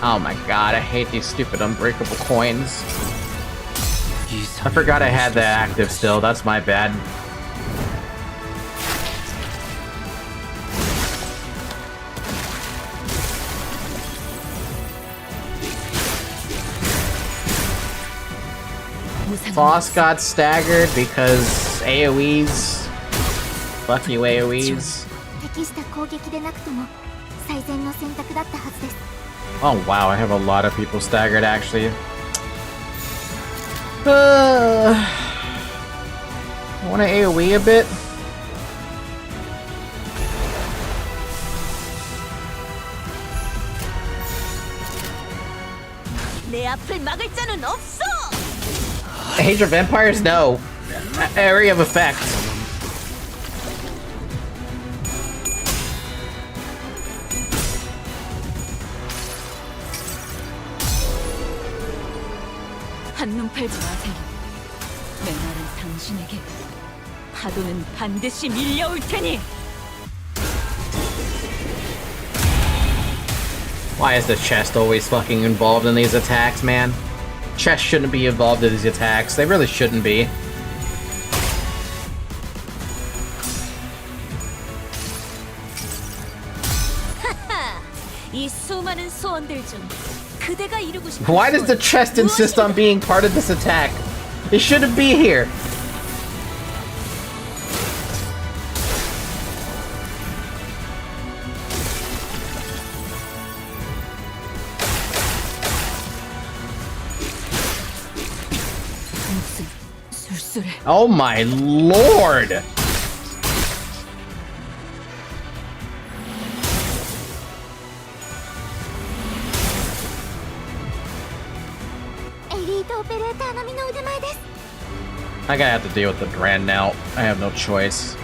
A: Oh my god, I hate these stupid unbreakable coins. I forgot I had that active still, that's my bad. Boss got staggered because AoEs. Fuck you, AoEs.
B: 適した攻撃でなくとも最善の選択だったはずです。
A: Oh wow, I have a lot of people staggered actually. I want to AoE a bit. Age of Empires? No. Area of Effect.
D: 한눈 팔지 마세요. 내 말은 당신에게 파도는 반드시 밀려올 테니.
A: Why is the chest always fucking involved in these attacks, man? Chest shouldn't be involved in these attacks. They really shouldn't be.
D: 이 수많은 소원들 중 그대가 이루고 싶은
A: Why does the chest insist on being part of this attack? It shouldn't be here.
D: 무슨 술술해.
A: Oh my lord! I gotta have to deal with the brand now. I have no choice.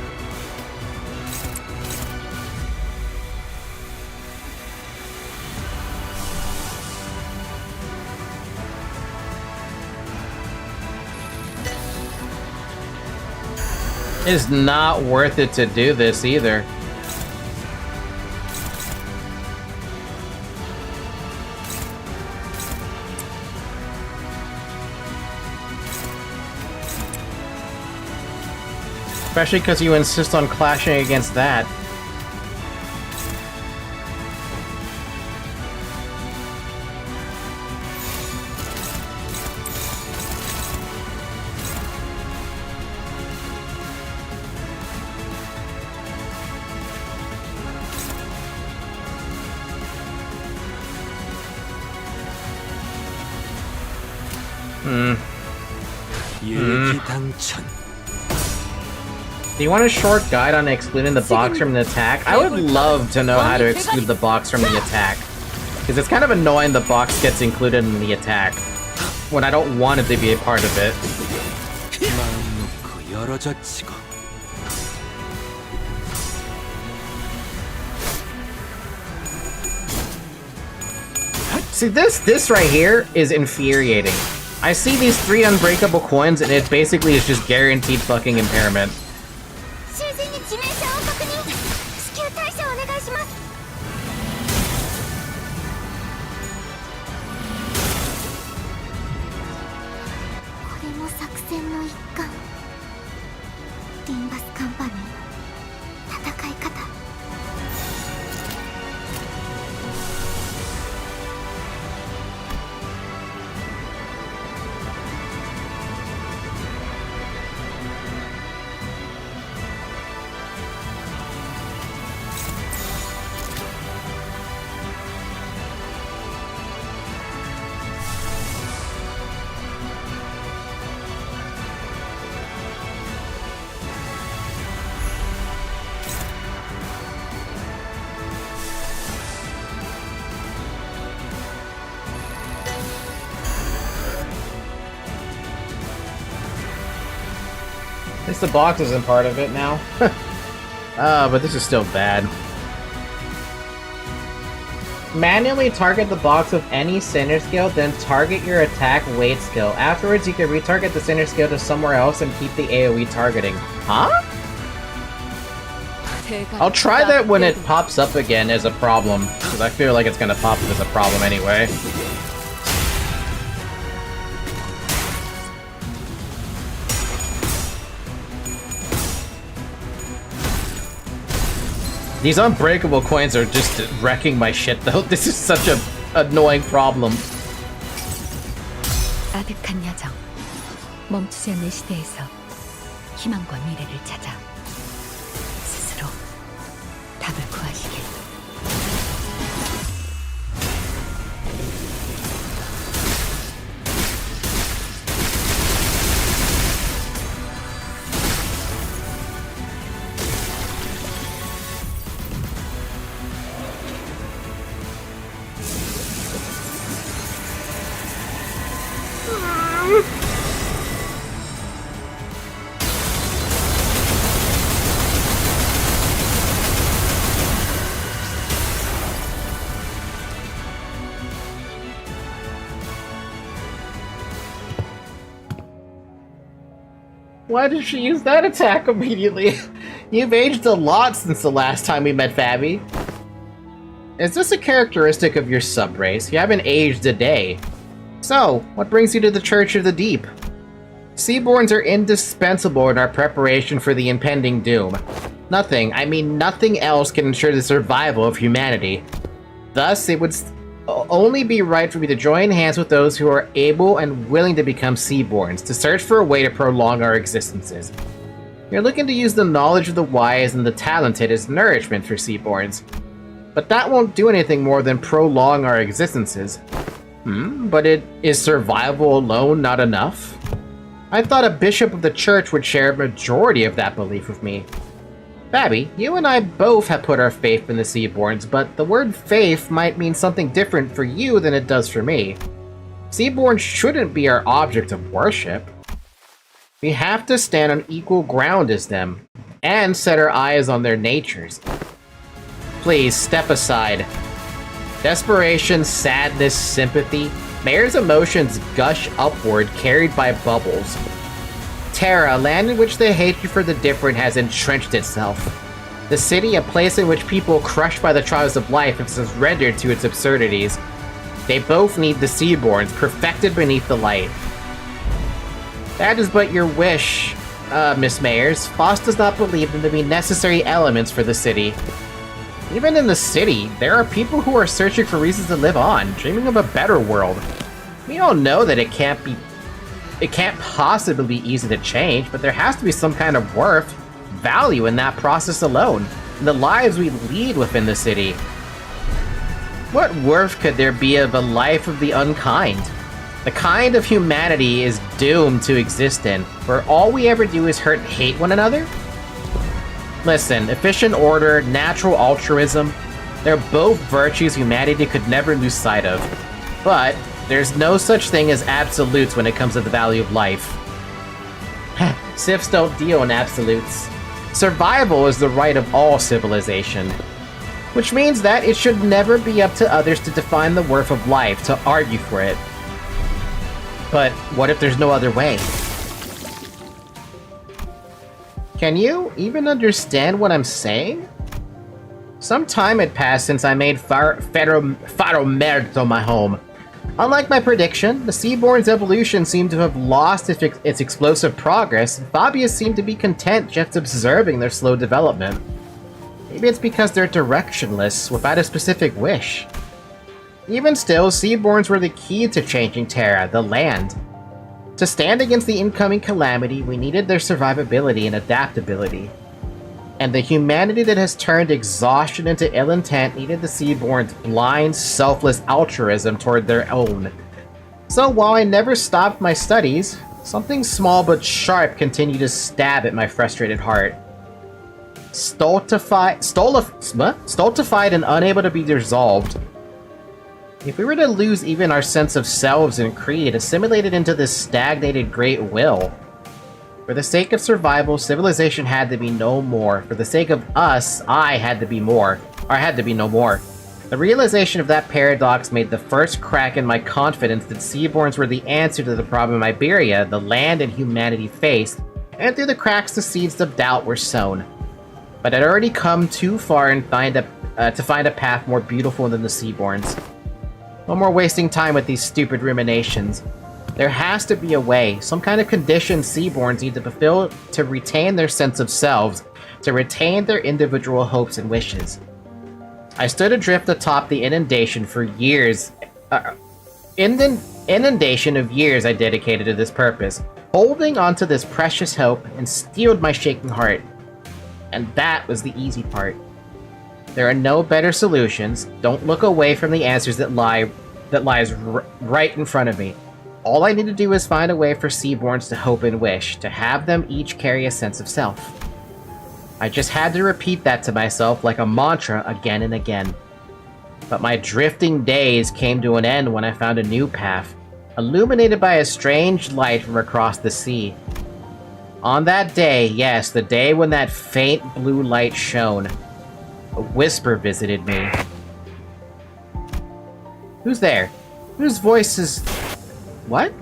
A: It's not worth it to do this either. Especially because you insist on clashing against that. Do you want a short guide on excluding the box from the attack? I would love to know how to exclude the box from the attack. Because it's kind of annoying the box gets included in the attack when I don't want it to be a part of it. See, this right here is infuriating. I see these 3 unbreakable coins and it basically is just guaranteed fucking impairment.
B: Limbus Company 戦い方
A: At least the box isn't part of it now. But this is still bad. Manually target the box with any center skill, then target your attack weight skill. Afterwards, you can retarget the center skill to somewhere else and keep the AoE targeting. Huh? I'll try that when it pops up again as a problem, because I feel like it's gonna pop up as a problem anyway. These unbreakable coins are just wrecking my shit though. This is such a annoying problem.
D: 아득한 야정, 멈추지 않는 시대에서 희망과 미래를 찾아 스스로
A: Why did she use that attack immediately? You've aged a lot since the last time we met, Fabi. Is this a characteristic of your subrace? You haven't aged a day. So, what brings you to the Church of the Deep? Seaborns are indispensable in our preparation for the impending doom. Nothing, I mean nothing else can ensure the survival of humanity. Thus, it would only be right for me to join hands with those who are able and willing to become Seaborns, to search for a way to prolong our existences. You're looking to use the knowledge of the wise and the talented as nourishment for Seaborns. But that won't do anything more than prolong our existences. But is survival alone not enough? I thought a bishop of the church would share a majority of that belief with me. Fabi, you and I both have put our faith in the Seaborns, but the word faith might mean something different for you than it does for me. Seaborns shouldn't be our object of worship. We have to stand on equal ground as them, and set our eyes on their natures. Please, step aside. Desperation, sadness, sympathy. Mayer's emotions gush upward, carried by bubbles. Terra, a land in which the hatred for the different has entrenched itself. The city, a place in which people crushed by the trials of life have surrendered to its absurdities. They both need the Seaborns, perfected beneath the light. That is but your wish, Miss Mayers. Foss does not believe them to be necessary elements for the city. Even in the city, there are people who are searching for reasons to live on, dreaming of a better world. We all know that it can't possibly be easy to change, but there has to be some kind of worth, value in that process alone, in the lives we lead within the city. What worth could there be of a life of the unkind? The kind of humanity is doomed to exist in, where all we ever do is hurt and hate one another? Listen, efficient order, natural altruism, they're both virtues humanity could never lose sight of. But there's no such thing as absolutes when it comes to the value of life. Civs don't deal in absolutes. Survival is the right of all civilization. Which means that it should never be up to others to define the worth of life, to argue for it. But what if there's no other way? Can you even understand what I'm saying? Some time had passed since I made Faro Merto my home. Unlike my prediction, the Seaborn's evolution seemed to have lost its explosive progress, and Fabius seemed to be content just observing their slow development. Maybe it's because they're directionless, without a specific wish. Even still, Seaborns were the key to changing Terra, the land. To stand against the incoming calamity, we needed their survivability and adaptability. And the humanity that has turned exhaustion into ill intent needed the Seaborn's blind, selfless altruism toward their own. So while I never stopped my studies, something small but sharp continued to stab at my frustrated heart. Stultified and unable to be resolved. If we were to lose even our sense of selves and creed, assimilated into this stagnated great will. For the sake of survival, civilization had to be no more. For the sake of us, I had to be more. Or had to be no more. The realization of that paradox made the first crack in my confidence that Seaborns were the answer to the problem Iberia, the land and humanity faced, and through the cracks the seeds of doubt were sown. But I'd already come too far and to find a path more beautiful than the Seaborns. No more wasting time with these stupid ruminations. There has to be a way, some kind of condition Seaborns need to fulfill to retain their sense of selves, to retain their individual hopes and wishes. I stood adrift atop the inundation for years. Inundation of years I dedicated to this purpose, holding onto this precious hope and steeled my shaking heart. And that was the easy part. There are no better solutions. Don't look away from the answers that lies right in front of me. All I need to do is find a way for Seaborns to hope and wish, to have them each carry a sense of self. I just had to repeat that to myself like a mantra again and again. But my drifting days came to an end when I found a new path, illuminated by a strange light from across the sea. On that day, yes, the day when that faint blue light shone, a whisper visited me. Who's there? Whose voice is... What?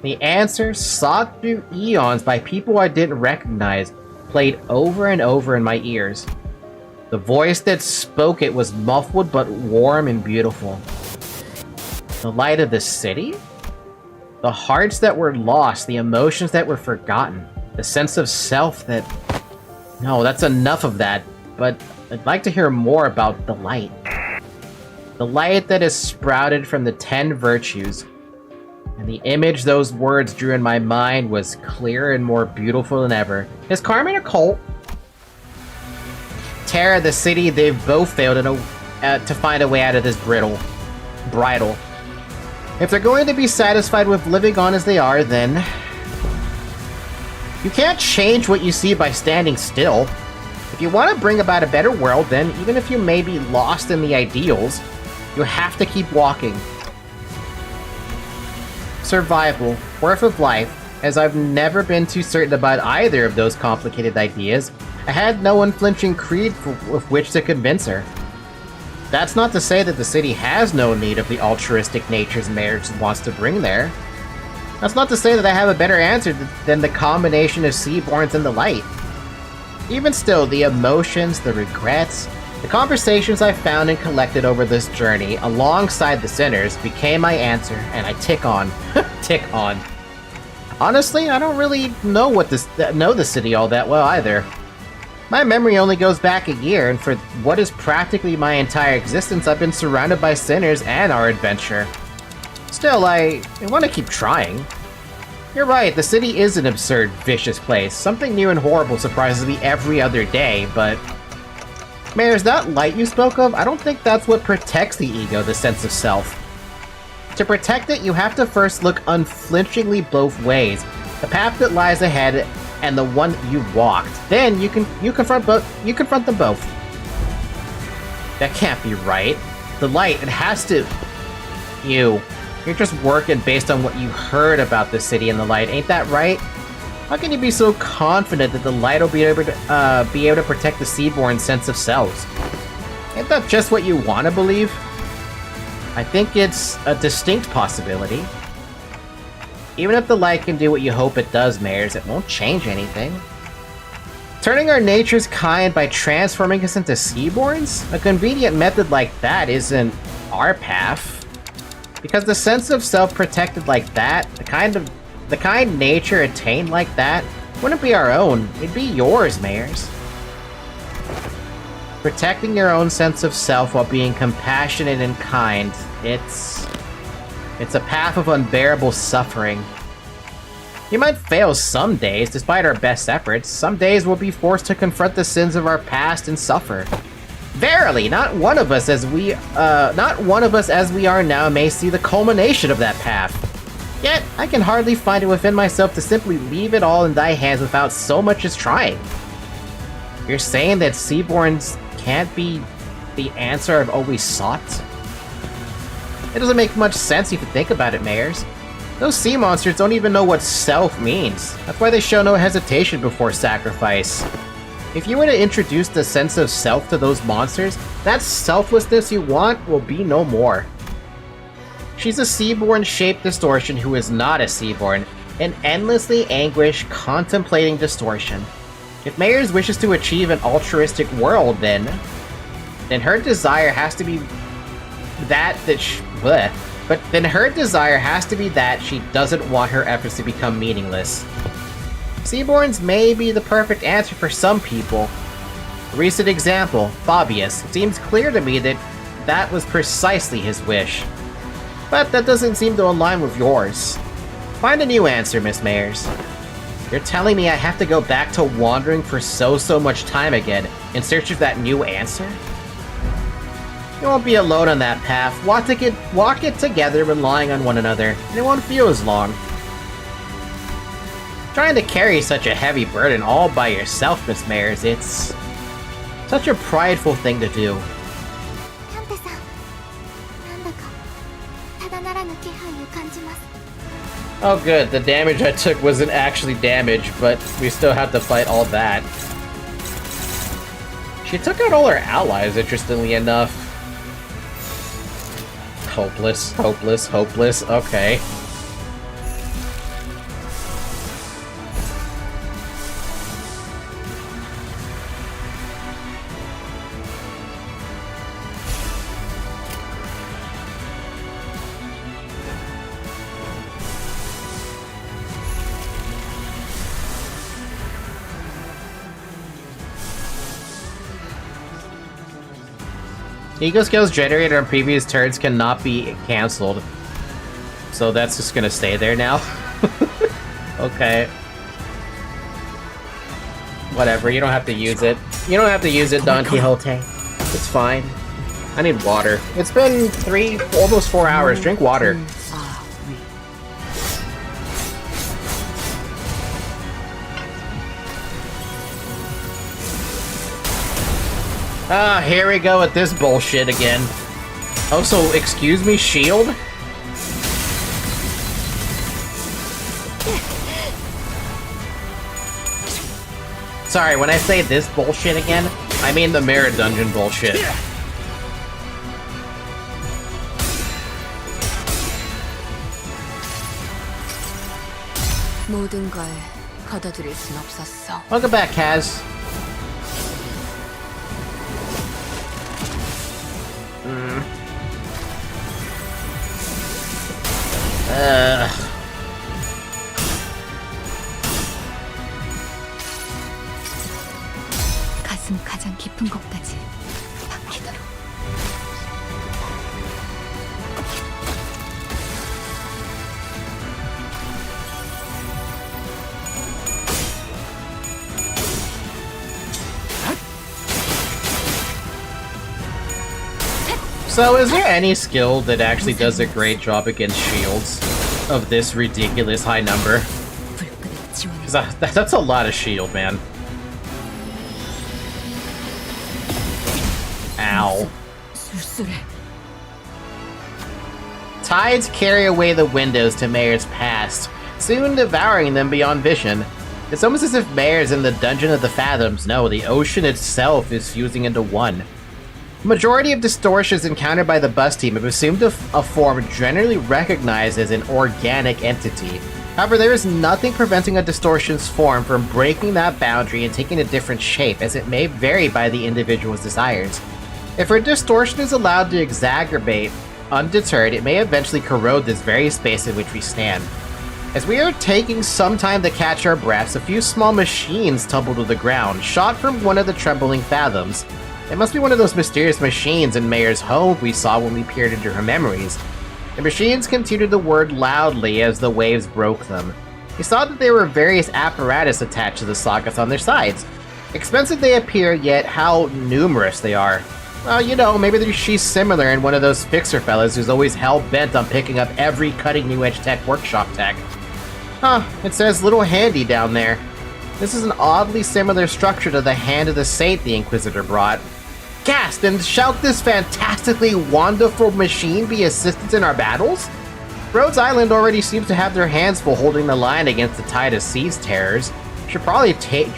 A: The answer, sought through eons by people I didn't recognize, played over and over in my ears. The voice that spoke it was muffled but warm and beautiful. The light of the city? The hearts that were lost, the emotions that were forgotten, the sense of self that... No, that's enough of that, but I'd like to hear more about the light. The light that is sprouted from the 10 virtues. And the image those words drew in my mind was clearer and more beautiful than ever. Is Carmen a cult? Terra, the city, they've both failed to find a way out of this bridle. If they're going to be satisfied with living on as they are, then... You can't change what you see by standing still. If you want to bring about a better world, then even if you may be lost in the ideals, you have to keep walking. Survival, worth of life, as I've never been too certain about either of those complicated ideas, I had no unflinching creed with which to convince her. That's not to say that the city has no need of the altruistic natures marriage wants to bring there. That's not to say that I have a better answer than the combination of Seaborns and the light. Even still, the emotions, the regrets, the conversations I found and collected over this journey alongside the sinners became my answer, and I tick on. Tick on. Honestly, I don't really know the city all that well either. My memory only goes back a year, and for what is practically my entire existence, I've been surrounded by sinners and our adventure. Still, I want to keep trying. You're right, the city is an absurd, vicious place. Something new and horrible surprises me every other day, but... Mayor, is that light you spoke of? I don't think that's what protects the ego, the sense of self. To protect it, you have to first look unflinchingly both ways. The path that lies ahead and the one you walked. Then you confront them both. That can't be right. The light, it has to... You're just working based on what you heard about the city and the light, ain't that right? How can you be so confident that the light will be able to protect the Seaborn's sense of selves? Ain't that just what you want to believe? I think it's a distinct possibility. Even if the light can do what you hope it does, Mayors, it won't change anything. Turning our nature's kind by transforming us into Seaborns? A convenient method like that isn't our path. Because the sense of self protected like that, the kind nature attained like that, wouldn't be our own. It'd be yours, Mayors. Protecting your own sense of self while being compassionate and kind, it's a path of unbearable suffering. You might fail some days, despite our best efforts. Some days we'll be forced to confront the sins of our past and suffer. Verily, not one of us as we are now may see the culmination of that path. Yet, I can hardly find it within myself to simply leave it all in thy hands without so much as trying. You're saying that Seaborns can't be the answer I've always sought? It doesn't make much sense if you think about it, Mayors. Those sea monsters don't even know what self means. That's why they show no hesitation before sacrifice. If you were to introduce the sense of self to those monsters, that selflessness you want will be no more. She's a Seaborn-shaped distortion who is not a Seaborn, an endlessly anguished, contemplating distortion. If Mayors wishes to achieve an altruistic world, then her desire has to be that she doesn't want her efforts to become meaningless. Seaborns may be the perfect answer for some people. A recent example, Fabius. It seems clear to me that was precisely his wish. But that doesn't seem to align with yours. Find a new answer, Miss Mayors. You're telling me I have to go back to wandering for so much time again in search of that new answer? You won't be alone on that path. Walk it together, relying on one another, and it won't feel as long. Trying to carry such a heavy burden all by yourself, Miss Mayors, it's such a prideful thing to do. Oh good, the damage I took wasn't actually damage, but we still have to fight all that. She took out all her allies, interestingly enough. Hopeless, okay. Ego skills generated on previous turns cannot be cancelled. So that's just gonna stay there now. Okay. Whatever, you don't have to use it. You don't have to use it, Don Quixote. It's fine. I need water. It's been almost 4 hours. Drink water. Ah, here we go with this bullshit again. Oh, so, excuse me, shield? Sorry, when I say this bullshit again, I mean the mirror dungeon bullshit.
D: 모든 걸 거둬들일 순 없었어.
A: Welcome back, Kaz.
B: 가슴 가장 깊은 곳까지 박히도록.
A: So, is there any skill that actually does a great job against shields of this ridiculous high number? 'Cause that's a lot of shield, man. Ow. Tides carry away the windows to Mayer's past, soon devouring them beyond vision. It's almost as if Mayer's in the Dungeon of the Fathoms. No, the ocean itself is fusing into one. The majority of distortions encountered by the bus team have assumed a form generally recognized as an organic entity. However, there is nothing preventing a distortion's form from breaking that boundary and taking a different shape, as it may vary by the individual's desires. If a distortion is allowed to exacerbate undeterred, it may eventually corrode this very space in which we stand. As we are taking some time to catch our breaths, a few small machines tumble to the ground, shot from one of the trembling fathoms. It must be one of those mysterious machines in Mayer's home we saw when we peered into her memories. The machines continued to whir loudly as the waves broke them. We saw that there were various apparatus attached to the sockets on their sides. Expensive they appear, yet how numerous they are. Well, you know, maybe she's similar in one of those fixer fellas who's always hell-bent on picking up every cutting new-edge tech workshop tech. Huh, it says Little Handy down there. This is an oddly similar structure to the Hand of the Saint the Inquisitor brought. Cast and shout this fantastically wonderful machine be assistance in our battles? Rhodes Island already seems to have their hands full holding the line against the tide of seas terrors. Should probably take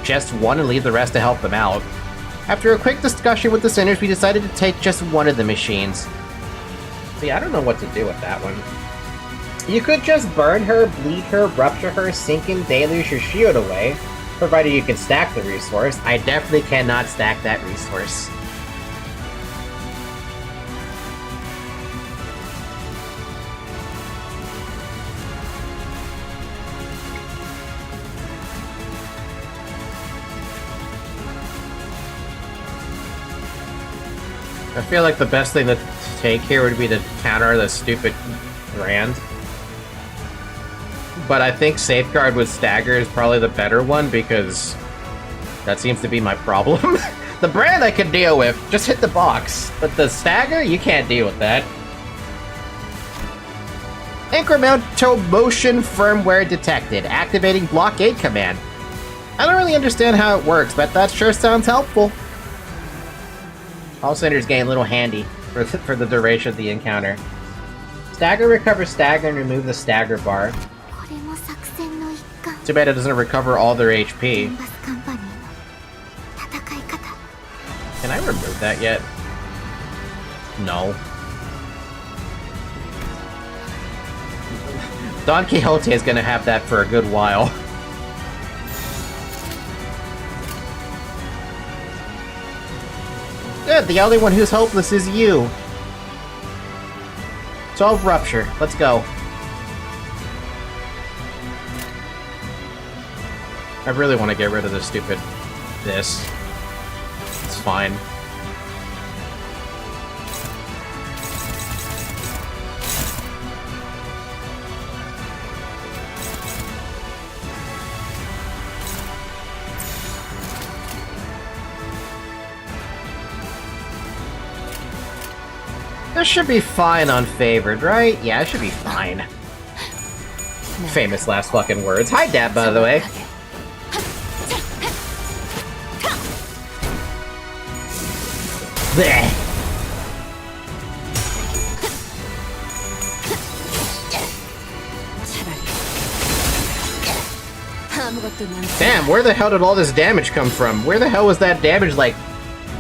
A: just one and leave the rest to help them out. After a quick discussion with the sinners, we decided to take just one of the machines. See, I don't know what to do with that one. You could just burn her, bleed her, rupture her, sink and deluge her shield away, provided you can stack the resource. I definitely cannot stack that resource. I feel like the best thing to take here would be to counter the stupid brand. But I think Safeguard with Stagger is probably the better one because that seems to be my problem. The brand I can deal with, just hit the box. But the Stagger, you can't deal with that. Incremental motion firmware detected. Activating blockade command. I don't really understand how it works, but that sure sounds helpful. All centers gain Little Handy for the duration of the encounter. Stagger recovers stagger and remove the stagger bar. Too bad it doesn't recover all their HP. Can I remove that yet? No. Don Quixote is gonna have that for a good while. Good, the only one who's hopeless is you. 12 rupture, let's go. I really want to get rid of this stupid... this. It's fine. This should be fine on favored, right? Yeah, it should be fine. Famous last fucking words. Hi, Dad, by the way. Blech. Damn, where the hell did all this damage come from? Where the hell was that damage like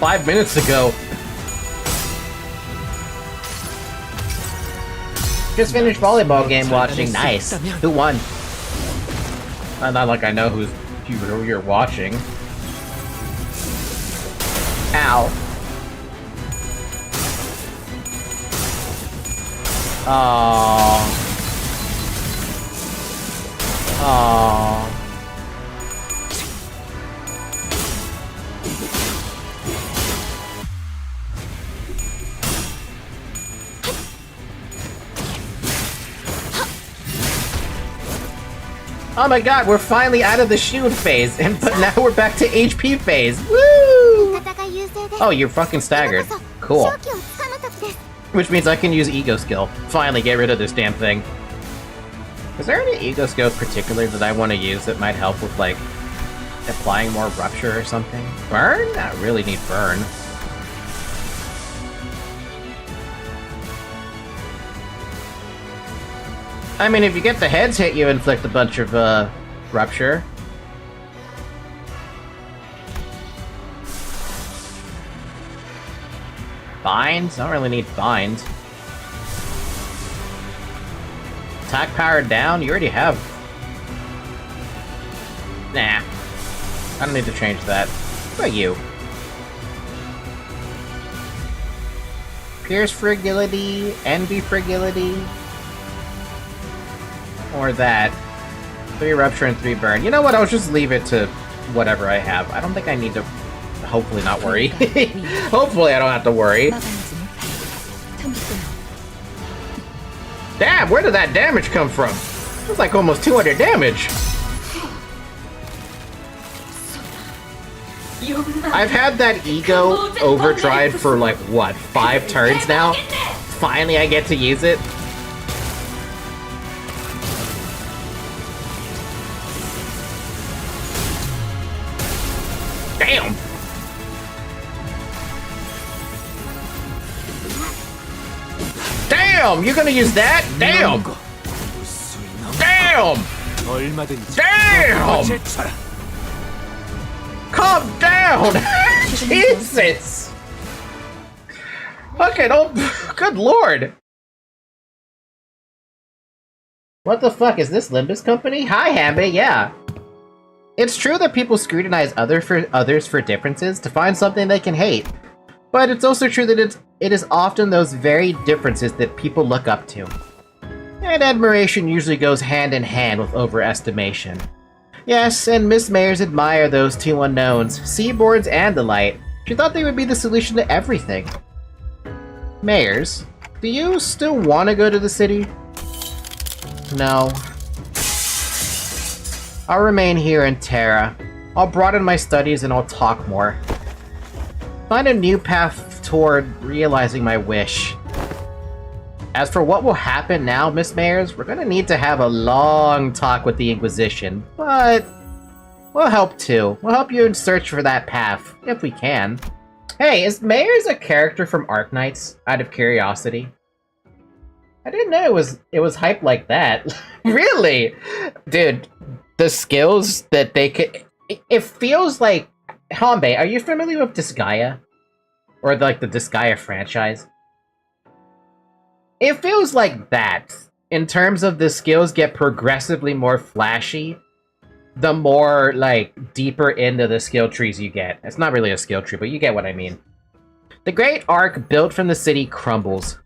A: 5 minutes ago? Just finished volleyball game watching. Nice. Who won? Not like I know who you're watching. Ow. Aww. Aww. Oh my god, we're finally out of the shield phase, but now we're back to HP phase. Woo! Oh, you're fucking staggered. Cool. Which means I can use Ego Skill. Finally get rid of this damn thing. Is there any Ego Skills particularly that I want to use that might help with, like, applying more Rupture or something? Burn? I really need Burn. I mean, if you get the heads hit, you inflict a bunch of, Rupture. Binds? I don't really need binds. Attack power down? You already have. Nah. I don't need to change that. What about you? Pierce Fragility, Envy Fragility. Or that. 3 Rupture and 3 Burn. You know what? I'll just leave it to whatever I have. I don't think I need to... Hopefully not worry. Hopefully I don't have to worry. Damn, where did that damage come from? That's like almost 200 damage. I've had that Ego overdrive for like, what, 5 turns now? Finally I get to use it. Damn! Damn! You're gonna use that? Damn! Damn! Damn! Calm down! Jesus! Okay, don't... Good lord! What the fuck, is this Limbus Company? Hi, Hamby, yeah. It's true that people scrutinize others for differences to find something they can hate. But it's also true that it is often those very differences that people look up to. And admiration usually goes hand in hand with overestimation. Yes, and Miss Mayers admire those two unknowns, seaboards and the light. She thought they would be the solution to everything. Mayers, do you still want to go to the city? No. I'll remain here in Terra. I'll broaden my studies and I'll talk more. Find a new path toward realizing my wish. As for what will happen now, Miss Mayers, we're gonna need to have a long talk with the Inquisition, but we'll help too. We'll help you in search for that path, if we can. Hey, is Mayers a character from Arknights, out of curiosity? I didn't know it was hyped like that. Really? Dude, the skills that they could... It feels like... Hanbei, are you familiar with Disgaea? Or like the Disgaea franchise? It feels like that, in terms of the skills get progressively more flashy, the more, like, deeper into the skill trees you get. It's not really a skill tree, but you get what I mean. The great arc built from the city crumbles.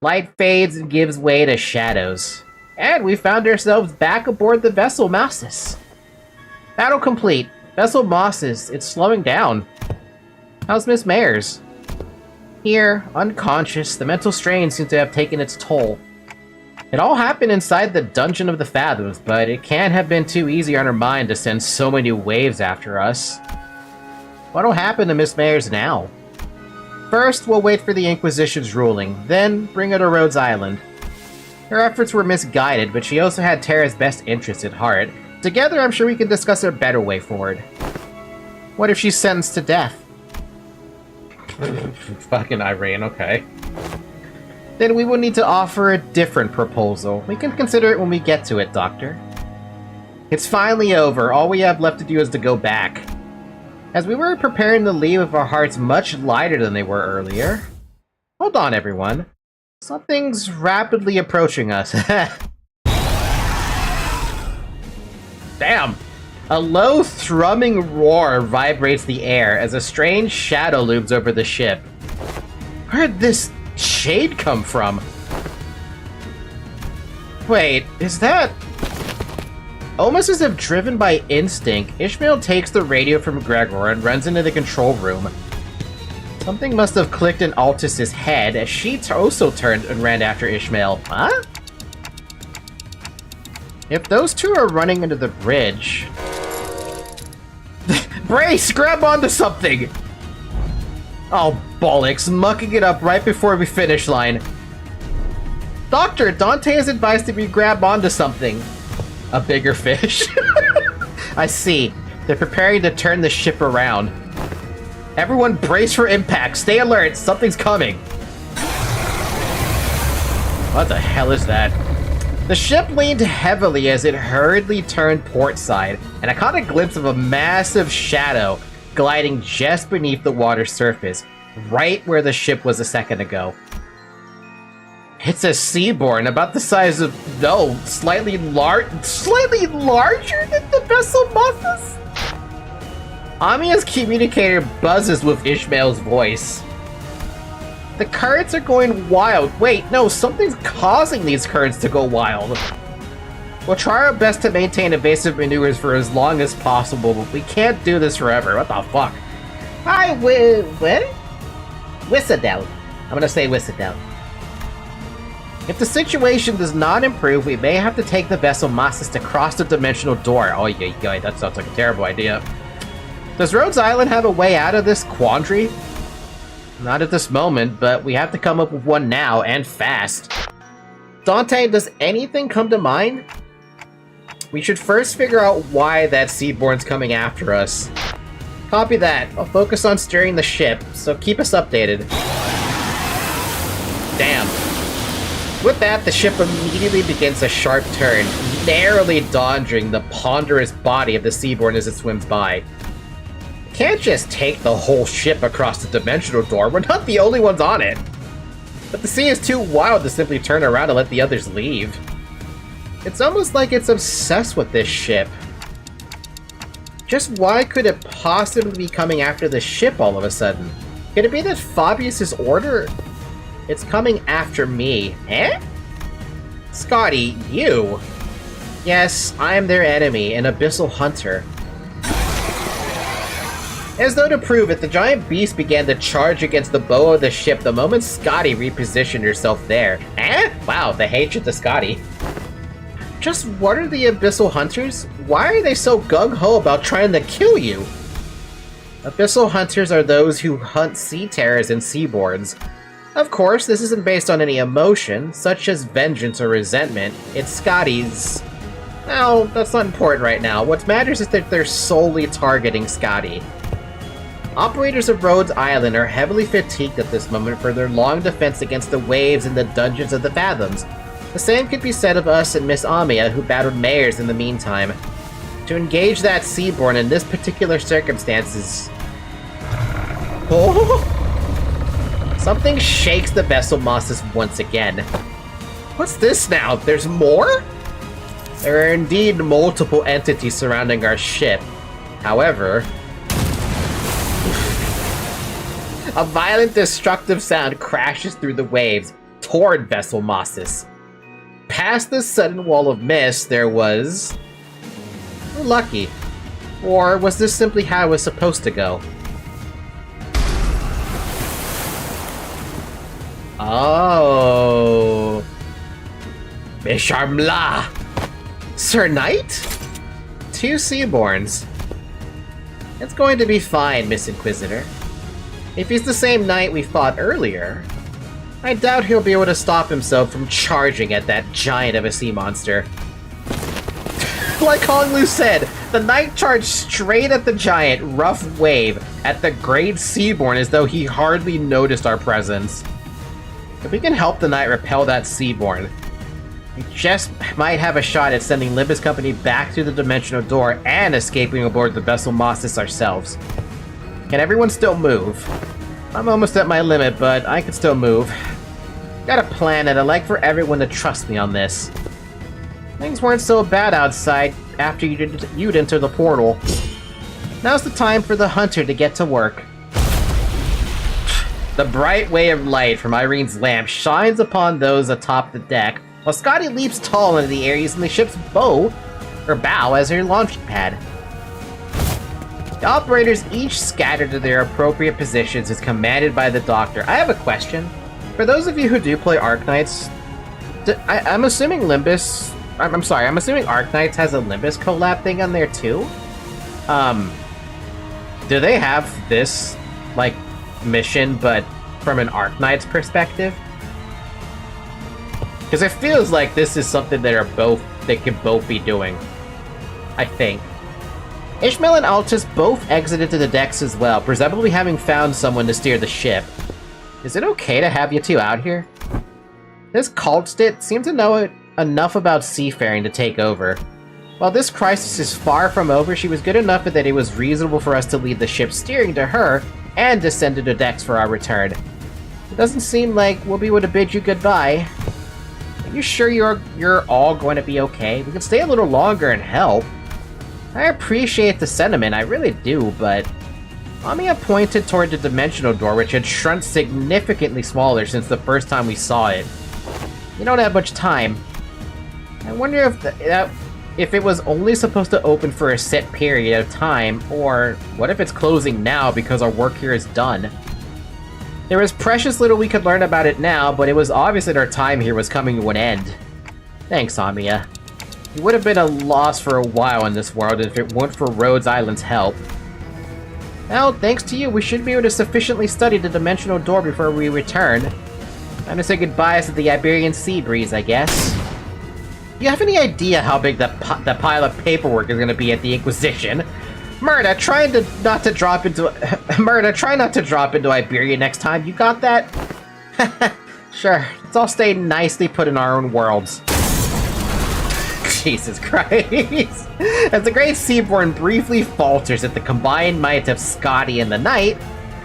A: Light fades and gives way to shadows. And we found ourselves back aboard the vessel Mossus. Battle complete. Vessel Mossus, it's slowing down. How's Miss Mayers? Here, unconscious, the mental strain seems to have taken its toll. It all happened inside the Dungeon of the Fathoms, but it can't have been too easy on her mind to send so many waves after us. What'll happen to Miss Mayers now? First, we'll wait for the Inquisition's ruling, then bring her to Rhodes Island. Her efforts were misguided, but she also had Terra's best interests at heart. Together, I'm sure we can discuss a better way forward. What if she's sentenced to death? Fucking Irene, okay. Then we will need to offer a different proposal. We can consider it when we get to it, Doctor. It's finally over. All we have left to do is to go back. As we were preparing to leave with our hearts much lighter than they were earlier. Hold on, everyone. Something's rapidly approaching us. Damn! A low, thrumming roar vibrates the air as a strange shadow looms over the ship. Where did this shade come from? Wait, is that... Almost as if driven by instinct, Ishmael takes the radio from Gregor and runs into the control room. Something must have clicked in Altus's head as she also turned and ran after Ishmael. Huh? If those two are running into the bridge... Brace! Grab onto something! Oh, bollocks. Mucking it up right before we finish line. Doctor, Dante has advised that we grab onto something. A bigger fish? I see. They're preparing to turn the ship around. Everyone brace for impact. Stay alert. Something's coming. What the hell is that? The ship leaned heavily as it hurriedly turned port side, and I caught a glimpse of a massive shadow gliding just beneath the water's surface, right where the ship was a second ago. It's a seaborn, about the size of, no, slightly larger than the vessel Mothus? Amiya's communicator buzzes with Ishmael's voice. The currents are going wild. Wait, no, something's causing these currents to go wild. We'll try our best to maintain evasive maneuvers for as long as possible, but we can't do this forever. What the fuck? Hi, Whissadel. I'm gonna say Whissadel. If the situation does not improve, we may have to take the vessel Massus to cross the dimensional door. Oh, yeah, that sounds like a terrible idea. Does Rhodes Island have a way out of this quandary? Not at this moment, but we have to come up with one now, and fast. Dante, does anything come to mind? We should first figure out why that Seaborn's coming after us. Copy that. I'll focus on steering the ship, so keep us updated. Damn. With that, the ship immediately begins a sharp turn, narrowly dodging the ponderous body of the Seaborn as it swims by. Can't just take the whole ship across the dimensional door. We're not the only ones on it. But the sea is too wild to simply turn around and let the others leave. It's almost like it's obsessed with this ship. Just why could it possibly be coming after the ship all of a sudden? Could it be that Fabius's order? It's coming after me. Eh? Scotty, you? Yes, I am their enemy, an abyssal hunter. As though to prove it, the giant beast began to charge against the bow of the ship the moment Scotty repositioned herself there. Eh? Wow, the hatred to Scotty. Just what are the abyssal hunters? Why are they so gung-ho about trying to kill you? Abyssal hunters are those who hunt sea terrors and seaborns. Of course, this isn't based on any emotion, such as vengeance or resentment. It's Scotty's... Well, that's not important right now. What matters is that they're solely targeting Scotty. Operators of Rhodes Island are heavily fatigued at this moment for their long defense against the waves in the dungeons of the Fathoms. The same could be said of us and Miss Amiya, who battled Mayors in the meantime. To engage that Seaborn in this particular circumstances... Oh! Something shakes the vessel Mosses once again. What's this now? There's more? There are indeed multiple entities surrounding our ship. However... A violent, destructive sound crashes through the waves toward Vessel Mosses. Past this sudden wall of mist, there was... We're lucky. Or was this simply how it was supposed to go? Oh... Bisharmla! Sir Knight? Two Seaborns. It's going to be fine, Miss Inquisitor. If he's the same knight we fought earlier, I doubt he'll be able to stop himself from charging at that giant of a sea monster. Like Hong Lu said, the knight charged straight at the giant, rough wave at the great Seaborn as though he hardly noticed our presence. If we can help the knight repel that Seaborn, we just might have a shot at sending Limbus Company back through the dimensional door and escaping aboard the vessel Mostis ourselves. Can everyone still move? I'm almost at my limit, but I can still move. Got a plan, and I'd like for everyone to trust me on this. Things weren't so bad outside after you'd enter the portal. Now's the time for the hunter to get to work. The bright ray of light from Irene's lamp shines upon those atop the deck, while Scotty leaps tall into the air using the ship's bow as her launching pad. The operators each scatter to their appropriate positions as commanded by the Doctor. I have a question. For those of you who do play Arknights, I'm assuming Limbus... I'm sorry, I'm assuming Arknights has a Limbus collab thing on there too? Do they have this, like, mission, but from an Arknights perspective? Because it feels like this is something they can both be doing. I think. Ishmael and Altus both exited to the decks as well, presumably having found someone to steer the ship. Is it okay to have you two out here? This cultist seemed to know enough about seafaring to take over. While this crisis is far from over, she was good enough that it was reasonable for us to leave the ship steering to her and descend to the decks for our return. It doesn't seem like we'll be able to bid you goodbye. Are you sure you're all going to be okay? We can stay a little longer and help. I appreciate the sentiment, I really do, but... Amiya pointed toward the dimensional door, which had shrunk significantly smaller since the first time we saw it. You don't have much time. I wonder if it was only supposed to open for a set period of time, or what if it's closing now because our work here is done? There was precious little we could learn about it now, but it was obvious that our time here was coming to an end. Thanks, Amiya. You would have been a loss for a while in this world if it weren't for Rhodes Island's help. Well, thanks to you, we should be able to sufficiently study the dimensional door before we return. Time to say goodbye to the Iberian sea breeze, I guess. Do you have any idea how big the pile of paperwork is going to be at the Inquisition? Murda, try not to drop into Iberia next time. You got that? Sure, let's all stay nicely put in our own worlds. Jesus Christ. As the Great Seaborn briefly falters at the combined might of Scotty and the Knight,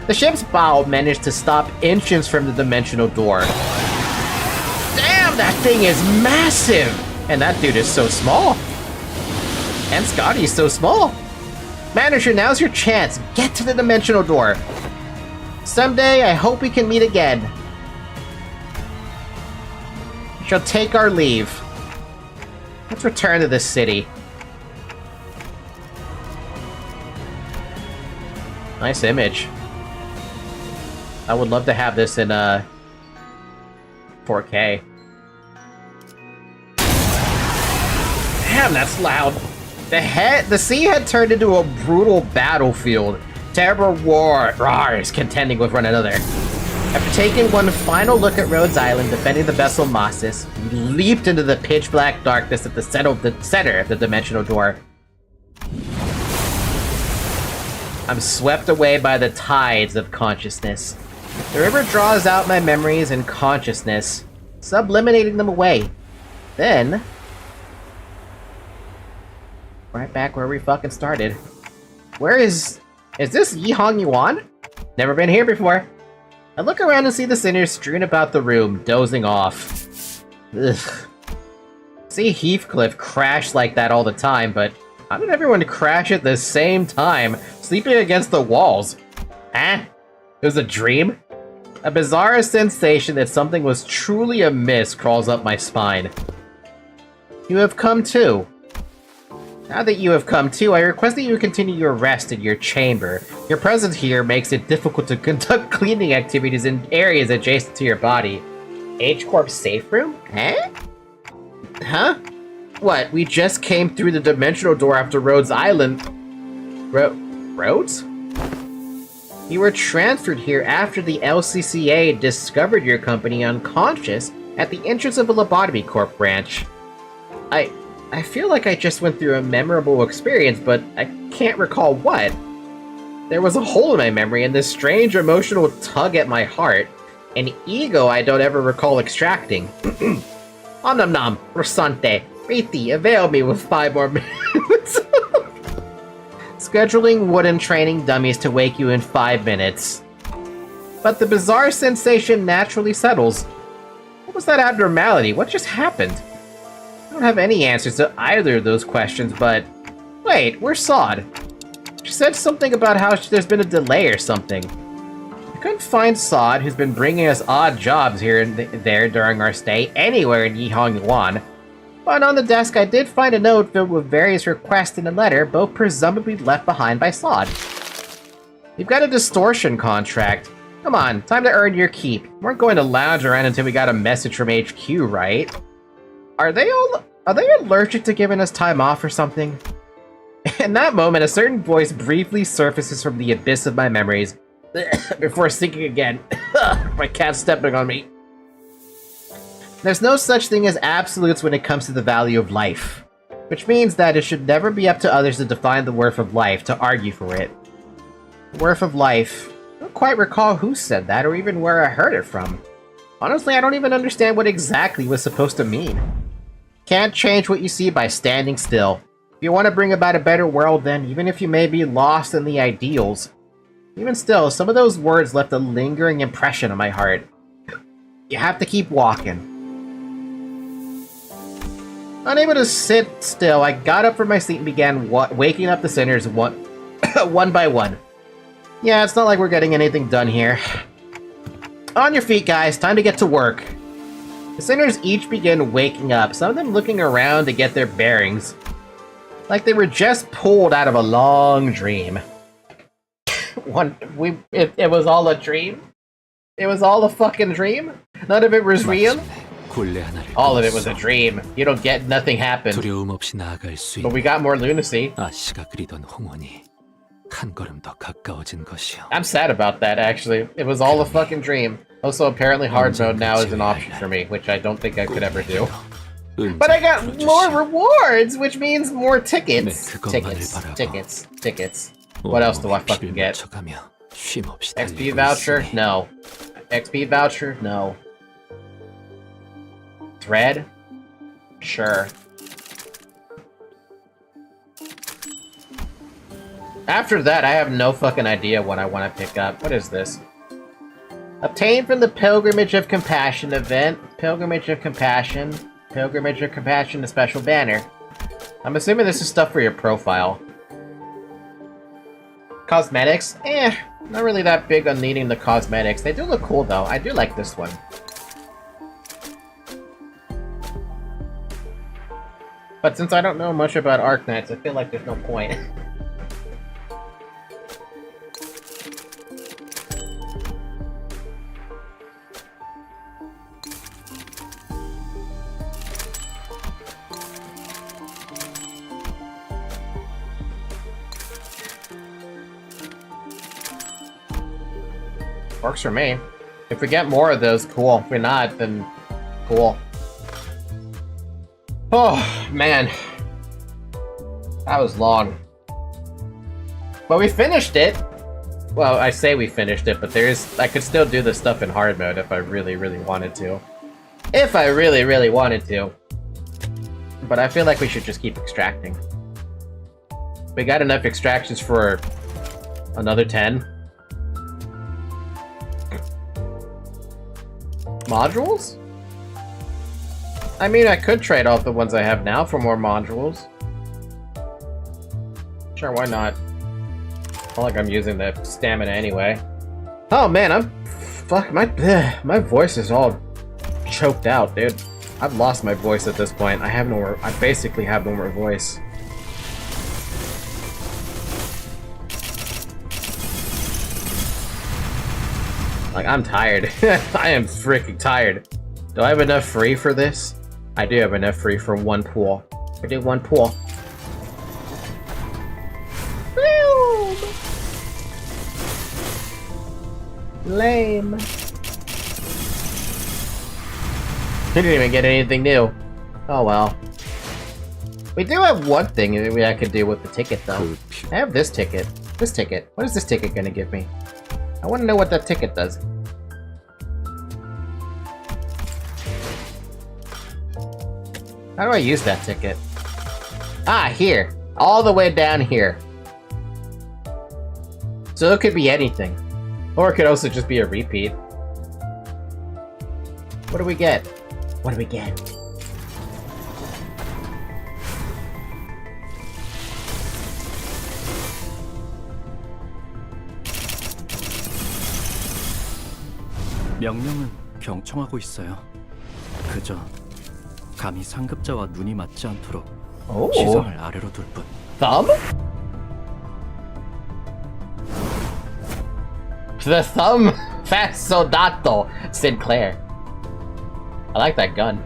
A: the ship's bow managed to stop inches from the dimensional door. Damn, that thing is massive! And that dude is so small. And Scotty's so small. Manager, now's your chance. Get to the dimensional door. Someday, I hope we can meet again. We shall take our leave. Let's return to this city. Nice image. I would love to have this in 4K. Damn, that's loud. The sea had turned into a brutal battlefield. Terrible roars contending with one another. After taking one final look at Rhodes Island defending the vessel Mostis, we leaped into the pitch-black darkness at the center of the dimensional door. I'm swept away by the tides of consciousness. The river draws out my memories and consciousness, sublimating them away. Then... right back where we fucking started. Where is this Yihong Yuan? Never been here before. I look around and see the sinners strewn about the room, dozing off. Ugh. See Heathcliff crash like that all the time, but how did everyone crash at the same time, sleeping against the walls? Huh? It was a dream? A bizarre sensation that something was truly amiss crawls up my spine. You have come too. Now that you have come to, I request that you continue your rest in your chamber. Your presence here makes it difficult to conduct cleaning activities in areas adjacent to your body. H-Corp's safe room? Huh? What, we just came through the dimensional door after Rhodes Island... Rhodes? You were transferred here after the LCCA discovered your company unconscious at the entrance of a Lobotomy Corp branch. I feel like I just went through a memorable experience, but I can't recall what. There was a hole in my memory and this strange emotional tug at my heart. An ego I don't ever recall extracting. Om nom nom, Rosante, Riti, avail me with 5 more minutes. Scheduling wooden training dummies to wake you in 5 minutes. But the bizarre sensation naturally settles. What was that abnormality? What just happened? I don't have any answers to either of those questions, but... Wait, where's Sod? She said something about how there's been a delay or something. I couldn't find Sod, who's been bringing us odd jobs here and there during our stay, anywhere in Yihong Yuan. But on the desk I did find a note filled with various requests in a letter, both presumably left behind by Sod. You've got a distortion contract. Come on, time to earn your keep. We weren't going to lounge around until we got a message from HQ, right? Are they allergic to giving us time off or something? In that moment, a certain voice briefly surfaces from the abyss of my memories, before sinking again. My cat's stepping on me. There's no such thing as absolutes when it comes to the value of life, which means that it should never be up to others to define the worth of life, to argue for it. Worth of life. I don't quite recall who said that, or even where I heard it from. Honestly, I don't even understand what exactly was supposed to mean. Can't change what you see by standing still. If you want to bring about a better world, then, even if you may be lost in the ideals, even still, some of those words left a lingering impression on my heart. You have to keep walking. Unable to sit still, I got up from my seat and began waking up the sinners one by one. Yeah, it's not like we're getting anything done here. On your feet, guys. Time to get to work. The sinners each begin waking up, some of them looking around to get their bearings. Like they were just pulled out of a long dream. It was all a dream? It was all a fucking dream? None of it was real? All of it was a dream. You don't get, nothing happened. But we got more lunacy. I'm sad about that, actually. It was all a fucking dream. Also, apparently hard mode now is an option for me, which I don't think I could ever do. But I got more rewards, which means more tickets. Tickets. What else do I fucking get? XP voucher? No. XP voucher? No. Thread? Sure. After that, I have no fucking idea what I want to pick up. What is this? Obtained from the Pilgrimage of Compassion event. Pilgrimage of Compassion, a special banner. I'm assuming this is stuff for your profile. Cosmetics? Not really that big on needing the cosmetics. They do look cool though. I do like this one. But since I don't know much about Arknights, I feel like there's no point. Works for me. If we get more of those, cool. If we're not, then cool. Oh, man. That was long. But we finished it! Well, I say we finished it, but I could still do this stuff in hard mode if I really, really wanted to. If I really, really wanted to. But I feel like we should just keep extracting. We got enough extractions for another 10. Modules? I mean, I could trade off the ones I have now for more modules. Sure, why not? Not like I'm using the stamina anyway. Oh man, my voice is all choked out, dude. I've lost my voice at this point. I basically have no more voice. Like, I'm tired. I am freaking tired. Do I have enough free for this? I do have enough free for one pool. I did one pool. Lame. Didn't even get anything new. Oh well. We do have one thing that I could do with the ticket though. I have this ticket. This ticket. What is this ticket gonna give me? I want to know what that ticket does. How do I use that ticket? Ah, here. All the way down here. So it could be anything. Or it could also just be a repeat. What do we get? What do we get?
E: 명령은 경청하고 있어요. 그저 감히 상급자와 눈이 맞지 않도록
A: 오.
E: 시선을 아래로 둘 뿐.
A: Thumb? The thumb fast soldato Sinclair. I like that gun.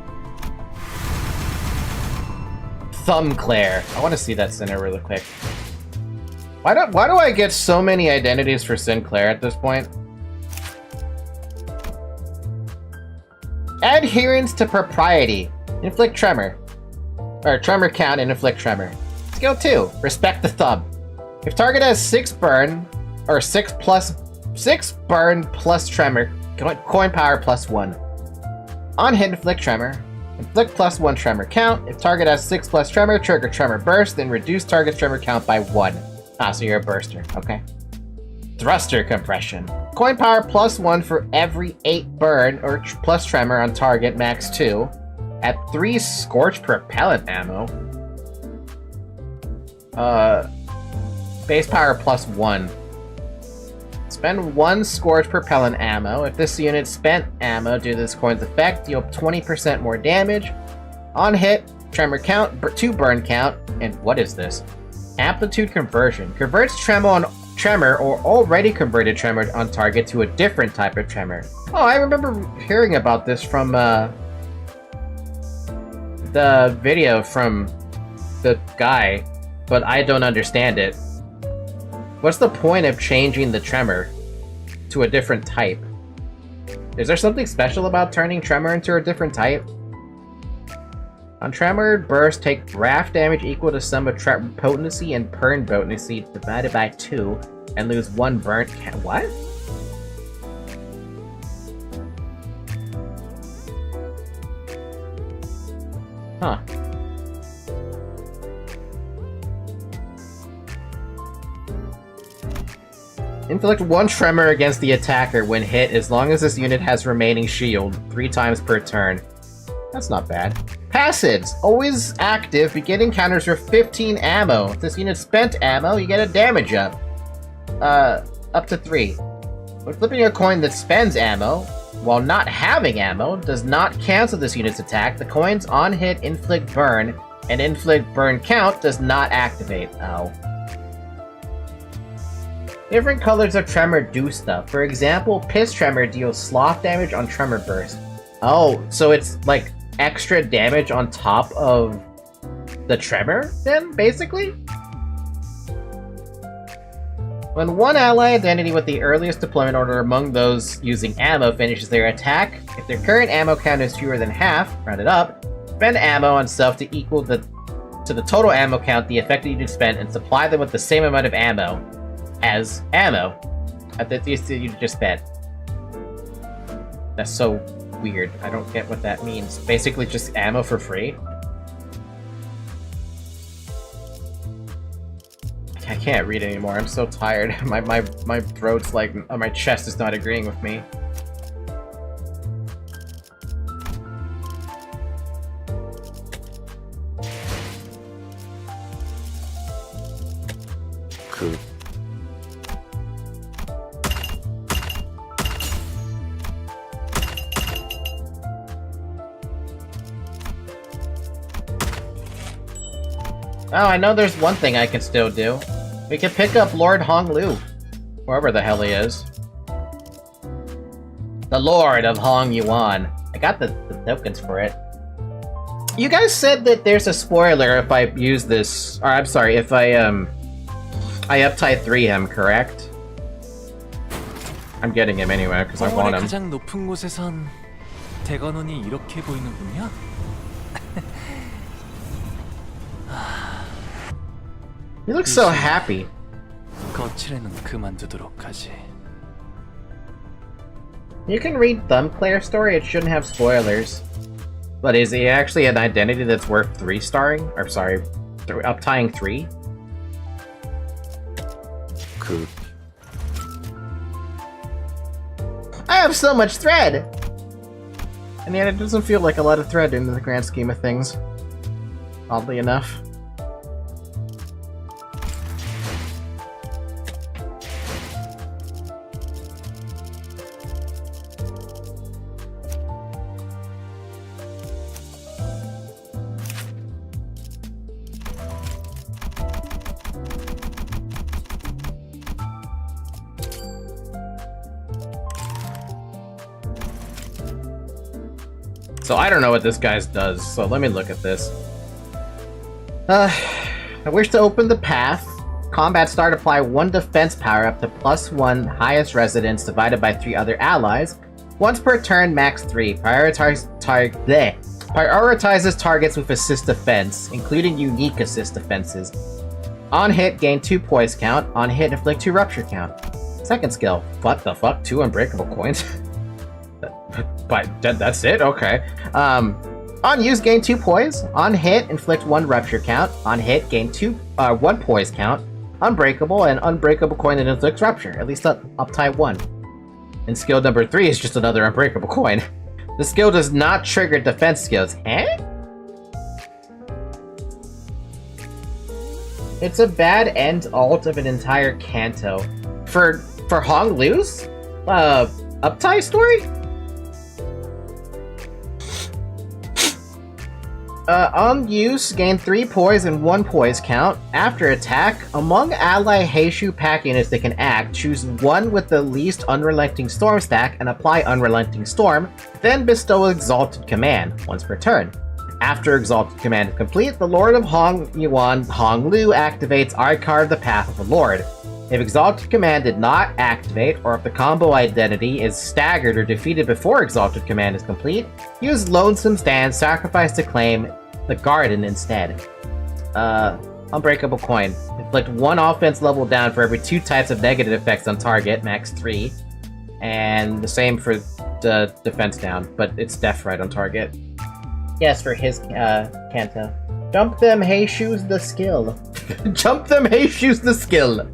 A: Thumbclair. I want to see that center really quick. Why do I get so many identities for Sinclair at this point? Adherence to propriety. Inflict tremor. Or tremor count and inflict tremor. Skill 2. Respect the thumb. If target has 6 burn, or 6 burn plus tremor, coin power plus 1. On hit, inflict tremor. Inflict plus 1 tremor count. If target has 6 plus tremor, trigger tremor burst, then reduce target tremor count by 1. Ah, so you're a burster. Okay. Thruster compression. Coin power plus 1 for every 8 burn or plus tremor on target, max 2. At 3 scorch propellant ammo. Base power plus 1. Spend 1 scorch propellant ammo. If this unit spent ammo due to this coin's effect, deal 20% more damage. On hit, tremor count, 2 burn count, and what is this? Amplitude conversion. Converts tremor or already converted tremor on target to a different type of tremor. Oh, I remember hearing about this from the video from the guy, but I don't understand it. What's the point of changing the tremor to a different type? Is there something special about turning tremor into a different type? On tremor burst, take wrath damage equal to sum of tremor potency and burn potency divided by 2, and lose 1 burn. What? Huh. Inflict 1 tremor against the attacker when hit as long as this unit has remaining shield, 3 times per turn. That's not bad. Passives. Always active. Beginning counters for 15 ammo. If this unit spent ammo, you get a damage up. Up to 3. When flipping a coin that spends ammo, while not having ammo, does not cancel this unit's attack, the coin's on hit inflict burn, and inflict burn count does not activate. Oh. Different colors of tremor do stuff. For example, piss tremor deals sloth damage on tremor burst. Oh, so it's like extra damage on top of the tremor then, basically? When one ally identity with the earliest deployment order among those using ammo finishes their attack, if their current ammo count is fewer than half, rounded up, spend ammo on self to equal to the total ammo count the affected unit spent and supply them with the same amount of ammo as ammo at the you just spent. That's so weird. I don't get what that means. Basically just ammo for free? I can't read anymore. I'm so tired. My throat's like, my chest is not agreeing with me. Oh, I know there's one thing I can still do. We can pick up Lord Hong Lu. Wherever the hell he is. The Lord of Hong Yuan. I got the tokens for it. You guys said that there's a spoiler if I use this... Or, I'm sorry, if I uptie 3 him, correct? I'm getting him anyway because I want
F: 벙어리
A: him.
F: 가장 높은 곳에선 대건원이 이렇게 보이는군요.
A: He looks so happy.
F: 거칠에는 그만두도록 하지.
A: You can read Thumbclair's story, it shouldn't have spoilers. But is he actually an identity that's worth 3-starring? Or sorry, up-tying 3?
E: 그
A: I have so much thread! And yet it doesn't feel like a lot of thread in the grand scheme of things. Oddly enough. So I don't know what this guy does, so let me look at this. I wish to open the path. Combat start, apply 1 defense power up to +1 highest residence divided by 3 other allies. Once per turn, max 3. Prioritizes targets with assist defense, including unique assist defenses. On hit, gain 2 poise count. On hit, inflict 2 rupture count. Second skill. What the fuck? 2 unbreakable coins? But that's it? Okay. On use, gain 2 poise. On hit, inflict 1 rupture count. On hit, gain 1 poise count. Unbreakable, and unbreakable coin that inflicts rupture. At least up tie 1. And skill number 3 is just another unbreakable coin. The skill does not trigger defense skills. Eh? It's a bad end alt of an entire canto. For Hong Liu's up-tie story? On use, gain 3 poise and 1 poise count. After attack, among ally Heishu pack units that can act, choose one with the least Unrelenting Storm stack and apply Unrelenting Storm, then bestow Exalted Command, once per turn. After Exalted Command is complete, the Lord of Hong Yuan, Hong Liu, activates Icar the Path of the Lord. If Exalted Command did not activate, or if the combo identity is staggered or defeated before Exalted Command is complete, use Lonesome Stand, sacrifice to claim the Garden instead. Unbreakable Coin. Inflict 1 offense level down for every 2 types of negative effects on target, max 3. And the same for the defense down, but it's death right on target. Yes, for his canto. Jump them, Heishu's the skill. Jump them, Heishu's the skill.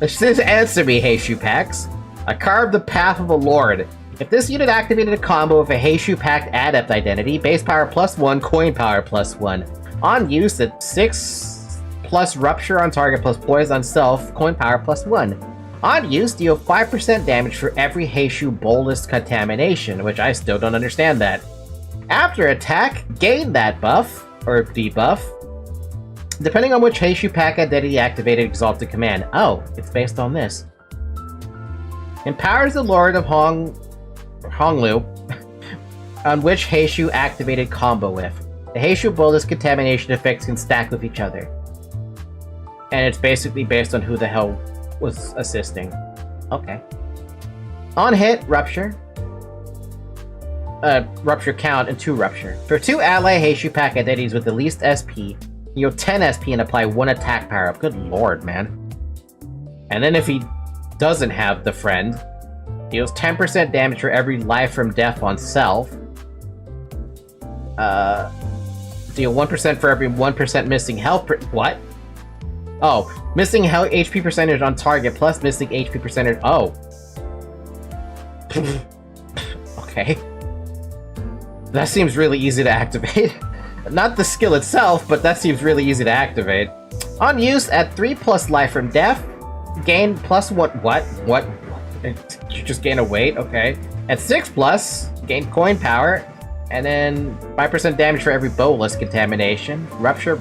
A: Just answer me, Heishu packs. I carved the Path of the Lord. If this unit activated a combo with a Heishu Pact Adept identity, base power +1, coin power +1. On use, at 6 plus rupture on target plus poise on self, coin power +1. On use, deal 5% damage for every Heishu Boldest contamination, which I still don't understand that. After attack, gain that buff, or debuff, depending on which Heishu Pack identity activated Exalted Command. Oh, it's based on this. Empowers the Lord of Hong Liu on which Heishu activated combo with. The Heishu Boldest contamination effects can stack with each other. And it's basically based on who the hell was assisting. Okay. On hit, Rupture. Rupture count and 2 Rupture. For 2 ally Heishu Pack identities with the least SP, you have 10 SP and apply 1 attack power up. Good lord, man. And then if he doesn't have the friend, deals 10% damage for every life from death on self. Deal 1% for every 1% missing health what? Oh, missing health HP percentage on target plus missing HP percentage. Oh. Okay. That seems really easy to activate. Not the skill itself, but that seems really easy to activate. On use, at 3 plus life from death, gain +1. What? You just gain a weight? Okay. At 6 plus, gain coin power, and then 5% damage for every bolus contamination. Rupture.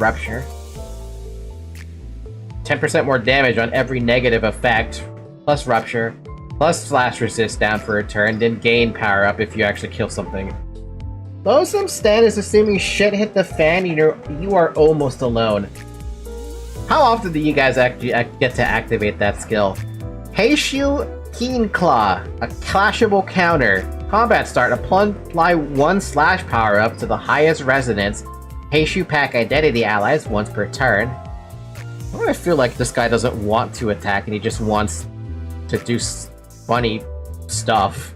A: 10% more damage on every negative effect, plus rupture, plus slash resist down for a turn, then gain power up if you actually kill something. Lonesome Stand is assuming shit hit the fan, you are almost alone. How often do you guys actually get to activate that skill? Heishu Keen Claw, a clashable counter. Combat start, apply 1 slash power up to the highest resonance Heishu Pack identity allies once per turn. Why do I feel like this guy doesn't want to attack and he just wants to do funny stuff?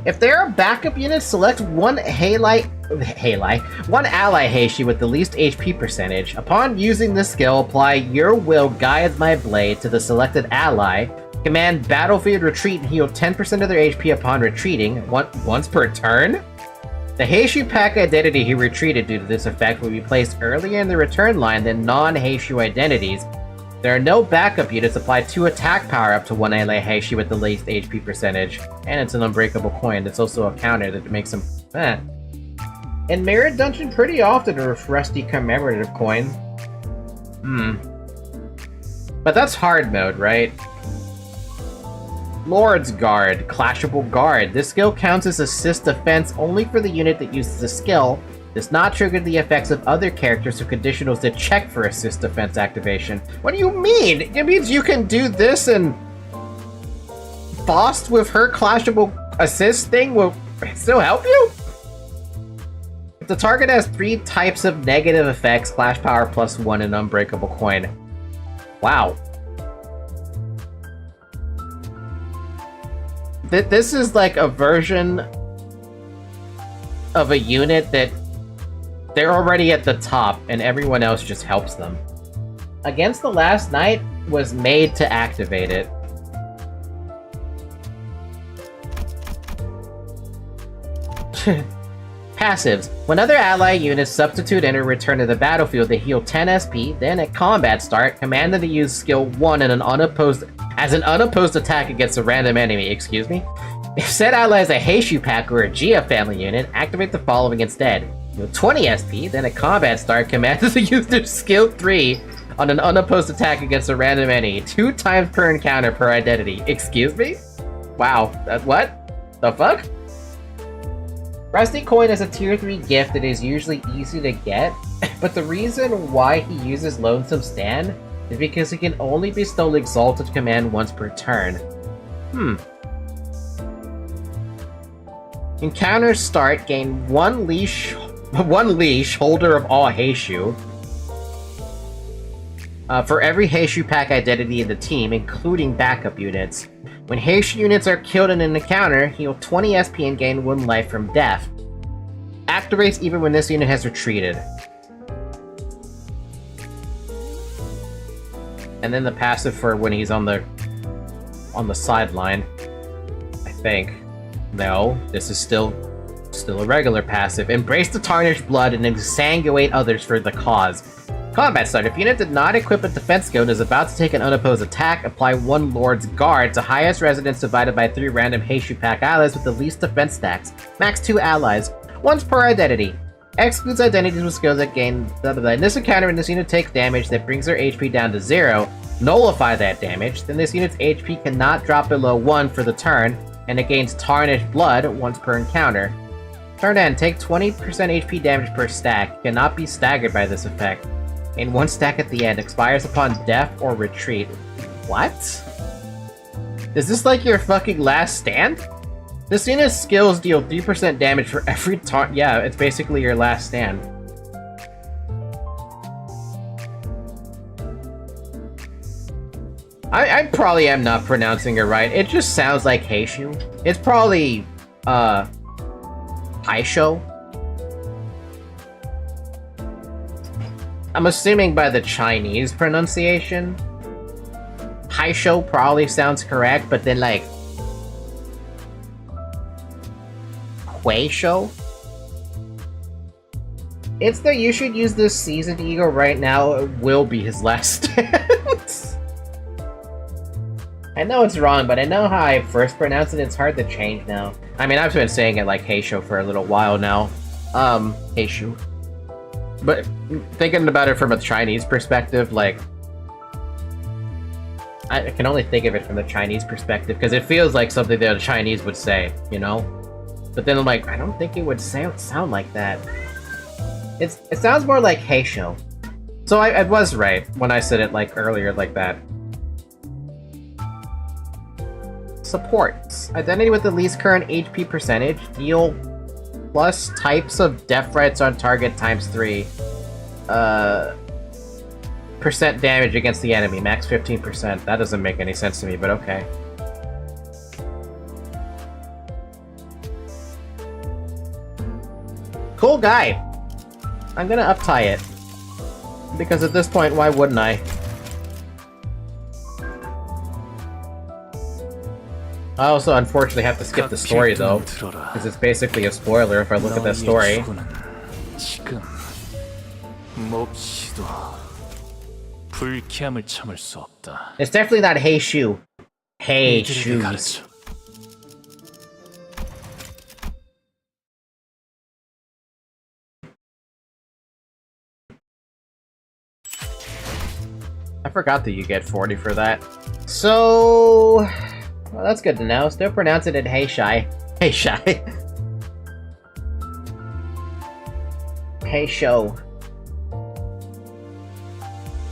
A: If there are backup units, select one ally Heishi with the least HP percentage. Upon using this skill, apply Your Will Guides My Blade to the selected ally. Command Battlefield Retreat and heal 10% of their HP upon retreating, once per turn? The Heishu Pack identity he retreated due to this effect will be placed earlier in the return line than non-Heishu identities. There are no backup units. Apply 2 attack power up to one ally Heishi with the least HP percentage. And it's an unbreakable coin. It's also a counter that makes him... In Mirror Dungeon, pretty often a rusty commemorative coin. But that's hard mode, right? Lord's Guard, Clashable Guard. This skill counts as assist defense only for the unit that uses the skill. Does not trigger the effects of other characters or conditionals that check for assist defense activation. What do you mean? It means you can do this and Faust with her clashable assist thing will still help you? If the target has 3 types of negative effects, clash power +1 and unbreakable coin. Wow. This is like a version of a unit that they're already at the top and everyone else just helps them. Against the Last Knight was made to activate it. Passives. When other ally units substitute enter return to the battlefield, they heal 10 SP, then at combat start, command them to use skill 1 in an unopposed attack against a random enemy, excuse me. If said ally is a Heishu Pack or a Gia family unit, activate the following instead. Heal 20 SP, then at combat start, command them to use their skill 3 on an unopposed attack against a random enemy, 2 times per encounter per identity. Excuse me? Wow, what? The fuck? Rusty Coin is a tier 3 gift that is usually easy to get, but the reason why he uses Lonesome Stand is because he can only bestow Exalted Command once per turn. Encounters start, gain one leash, holder of all Heishu. For every Heishu Pack identity in the team, including backup units. When Heishu units are killed in an encounter, heal 20 SP and gain 1 life from death. Activates even when this unit has retreated. And then the passive for when he's on the sideline. I think. No, this is still a regular passive. Embrace the tarnished blood and exsanguinate others for the cause. Combat start. If unit did not equip a defense skill and is about to take an unopposed attack, apply 1 Lord's Guard to highest resonance divided by 3 random Heishu Pack allies with the least defense stacks. Max 2 allies. Once per identity. Excludes identities with skills that gain blah blah blah. In this encounter, when this unit takes damage that brings their HP down to 0, nullify that damage, then this unit's HP cannot drop below 1 for the turn, and it gains Tarnished Blood once per encounter. Turn end, take 20% HP damage per stack, cannot be staggered by this effect. And 1 stack at the end, expires upon death or retreat. What? Is this like your fucking last stand? This unit's skills deal 3% damage for every yeah, it's basically your last stand. I probably am not pronouncing it right. It just sounds like Heishu. It's probably, Haisho. I'm assuming by the Chinese pronunciation. Haisho probably sounds correct, but then like Huisho? It's that you should use this seasoned ego right now. It will be his last stand. I know it's wrong, but I know how I first pronounced it. It's hard to change now. I mean, I've been saying it like Heisho for a little while now. Heishu. But thinking about it from a Chinese perspective, like, I can only think of it from the Chinese perspective because it feels like something that a Chinese would say, you know? But then I'm like, I don't think it would sound like that. It sounds more like Heisho. So I was right when I said it like earlier like that. Supports. Identity with the least current HP percentage. Deal plus types of death threats on target times 3. Percent damage against the enemy. Max 15%. That doesn't make any sense to me, but okay. Cool guy. I'm gonna uptie it. Because at this point, why wouldn't I? I also unfortunately have to skip the story though, because it's basically a spoiler if I look at that story.
F: 지금 몹시도 불쾌함을 참을 수 없다.
A: It's definitely not Hey Shoe. Hey Shoes. I forgot that you get 40 for that. So... well, that's good to know. Still pronounce it in Hey Shy. Hey Shy. Hey Show.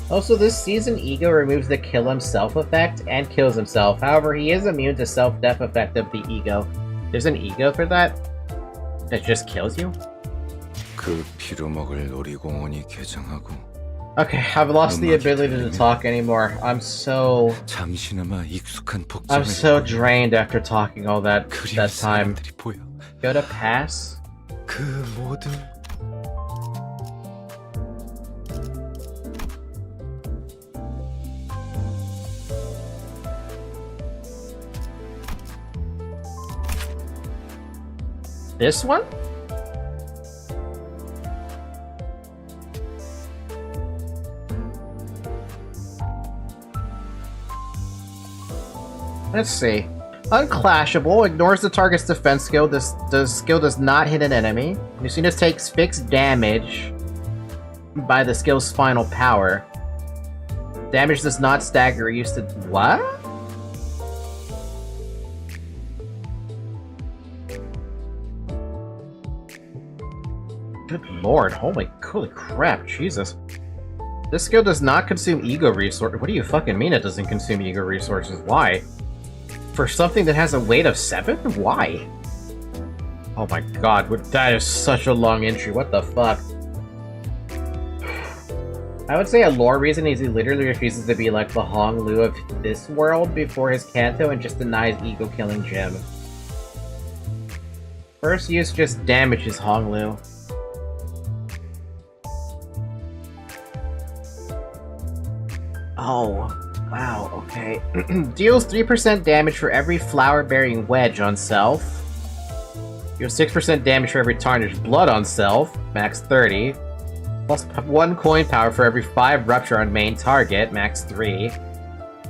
A: Also, this season, Ego removes the kill himself effect and kills himself. However, he is immune to self-death effect of the Ego. There's an Ego for that? That just kills you?
G: 그 피로 먹을 놀이공원이 개장하고
A: Okay, I've lost the ability to talk anymore. I'm so drained after talking all that time. Go to pass?
G: 그 모든
A: This one? Let's see. Unclashable ignores the target's defense skill. The skill does not hit an enemy. As soon as takes fixed damage by the skill's final power. Damage does not stagger. Used to what? Good lord! Holy crap! Jesus. This skill does not consume ego resources. What do you fucking mean it doesn't consume ego resources? Why? For something that has a weight of 7? Why? Oh my god, that is such a long entry. What the fuck? I would say a lore reason is he literally refuses to be like the Hong Lu of this world before his Kanto and just denies ego killing Jim. First use just damages Hong Lu. Oh, wow, okay. Deals 3% damage for every flower-bearing wedge on self. Deals 6% damage for every tarnished blood on self, max 30. Plus 1 coin power for every 5 rupture on main target, max 3.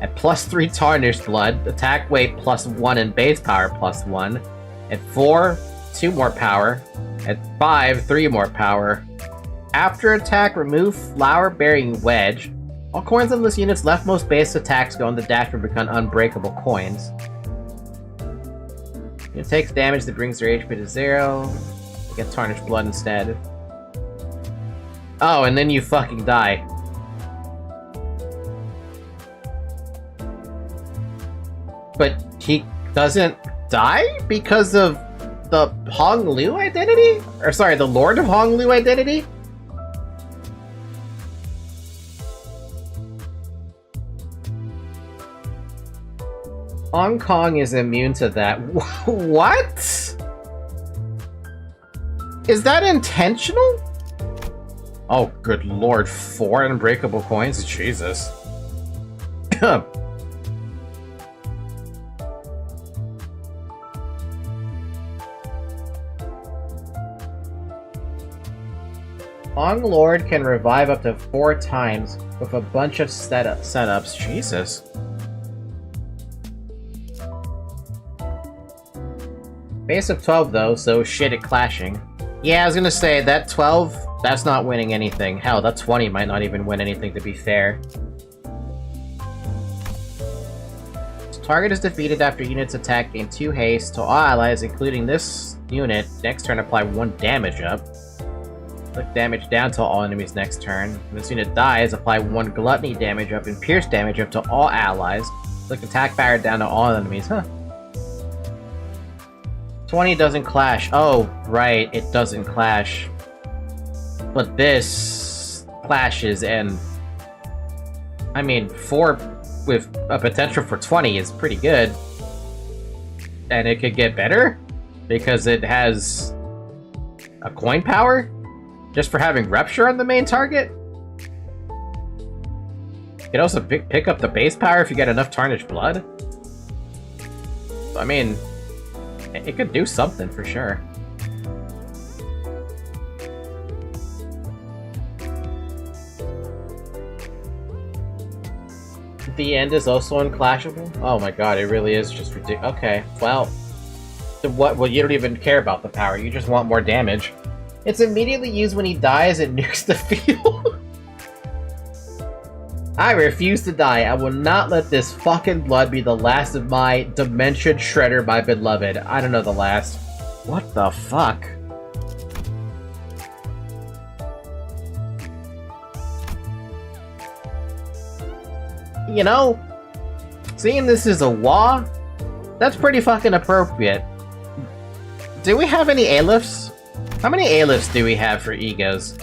A: At plus 3 tarnished blood, attack weight plus 1 and base power plus 1. At 4, 2 more power. At 5, 3 more power. After attack, remove flower-bearing wedge. All coins on this unit's leftmost base attacks go on the dash and become unbreakable coins. It takes damage that brings their HP to 0. You get tarnished blood instead. Oh, and then you fucking die. But he doesn't die because of the Hong Lu identity? Or sorry, the Lord of Hong Lu identity? Hong Kong is immune to that. What? Is that intentional? Oh, good lord. 4 unbreakable coins? Jesus. Hong Lord can revive up to 4 times with a bunch of setups. Jesus. Base of 12 though, so shit at clashing. Yeah, I was gonna say, that 12, that's not winning anything. Hell, that 20 might not even win anything, to be fair. Target is defeated after units attack gain 2 haste to all allies, including this unit. Next turn, apply 1 damage up. Click damage down to all enemies next turn. When this unit dies, apply 1 gluttony damage up and pierce damage up to all allies. Click attack barrier down to all enemies. Huh. 20 doesn't clash. Oh, right, it doesn't clash. But this clashes, and I mean, 4 with a potential for 20 is pretty good. And it could get better because it has a coin power just for having Rupture on the main target. You can also pick up the base power if you get enough Tarnished Blood. I mean, it could do something for sure. The end is also unclashable? Oh my god, it really is just ridiculous. Okay, well, what? Well, you don't even care about the power, you just want more damage. It's immediately used when he dies and nukes the field. I refuse to die. I will not let this fucking blood be the last of my Dimension Shredder, my beloved. I don't know the last. What the fuck? You know, seeing this as a Wa, that's pretty fucking appropriate. Do we have any A-lifts? How many A-lifts do we have for egos?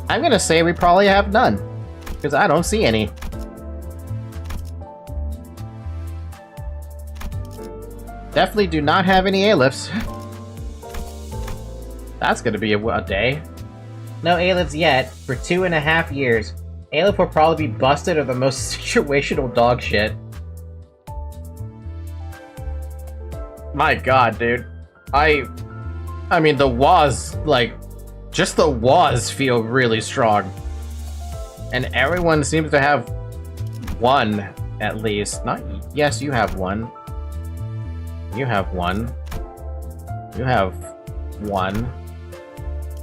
A: I'm gonna say we probably have none, because I don't see any. Definitely do not have any A-lifts. That's gonna be a day. No A-lifts yet, for 2.5 years. A-lift will probably be busted or the most situational dog shit. My god, dude. I mean, the Was, like, just the Was feel really strong. And everyone seems to have one, at least. Not, yes, you have one. You have one. You have one.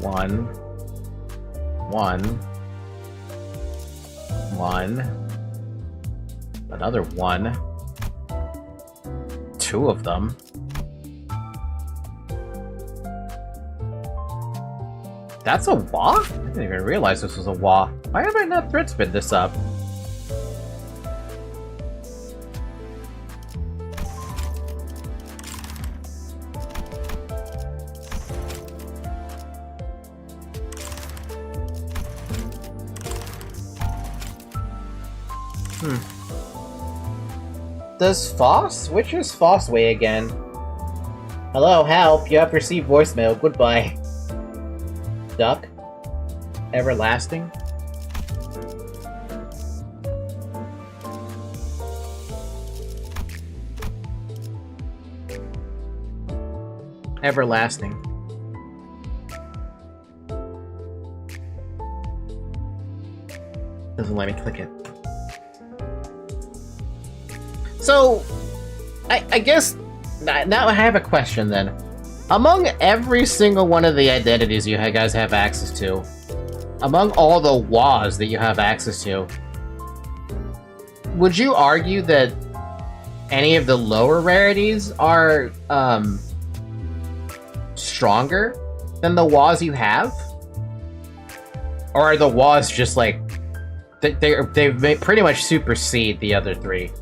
A: One. One. One. Another one. 2 of them. That's a Wa? I didn't even realize this was a Wa. Why have I not thread spin this up? Does Foss? Which is Foss way again? Hello, help! You have received voicemail. Goodbye. Duck? Everlasting? Everlasting. Doesn't let me click it. So, I guess, now I have a question then. Among every single one of the identities you guys have access to, among all the WAs that you have access to, would you argue that any of the lower rarities are, stronger than the WAs you have? Or are the WAs just like, they pretty much supersede the other 3?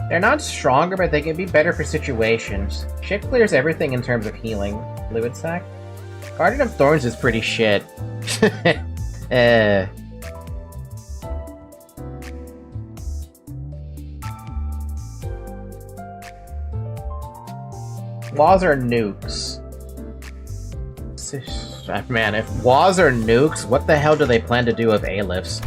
A: They're not stronger, but they can be better for situations. Shit clears everything in terms of healing. Fluid Sac? Guardian of Thorns is pretty shit. WAs are nukes. Man, if WAs are nukes, what the hell do they plan to do with A-lifts?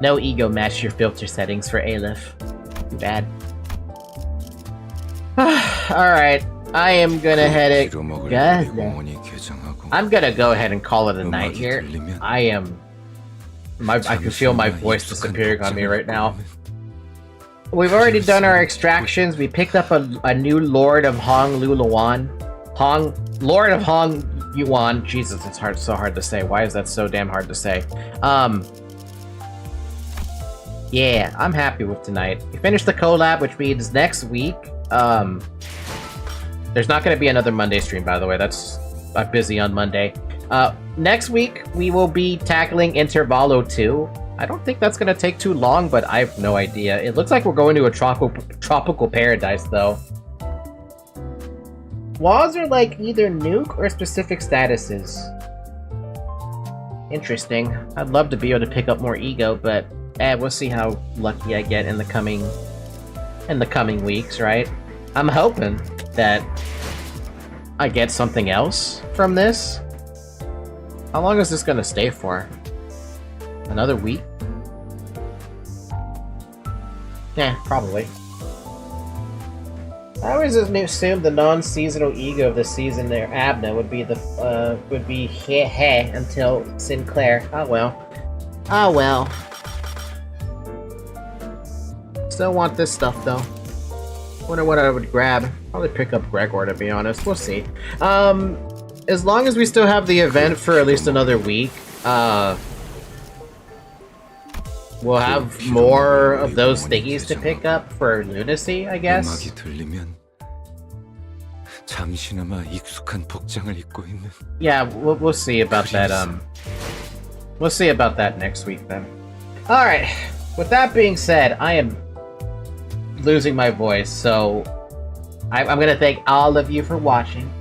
A: No ego match your filter settings for A-lift. Too bad. Alright, I am gonna head it. I'm gonna go ahead and call it a night here. I can feel my voice disappearing on me right now. we've already done our extractions. We picked up a new Lord of Hong Luluan. Lord of Hong Yuan. Jesus, it's so hard to say. Why is that so damn hard to say? Yeah, I'm happy with tonight. We finished the collab, which means next week, there's not going to be another Monday stream, by the way. I'm busy on Monday. Next week, we will be tackling Intervalo 2. I don't think that's going to take too long, but I have no idea. It looks like we're going to a tropical paradise, though. Walls are like either nuke or specific statuses. Interesting. I'd love to be able to pick up more ego, but we'll see how lucky I get in the coming weeks, right? I'm hoping that I get something else from this. How long is this gonna stay for? Another week? Yeah, probably. I always assumed the non-seasonal ego of the season there, Abna, would be heh until Sinclair. Oh well. Oh well. Still want this stuff though. Wonder what I would grab. Probably pick up Gregor, to be honest. We'll see. As long as we still have the event for at least another week, we'll have more of those thingies to pick up for Lunacy, I guess. Yeah, we'll see about that. We'll see about that next week then. All right. With that being said, I am losing my voice, so I'm gonna thank all of you for watching.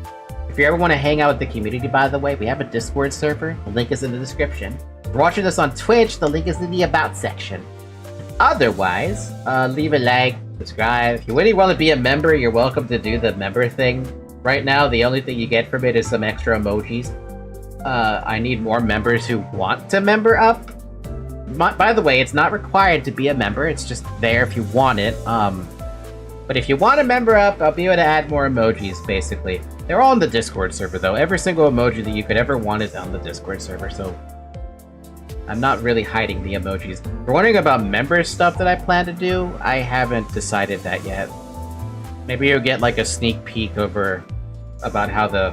A: If you ever want to hang out with the community, by the way, we have a Discord server. The link is in the description. If you're watching this on Twitch, the link is in the About section. Otherwise, leave a like, subscribe. If you really want to be a member, you're welcome to do the member thing. Right now, the only thing you get from it is some extra emojis. I need more members who want to member up. By the way, it's not required to be a member, it's just there if you want it. But if you want to member up, I'll be able to add more emojis, basically. They're all on the Discord server, though. Every single emoji that you could ever want is on the Discord server, so I'm not really hiding the emojis. If you're wondering about member stuff that I plan to do, I haven't decided that yet. Maybe you'll get like a sneak peek about how the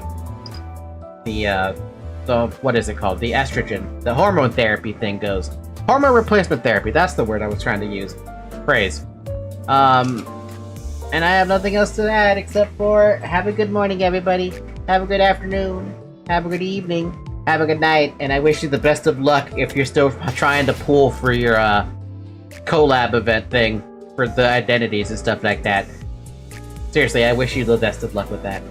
A: what is it called? The estrogen, the hormone therapy thing goes. Hormone replacement therapy, that's the word I was trying to use. Phrase. And I have nothing else to add except for have a good morning, everybody. Have a good afternoon. Have a good evening. Have a good night. And I wish you the best of luck if you're still trying to pull for your collab event thing for the identities and stuff like that. Seriously, I wish you the best of luck with that.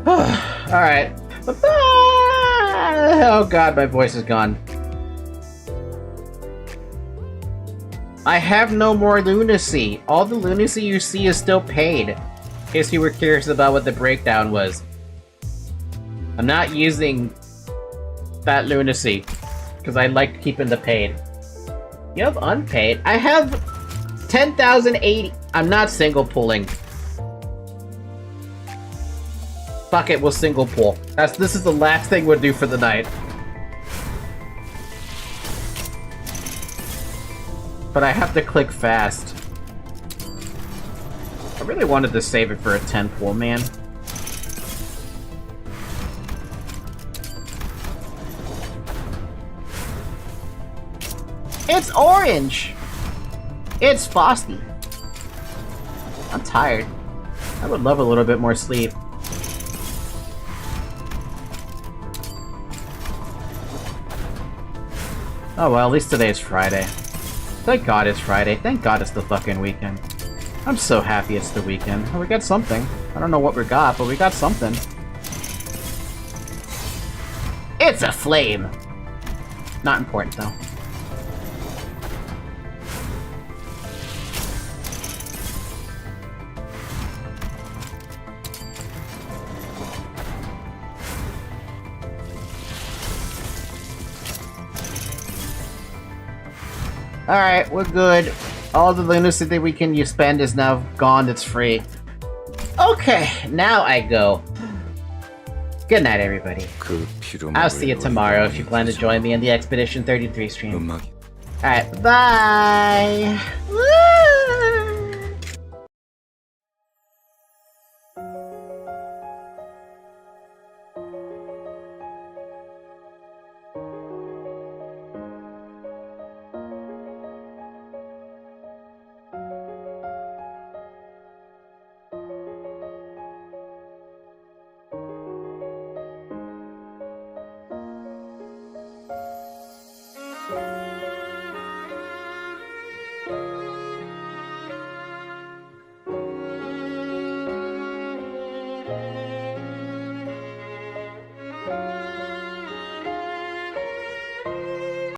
A: Alright. Bye-bye! Oh god, my voice is gone. I have no more lunacy. All the lunacy you see is still paid. In case you were curious about what the breakdown was. I'm not using that lunacy because I like keeping the paid. You have unpaid? I have 10,080. I'm not single pulling. Fuck it, we'll single pull. This is the last thing we'll do for the night. But I have to click fast. I really wanted to save it for a 10 pull, man. It's orange! It's frosty. I'm tired. I would love a little bit more sleep. Oh well, at least today is Friday. Thank God it's Friday. Thank God it's the fucking weekend. I'm so happy it's the weekend. Oh, we got something. I don't know what we got, but we got something. It's a flame! Not important, though. Alright, we're good. All the lunacy that we can spend is now gone, it's free. Okay, now I go. Good night, everybody. I'll see you tomorrow if you plan to join me in the Expedition 33 stream. Alright, bye! Woo!